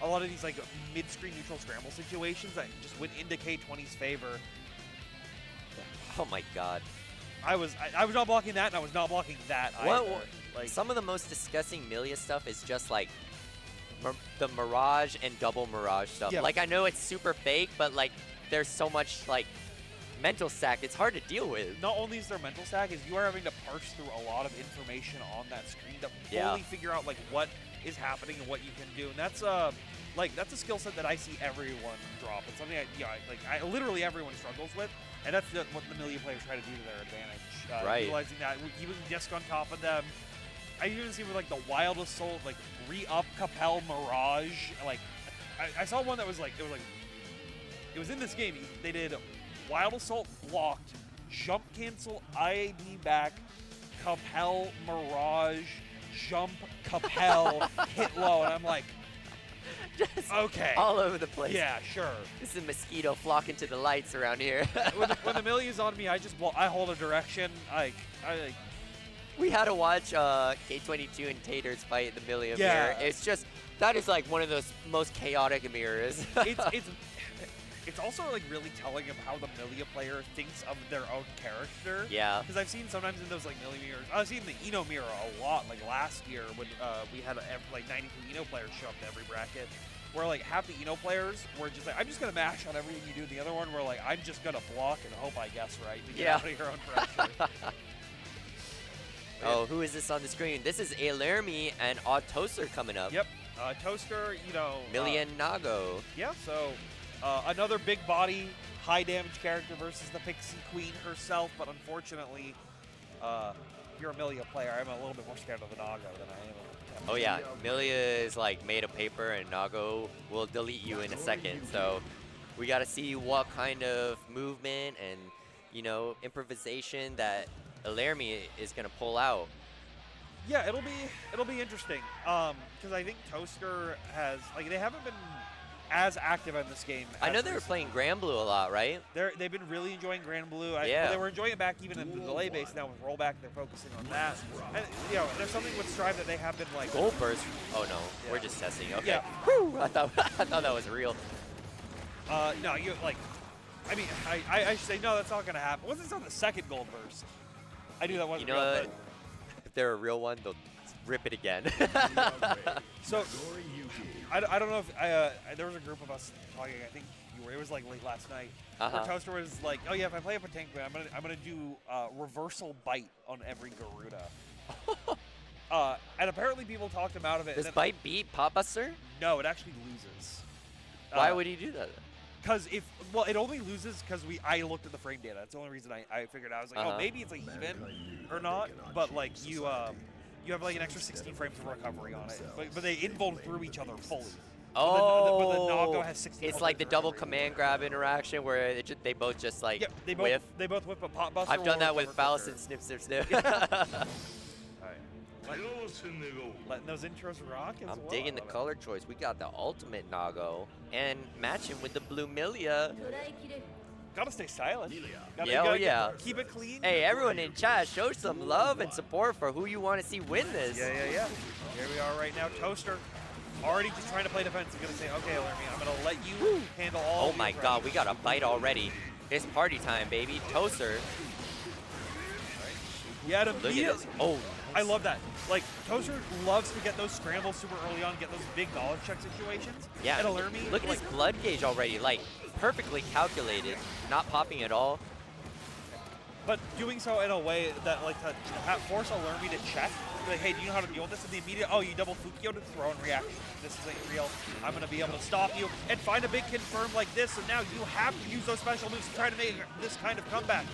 lot of these like mid-screen neutral scramble situations that just went into K20's favor. Oh my god. I was not blocking that, and I was not blocking that either. Like, some of the most disgusting Milia stuff is just like the Mirage and double Mirage stuff. Yeah. Like, I know it's super fake, but like there's so much like mental stack, it's hard to deal with. Not only is there mental stack, is you are having to parse through a lot of information on that screen to fully figure out like what is happening and what you can do, and that's a skill set that I see everyone drop. It's something I literally everyone struggles with, and that's what the Milia players try to do to their advantage. Utilizing that, keeping disc on top of them. I even see with like the Wild Assault, like re-up Capel Mirage. Like I saw one that was like it was in this game. They did Wild Assault blocked, jump cancel, IAD back, Capel Mirage, jump Capel, hit low, and I'm like, just okay, all over the place. Yeah, sure. This is a mosquito flocking to the lights around here. when the Milia's on me, I hold a direction. We had to watch K22 and Taters fight the Milia mirror. It's just, that is like one of those most chaotic mirrors. It's also like really telling of how the Milia player thinks of their own character. Yeah. Because I've seen sometimes in those like Milia mirrors, I've seen the Eno mirror a lot. Like last year when we had like 92 Eno players show up to every bracket, where like half the Eno players were just like, I'm just gonna mash on everything you do. And the other one were like, I'm just gonna block and hope I guess right to get out of your own pressure. Oh, who is this on the screen? This is Alermi and Odd Toaster coming up. Yep. Toaster, you know. Million Nago. Yeah, so another big body, high damage character versus the Pixie Queen herself, but unfortunately, if you're a Milia player, I'm a little bit more scared of the Nago than I am of the Oh yeah, Milia is like made of paper, and Nago will delete you in a second. So we got to see what kind of movement and, you know, improvisation that Alermi is going to pull out. Yeah, it'll be interesting. Because I think Toaster has, like, they haven't been as active in this game. I know they were playing Grand Blue a lot, right? They've been really enjoying Grand Blue. Yeah. They were enjoying it back even in the delay base. Now with rollback, they're focusing on that. And you know, there's something with Strive that they have been like. Gold burst. Oh no, we're just testing. Okay. Yeah. Whew, I thought that was real. No, you like. I mean, I should say no. That's not gonna happen. Wasn't on the second gold burst? I knew that wasn't. You know, real, if they're a real one, they'll rip it again. So, I don't know if there was a group of us talking. I think you were. It was like late last night. Where Toaster was like, "Oh yeah, if I play up a tank, I'm gonna do reversal bite on every Garuda." And apparently people talked him out of it. Does bite beat Pop Buster? No, it actually loses. Why would he do that? Because it only loses because I looked at the frame data. That's the only reason I figured out. I was like, oh, maybe it's like even or not. But like you have like an extra 16 frames of recovery on it. But they invuln through each other fully. Oh, but the Nago has 16. It's like the double command grab interaction where they both just like whiff. They both whiff a Pop Buster. I've done that with Phallus and Snip Snip Snip. Alright. Letting those intros rock as well. I'm digging the color choice. We got the ultimate Nago and matching with the blue Milia. Gotta stay stylish. Yeah. Keep it clean. Hey, everyone in chat, show some love and support for who you want to see win this. Yeah. Here we are right now. Toaster already just trying to play defense. He's gonna say, okay, Alermi, I'm gonna let you handle all. Oh my God, we got a bite already. It's party time, baby. Toaster. Yeah, Look at this. Oh, nice. I love that. Like, Toaster loves to get those scrambles super early on, get those big knowledge check situations. Yeah, and Alermi, look at his blood gauge already. Like, perfectly calculated, not popping at all. But doing so in a way that like to force Alermi to check. Like, hey, do you know how to deal with this? And the immediate, oh, you double Fukio to throw in reaction. This isn't real. I'm going to be able to stop you and find a big confirm like this. So now you have to use those special moves to try to make this kind of comeback.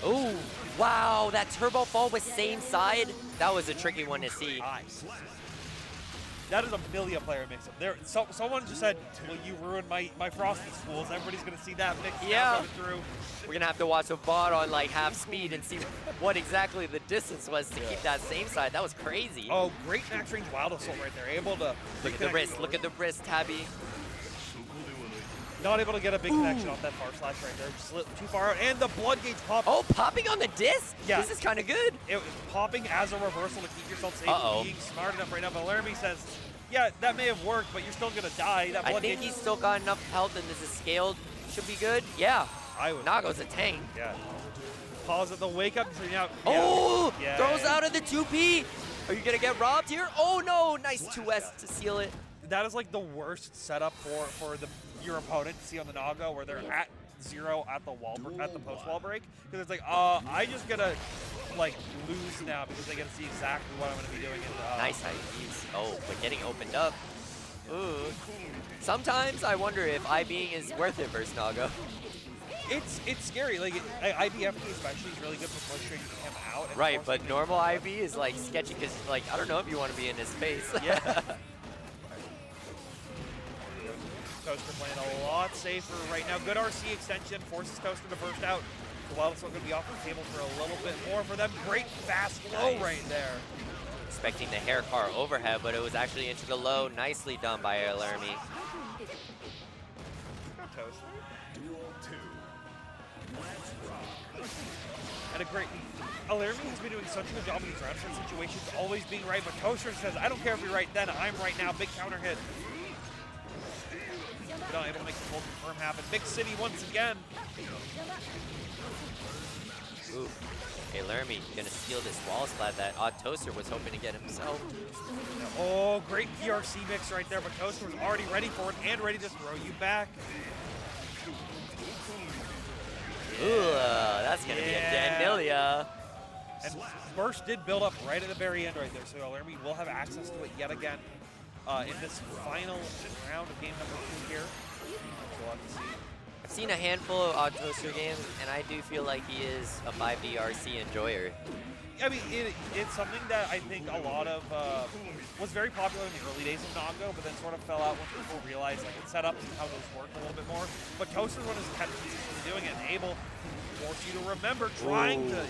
Oh, wow, that turbo fall with same side. That was a tricky one to see. Nice. That is a million player mix-up. There, someone just said, "Well, you ruined my Frosty schools." Everybody's gonna see that mix coming through. We're gonna have to watch a bot on like half speed and see what exactly the distance was to keep that same side. That was crazy. Oh, great max range Wild Assault right there. Able to look at the wrist. Look at the wrist, Tabby. Not able to get a big connection off that far slash right there. Just too far out, and the blood gauge pop. Oh, popping on the disc? Yeah. This is kind of good. It was popping as a reversal to keep yourself safe. Being smart enough right now, but Laramie says, yeah, that may have worked, but you're still going to die. That blood I think he's still got enough health, and this is scaled. Should be good. Yeah. Nago's a tank. Yeah. Pause at the wake up. So now, oh, throws out of the 2P. Are you going to get robbed here? Oh, no. Nice 2S to seal it. That is like the worst setup for your opponent to see on the Nago, where they're at 0 at the post wall break, because it's like, I just gotta like lose now because they get to see exactly what I'm gonna be doing. Nice IVs. Oh, but getting opened up. Ooh. Sometimes I wonder if IBing is worth it versus Nago. It's scary. Like IBFP especially is really good for pushing him out. And right, but normal IB is like sketchy because like I don't know if you want to be in his face. Yeah. Toaster playing a lot safer right now. Good RC extension forces Toaster to burst out. The Wild Assault going to be off the table for a little bit more for them. Great fast low right there. Expecting the hair car overhead, but it was actually into the low. Nicely done by Laramie. Toaster. And a great... Laramie has been doing such a good job in these round shot situations, always being right, but Toaster says, I don't care if you're right then, I'm right now. Big counter hit. Not able to make the full confirm happen. Big City once again. Ooh. Okay, Laramie gonna steal this wall splat that Odd Toaster was hoping to get himself. Oh, great PRC mix right there, but Toaster was already ready for it and ready to throw you back. Ooh, that's gonna be a Dandilia. And Burst did build up right at the very end right there, so Laramie will have access to it yet again. In this final round of game number 2 here. We'll have to see. I've seen a handful of Odd Toaster games, and I do feel like he is a 5D RC enjoyer. I mean, it's something that I think a lot of was very popular in the early days of Nago, but then sort of fell out when people realized like its setups and how those work a little bit more. But Toaster's one is kept consistently doing it and able to force you to remember trying to,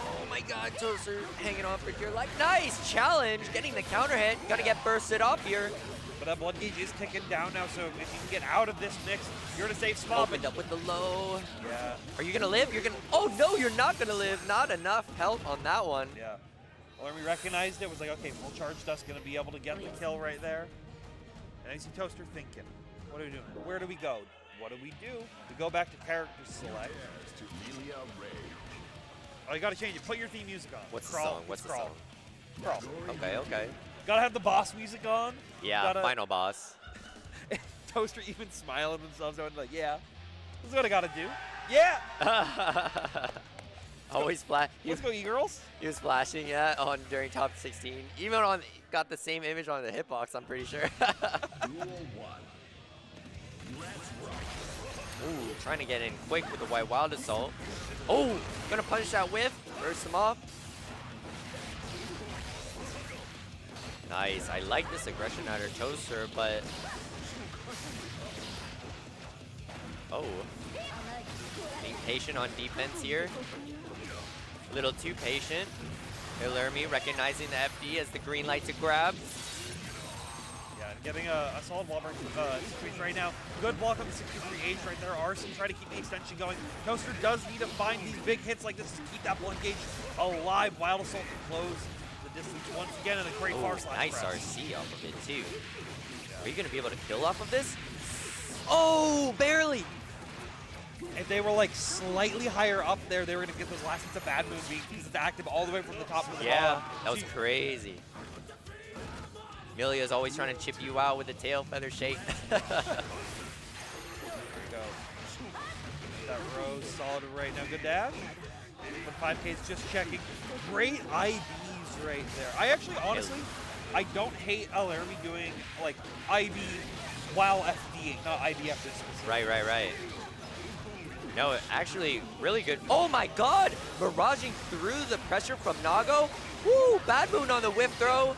Oh my god, Toaster hanging on for dear life. Nice challenge, getting the counter hit. Gotta get bursted off here. But that blood gauge is ticking down now, so if you can get out of this mix, you're in a safe spot. Opened up with the low. Yeah. Are you gonna live? You're gonna, oh no, you're not gonna live. Not enough health on that one. Yeah. Well, we recognized it, was like, okay, full charge dust gonna be able to get the kill right there. And I see Toaster thinking, what are we doing? Where do we go? What do we do? We go back to character select. Oh, you gotta change it. Put your theme music on. What's the song? What's the song? Crawl. Okay, okay. Gotta have the boss music on. Yeah, final boss. Toaster even smiling themselves out like, yeah, this is what I gotta do. Yeah! Always flash. Let's go, E-Girls. He was flashing, yeah, on during top 16. Even on, got the same image on the hitbox, I'm pretty sure. Ooh, trying to get in quick with the White Wild Assault. Oh, gonna punish that whiff. Burst him off. Nice. I like this aggression out of Toaster, but... Oh. Being patient on defense here. A little too patient. Laramie recognizing the FD as the green light to grab. Yeah, getting a solid wall break situation right now. Good block on the 63H right there. RC trying to keep the extension going. Toaster does need to find these big hits like this to keep that blood gauge alive. Wild Assault to close the distance once again, and a great far slash. Nice press. RC off of it too. Are you gonna be able to kill off of this? Oh, barely. If they were like slightly higher up there, they were gonna get those last hits of Bad Moon being because it's active all the way from the top to the bottom. That was crazy. Milia's always trying to chip you out with a tail feather shake. There we go. That Rose solid right now. Good dash. But 5K is just checking. Great IVs right there. I actually, honestly, I don't hate Alermi doing like IV while FDing, not IVF specifically. Right. No, actually, really good. Oh my god! Miraging through the pressure from Nago. Woo! Bad moon on the whiff throw.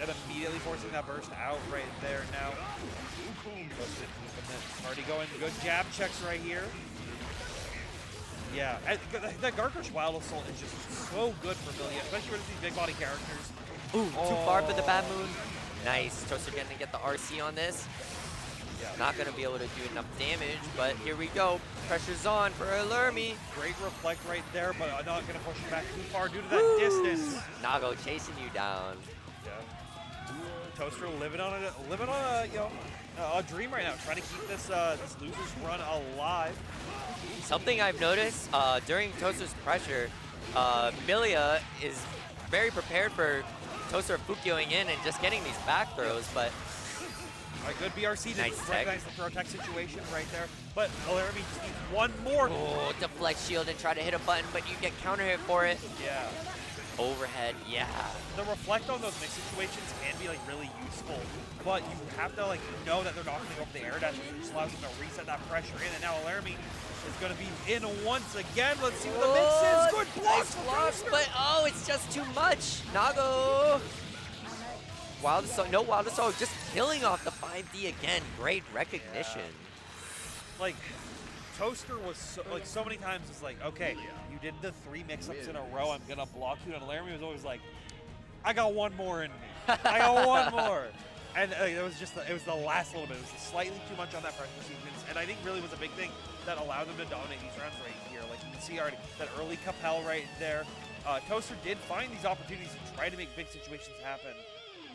And immediately forcing that burst out right there now. Already going good jab checks right here. Yeah, that Garkrush Wild Assault is just so good for Milia, especially with these big body characters. Ooh, too far for the bad moon. Nice. Toaster getting to get the RC on this. Yeah. Not going to be able to do enough damage, but here we go. Pressure's on for Alermi. Great reflect right there, but I'm not going to push him back too far due to that distance. Nago chasing you down. Yeah. Toaster living on a dream right now, trying to keep this this losers run alive. Something I've noticed during Toaster's pressure, Milia is very prepared for Toaster Fukioing in and just getting these back throws, but All right, good BRC to Nice recognize the throw tech situation right there. But Alermi just needs one more. oh, deflect shield and try to hit a button, but you get counter hit for it. Yeah. Overhead, yeah. The reflect on those mix situations can be like really useful, but you have to like know that they're not going to go for the air dash, which just allows them to reset that pressure in. And now Alermi is going to be in once again. Let's see what the mix is. Good blocks, but oh, it's just too much. Nago. Wild Assault, no Wild Assault, just killing off the 5D again. Great recognition. Like Toaster was so many times it's like, okay, you did the 3 mix-ups in a row, I'm gonna block you, and Laramie was always like, I got one more in me. I got one more. And it was the last little bit. It was slightly too much on that pressure sequence, and I think really was a big thing that allowed them to dominate these rounds right here. Like you can see already that early Capel right there. Toaster did find these opportunities to try to make big situations happen,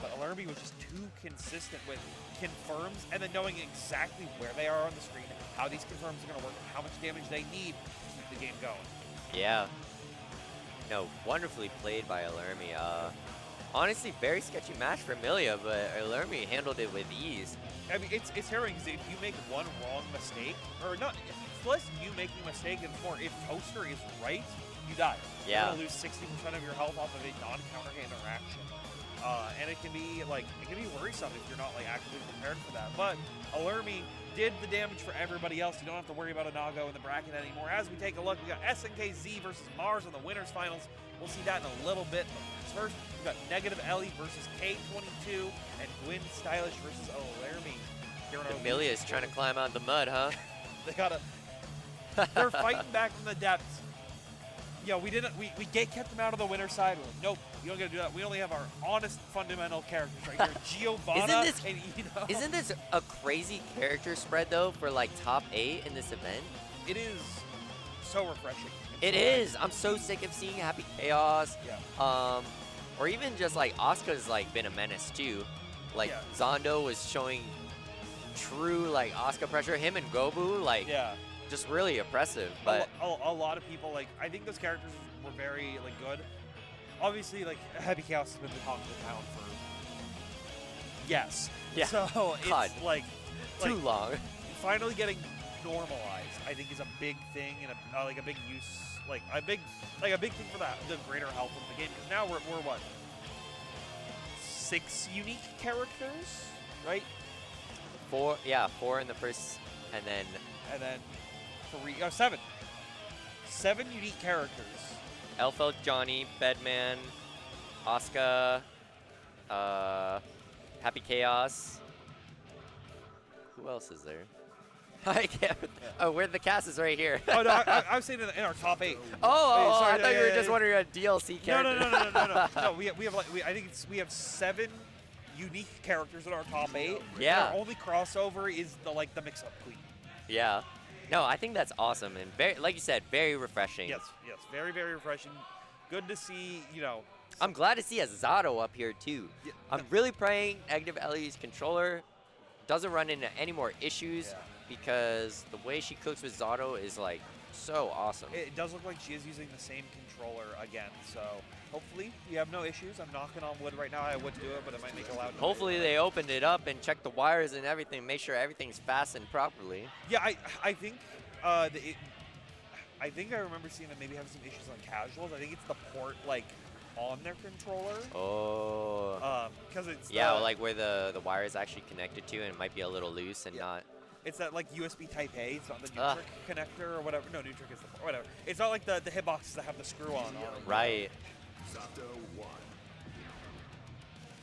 but Alermi was just too consistent with confirms and then knowing exactly where they are on the screen, how these confirms are going to work, and how much damage they need to keep the game going. Yeah. No, wonderfully played by Alermi. Honestly, very sketchy match for Milia, but Alermi handled it with ease. I mean, it's harrowing because if you make one wrong mistake, or not, it's less you making a mistake, and it's more if Toaster is right, you die. Yeah. You're going to lose 60% of your health off of a non-counter hit interaction. And it can be worrisome if you're not like actively prepared for that. But Alermi did the damage for everybody else. You don't have to worry about a Nago in the bracket anymore. As we take a look, we got SNKZ versus Mars in the winners finals. We'll see that in a little bit. But first, we got Negative Ellie versus K22 and Gwyn Stylish versus Alermi. Milia is trying to climb out of the mud, huh? They're fighting back from the depths. Yeah, we kept them out of the winner side. Nope, you don't get to do that. We only have our honest, fundamental characters right here. Giovanna and Eno. Isn't this a crazy character spread, though, for, like, top 8 in this event? It is so refreshing. It is. I'm so sick of seeing Happy Chaos. Yeah. Or even just, like, Asuka's, like, been a menace, too. Like, Yeah. Zondo was showing true, like, Asuka pressure. Him and Gobu, like... Yeah. Just really oppressive, but a lot of people like. I think those characters were very like good. Obviously, like Happy Chaos has been the talk of the town for Yeah. So God. it's like too long. Finally getting normalized, I think, is a big thing and a big use, like a big thing for the greater health of the game. Because now we're what 6 unique characters, right? 4 in the first, and then 7. 7 unique characters. Elfeld, Johnny, Bedman, Asuka, Happy Chaos. Who else is there? I can't. Oh, where the cast is right here. Oh no, I was saying in our top 8. Oh, sorry, I thought you were just wondering a DLC character. No. We have 7 unique characters in our top 8. Yeah. Our only crossover is the mix-up queen. Yeah. No, I think that's awesome and very, like you said, very refreshing. Yes, very, very refreshing. Good to see, I'm glad to see a Zato up here too. Yeah. I'm really praying Negative Ellie's controller doesn't run into any more issues because the way she cooks with Zato is like So awesome. It does look like she is using the same controller again, so hopefully you have no issues. I'm knocking on wood right now. I would do it, but it might make a loud noise. Hopefully they opened it up and checked the wires and everything, make sure everything's fastened properly. Yeah, I think I think I remember seeing them maybe have some issues on casuals. I think it's the port like on their controller. Oh. Because it's like where the wire is actually connected to, and it might be a little loose and not. It's that like USB Type A. It's not the Nutric connector or whatever. No, Nutric is the whatever. It's not like the hitboxes that have the screw on. Right. Sato 1.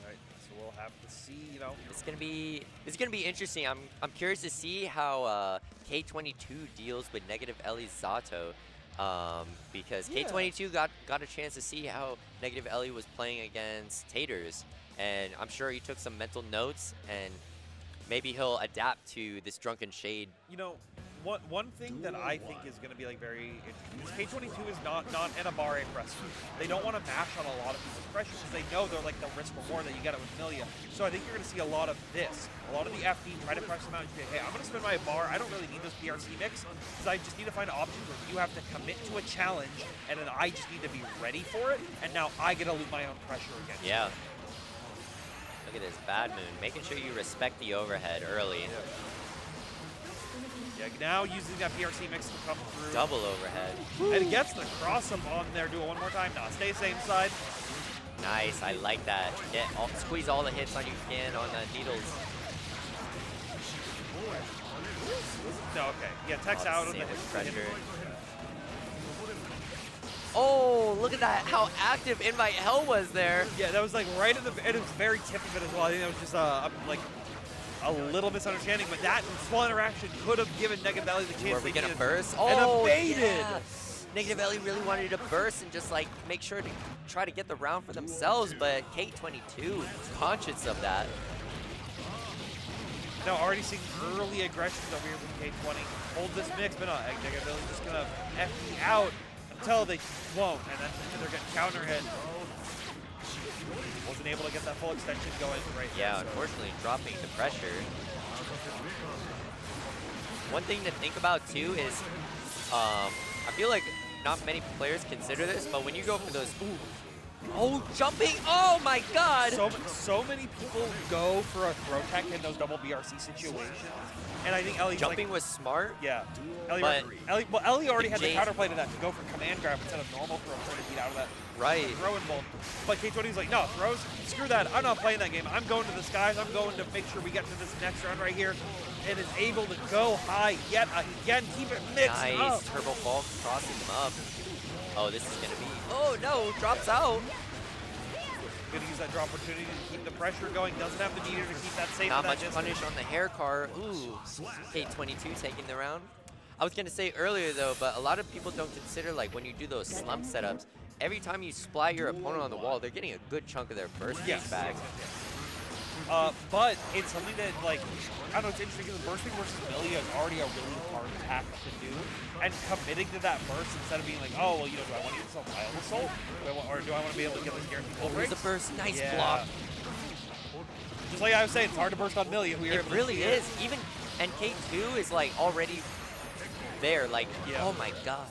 Right. So we'll have to see. You know. It's gonna be interesting. I'm curious to see how K22 deals with negative Ellie Zato. Because K22 got a chance to see how negative Ellie was playing against Taters, and I'm sure he took some mental notes, and maybe he'll adapt to this Drunken Shade. You know, one thing that I think is going to be like very interesting is K22 is not an Abare press. They don't want to mash on a lot of people's pressure because they know they're like the risk reward that you get it with Milia. So I think you're going to see a lot of this. A lot of the FD try to press them out and say, hey, I'm going to spend my bar. I don't really need this PRC mix because I just need to find options where you have to commit to a challenge and then I just need to be ready for it. And now I get to loot my own pressure again. Yeah. Look at this Bad Moon, making sure you respect the overhead early. Yeah, now using that PRC mix to come through. Double overhead. And it gets the cross up on there. Do it one more time. Nah, stay same side. Nice, I like that. Squeeze all the hits on you can on the needles. No, okay. Yeah, tech's out on the pressure. Oh, look at that, how active Invite Hell was there. Yeah, that was like right in the, it was very tip of it as well. I think that was just like a little misunderstanding, but that small interaction could have given Negative Ellie the chance Were we to gonna burst? And Oh, evaded. yeah. Negative Ellie really wanted to burst and just like make sure to try to get the round for themselves, but K22 conscious of that. Now already seeing early aggressions over here from K20. Hold this mix, but no, Negative Ellie's just gonna F me out until they won't, and then they're getting counter hit. Wasn't able to get that full extension going right Yeah, there, so. unfortunately dropping the pressure. One thing to think about too is, I feel like not many players consider this, but when you go for those, oh, jumping, oh my god! So many people go for a throw tech in those double BRC situations, and I think Ellie's jumping was smart. Yeah, Ellie already had the counterplay to that to go for command grab instead of normal throw to beat out of that throw involved. But K20's like, no, throws, screw that, I'm not playing that game. I'm going to the skies, I'm going to make sure we get to this next round right here, and is able to go high yet again, keep it mixed up. Nice, Turbo Fall crossing them up. Oh, this is gonna be, oh no, drops out. Gonna use that draw opportunity to keep the pressure going, doesn't have the meter to keep that safe. Not much punish on the hair car. Ooh, K22 taking the round. I was gonna say earlier though, but a lot of people don't consider like when you do those slump setups, every time you splat your opponent on the wall, they're getting a good chunk of their burst piece back. But it's something that, like, I don't know, it's interesting because bursting versus Milia is already a really hard attack to do. And committing to that burst instead of being like, oh, well, you know, do I want to use Wild Assault? Or do I want to be able to get this guaranteed full breaks? Here's the burst, nice block. Just like I was saying, it's hard to burst on Milia. It really is. Even, and K2 is like already there, like, oh my god.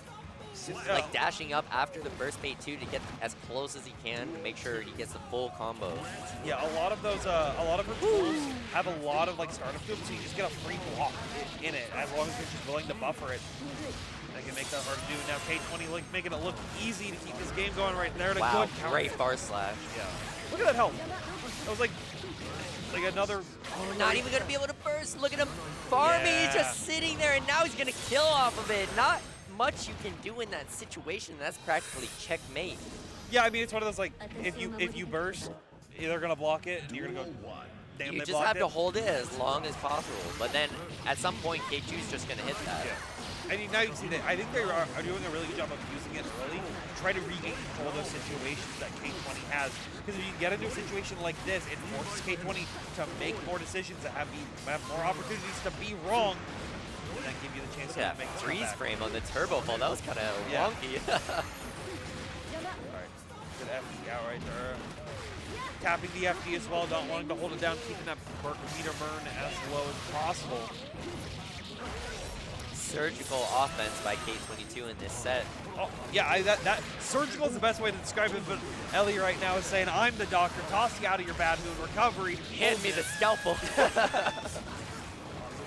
Like dashing up after the burst bait too to get as close as he can to make sure he gets the full combo. Yeah, a lot of those, a lot of her tools have a lot of like startup to them, so you just get a free block in it as long as you're just willing to buffer it. They can make that hard to do. Now K20 like making it look easy to keep this game going right there. To wow, good counter. great bar slash. Yeah. Look at that health. That was like another. Oh, not even gonna be able to burst. Look at him farming. He's just sitting there, and now he's gonna kill off of it. Not much you can do in that situation. That's practically checkmate. Yeah, I mean it's one of those like if you burst, they're gonna block it, and you're gonna go. Damn, you just have to hold it as long as possible. But then at some point, K2's just gonna hit that. Yeah. And now you see that I think they are doing a really good job of using it early to try to regain control of those situations that K20 has. Because if you get into a situation like this, it forces K20 to make more decisions, to have more opportunities to be wrong. And then give you the chance to make freeze frame on the turbo fall. That was kind of wonky. Alright, good FD out right there. Tapping the FD as well, not wanting to hold it down, keeping that meter burn as low as possible. surgical offense by K22 in this set. Oh, yeah, that surgical is the best way to describe it, but Ellie right now is saying, I'm the doctor, toss you out of your bad mood recovery. Hand me the scalpel.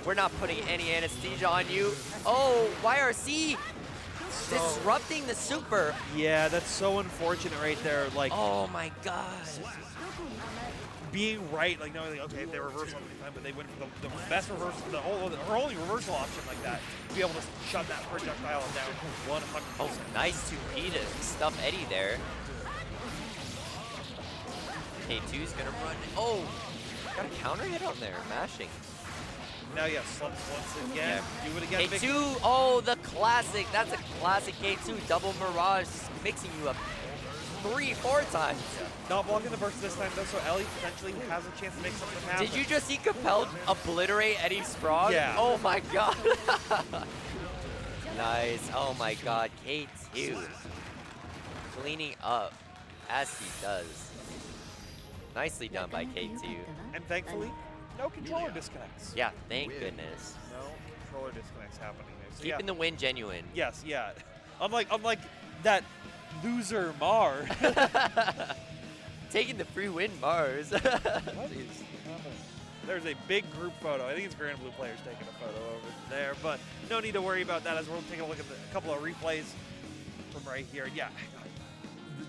We're not putting any anesthesia on you. Oh, YRC disrupting the super. Yeah, that's so unfortunate right there. Like, oh my god. Being right, like knowing, like, okay, they reverse all the time, but they went for the best reversal, her only reversal option like that, to be able to shut that projectile down 100%. Oh, nice 2P to stuff Eddie there. K2's gonna run. Oh, got a counter hit on there, mashing. Now, yeah, slumps once again. Do it again. K2, oh, the classic. That's a classic K2. Double Mirage, mixing you up 3-4 times. Not blocking the burst this time, though, so Ellie potentially has a chance to make something happen. Did you just see Compelled obliterate Eddie's frog? Yeah. Oh my god. Nice. Oh my god. K2 cleaning up as he does. Nicely done by K2. And thankfully, no controller disconnects. Yeah, thank goodness. No controller disconnects happening there. So Keeping the win genuine. Yes, yeah. Unlike that loser Mar. Taking the free win, Mars. What is happening? There's a big group photo. I think it's Grand Blue players taking a photo over there, but no need to worry about that as we're taking a look at a couple of replays from right here. Yeah,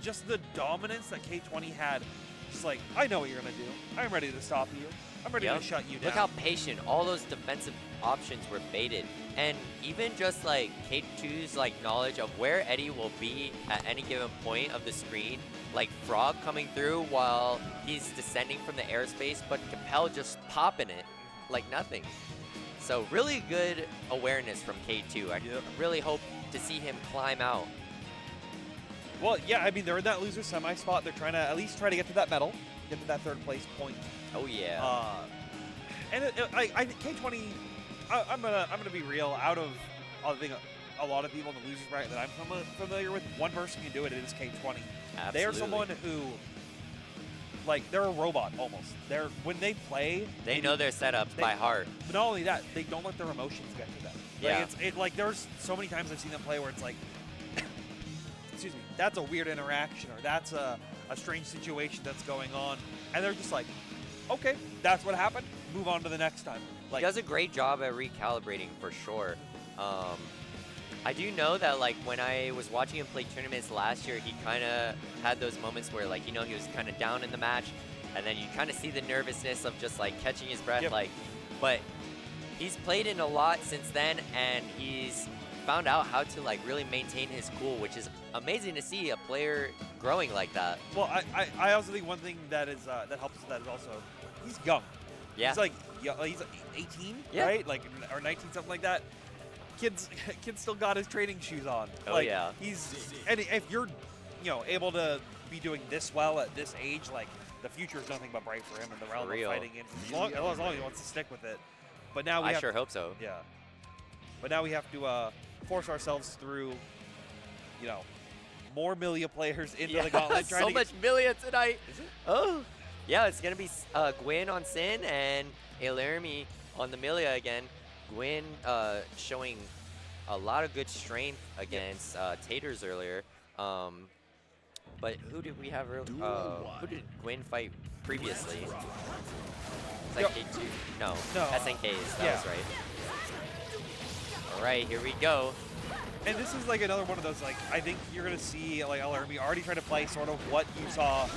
just the dominance that K20 had. Just like, I know what you're going to do. I'm ready to stop you. I'm ready to shut you down. Look how patient all those defensive options were baited. And even just like K2's like knowledge of where Eddie will be at any given point of the screen, like Frog coming through while he's descending from the airspace, but Compel just popping it like nothing. So really good awareness from K2. I really hope to see him climb out. Well, yeah, I mean, they're in that loser semi spot. They're trying to at least try to get to that medal, get to that third place point. Oh yeah. And I think K20. I'm gonna be real. Out of I think a lot of people in the losers bracket that I'm familiar with, one person can do it. It is K20. Absolutely. They are someone who, like, they're a robot almost. When they play, they know their setups by heart. But not only that, they don't let their emotions get to them. Yeah. Like there's so many times I've seen them play where it's like, excuse me, that's a weird interaction or that's a strange situation that's going on, and they're just like, okay, that's what happened. Move on to the next time. Like, he does a great job at recalibrating for sure. I do know that like when I was watching him play tournaments last year, he kind of had those moments where like, you know, he was kind of down in the match, and then you kind of see the nervousness of just like catching his breath. Like, but he's played in a lot since then, and he's found out how to like really maintain his cool, which is amazing to see a player growing like that. Well, I also think one thing that is that helps with that is also he's young. Yeah. He's like, he's 18, right? Like, or 19, something like that. Kid's still got his training shoes on. Oh like, yeah. And if you're, able to be doing this well at this age, like the future is nothing but bright for him in the realm of fighting. As long as he wants to stick with it. But now I sure hope so. Yeah. But now we have to force ourselves through, more Milia players into the gauntlet. So much Milia tonight. Is it? Oh. Yeah, it's going to be Gwyn on Sin and Alermi on the Milia again. Gwyn showing a lot of good strength against Taters earlier. But who did we have earlier? Who did Gwyn fight previously? Is that K2? No. SNKs. That was right. All right, here we go. And this is like another one of those, like, I think you're going to see, like, Alermi already trying to play sort of what you saw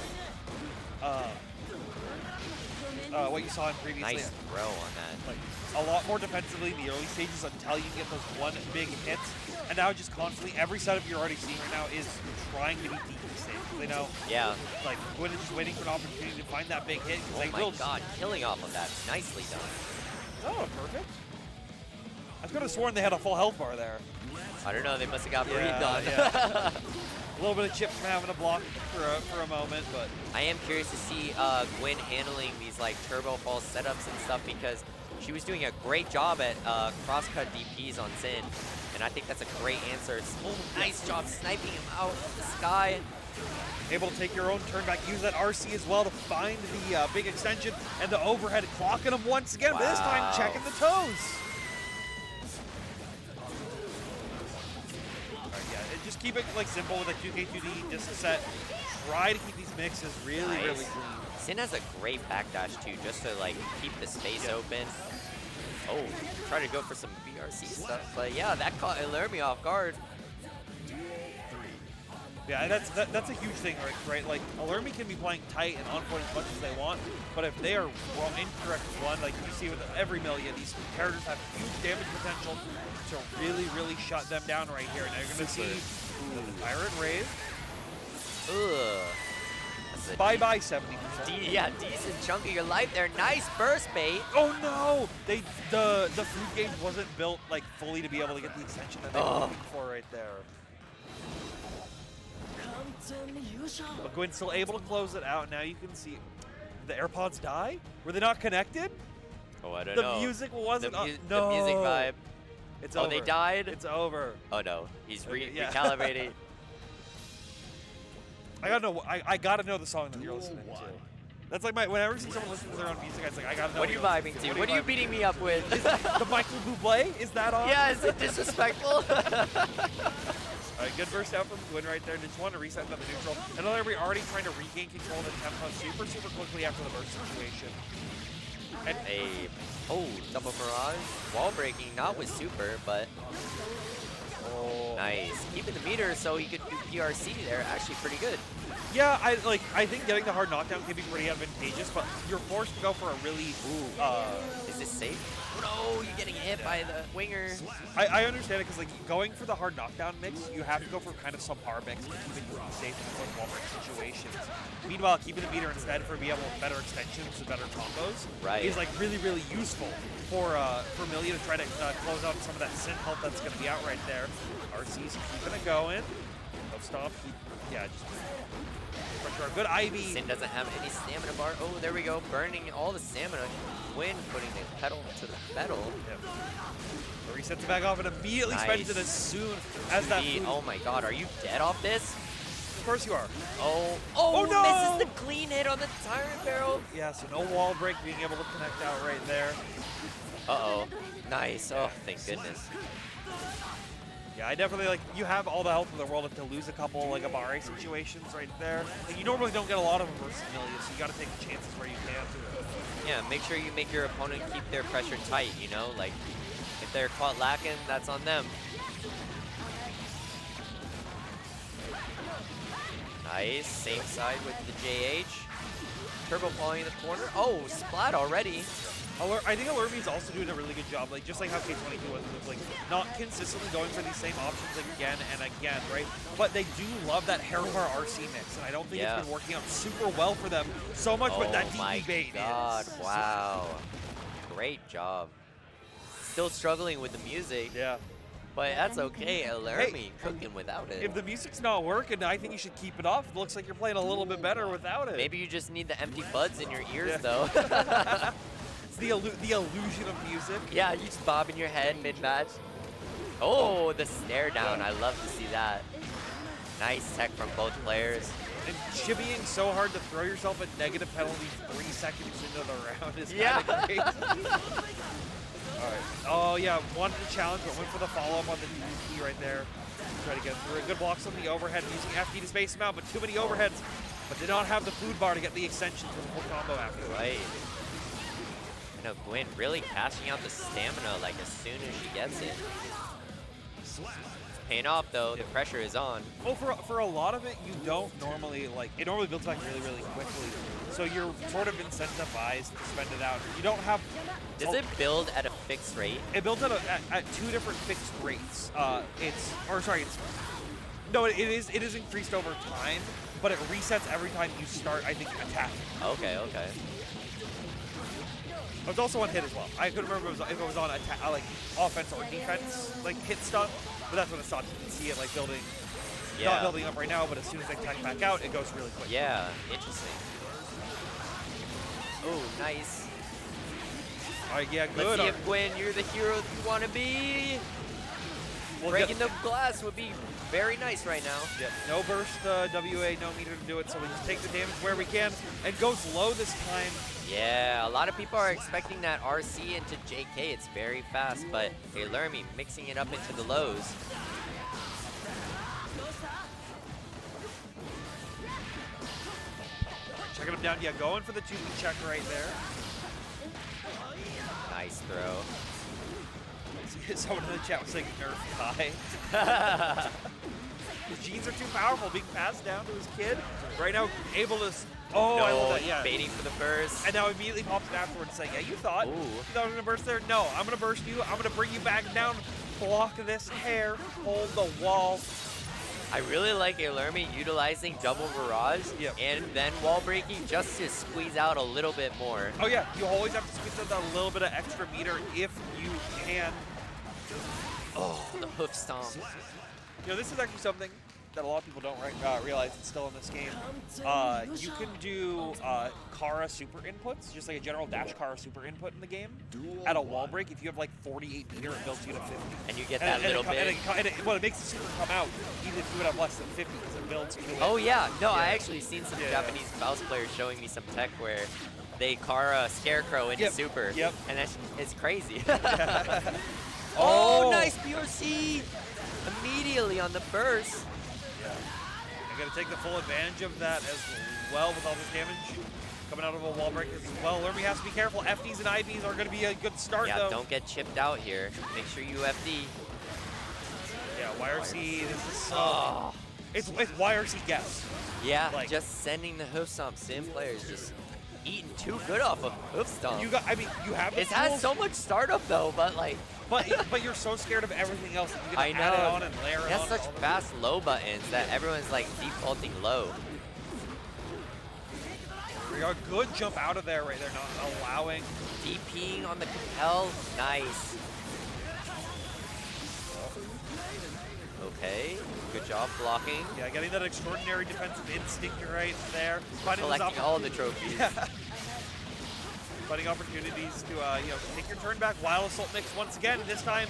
in previously. Nice throw on that. Like, a lot more defensively in the early stages until you get those one big hits. And now just constantly, every setup you're already seeing right now is trying to be DP safe. They know, like, Gwyn is just waiting for an opportunity to find that big hit. Oh my god, killing off of that. Nicely done. Oh, perfect. I could have sworn they had a full health bar there. I don't know, they must have got breathed on. Yeah. A little bit of chips from having a block for a moment, but I am curious to see Gwyn handling these like turbo false setups and stuff, because she was doing a great job at cross-cut DPs on Sin, and I think that's a great answer. Nice job sniping him out of the sky. Able to take your own turn back, use that RC as well to find the big extension and the overhead, clocking him once again, but this time checking the toes. keep it like simple with a 2K2D disc set. Try to keep these mixes really, really clean. Sin has a great backdash too, just to like keep the space open. Oh, try to go for some BRC stuff, but yeah, that caught Alermi off guard. Yeah, that's a huge thing, right? Like, Alermi can be playing tight and on point as much as they want, but if they are wrong, incorrect one, like you see with every million, these characters have huge damage potential to really, really shut them down right here. And you're going to see the Pirate Raise. Ugh. Bye-bye 70%. Yeah, decent chunk of your life there. Nice burst bait. Oh no! The food game wasn't built like fully to be able to get the extension that they were looking for right there. But Gwen's still able to close it out. Now you can see the AirPods die. Were they not connected? Oh, I don't know. The music wasn't. No. The music vibe. It's over. over. They died. It's over. Oh no, he's yeah. recalibrating. I gotta know the song that you're listening to. That's like whenever I see someone listening to their own music, it's like I gotta know. What are you vibing to? What are you beating me up with? The Michael Bublé? Is that on? Yeah, is it disrespectful? All right, good burst out from Gwyn right there. Just want to reset into the neutral. And we're already trying to regain control of the tempo super quickly after the burst situation. And double mirage. Wall breaking, not with super, but nice. Keeping the meter so he could do PRC there. Actually pretty good. Yeah, I think getting the hard knockdown can be pretty advantageous, but you're forced to go for a really. Is this safe? No, you're getting hit by the winger. I understand it because like going for the hard knockdown mix, you have to go for kind of subpar mix to keep it really safe in those wall break situations. Meanwhile, keeping the meter instead for being able to better extensions and better combos is like really useful for Millia to try to close out some of that synth health that's going to be out right there. RC's keeping it going. No stop. Just pressure. Good Ivy. Sin doesn't have any stamina bar. Oh, there we go. Burning all the stamina. Gwyn putting the pedal to the metal. Yep. Resets it back off and immediately spends it as soon as that food. Oh my god, are you dead off this? Of course you are. Oh no! Misses the clean hit on the tyrant barrel. Yeah, so no wall break, being able to connect out right there. Uh-oh. Nice. Oh, thank goodness. Yeah, I definitely you have all the help in the world to lose a couple Abare situations right there. Like, you normally don't get a lot of them versus Millia, so you got to take the chances where you can. Yeah, make sure you make your opponent keep their pressure tight, you know? Like, if they're caught lacking, that's on them. Nice. Same side with the JH. Turbo falling in the corner. Oh, splat already. I think Alermi's also doing a really good job, just like how K22 was, not consistently going for these same options again and again, right? But they do love that Herowar RC mix, and I don't think it's been working out super well for them so much with that DP bait. Oh my god, wow. Great job. Still struggling with the music. Yeah. But that's okay, Alermi cooking without it. If the music's not working, I think you should keep it off. It looks like you're playing a little bit better without it. Maybe you just need the empty buds in your ears, though. The illusion of music. Yeah, you just bob in your head mid-match. Oh, the stare down. I love to see that. Nice tech from both players. And chibbying so hard to throw yourself at negative penalties 3 seconds into the round is kind of crazy. All right. Oh, yeah. Wanted to challenge, but went for the follow-up on the DP right there. Try to get through it. Good blocks on the overhead, using FD to space him out, but too many overheads. But did not have the food bar to get the extension for the full combo after. Right. I know Gwyn really cashing out the stamina as soon as she gets it. It's paying off though, the pressure is on. Well, for a lot of it, you don't normally, it normally builds back really quickly. So you're sort of incentivized to spend it out. You don't have... Does it build at a fixed rate? It builds at 2 different fixed rates. It is increased over time, but it resets every time you start, I think, attacking. Okay. It was also on hit as well. I couldn't remember if it was on offense or defense, hit stuff, but that's when it stops. You can see it building, not building up right now, but as soon as they attack back out, it goes really quick. Yeah, interesting. Oh, nice. All right, yeah, good. Let's see if Gwyn, you're the hero that you want to be. Breaking the glass would be very nice right now. Yeah, no burst WA, no meter to do it, so we just take the damage where we can. And goes low this time. Yeah, a lot of people are expecting that RC into JK. It's very fast, but Alermi mixing it up into the lows. checking him down. Yeah, going for the 2-beat check right there. Nice throw. Someone in the chat was saying nerf Kai. His genes are too powerful, being passed down to his kid. Right now, able to. Oh, no, I love that. Yeah. baiting for the burst. And now immediately pops it afterwards, saying, "Yeah, you thought I was gonna burst there? No, I'm gonna burst you. I'm gonna bring you back down. Block this hair. Hold the wall." I really like Alermi utilizing double barrage and then wall breaking just to squeeze out a little bit more. Oh yeah, you always have to squeeze out that little bit of extra meter if you can. Oh, the hoof stomp. You know, this is actually something that a lot of people don't realize it's still in this game. You can do Kara super inputs, just like a general dash Kara super input in the game. At a wall break, if you have like 48 meter, it builds you to 50. And you get that little bit. Well, it makes the super come out, even if you would have less than 50, because it builds you to Oh yeah, no, I actually seen some Japanese Faust players showing me some tech where they Kara Scarecrow into super. And it's crazy. Oh, nice PRC! Immediately on the burst. I gotta take the full advantage of that as well with all this damage coming out of a wall break as well. Lermy has to be careful. FDs and IVs are gonna be a good start though. Yeah, don't get chipped out here. Make sure you FD. Yeah, YRC, this is so... It's YRC guess. Yeah, like, just sending the hoof stomp. Sim players just eating too good off of hoof stomp. You have the It has so much startup though, but like... But you're so scared of everything else that you I can know. add it on and layer it on. It has such fast low buttons that everyone's like defaulting low. We got a good jump out of there right there, not allowing. DPing on the compel, nice. Okay, good job blocking. Yeah, getting that extraordinary defensive instinct right there. Collecting all the trophies. Yeah. Finding opportunities to take your turn back while Assault Mix once again. This time,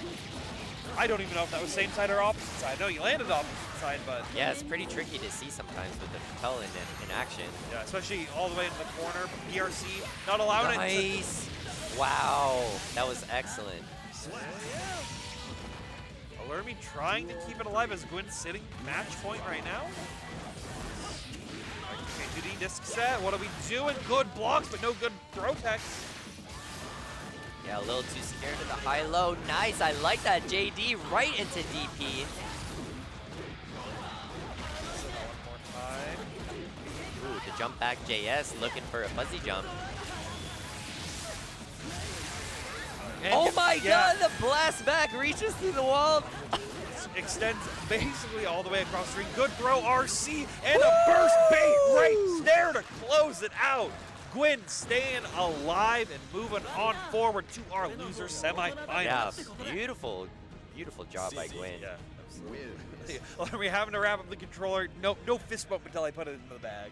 I don't even know if that was same side or opposite side. No, you landed opposite side, but yeah, it's pretty tricky to see sometimes with the propel in action. Yeah, especially all the way in the corner. PRC not allowing it. Nice. Wow, that was excellent. Alermi trying to keep it alive as Gwyn's sitting match point right now. Okay, 2D disc set. What are we doing? Good blocks, but no good throw techs. Yeah, a little too scared of the high-low. Nice, I like that JD right into DP. Ooh, the jump back JS looking for a fuzzy jump. And oh my god, the blast back reaches through the wall. Extends basically all the way across the ring. Good throw, RC, and a burst bait right there to close it out. Gwyn staying alive and moving on forward to our loser semifinals. Yeah, beautiful, beautiful job by Gwyn. Yeah, absolutely. Are we having to wrap up the controller? No fist bump until I put it into the bag.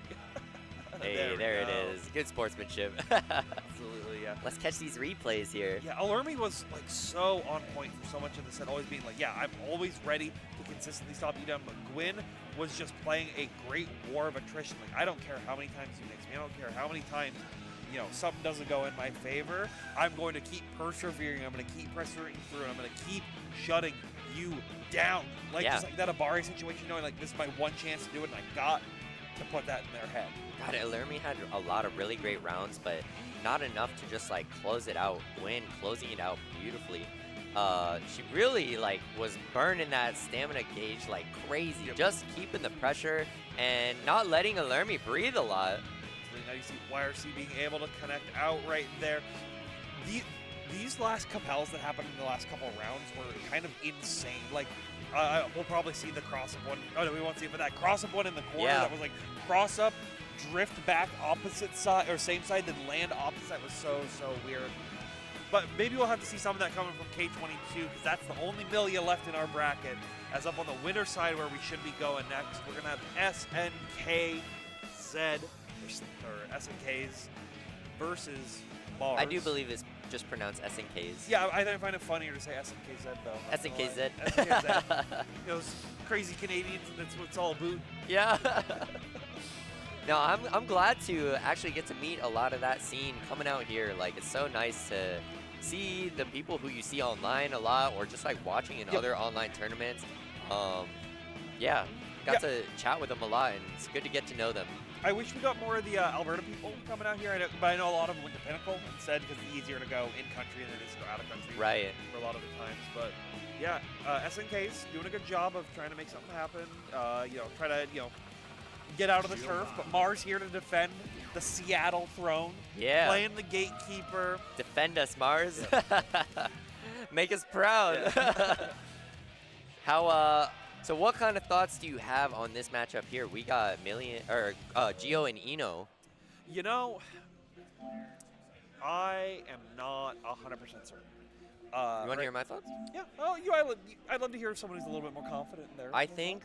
Hey, there it is. Good sportsmanship. Absolutely, yeah. Let's catch these replays here. Yeah, Alermi was like so on point for so much of the set, always being like, yeah, I'm always ready to consistently stop you down. But Gwyn was just playing a great war of attrition. Like, I don't care how many times you mix me. I don't care how many times, something doesn't go in my favor. I'm going to keep persevering. I'm going to keep persevering through, and I'm going to keep shutting you down. Like, just like that Abari situation, knowing like this is my one chance to do it, and I got to put that in their head. God, Alermi had a lot of really great rounds, but not enough to just like close it out. Gwyn closing it out beautifully. She really like was burning that stamina gauge like crazy, just keeping the pressure and not letting Alermi breathe a lot. So now you see YRC being able to connect out right there. These last compels that happened in the last couple of rounds were kind of insane. Like, we'll probably see the cross-up one. Oh, no, we won't see it, but that cross-up one in the corner that was like cross-up, drift back opposite side, or same side, then land opposite. That was so weird. But maybe we'll have to see some of that coming from K22, because that's the only Milia left in our bracket. As up on the winner side where we should be going next, we're going to have SNKZ, or SNKs versus Mars. I do believe it's just pronounced SNKs. Yeah, I find it funnier to say SNKZ though. SNKZ. SNKZ. Those crazy Canadians, that's what it's all about. Yeah. No, I'm glad to actually get to meet a lot of that scene coming out here. Like, it's so nice to see the people who you see online a lot, or just like watching in other online tournaments. Yeah, got to chat with them a lot, and it's good to get to know them. I wish we got more of the Alberta people coming out here, but I know a lot of them went to Pinnacle instead because it's easier to go in country than it is to go out of country. Right. For a lot of the times, but yeah, SNK's doing a good job of trying to make something happen. Try to get out of the turf, but Mars here to defend the Seattle throne. Yeah. Playing the gatekeeper. Defend us, Mars. Yeah. Make us proud. So what kind of thoughts do you have on this matchup here? We got Gio and Eno. I am not 100% certain. You want to hear my thoughts? Yeah. Oh, I'd love to hear someone who's a little bit more confident in their I think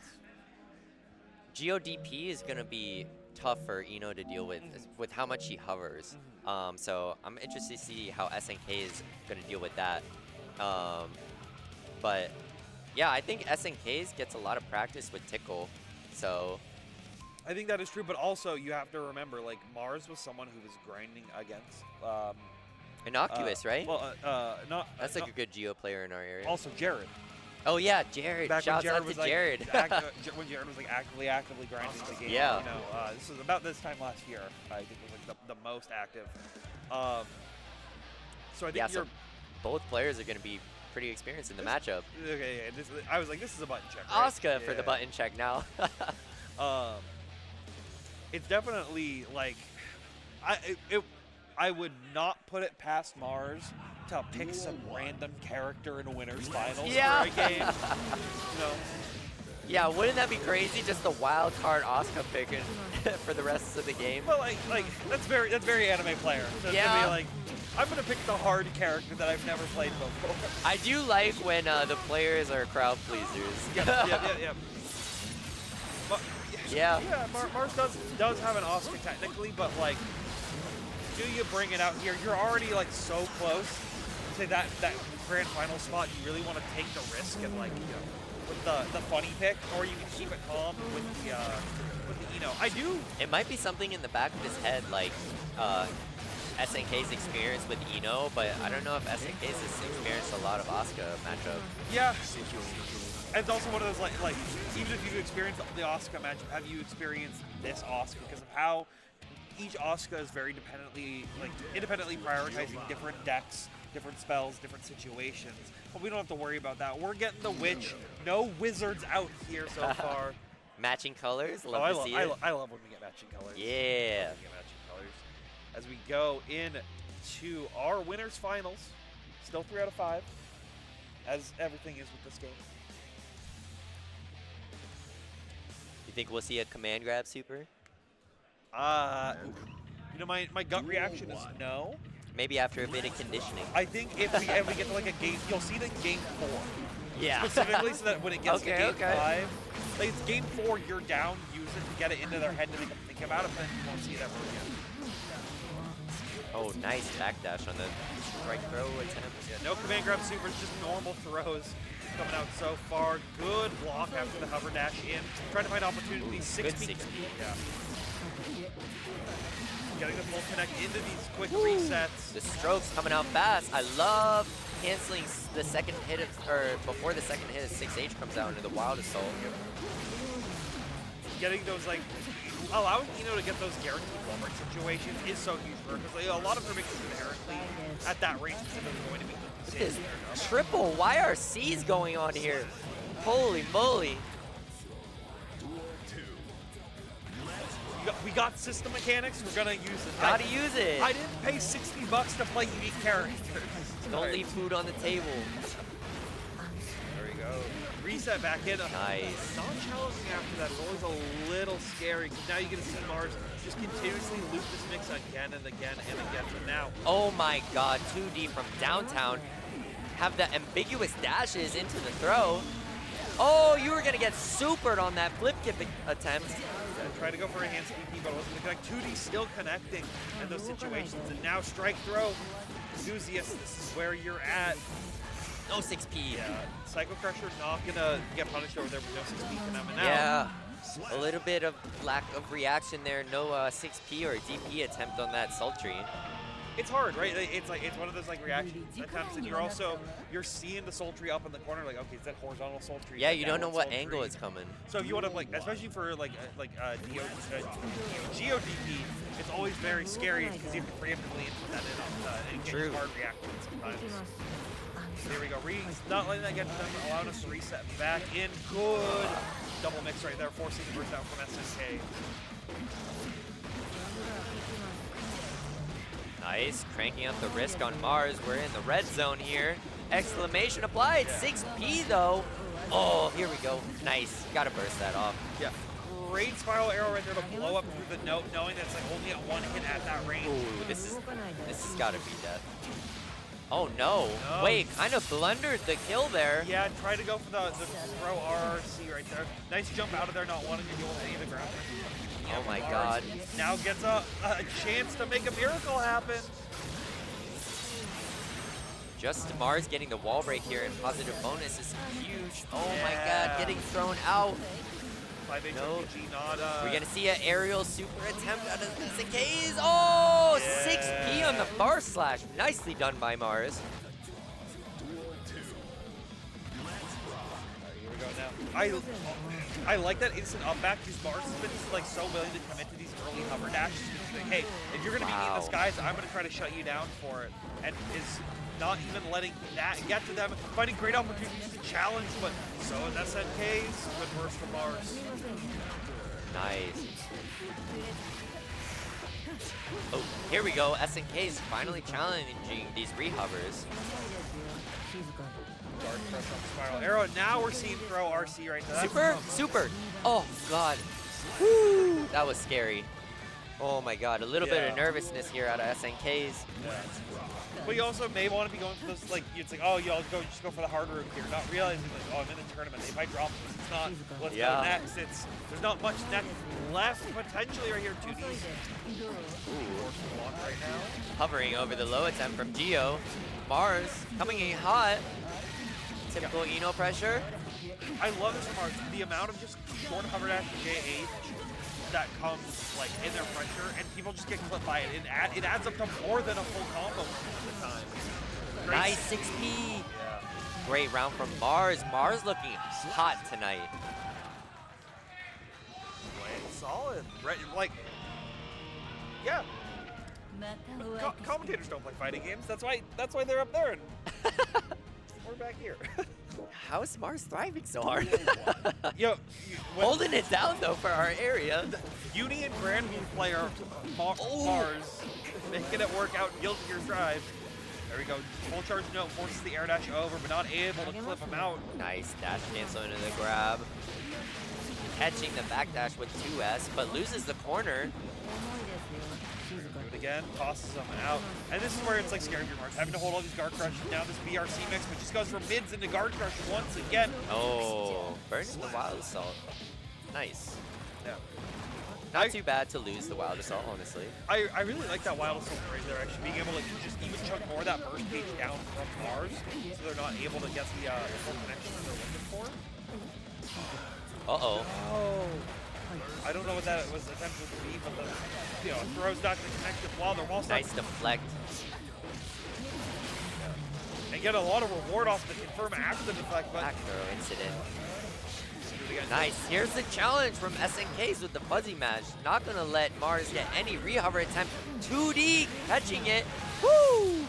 Gio DP is going to be tough for Eno to deal with how much he hovers. So I'm interested to see how SNK is going to deal with that. But yeah, I think SNK's gets a lot of practice with Tickle. So I think that is true, but also you have to remember, like, Mars was someone who was grinding against Innocuous, right? Well, that's like a good Geo player in our area. Also, Jared. Oh yeah, Jared. Shouts out to Jared. When Jared was like actively grinding the game. Yeah. This was about this time last year. I think was like the most active. So I think both players are going to be pretty experienced in the matchup. Okay, I was like, this is a button check. Right? Asuka for the button check now. It's definitely like, I would not put it past Mars to pick some random character in a winners finals for a game. Yeah, wouldn't that be crazy? Just the wild card Asuka picking for the rest of the game. Well, like that's very anime player. So it's gonna be like, I'm gonna pick the hard character that I've never played before. I do like when the players are crowd pleasers. Yeah. Yeah. Mars does have an Asuka technically, but like, do you bring it out here? You're already like so close to that grand final spot. You really want to take the risk and like with the funny pick, or you can keep it calm with the Eno. I do. It might be something in the back of his head, like SNK's experience with Eno, but I don't know if SNK's has experienced a lot of Asuka matchup. Yeah. And it's also one of those like even if you've experienced the Asuka matchup, have you experienced this Asuka because of how each Asuka is very independently prioritizing different decks, different spells, different situations. But we don't have to worry about that. We're getting the Witch. No wizards out here so far. Matching colors. Love to see it. I love when we get matching colors. Yeah. When we get matching colors. As we go into our winners finals, still 3 out of 5, as everything is with this game. You think we'll see a command grab super? My gut reaction is no. Maybe after a bit of conditioning. I think if we get to like a game, you'll see it in game 4. Yeah. Specifically, so that when it gets to game 5, like it's game 4, you're down, use it to get it into their head to make them think about it, but then you won't see it ever again. Oh, nice backdash on the strike throw attempt. Yeah, no command grab supers, just normal throws coming out so far. Good block after the hover dash in. Trying to find opportunities. 6 Yeah. Getting the full connect into these quick resets. The strokes coming out fast. I love canceling the second hit before the second hit of 6H comes out into the Wild Assault. Getting those allowing Eno to get those guaranteed wall break situations is so huge for her because a lot of her mixes inherently at that range specifically going to be this triple YRC's going on here. Holy moly. We got system mechanics. We're gonna use it. Gotta use it. I didn't pay $60 to play unique characters. Don't leave food on the table. There we go. Reset back in. Nice. Not challenging after that is always a little scary because now you're gonna see Mars just continuously loop this mix again and again and again. But now, oh my God, 2D from downtown. Have the ambiguous dashes into the throw. Oh, you were gonna get supered on that flip kick attempt. Trying to go for a hand speaking, but wasn't connect. 2D still connecting in those situations, and now strike throw. Enthusiast, this is where you're at. No 6P. Yeah, Psycho Crusher not gonna get punished over there with no 6P for them. And now, yeah, a little bit of lack of reaction there. No 6P or DP attempt on that Sultry. it's hard, right? It's like it's one of those like reaction attempts, and you're seeing the soul tree up in the corner, like okay, is that horizontal soul tree? Yeah, you don't know what angle it's coming. So if you want to like, especially for like GeoDP, it's always very scary because you have to preemptively implement it and get hard reaction sometimes. So there we go. Reed's not letting that get to them, allowing us to reset back in. Good double mix right there, forcing the burst out from SNK. Nice, cranking up the risk on Mars. We're in the red zone here. Exclamation applied. 6P though. Oh, here we go. Nice. Gotta burst that off. Yeah. Great spiral arrow right there to blow up through the note, knowing that it's like only at one hit at that range. Ooh, this has gotta be death. Oh no. Wait, kind of blundered the kill there. Yeah, try to go for the throw RRC right there. Nice jump out of there, not wanting to deal with any of the ground. Oh my god. Now gets a chance to make a miracle happen. Just Mars getting the wall break here and positive bonus is huge. Oh my god, getting thrown out. 5 Nope. not We're gonna see an aerial super attempt out of SNKs. Oh, 6P on the bar slash. Nicely done by Mars. Here we go now. I like that instant up back because Mars has been like so willing to commit to these early hover dashes. Like, hey, if you're gonna be in the skies, I'm gonna try to shut you down for it, and is not even letting that get to them. Finding great opportunities to challenge, but so is SNK's. Good burst from Mars. Nice. Oh, here we go. SNK is finally challenging these rehovers. Dark press on spiral arrow. Now we're seeing throw RC right there. Super. Oh god. Woo. That was scary. Oh my god. A little bit of nervousness here out of SNKs. Yeah. But you also may want to be going for those, like, it's like, oh, y'all just go for the hard route here, not realizing, like, oh, I'm in the tournament. If I drop this, it's not, let's go next. There's not much next left, potentially, right here, 2Ds. Right now. Hovering over the low attempt from Geo. Mars coming in hot. Typical Eno pressure. I love this from Mars. The amount of just short hover dash JH that comes like in their pressure, and people just get clipped by it. It adds up to more than a full combo at the time. Great. Nice 6P. Yeah. Great round from Mars. Mars looking hot tonight. Solid. Like, yeah. Commentators don't play fighting games. That's why they're up there, and we're back here. How is Mars thriving so hard? Holding it down though for our area. Uni and Grand player Mars making it work out Guilty Gear Drive. There we go. Full charge note forces the air dash over, but not able to clip him out. Nice dash cancel into the grab. Catching the back dash with 2S, but loses the corner. Do it again, tosses them out. And this is where it's like scary for Mars, having to hold all these guard crushes down this BRC mix, but just goes from mids into guard crush once again. Oh, burning the Wild Assault. Nice. Yeah. Not too bad to lose the Wild Assault, honestly. I really like that Wild Assault right there, actually being able to just even chunk more of that burst page down from Mars, so they're not able to get the full connection that they're looking for. Uh-oh. Oh. I don't know what that was attempted to be, but the throw's not going to connect it while they're wall nice deflect. And get a lot of reward off the confirm after the deflect, but back throw incident. Nice. Here's the challenge from SNKs with the fuzzy match. Not gonna let Mars get any rehover attempt. 2D catching it. Woo!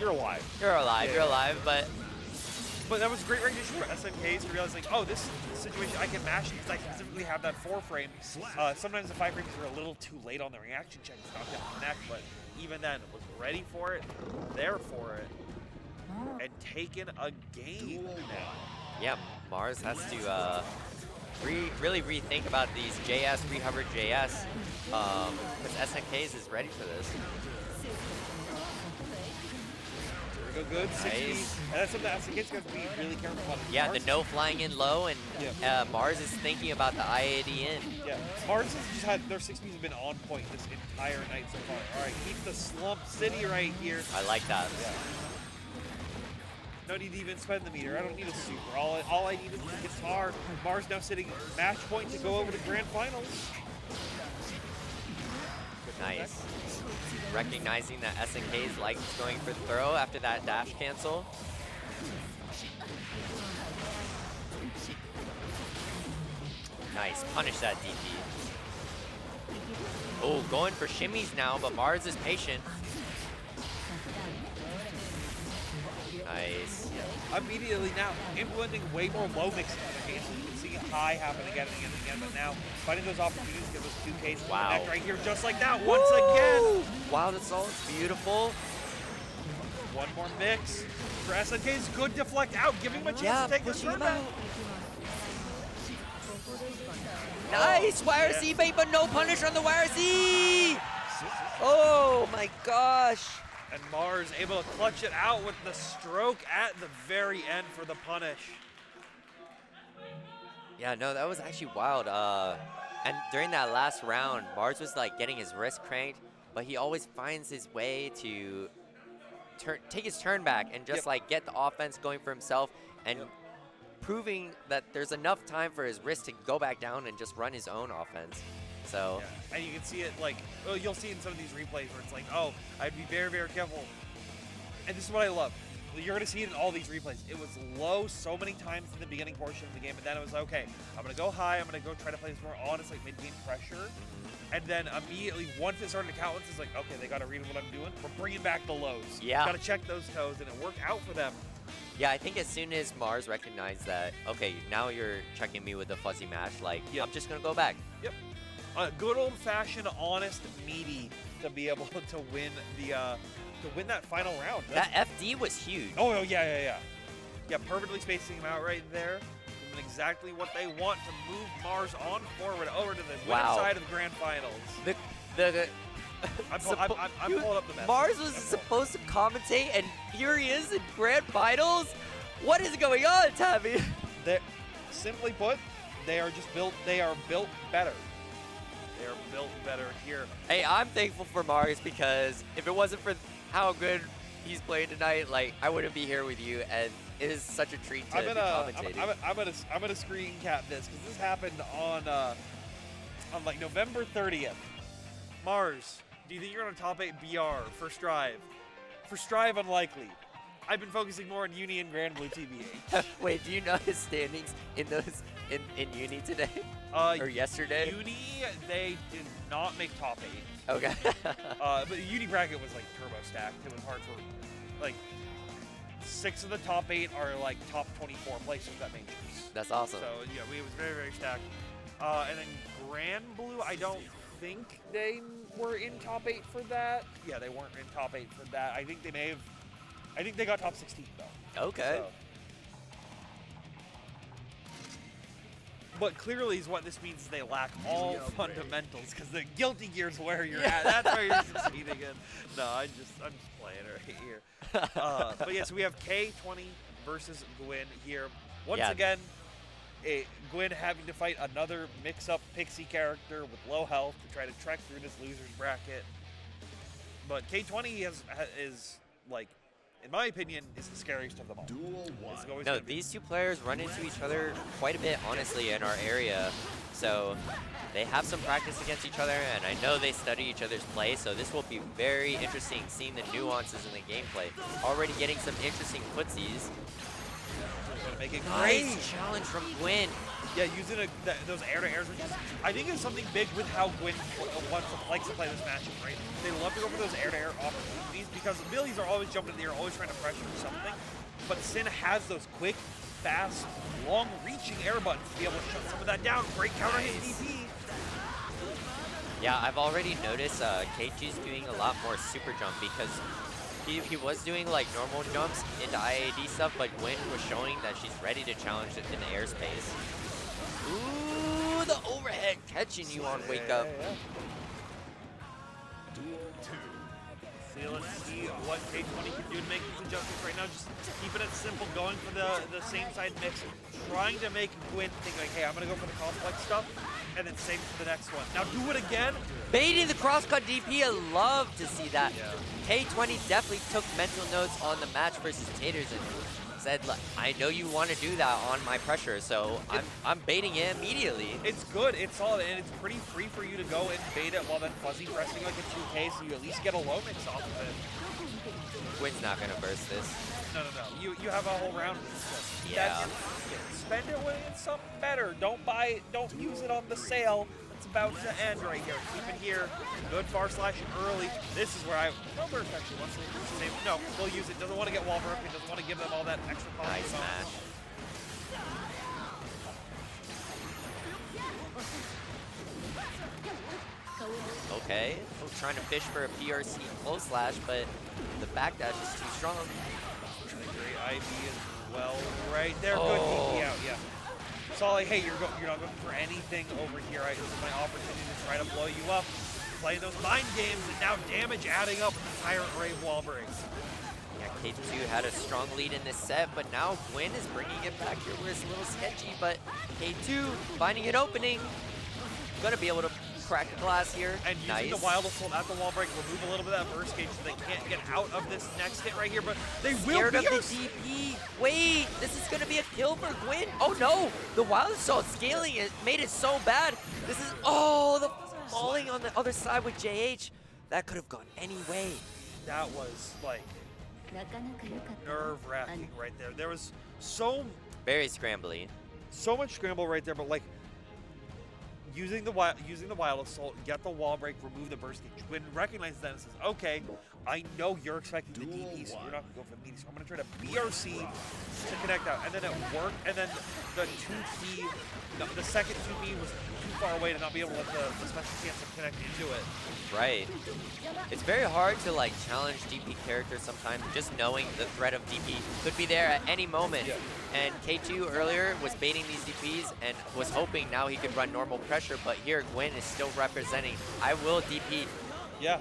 You're alive. You're alive. Yeah. You're alive, but that was great recognition for SNKs to realize, like, oh, this situation I can mash because I specifically have that 4 frame. Sometimes the 5 frames are a little too late on the reaction check to not get connect, but even then, was ready for it, there for it, and taking a game now. Yeah, Mars has to really rethink about these JS, rehover JS, because SNKs is ready for this. Go good, 60. And that's something that SNK's got to be really careful about. Yeah, Mars, the no flying in low, and Mars is thinking about the IAD in. Yeah, Mars has just had, their 60s have been on point this entire night so far. All right, keep the slump city right here. I like that. Yeah. No need to even spend the meter. I don't need a super. All I need is the guitar. Mars now sitting match point to go over to grand finals. Nice. Recognizing that SNK's like going for the throw after that dash cancel. Nice, punish that DP. Oh, going for shimmies now, but Mars is patient. Nice. Immediately now, implementing way more low mix notifications. You can see high happen again and again and again, but now finding those opportunities to get those 2Ks to connect right here just like that once again. Wow, that's all beautiful. One more mix. For SNK's good deflect out, giving him a chance to take the turn back. Nice! YRC bait, but no punish on the YRC! Oh my gosh! And Mars able to clutch it out with the stroke at the very end for the punish. Yeah, no, that was actually wild. And during that last round, Mars was like getting his wrist cranked, but he always finds his way to take his turn back and just like get the offense going for himself and proving that there's enough time for his wrist to go back down and just run his own offense. So, and you can see it like, oh, you'll see in some of these replays where it's like, oh, I'd be very, very careful. And this is what I love. You're going to see it in all these replays. It was low so many times in the beginning portion of the game, and then it was, okay, I'm going to go high. I'm going to go try to play this more honest, like mid-game pressure. And then immediately, once it started to count, it's like, okay, they got to read what I'm doing. We're bringing back the lows. Yeah. Got to check those toes, and it worked out for them. Yeah, I think as soon as Mars recognized that, okay, now you're checking me with the fuzzy match, like, I'm just going to go back. Yep. Good old-fashioned, honest, meaty to be able to win the to win that final round. That FD was huge. Oh, yeah. Yeah, perfectly spacing him out right there. Doing exactly what they want to move Mars on forward over to the winner side of the grand finals. I'm pulling up the message. Mars was supposed to commentate, and here he is in grand finals. What is going on, Tabby? Simply put, they are built better. They are built better here. Hey, I'm thankful for Mars because if it wasn't for how good he's playing tonight, like, I wouldn't be here with you, and it is such a treat to be commentating. I'm gonna screen cap this because this happened on like November 30th. Mars, do you think you're gonna top 8 BR for Strive? For Strive, unlikely. I've been focusing more on Uni and Grand Blue TBH. Wait, do you know his standings in those in Uni today? Or yesterday? Uni, they did not make top 8. Okay. But the Uni bracket was like turbo stacked. It was hard for, like, 6 of the top 8 are like top 24 places at majors. That's awesome. So yeah, it was very, very stacked. And then Grand Blue, I don't think they were in top 8 for that. Yeah, they weren't in top 8 for that. I think they may have. I think they got top 16 though. Okay. So. But clearly, is what this means is they lack all fundamentals because the Guilty Gear's where you're at. That's where you're succeeding in. No, I'm just playing right here. But yes, we have K20 versus Gwyn here. Once again, Gwyn having to fight another mix-up Pixie character with low health to try to trek through this loser's bracket. But K20 is like, in my opinion, is the scariest of them all. Duel 1. No, these two players run into each other quite a bit, honestly, in our area. So they have some practice against each other, and I know they study each other's play, so this will be very interesting, seeing the nuances in the gameplay. Already getting some interesting footsies. Make it nice challenge from Gwyn. Yeah, using those air-to-airs, which is, I think, is something big with how Gwyn likes to play this matchup, right? They love to go for those air-to-air opportunities because the Billies are always jumping in the air, always trying to pressure something. But Sin has those quick, fast, long-reaching air buttons to be able to shut some of that down. Great counter hit DP. Yeah, I've already noticed Keiichi's doing a lot more super jump because he was doing like normal jumps into IAD stuff, but Gwyn was showing that she's ready to challenge it in the airspace. Ooh, the overhead catching you on wake up. Duel 2. So let's see what K20 can do to make these adjustments right now. Just keeping it simple, going for the same side mix, trying to make Gwyn think like, hey, I'm gonna go for the complex stuff, and then save for the next one. Now do it again. Baiting the crosscut DP, I love to see that. K20 definitely took mental notes on the match versus Taters and said, "Look, I know you want to do that on my pressure, so I'm baiting it immediately." It's good, it's solid, and it's pretty free for you to go and bait it while then fuzzy pressing like a 2K, so you at least get a low mix off of it. Quinn's not gonna burst this. No. You have a whole round. Yeah. Spend it when it's something better. Don't use it on the sale. It's about to end right here. Keep it here. Good far slashing early. This is where no burst actually wants to save. No, we'll use it. Doesn't want to get wall broken. Doesn't want to give them all that extra cost. Nice smash. Okay, trying to fish for a PRC close slash, but the backdash is too strong. Great IB as well, right there. Oh. Good DP out, yeah. Solly, hey, you're not going for anything over here. This is my opportunity to try to blow you up. Playing those mind games, and now damage adding up with the Tyrant Ray wall breaks. Yeah, K2 had a strong lead in this set, but now Gwyn is bringing it back here where it's a little sketchy, but K2 finding an opening. Gonna be able to crack the glass here. And using nice. the Wild Assault at the wall break, remove a little bit of that burst gauge so they can't get out of this next hit right here, but they will Scared of the DP. Wait, this is gonna be a kill for Gwyn. Oh no, the Wild Assault scaling it made it so bad. This is, the falling on the other side with JH. That could have gone any way. That was like なかなか良かったわ nerve-wracking right there. There was so Very scrambly. much scramble right there, but like using the Wild Assault, get the wall break, remove the burst gauge. When recognizes that and says, okay, I know you're expecting the DP, so you're not gonna go for the meaty, so I'm gonna try to BRC to connect out. And then it worked, and then the 2P, the second 2P was too far away to not be able to let the special chance to connect into it. Right. It's very hard to like challenge DP characters sometimes, just knowing the threat of DP could be there at any moment. Yeah. And K2 earlier was baiting these DPs and was hoping now he could run normal pressure, but here Gwyn is still representing, I will DP. Yeah.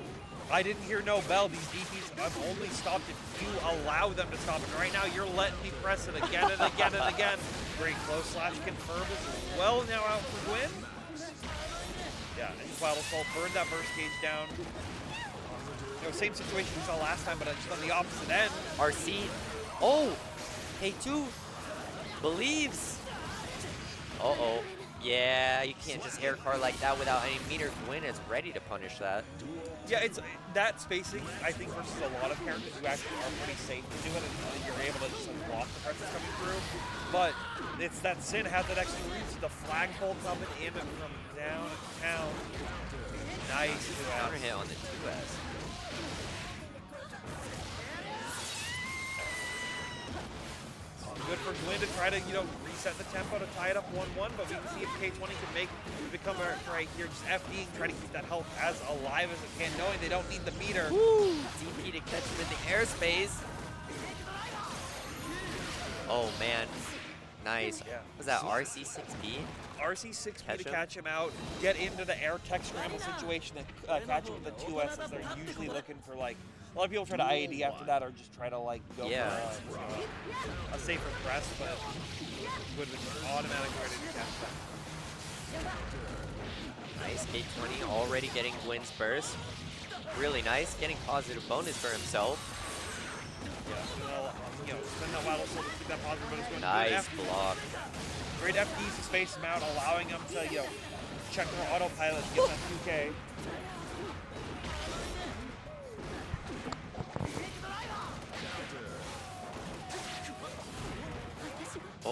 I didn't hear no bell. These DPs I've only stopped if you allow them to stop. And right now you're letting me press it again and again and again. Great close slash confirmed as well now out for Gwyn. Yeah, and Wild Assault burned that burst gauge down. Same situation we saw last time, but just on the opposite end. RC. Oh, K2 believes. Uh-oh. Yeah, you can't just air car like that without any meter. Gwyn is ready to punish that. Yeah, it's that spacing, I think, versus a lot of characters who actually are pretty safe to do it, and you're able to just like, block the pressures coming through. But it's that Sin has that extra reach, the flagpole coming in from downtown. Nice. Counter hit on the 2S. Good for Gwyn to try to, reset the tempo to tie it up 1-1, but we can see if K20 can become right here, just FDing, try to keep that health as alive as it can, knowing they don't need the meter. Woo! DP to catch him in the airspace. Oh man, nice. Yeah. Was that RC6B? RC6B to catch him out, get into the air tech scramble situation, and catch him with the 2S as they're usually looking for like, a lot of people try to IAD after that or just try to like go for a safer press, but would have been automatically ready to catch that. Nice, K20 already getting Gwyn's burst. Really nice, getting positive bonus for himself. Yeah, spend that Wild Assault to keep that positive bonus going. Nice block. Great FDs to space him out, allowing him to, check their autopilot to get that 2K.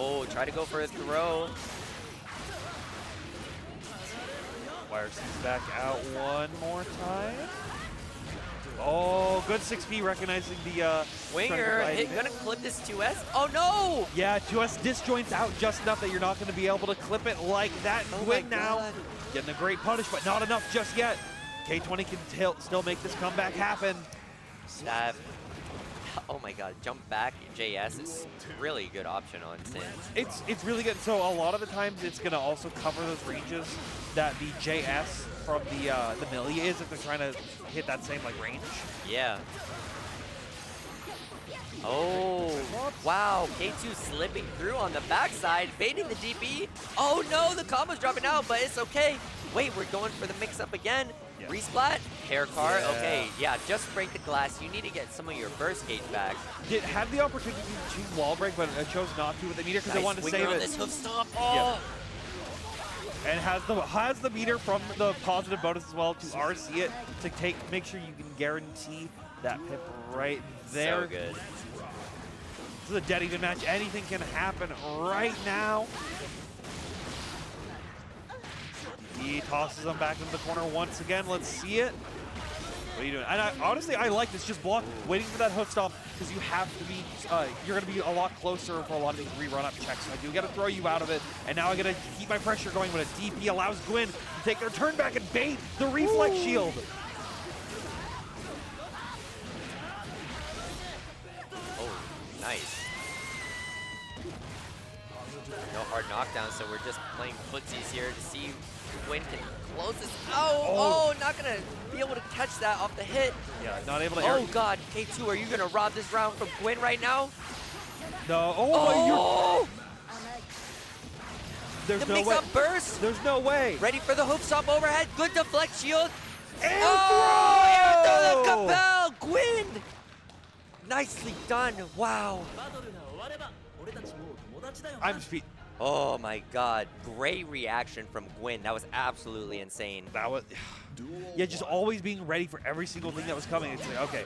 Oh, try to go for a throw. YRC's back out one more time. Oh, good 6P recognizing the Winger, gonna clip this 2S. Oh no! Yeah, 2S disjoints out just enough that you're not gonna be able to clip it like that. Gwyn now getting a great punish, but not enough just yet. K20 can still make this comeback happen. That, oh my god, jump back JS is really a good option on Sin. It's really good. So a lot of the times it's gonna also cover those ranges that the JS from the Millie is if they're trying to hit that same like range. Yeah. Oh, wow, K2 slipping through on the backside, baiting the DP. Oh no, the combo's dropping out, but it's okay. Wait, we're going for the mix-up again. Yeah. Resplat, hair car. Yeah. Okay, yeah, just break the glass. You need to get some of your burst gauge back. Had the opportunity to wall break, but I chose not to with the meter because I wanted to save on it. this hoof stomp. Oh. And has the meter from the positive bonus as well to RC it to make sure you can guarantee that pip right there. So good. This is a dead even match. Anything can happen right now. He tosses him back into the corner once again. Let's see it. What are you doing? And honestly, I like this. Just block, waiting for that hoof stomp, because you have to be, you're going to be a lot closer for a lot of these run-up checks. So I do got to throw you out of it. And now I got to keep my pressure going, but a DP allows Gwyn to take their turn back and bait the reflex shield. Oh, nice. No hard knockdown, so we're just playing footsies here to see Gwyn can close this. Oh, not gonna be able to catch that off the hit. Yeah, not able to. Oh God, K2, are you gonna rob this round from Gwyn right now? No. Oh! There's The no way. mix-up burst. There's no way. Ready for the hoop stop overhead. Good deflect shield. Air Oh, throw! air throw the Capel. Gwyn. Nicely done. Wow. I'm speed. Oh my God, great reaction from Gwyn. That was absolutely insane. That was, yeah, just always being ready for every single thing that was coming. It's like, okay,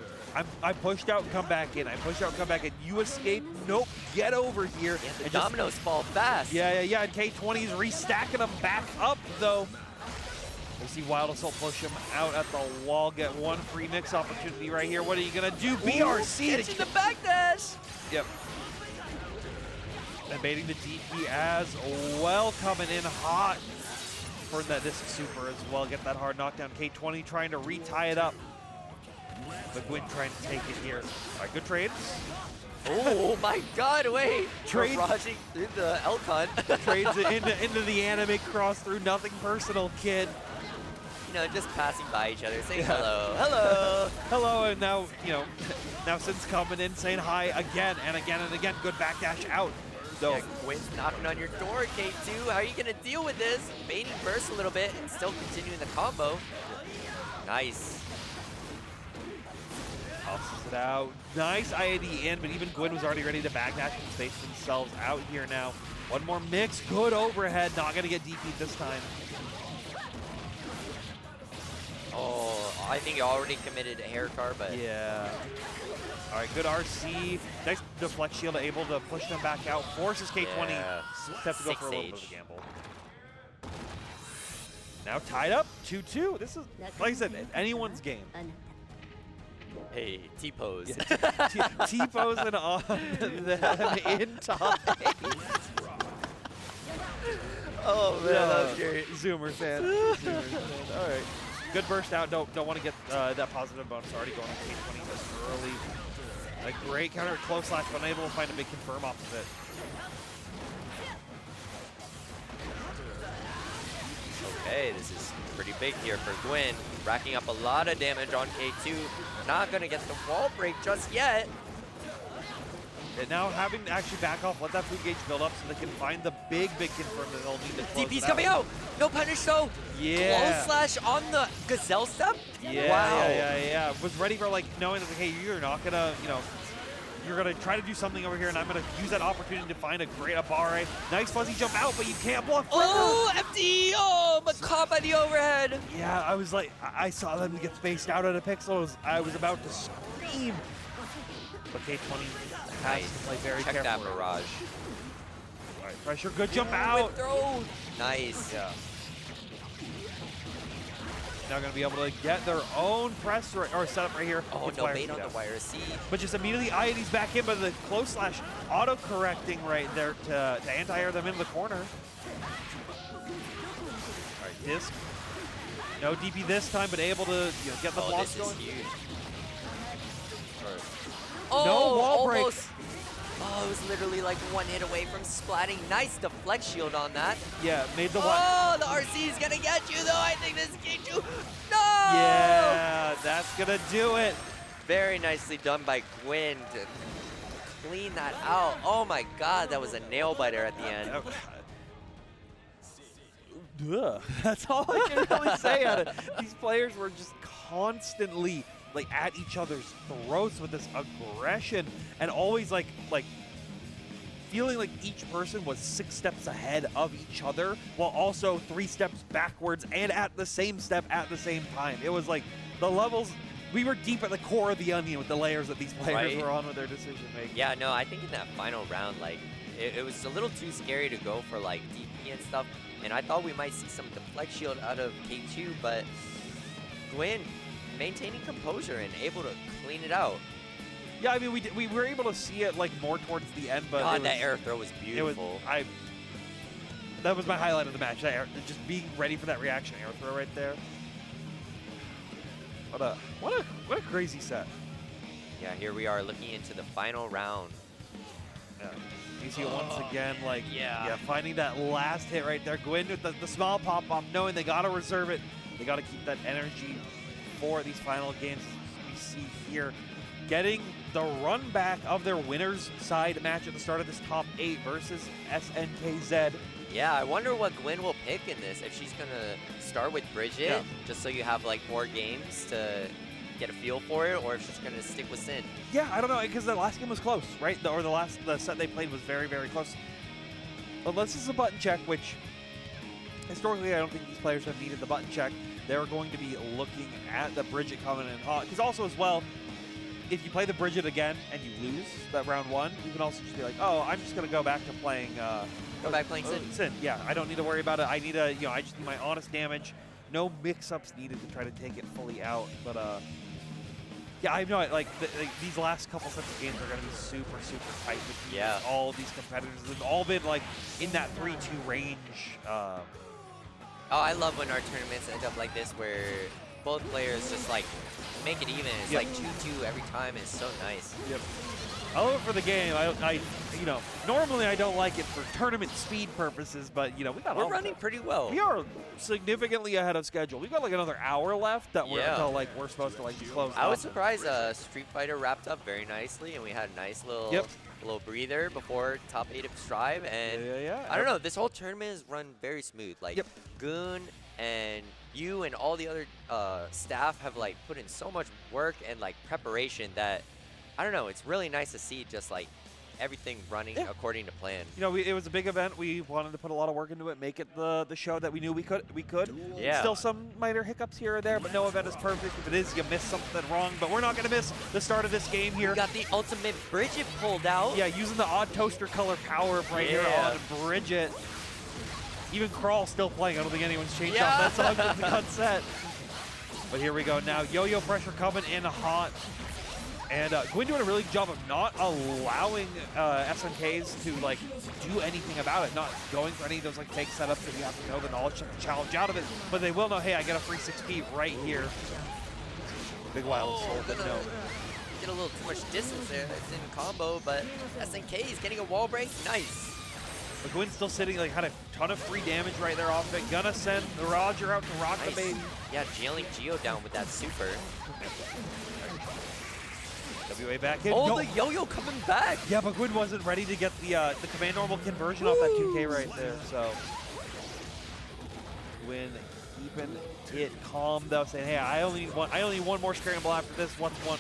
I pushed out, come back in. I pushed out, come back in. You escape. Nope, get over here. Yeah, the and dominoes fall fast. Yeah. And K20 is restacking them back up though. We see Wild Assault push him out at the wall. Get one free mix opportunity right here. What are you gonna do? BRC. Catching the backdash. Yep. And baiting the DP as well, coming in hot for this super as well. Get that hard knockdown. K20 trying to retie it up. But Gwyn trying to take it here. All right, good trades. Oh my God, wait. Trade. Barraging through the Elcon. Trades it into the anime cross through. Nothing personal, kid. You know, just passing by each other, saying hello. Hello. Hello, and now, now since coming in, saying hi again and again and again. Good backdash out. So, Yeah, Gwyn's knocking on your door, K2. How are you going to deal with this? Baiting burst a little bit and still continuing the combo. Nice. tosses it out. Nice IAD in, but even Gwyn was already ready to backdash and space themselves out here now. One more mix. Good overhead. Not going to get DP'd this time. Oh, I think you already committed a hair car, but Yeah. All right, good RC. Nice deflect shield, able to push them back out. Forces K20 Yeah. have to go for a little bit of a 6H. gamble. Now tied up, 2-2. This is, like I said, anyone's game. hey, T-pose. T-posing on them in top 8. Oh man, that was great. Zoomer fan. Zoomer fan. All right. Good burst out. Don't want to get that positive bonus. Already going on K20 this early. A great counter close slash, but unable to find a big confirm off of it. Okay, this is pretty big here for Gwyn. Racking up a lot of damage on K2. Not going to get the wall break just yet. And now having to actually back off, let that food gauge build up so they can find the big confirm that they'll need to close DP's it coming out. No punish though. Yeah. Close slash on the gazelle step. Yeah, Wow. yeah. Was ready for like knowing that, hey, you're not gonna, you're gonna try to do something over here, and I'm gonna use that opportunity to find a great Abare. Nice fuzzy jump out, but you can't block. Oh, FD. Oh, but caught by the overhead. Yeah, I was like, I saw them get spaced out at a pixel. I was about to scream. But K20 has to play very Check carefully. that barrage. All right, pressure, good jump With out. throw. Nice. Yeah. Now going to be able to get their own press or setup right here. Oh, Gets no wire bait speed on the out. wire C. But just immediately IAD's back in, but the close slash auto-correcting right there to anti-air them into the corner. All right, disc. No DP this time, but able to get the Oh, blocks this is going. huge. No Oh, wall break. almost. Oh, it was literally like one hit away from splatting. Nice deflect shield on that. Yeah, made the one. Oh, the RC is gonna get you though. I think this is K2. No! Yeah, that's gonna do it. Very nicely done by Gwyn to clean that out. Oh my God, that was a nail biter at the end. Ugh. That's all I can really say at it. These players were just constantly like at each other's throats with this aggression, and always like feeling like each person was 6 steps ahead of each other while also 3 steps backwards and at the same step at the same time. It was like the levels, we were deep at the core of the onion with the layers that these players were on with their decision making. Yeah, no, I think in that final round, like, it was a little too scary to go for like DP and stuff, and I thought we might see some deflect shield out of K2, but Gwyn maintaining composure and able to clean it out. Yeah, I mean, we were able to see it like more towards the end, but God, that air throw was beautiful. That was my highlight of the match. That just being ready for that reaction air throw right there. What a crazy set. Yeah, here we are looking into the final round. Yeah. You see once again, like, yeah, finding that last hit right there. Gwyn with the small pop-off, knowing they got to reserve it. They got to keep that energy for these final games. We see here getting the run back of their winners side match at the start of this top 8 versus SNKZ. Yeah, I wonder what Gwyn will pick in this. If she's going to start with Bridget, just so you have like more games to get a feel for it, or if she's going to stick with Sin. Yeah, I don't know, because the last game was close, right? The set they played was very, very close. Unless this is a button check, which historically I don't think these players have needed the button check. They're going to be looking at the Bridget coming in hot. Because also as well, if you play the Bridget again and you lose that round 1, you can also just be like, oh, I'm just going to go back to playing... Sin. Yeah, I don't need to worry about it. I need I just need my honest damage. No mix-ups needed to try to take it fully out. But, yeah, I know, like, these last couple sets of games are going to be super, super tight between all of these competitors. They've all been, like, in that 3-2 range. Oh, I love when our tournaments end up like this, where both players just, like, make it even. It's like 2-2 every time. It's so nice. Yep. I love it for the game. Normally I don't like it for tournament speed purposes, but we're running pretty well. We are significantly ahead of schedule. We've got like another hour left that we're supposed to like close. I was surprised Street Fighter wrapped up very nicely, and we had a nice little breather before top 8 of Strive, and I don't know, this whole tournament has run very smooth. Like Goon and you and all the other staff have like put in so much work and like preparation that I don't know, it's really nice to see just like everything running according to plan. It was a big event. We wanted to put a lot of work into it, make it the show that we knew we could. Yeah. Still some minor hiccups here or there, but no event is perfect. If it is, you miss something wrong, but we're not going to miss the start of this game here. We got the ultimate Bridget pulled out. Yeah, using the odd toaster color power-up right here on Bridget. Even Crawl still playing. I don't think anyone's changed off that song since the cut set. But here we go now. Yo-yo pressure coming in hot. And Gwyn doing a really good job of not allowing SNKs to like do anything about it, not going for any of those like fake setups that you have to know the knowledge, check the challenge out of it. But they will know, hey, I get a free 6P right here. Big wild soul, but no. Get a little too much distance there. It's in combo, but SNK is getting a wall break. Nice. But Gwyn's still sitting, like, had a ton of free damage right there off it. Gonna send Roger out to rock the baby. Yeah, jailing Geo down with that super. WA back in. Oh, the yo-yo coming back. Yeah, but Gwyn wasn't ready to get the command normal conversion off that 2K right there, so. Gwyn keeping it calm though, saying, hey, I only need one more scramble after this. What's one?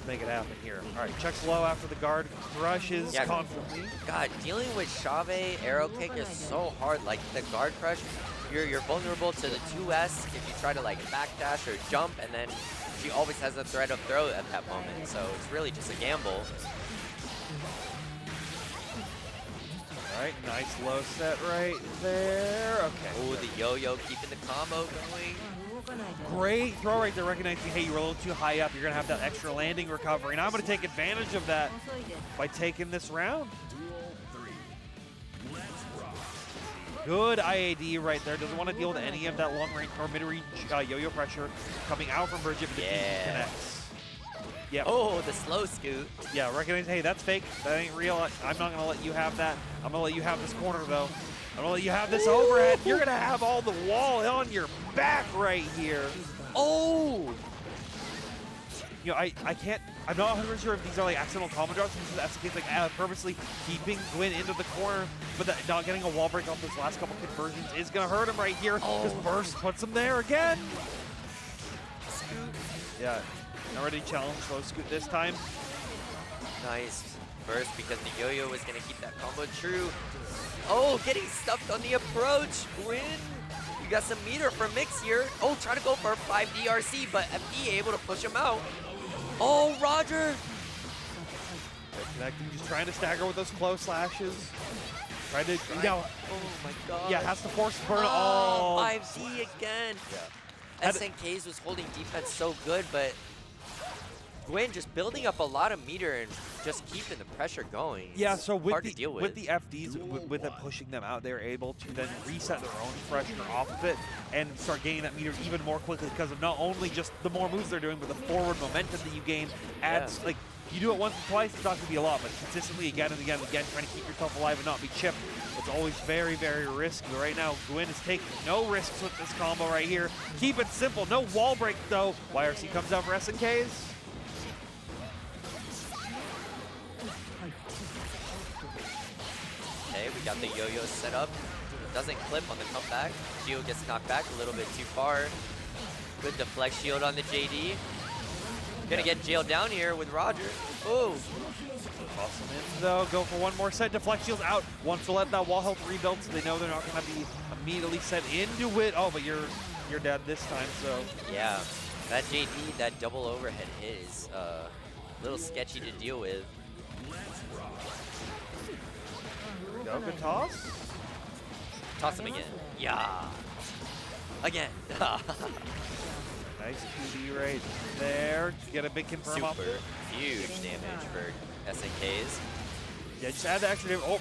Make it happen here. All right, checks low after the guard crushes confidently. God, dealing with Chave arrow kick is so hard. Like the guard crush, you're vulnerable to the 2S if you try to like backdash or jump, and then she always has a threat of throw at that moment. So it's really just a gamble. All right, nice low set right there. Okay. Oh, the yo-yo keeping the combo going. Great throw right there, recognizing, hey, you were a little too high up. You're going to have that extra landing recovery. And I'm going to take advantage of that by taking this round. Good IAD right there. Doesn't want to deal with any of that long range or mid-range yo-yo pressure coming out from Bridget, but the connects. Yep. Oh, the slow scoot. Yeah, recognize, hey, that's fake. That ain't real. I'm not going to let you have that. I'm going to let you have this corner, though. I'm going to let you have this overhead. You're going to have all the wall on your back right here. Oh! you know, I'm not 100% sure if these are like accidental combo drops. That's the case, like purposely keeping Gwyn into the corner, but not getting a wall break off those last couple conversions is gonna hurt him right here. This burst puts him there again. Scoot. Yeah, already challenged slow Scoot this time. Nice burst because the yo-yo was gonna keep that combo true. Oh, getting stuffed on the approach. Gwyn, you got some meter from Mix here. Oh, trying to go for a 5 DRC, but FD able to push him out. Oh, Roger. Connecting, just trying to stagger with those close slashes. Trying to, oh my god. Yeah, has to force burn. Oh, 5D again. Yeah. SNKs was holding defense so good, but Gwyn just building up a lot of meter and just keeping the pressure going. Yeah, so with hard the to deal with the FDs, with it pushing them out, they're able to then reset their own pressure off of it and start gaining that meter even more quickly because of not only just the more moves they're doing, but the forward momentum that you gain adds, like, you do it once or twice, it's not going to be a lot, but consistently again and again and again, trying to keep yourself alive and not be chipped, it's always very, very risky. Right now, Gwyn is taking no risks with this combo right here. Keep it simple, no wall break though. YRC comes out for SNKs. Okay, we got the yo-yo set up. Doesn't clip on the comeback. Gio gets knocked back a little bit too far. Good deflect shield on the JD. Gonna get jailed down here with Roger. Oh. Toss him in though, go for one more set. Deflect shield's out. Wants to let that wall health rebuild so they know they're not gonna be immediately set into it. Oh, but you're dead this time, so. Yeah, that JD, that double overhead hit is a little sketchy to deal with. Go, good toss. Toss him again. Yeah. Again. Nice 2D right there. Get a big confirm off. Super huge damage for SNKs. Yeah, just add the extra damage. Oh,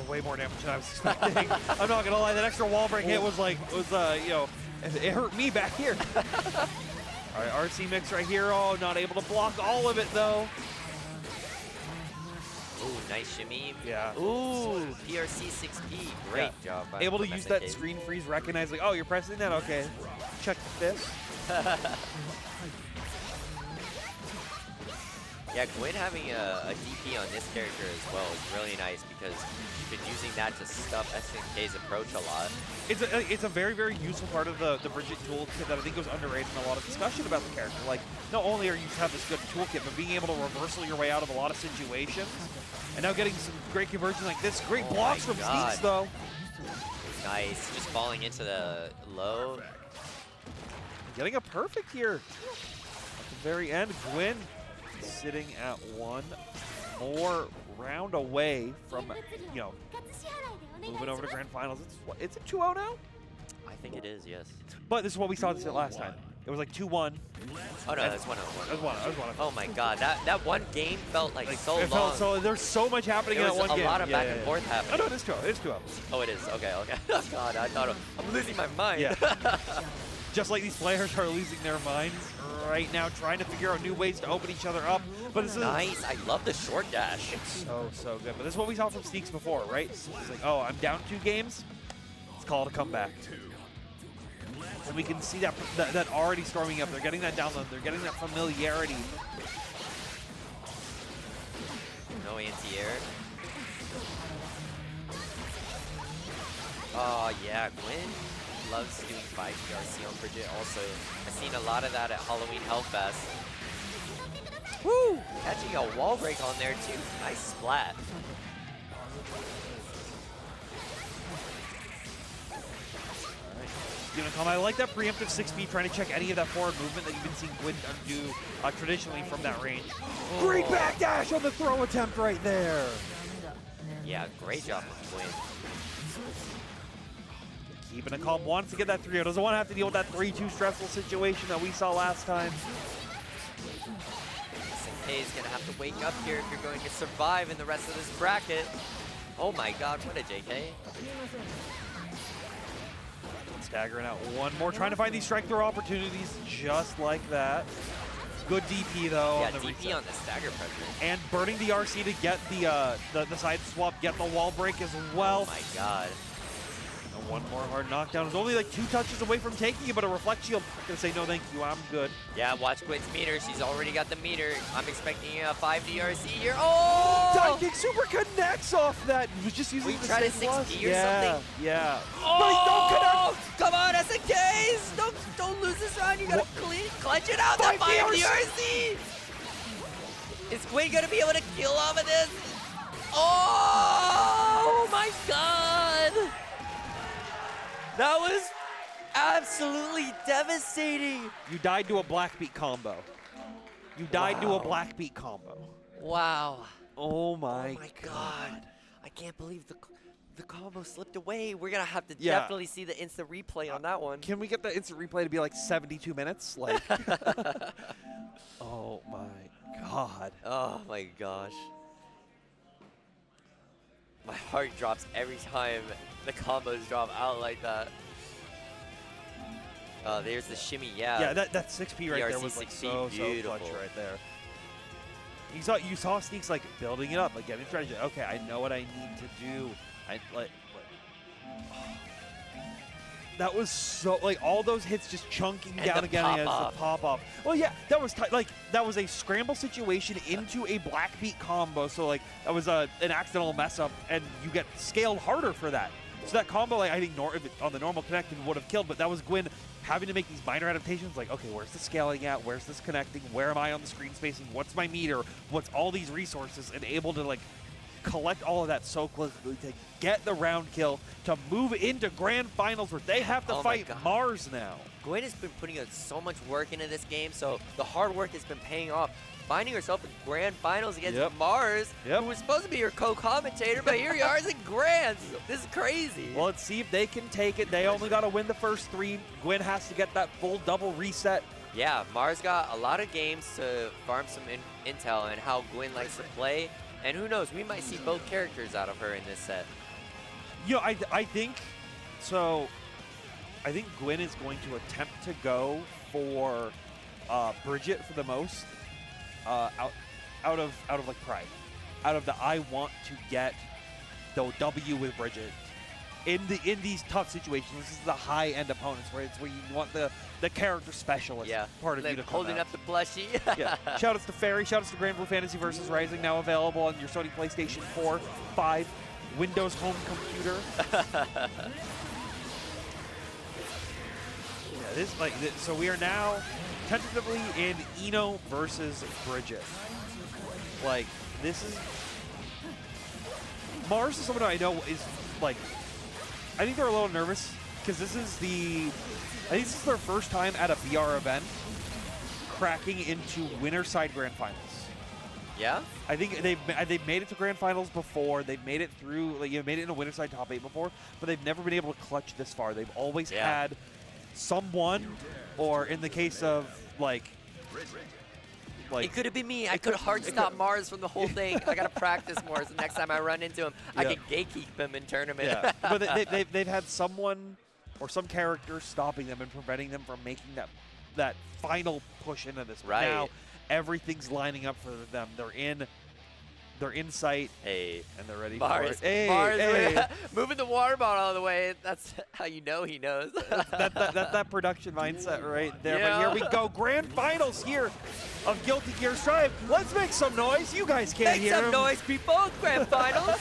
way more damage than I was expecting. I'm not gonna lie, that extra wall break hit was like, you know, it hurt me back here. All right, RC Mix right here. Oh, not able to block all of it though. Ooh, nice shimmy. Yeah. Ooh, PRC 6P. Great job. Able to use that screen freeze, recognize like, oh, you're pressing that? Okay. Check this. Yeah, Gwyn having a DP on this character as well is really nice because you've been using that to stuff SNK's approach a lot. It's a very, very useful part of the Bridget toolkit that I think was underrated in a lot of discussion about the character. Like, not only are you to have this good toolkit, but being able to reversal your way out of a lot of situations. And now getting some great conversion like this. Great blocks from Sneaks, though. Nice, just falling into the low. Getting a perfect here. At the very end, Gwyn sitting at one more round away from, you know, moving over to grand finals. It's a 2-0 now? I think it is, yes. But this is what we saw this last time. It was like 2-1. Oh no, that's 1-0. That was 1-0. Oh my god, that one game felt like so it long. Felt so, there's so much happening in that one game. There's a lot of back and forth happening. Oh no, it is 2-0. It is 2-0. Oh, it is. Okay, okay. Oh god, I thought I'm losing my mind. Yeah. Just like these players are losing their minds right now, trying to figure out new ways to open each other up. But this is nice. I love the short dash. It's so good. But this is what we saw from Sneaks before, right? It's like, oh, I'm down 2 games. Let's call it a comeback. And we can see that already storming up. They're getting that download. They're getting that familiarity. No anti-air. Oh yeah, Gwyn loves doing 5 DRC on Bridget also. I've seen a lot of that at Halloween Hellfest. Woo! Catching a wall break on there too. Nice splat. I like that preemptive 6B, trying to check any of that forward movement that you've been seeing Gwyn do traditionally from that range. Oh. Great backdash on the throw attempt right there. Yeah, great job from Gwyn. Keeping it calm, wants to get that 3-0. Doesn't want to have to deal with that 3-2 stressful situation that we saw last time. SNK is going to have to wake up here if you're going to survive in the rest of this bracket. Oh my god, what a JK. Staggering out one more, trying to find these strike throw opportunities just like that. Good DP though. Yeah, on the DP reset. on the stagger pressure. And burning the RC to get the side swap, get the wall break as well. Oh my god. one more hard knockdown. It's only like 2 touches away from taking it, but a reflect shield. I'm gonna say no thank you, I'm good. Yeah, watch Quinn's meter. She's already got the meter. I'm expecting a 5 DRC here. Oh! Dive kick super connects off that. He was just using We the tried a same plus. 6D or Yeah, something. yeah. Oh! Come on, SNKs! Don't lose this round. You gotta clutch it out. That 5 DRC! Is Quinn gonna be able to kill off of this? Oh my god! That was absolutely devastating. You died to a black beat combo. You died to a black beat combo. Wow. Oh my, Oh my god. I can't believe the combo slipped away. We're gonna have to Yeah. definitely see the instant replay on that one. Can we get the instant replay to be like 72 minutes? Like, oh my god. Oh my gosh. My heart drops every time the combos drop out like that. Oh, there's the shimmy, yeah. Yeah, that 6P right there DRC was like 6P, so beautiful. clutch right there. You saw Sneaks like building it up, like getting strategy. Okay, I know what I need to do. That was so like all those hits just chunking And down the again as pop-off. the pop off. Well, yeah, that was like that was a scramble situation into a black beat combo. So like that was an accidental mess up, and you get scaled harder for that. So that combo, like I think if it, on the normal connecting would have killed, but that was Gwyn having to make these minor adaptations. Like, okay, where's the scaling at? Where's this connecting? Where am I on the screen spacing? What's my meter? What's all these resources? And able to like collect all of that so quickly to get the round kill to move into grand finals where they have to Oh my fight God. Mars now. Gwen has been putting so much work into this game, so the hard work has been paying off. Finding herself in grand finals against Yep. Mars, Yep. who was supposed to be your co-commentator, but here you are in grands. This is crazy. Well, let's see if they can take it. They only got to win the first 3. Gwyn has to get that full double reset. Yeah, Mars got a lot of games to farm some intel and how Gwen likes to play. And who knows, we might see both characters out of her in this set. You know, I think so. I think Gwyn is going to attempt to go for Bridget for the most out of like pride, out of the I want to get the W with Bridget in these tough situations. This is the high end opponents where it's where you want the character specialist part of you to come holding out. up the plushie. Yeah. Shout outs to Fairy. Shout outs to Grand Blue Fantasy vs. Rising, now available on your Sony PlayStation 4, 5, Windows home computer. So we are now tentatively in Eno versus Bridget. Like, this is... Mars is someone I know is, like... I think they're a little nervous, because this is their first time at a BR event cracking into winner side grand finals. Yeah? I think they've made it to grand finals before. They've made it through, like, made it in a winner side top 8 before, but they've never been able to clutch this far. They've always had someone, or in the case of like it could have been me. I could have hard stopped Mars from the whole thing. I gotta practice more, so next time I run into him, I can gatekeep him in tournament. Yeah. But they've had someone or some character stopping them and preventing them from making that final push into this. Right. Now everything's lining up for them. They're in sight. Hey. And they're ready Mars, for it. Hey, Mars, hey. moving the water bottle out of the way. That's how you know he knows. that production mindset right there. Yeah. But here we go. Grand finals here of Guilty Gear Strive. Let's make some noise. You guys can't Make hear some him. noise, people. Grand finals.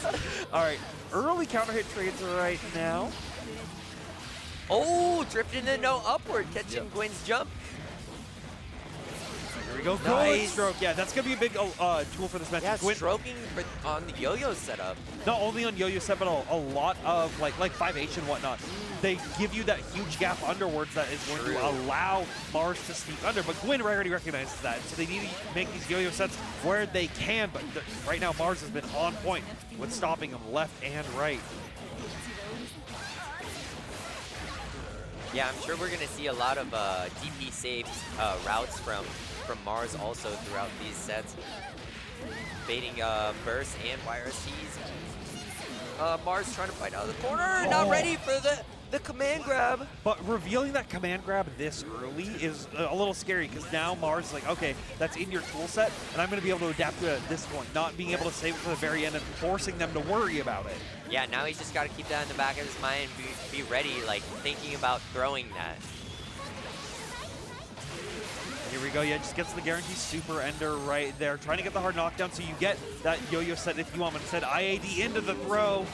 All right. Early counter hit trades right now. Oh, drifting in no upward, catching Gwen's jump. Here we go. Nice. Good stroke. Yeah, that's going to be a big tool for this match. Yeah, Gwen, stroking on the yo-yo setup. not only on yo-yo set, but a lot of like 5H and whatnot. They give you that huge gap underwards that is going to allow Mars to sneak under. But Gwen already recognizes that, so they need to make these yo-yo sets where they can. But right now, Mars has been on point with stopping them left and right. Yeah, I'm sure we're gonna see a lot of DP safe routes from Mars also throughout these sets. Baiting bursts and YRCs. Mars trying to fight out of the corner, not ready for the The command grab. But revealing that command grab this early is a little scary because now Mars is like, okay, that's in your tool set, and I'm going to be able to adapt to it at this point, not being able to save it for the very end and forcing them to worry about it. Yeah, now he's just got to keep that in the back of his mind and be ready, like thinking about throwing that. Here we go. Yeah, just gets the guaranteed super ender right there, trying to get the hard knockdown so you get that yo-yo set if you want, but instead IAD into the throw.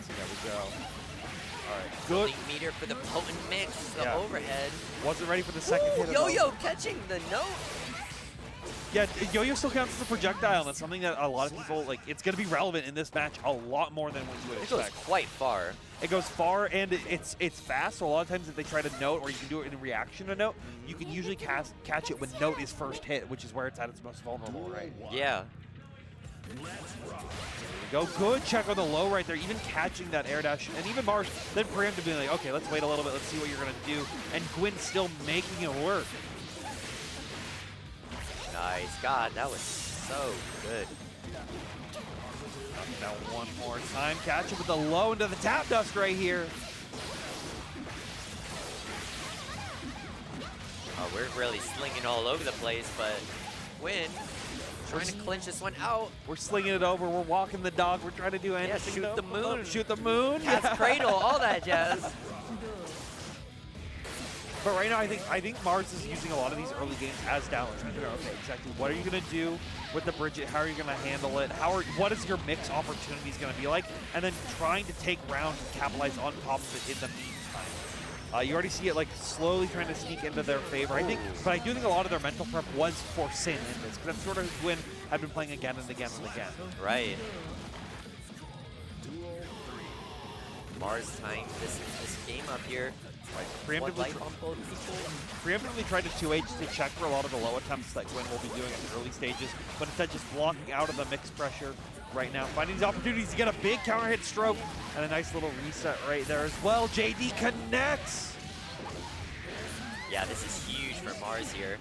There we go. All right, good. Meter for the potent mix, the overhead. Wasn't ready for the second hit. Yo-yo catching the note. Yeah, yo-yo still counts as a projectile, and that's something that a lot of people, like, it's going to be relevant in this match a lot more than what you would expect. It goes quite far. It goes far, and it's fast, so a lot of times if they try to note, or you can do it in reaction to note, you can usually catch it when note is first hit, which is where it's at its most vulnerable, right? Yeah. There we go. Good check on the low right there, even catching that air dash. And even Mars then preemptively like, okay, let's wait a little bit, let's see what you're going to do. And Gwyn still making it work. Nice. God, that was so good. Now one more time. Catch him with the low into the tap dust right here. Oh, we're really slinging all over the place, but Gwyn trying to clinch this one out. We're slinging it over. We're walking the dog. We're trying to do anything. Shoot the moon. Shoot the moon. Cat's cradle, all that jazz. But right now, I think Mars is using a lot of these early games as downwards. Trying to figure out, okay, exactly what are you going to do with the Bridget? How are you going to handle it? What is your mix opportunities going to be like? And then trying to take rounds and capitalize on top of it in the meantime. You already see it like slowly trying to sneak into their favor. But I do think a lot of their mental prep was for Sin in this, because that's sort of Gwyn had been playing again and again and again. Right. Mars tying this game up here. Right. Preemptively tried to 2H to check for a lot of the low attempts that Gwyn will be doing at the early stages, but instead just blocking out of the mix pressure right now. Finding these opportunities to get a big counter hit stroke and a nice little reset right there as well. JD connects. Yeah, this is huge for Mars here.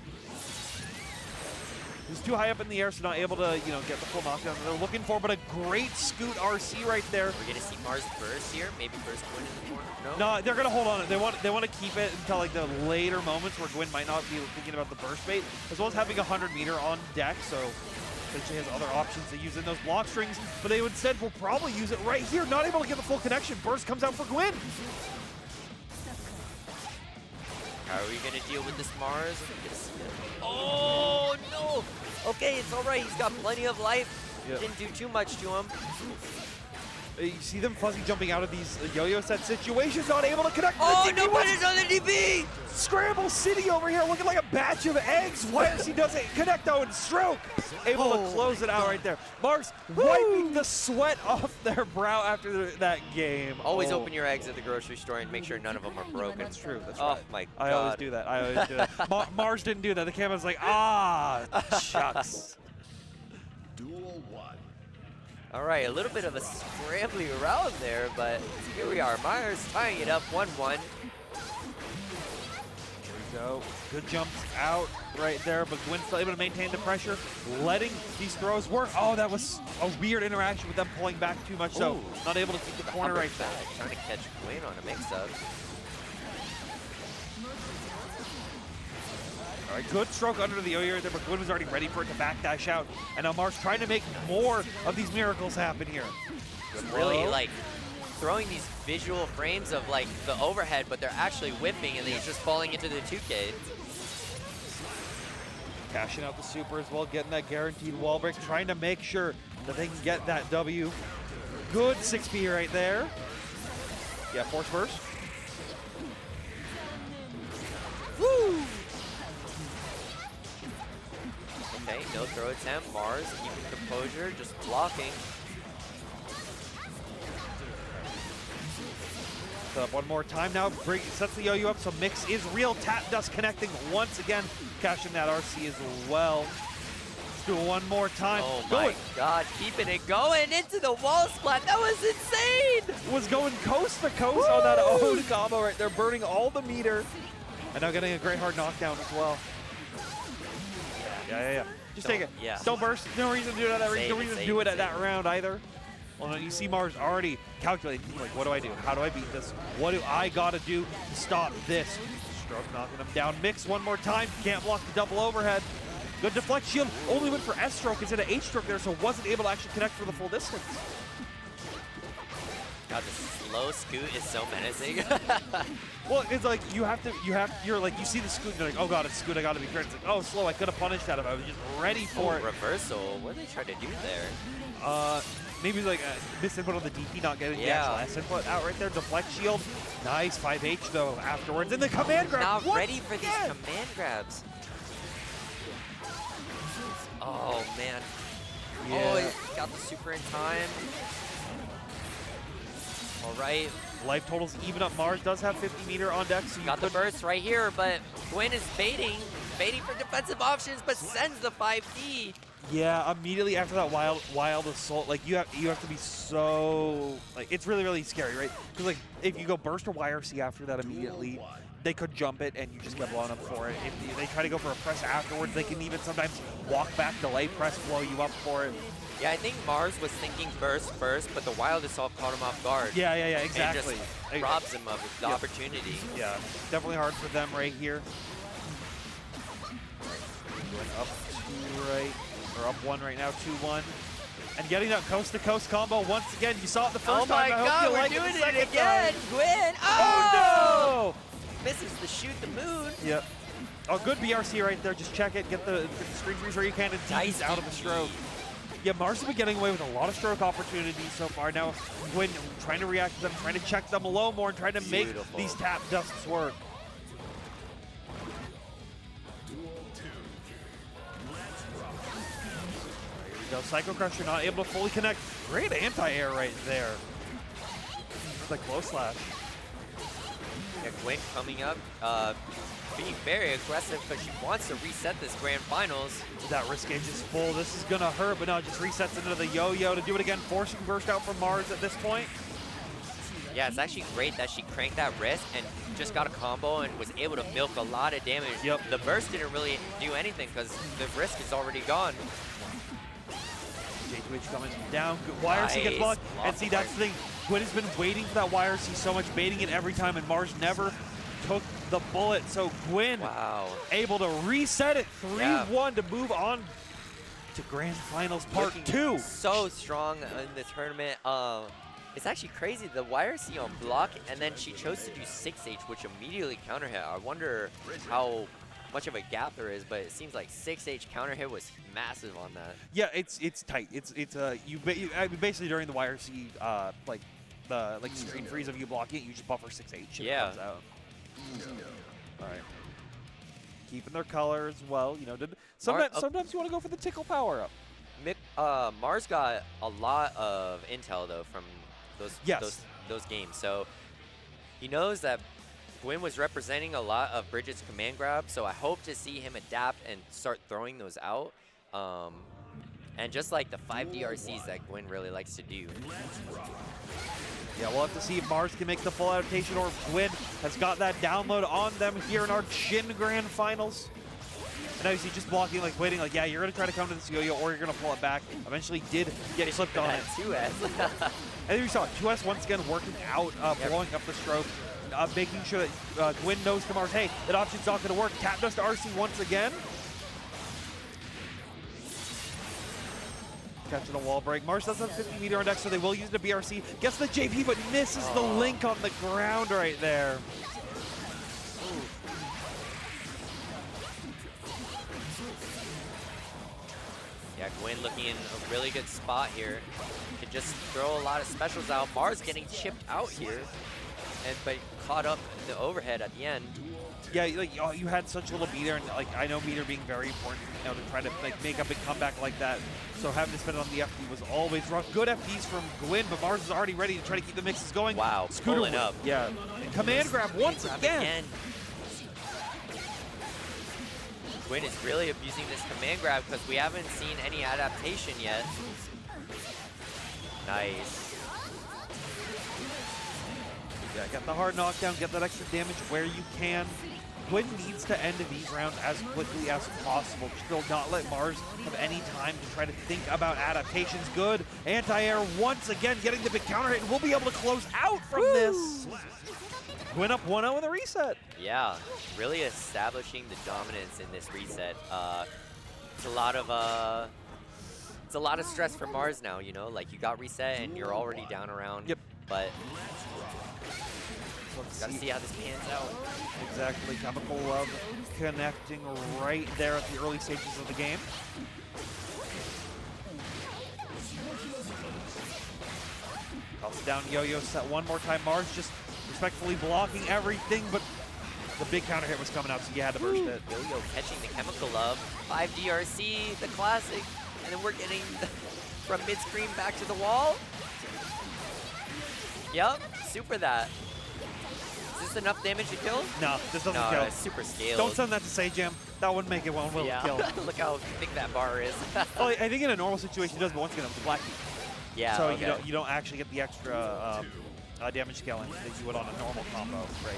He's too high up in the air, so not able to, get the full knockdown that they're looking for, but a great scoot RC right there. We're going to see Mars burst here, maybe burst Gwyn in the corner. No, they're going to hold on it. They want to keep it until like the later moments where Gwyn might not be thinking about the burst bait, as well as having 100 meter on deck, so essentially has other options to use in those block strings, but they instead will probably use it right here. Not able to get the full connection. Burst comes out for Gwyn. How are we going to deal with this Mars? Oh, no. Okay, it's all right. He's got plenty of life. Yep. Didn't do too much to him. You see them fuzzy jumping out of these yo-yo set situations, not able to connect. Oh, no punish on the DB! Scramble City over here looking like a batch of eggs. YMC doesn't connect though and stroke. Able to close it out right there. Mars wiping the sweat off their brow after that game. Always open your eggs at the grocery store and make sure none of them are broken. That's true. That's right. Oh my God. I always do that. Mars didn't do that. The camera's like, shucks. Duel 1. All right, a little bit of a scrambling around there, but here we are. Mars tying it up 1-1. Here we go. Good jumps out right there, but Gwyn still able to maintain the pressure, letting these throws work. Oh, that was a weird interaction with them pulling back too much, so not able to keep the corner right there. Trying to catch Gwyn on a mix-up. All right, good stroke under the yo-yo there, but Gwyn was already ready for it to backdash out. And now Mars trying to make more of these miracles happen here. Really, like, throwing these visual frames of, like, the overhead, but they're actually whipping, and they're just falling into the 2K. Cashing out the super as well, getting that guaranteed wall break, trying to make sure that they can get that W. Good 6B right there. Yeah, force first. Woo! Okay, no throw attempt. Mars keeping composure, just blocking. Set up one more time now. Sets the yo-yo up, so mix is real. Tap dust connecting once again. Cashing that RC as well. Let's do it one more time. Oh my God, keeping it going into the wall splat. That was insane. Was going coast to coast on that Ode combo right there, burning all the meter. And now getting a great hard knockdown as well. Yeah. Just take it. Yeah. Don't burst. No reason to do that. No reason to do it at that round either. Well, no, you see Mars already calculating, like, what do I do? How do I beat this? What do I gotta do to stop this? Stroke knocking him down. Mix one more time. Can't block the double overhead. Good deflect shield. Only went for S stroke instead of H stroke there, so wasn't able to actually connect for the full distance. God, the slow scoot is so menacing. Well, it's like you're like, you see the scoot, you're like, oh god, it's scoot, I gotta be fair. It's like, oh, slow, I could have punished that if I was just ready for it. Reversal. What did they try to do there? Maybe like a misinput on the DP, not getting the actual S input out right there. Deflect shield. Nice 5H though afterwards. And the command grab. Not ready for these command grabs. Oh man. Yeah. Oh, he got the super in time. All right. Life totals even up. Mars does have 50 meter on deck, so you Got the burst right here, but Gwyn is baiting for defensive options, but sends the 5D. Yeah, immediately after that wild assault, like you have to be so, like, it's really scary, right? Because like if you go burst or YRC after that immediately, they could jump it and you just get blown up for it. If they try to go for a press afterwards, they can even sometimes walk back, delay press, blow you up for it. Yeah, I think Mars was thinking burst first, but the wild assault caught him off guard. Yeah, exactly. And just robs him of the opportunity. Yeah, definitely hard for them right here. Up 2 right, or up 1 right now, 2-1. And getting that coast-to-coast combo once again. You saw it the first time. Oh my god, we're doing it again! Gwyn! Oh no! Misses the shoot the moon. Yep. Oh, good BRC right there. Just check it, get the screen freeze where you can, and dice out of the stroke. Yeah, Mars has been getting away with a lot of stroke opportunities so far. Now, Gwyn trying to react to them, trying to check them a little more, and trying to make these tap dusts work. There you go. Psycho Crusher not able to fully connect. Great anti-air right there. It's like close slash. Yeah, Gwyn coming up, being very aggressive because she wants to reset this grand finals. That risk gauge is full. This is gonna hurt, but no, it just resets into the yo-yo to do it again, forcing burst out from Mars at this point. Yeah, it's actually great that she cranked that wrist and just got a combo and was able to milk a lot of damage. Yep. The burst didn't really do anything because the risk is already gone. J2H coming down. YRC gets blocked. And see, that's the thing. Gwyn has been waiting for that YRC so much, baiting it every time, and Mars never took the bullet. So Gwyn able to reset it 3-1 to move on to Grand Finals Part 2. So strong in the tournament. It's actually crazy. The YRC on block, and then she chose to do 6H, which immediately counter hit. I wonder how much of a gap there is, but it seems like 6H counter hit was massive on that. Yeah, it's tight. You basically during the YRC like screen freeze of you blocking it, you just buffer 6H. Yeah. Comes out. All right. Keeping their color as well. You know, sometimes you want to go for the tickle power up. Mars got a lot of intel though from those games, so he knows that Gwyn was representing a lot of Bridget's command grab, so I hope to see him adapt and start throwing those out. And just like the 5 DRCs that Gwyn really likes to do. Yeah, we'll have to see if Mars can make the full adaptation or if Gwyn has got that download on them here in our Jin Grand Finals. And now you see just blocking, like waiting, like, yeah, you're going to try to come to this yo-yo or you're going to pull it back. Eventually did get slipped on it. 2S. And then you saw 2S once again working out, blowing up the stroke, making sure that Gwyn knows to Mars, hey, that option's not going to work. Tap dust RC once again. Catching a wall break. Mars does have 50 meter on deck, so they will use the BRC. Gets the JP, but misses the link on the ground right there. Yeah, Gwyn looking in a really good spot here. Can just throw a lot of specials out. Mars getting chipped out here, but caught up the overhead at the end. Yeah, like you had such a little meter, and like I know meter being very important, you know, to try to like make a big comeback like that. So having to spend it on the FD was always rough. Good FDs from Gwyn, but Mars is already ready to try to keep the mixes going. Wow, Scooter pulling up. Yeah, and command grab once again. Gwyn is really abusing this command grab because we haven't seen any adaptation yet. Nice. Yeah, get the hard knockdown, get that extra damage where you can. Gwyn needs to end these rounds as quickly as possible. Still not let Mars have any time to try to think about adaptations. Good anti-air once again, getting the big counter hit, and we'll be able to close out from this. Gwyn up 1-0 in the reset. Yeah, really establishing the dominance in this reset. It's a lot of stress for Mars now, you know, like you got reset and you're already down around. Yep. But gotta see how this pans out. Exactly, Chemical Love connecting right there at the early stages of the game. Tosses down Yo-Yo set one more time. Mars just respectfully blocking everything, but the big counter hit was coming out, so you had to burst it. Yo-Yo catching the Chemical Love, 5 DRC, the classic, and then we're getting from mid-screen back to the wall. Yep, super that. Is this enough damage to kill? No, this doesn't no, kill. It's super scaled. Don't send that to Say Jam. That wouldn't make it one will kill. Look how big that bar is. Well, I think in a normal situation it does, but once again, it's black. Yeah, so okay. you don't actually get the extra damage scaling that you would on a normal combo. Right.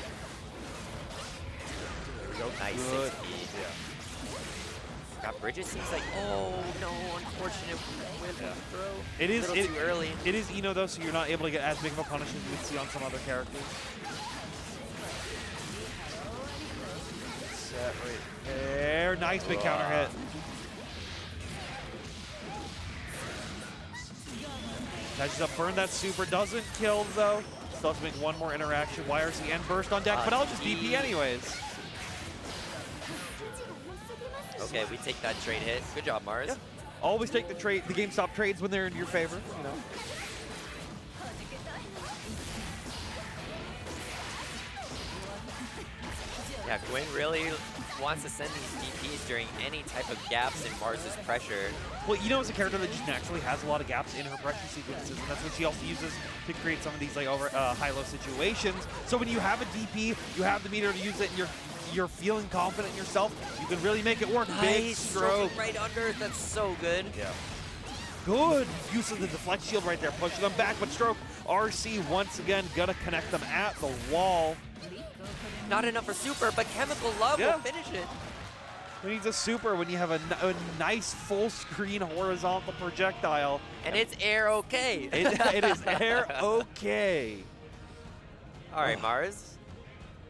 There we go. Nice Good. 6 speed. Yeah. Got Bridget seems like, oh no, unfortunate whip throw. It is a little too early. It is Eno though, so you're not able to get as big of a punish as you would see on some other characters. Set right there. Nice big counter hit. Catches up, burn that super, doesn't kill though. Still has to make one more interaction. YRC and burst on deck, but I'll just DP anyways. Okay, we take that trade hit. Good job, Mars. Yeah. Always take the GameStop trades when they're in your favor, you know. Yeah, Gwyn really wants to send these DPs during any type of gaps in Mars's pressure. Well, Eno is a character that just naturally has a lot of gaps in her pressure sequences, and that's what she also uses to create some of these like high-low situations. So when you have a DP, you have the meter to use it, and you're feeling confident in yourself, you can really make it work. Nice. Big stroke. Right under, that's so good. Yeah. Good use of the deflect shield right there, pushing them back, but stroke. RC once again gonna connect them at the wall. Not enough for super, but Chemical Love will finish it. Who needs a super when you have a nice full screen horizontal projectile? And it's air okay. It is air okay. All right, Mars.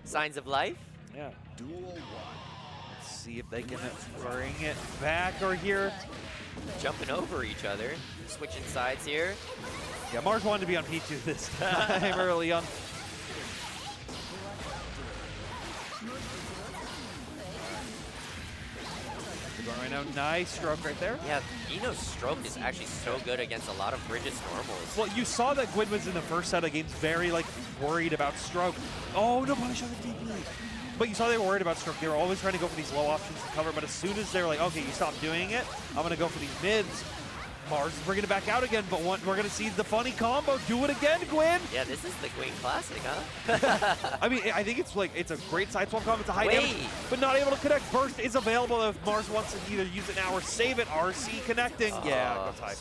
Signs of life. Yeah. Duel 1. Let's see if they can bring it back or here. Jumping over each other. Switching sides here. Yeah, Mars wanted to be on P2 this time early on. Going right now, nice stroke right there. Yeah, Eno's stroke is actually so good against a lot of Bridget's normals. Well, you saw that Gwyn was in the first set of games very worried about stroke. Oh, no punish on the DP. But you saw they were worried about stroke. They were always trying to go for these low options to cover, but as soon as they were like, okay, you stop doing it, I'm going to go for these mids. Mars is bringing it back out again, but we're going to see the funny combo. Do it again, Gwyn. Yeah, this is the Gwyn classic, huh? I mean, I think it's a great side swap combo. It's a high damage, but not able to connect. Burst is available if Mars wants to either use it now or save it. RC connecting. Yeah, goes high.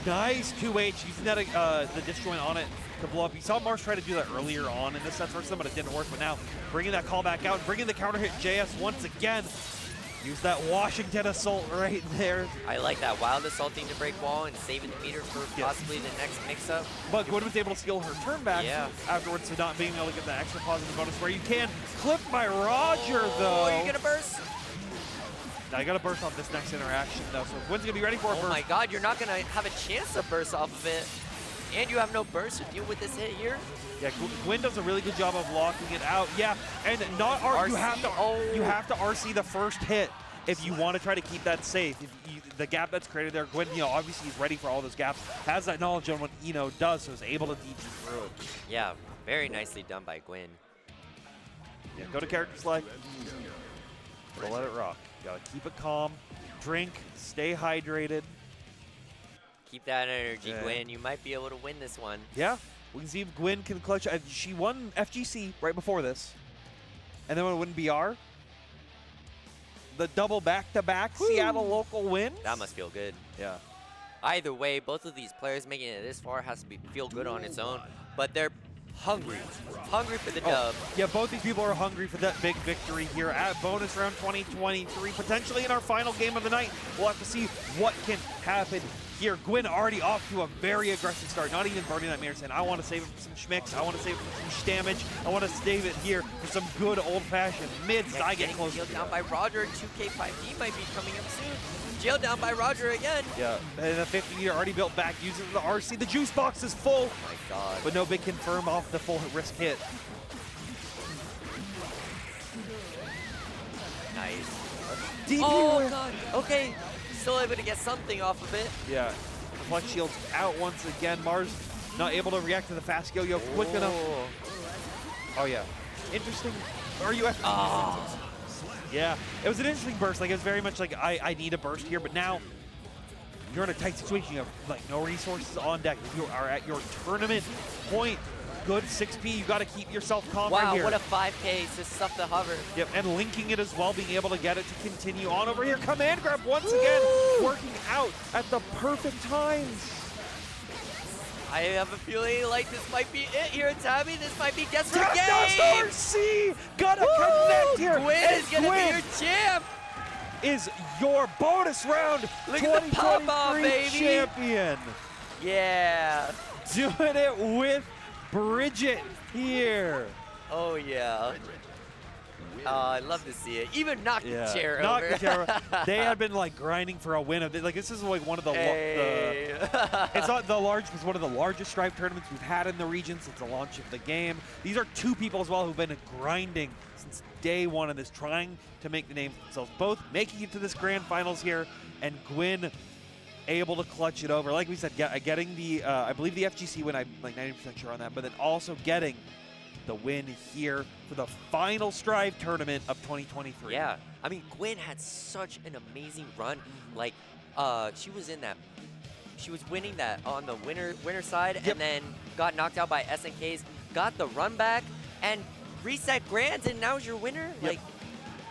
Nice 2H, using that the disjoint on it to blow up. You saw Mars try to do that earlier on in this set versus them, but it didn't work. But now, bringing that call back out, bringing the counter hit JS once again. Use that Washington assault right there. I like that. Wild assaulting to break wall and saving the meter for possibly the next mix-up. But Gwyn was able to steal her turn back afterwards, so not being able to get that extra positive bonus where you can. Clipped by Roger, though. Oh, you're going to burst? Now you got to burst off this next interaction, though, so Gwyn's going to be ready for a burst. Oh my god, you're not going to have a chance to burst off of it. And you have no burst to deal with this hit here. Yeah, Gwyn does a really good job of locking it out. Yeah, and not RC. You have to RC the first hit if you want to try to keep that safe. The gap that's created there, Gwyn, obviously he's ready for all those gaps. Has that knowledge on what Eno does, so is able to DG through it. Yeah, very nicely done by Gwyn. Yeah, go to character select. Go let it rock. Gotta keep it calm, drink, stay hydrated. Keep that energy, Gwyn. You might be able to win this one. Yeah, we can see if Gwyn can clutch. She won FGC right before this. And then when it wouldn't BR, the double back-to-back Seattle local win. That must feel good. Yeah. Either way, both of these players making it this far has to feel good on its own, but they're hungry for the dub. Yeah, both these people are hungry for that big victory here at bonus round 2023, potentially in our final game of the night. We'll have to see what can happen here. Gwyn already off to a very aggressive start, not even burning that mirror saying, I want to save it for some schmicks, I want to save it for some damage, I want to save it here for some good old-fashioned mids. I get close. Jailed down by Roger. 2K5D might be coming up soon. Jailed down by Roger again. Yeah, and the 50 meter already built back using the RC. The juice box is full. Oh my god. But no big confirm off the full risk hit. Nice. DP Oh win. god. Okay. Still able to get something off of it. Yeah. Flex shield's out once again. Mars not able to react to the fast yo-yo quick enough. Oh yeah. Interesting. RUF. Oh. Yeah. It was an interesting burst. Like it was very much like I need a burst here, but now you're in a tight situation. You have like no resources on deck. You are at your tournament point. Good 6P. You got to keep yourself calm right here. Wow, what a 5K to stuff the hover. Yep, and linking it as well, being able to get it to continue on over here. Command grab once again, working out at the perfect times. I have a feeling like this might be it here, Tabby. This might be guess what Game! game. RC! Gotta connect here. Gwyn is gonna be your champ. Is your bonus round Look at the pop-off, 2023 baby. champion. Yeah. Doing it with Bridget here. Oh yeah. I love to see it. Even knock the chair Knock over. the chair. They had been like grinding for a win of like this is like one of the Hey. it's not the large, it's one of the largest Stripe tournaments we've had in the region since the launch of the game. These are two people as well who've been grinding since day one in this, trying to make the name for themselves. Both making it to this grand finals here, and Gwyn able to clutch it over. Like we said, getting the I believe the FGC win. I'm like 90% sure on that, but then also getting the win here for the final Strive tournament of 2023. Yeah, I mean, Gwyn had such an amazing run. Like, she was winning that on the winner side, and then got knocked out by SNKs, got the run back, and reset grands, and now's your winner. Like,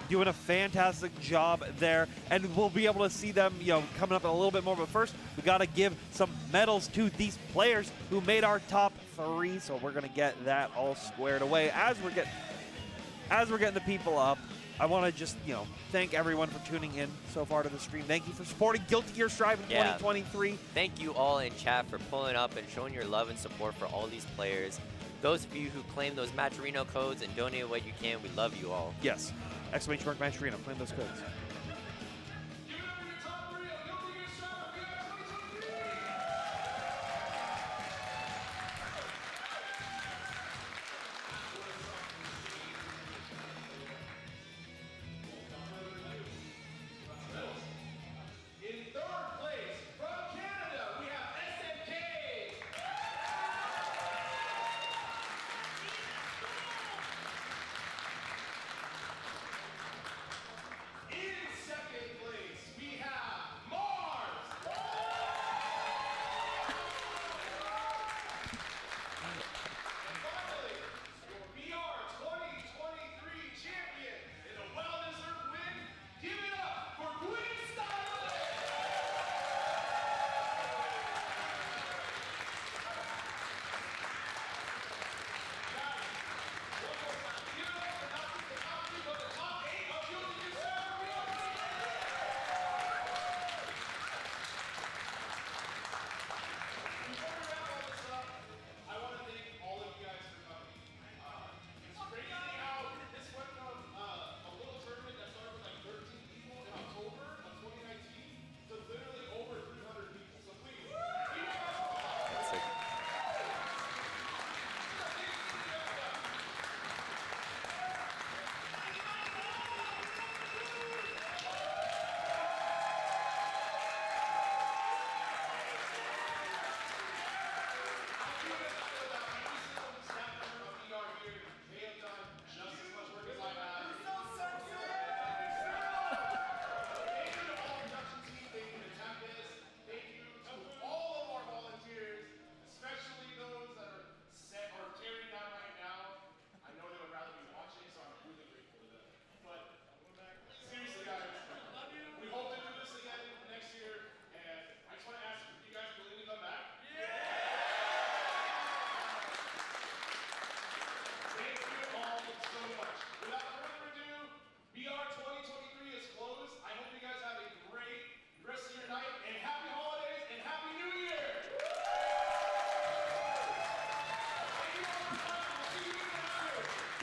doing a fantastic job there, and we'll be able to see them, coming up in a little bit more. But first, we got to give some medals to these players who made our top 3. So we're gonna get that all squared away as we're getting the people up. I want to just thank everyone for tuning in so far to the stream. Thank you for supporting Guilty Gear Strive in 2023. Thank you all in chat for pulling up and showing your love and support for all these players. Those of you who claim those Matcherino codes and donate what you can, we love you all. Yes. !Matcherino, claim those codes. In third place, from Canada, we have SNK. In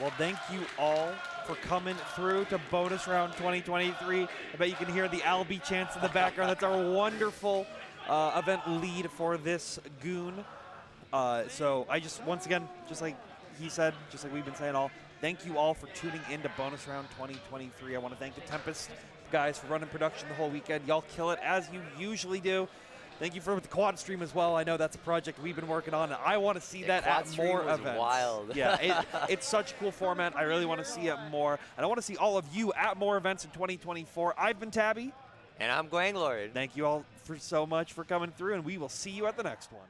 Well, thank you all for coming through to bonus round 2023. I bet you can hear the Albie chants in the background. That's our wonderful event lead for this goon. So I just, once again, just like he said, just like we've been saying all, thank you all for tuning in to bonus round 2023. I want to thank the Tempest guys for running production the whole weekend. Y'all kill it as you usually do. Thank you for the quad stream as well. I know that's a project we've been working on, and I want to see that at more events. Wild. Yeah, it's such a cool format. I really want to see it more, and I want to see all of you at more events in 2024. I've been Tabby. And I'm Gwanglord. Thank you all so much for coming through, and we will see you at the next one.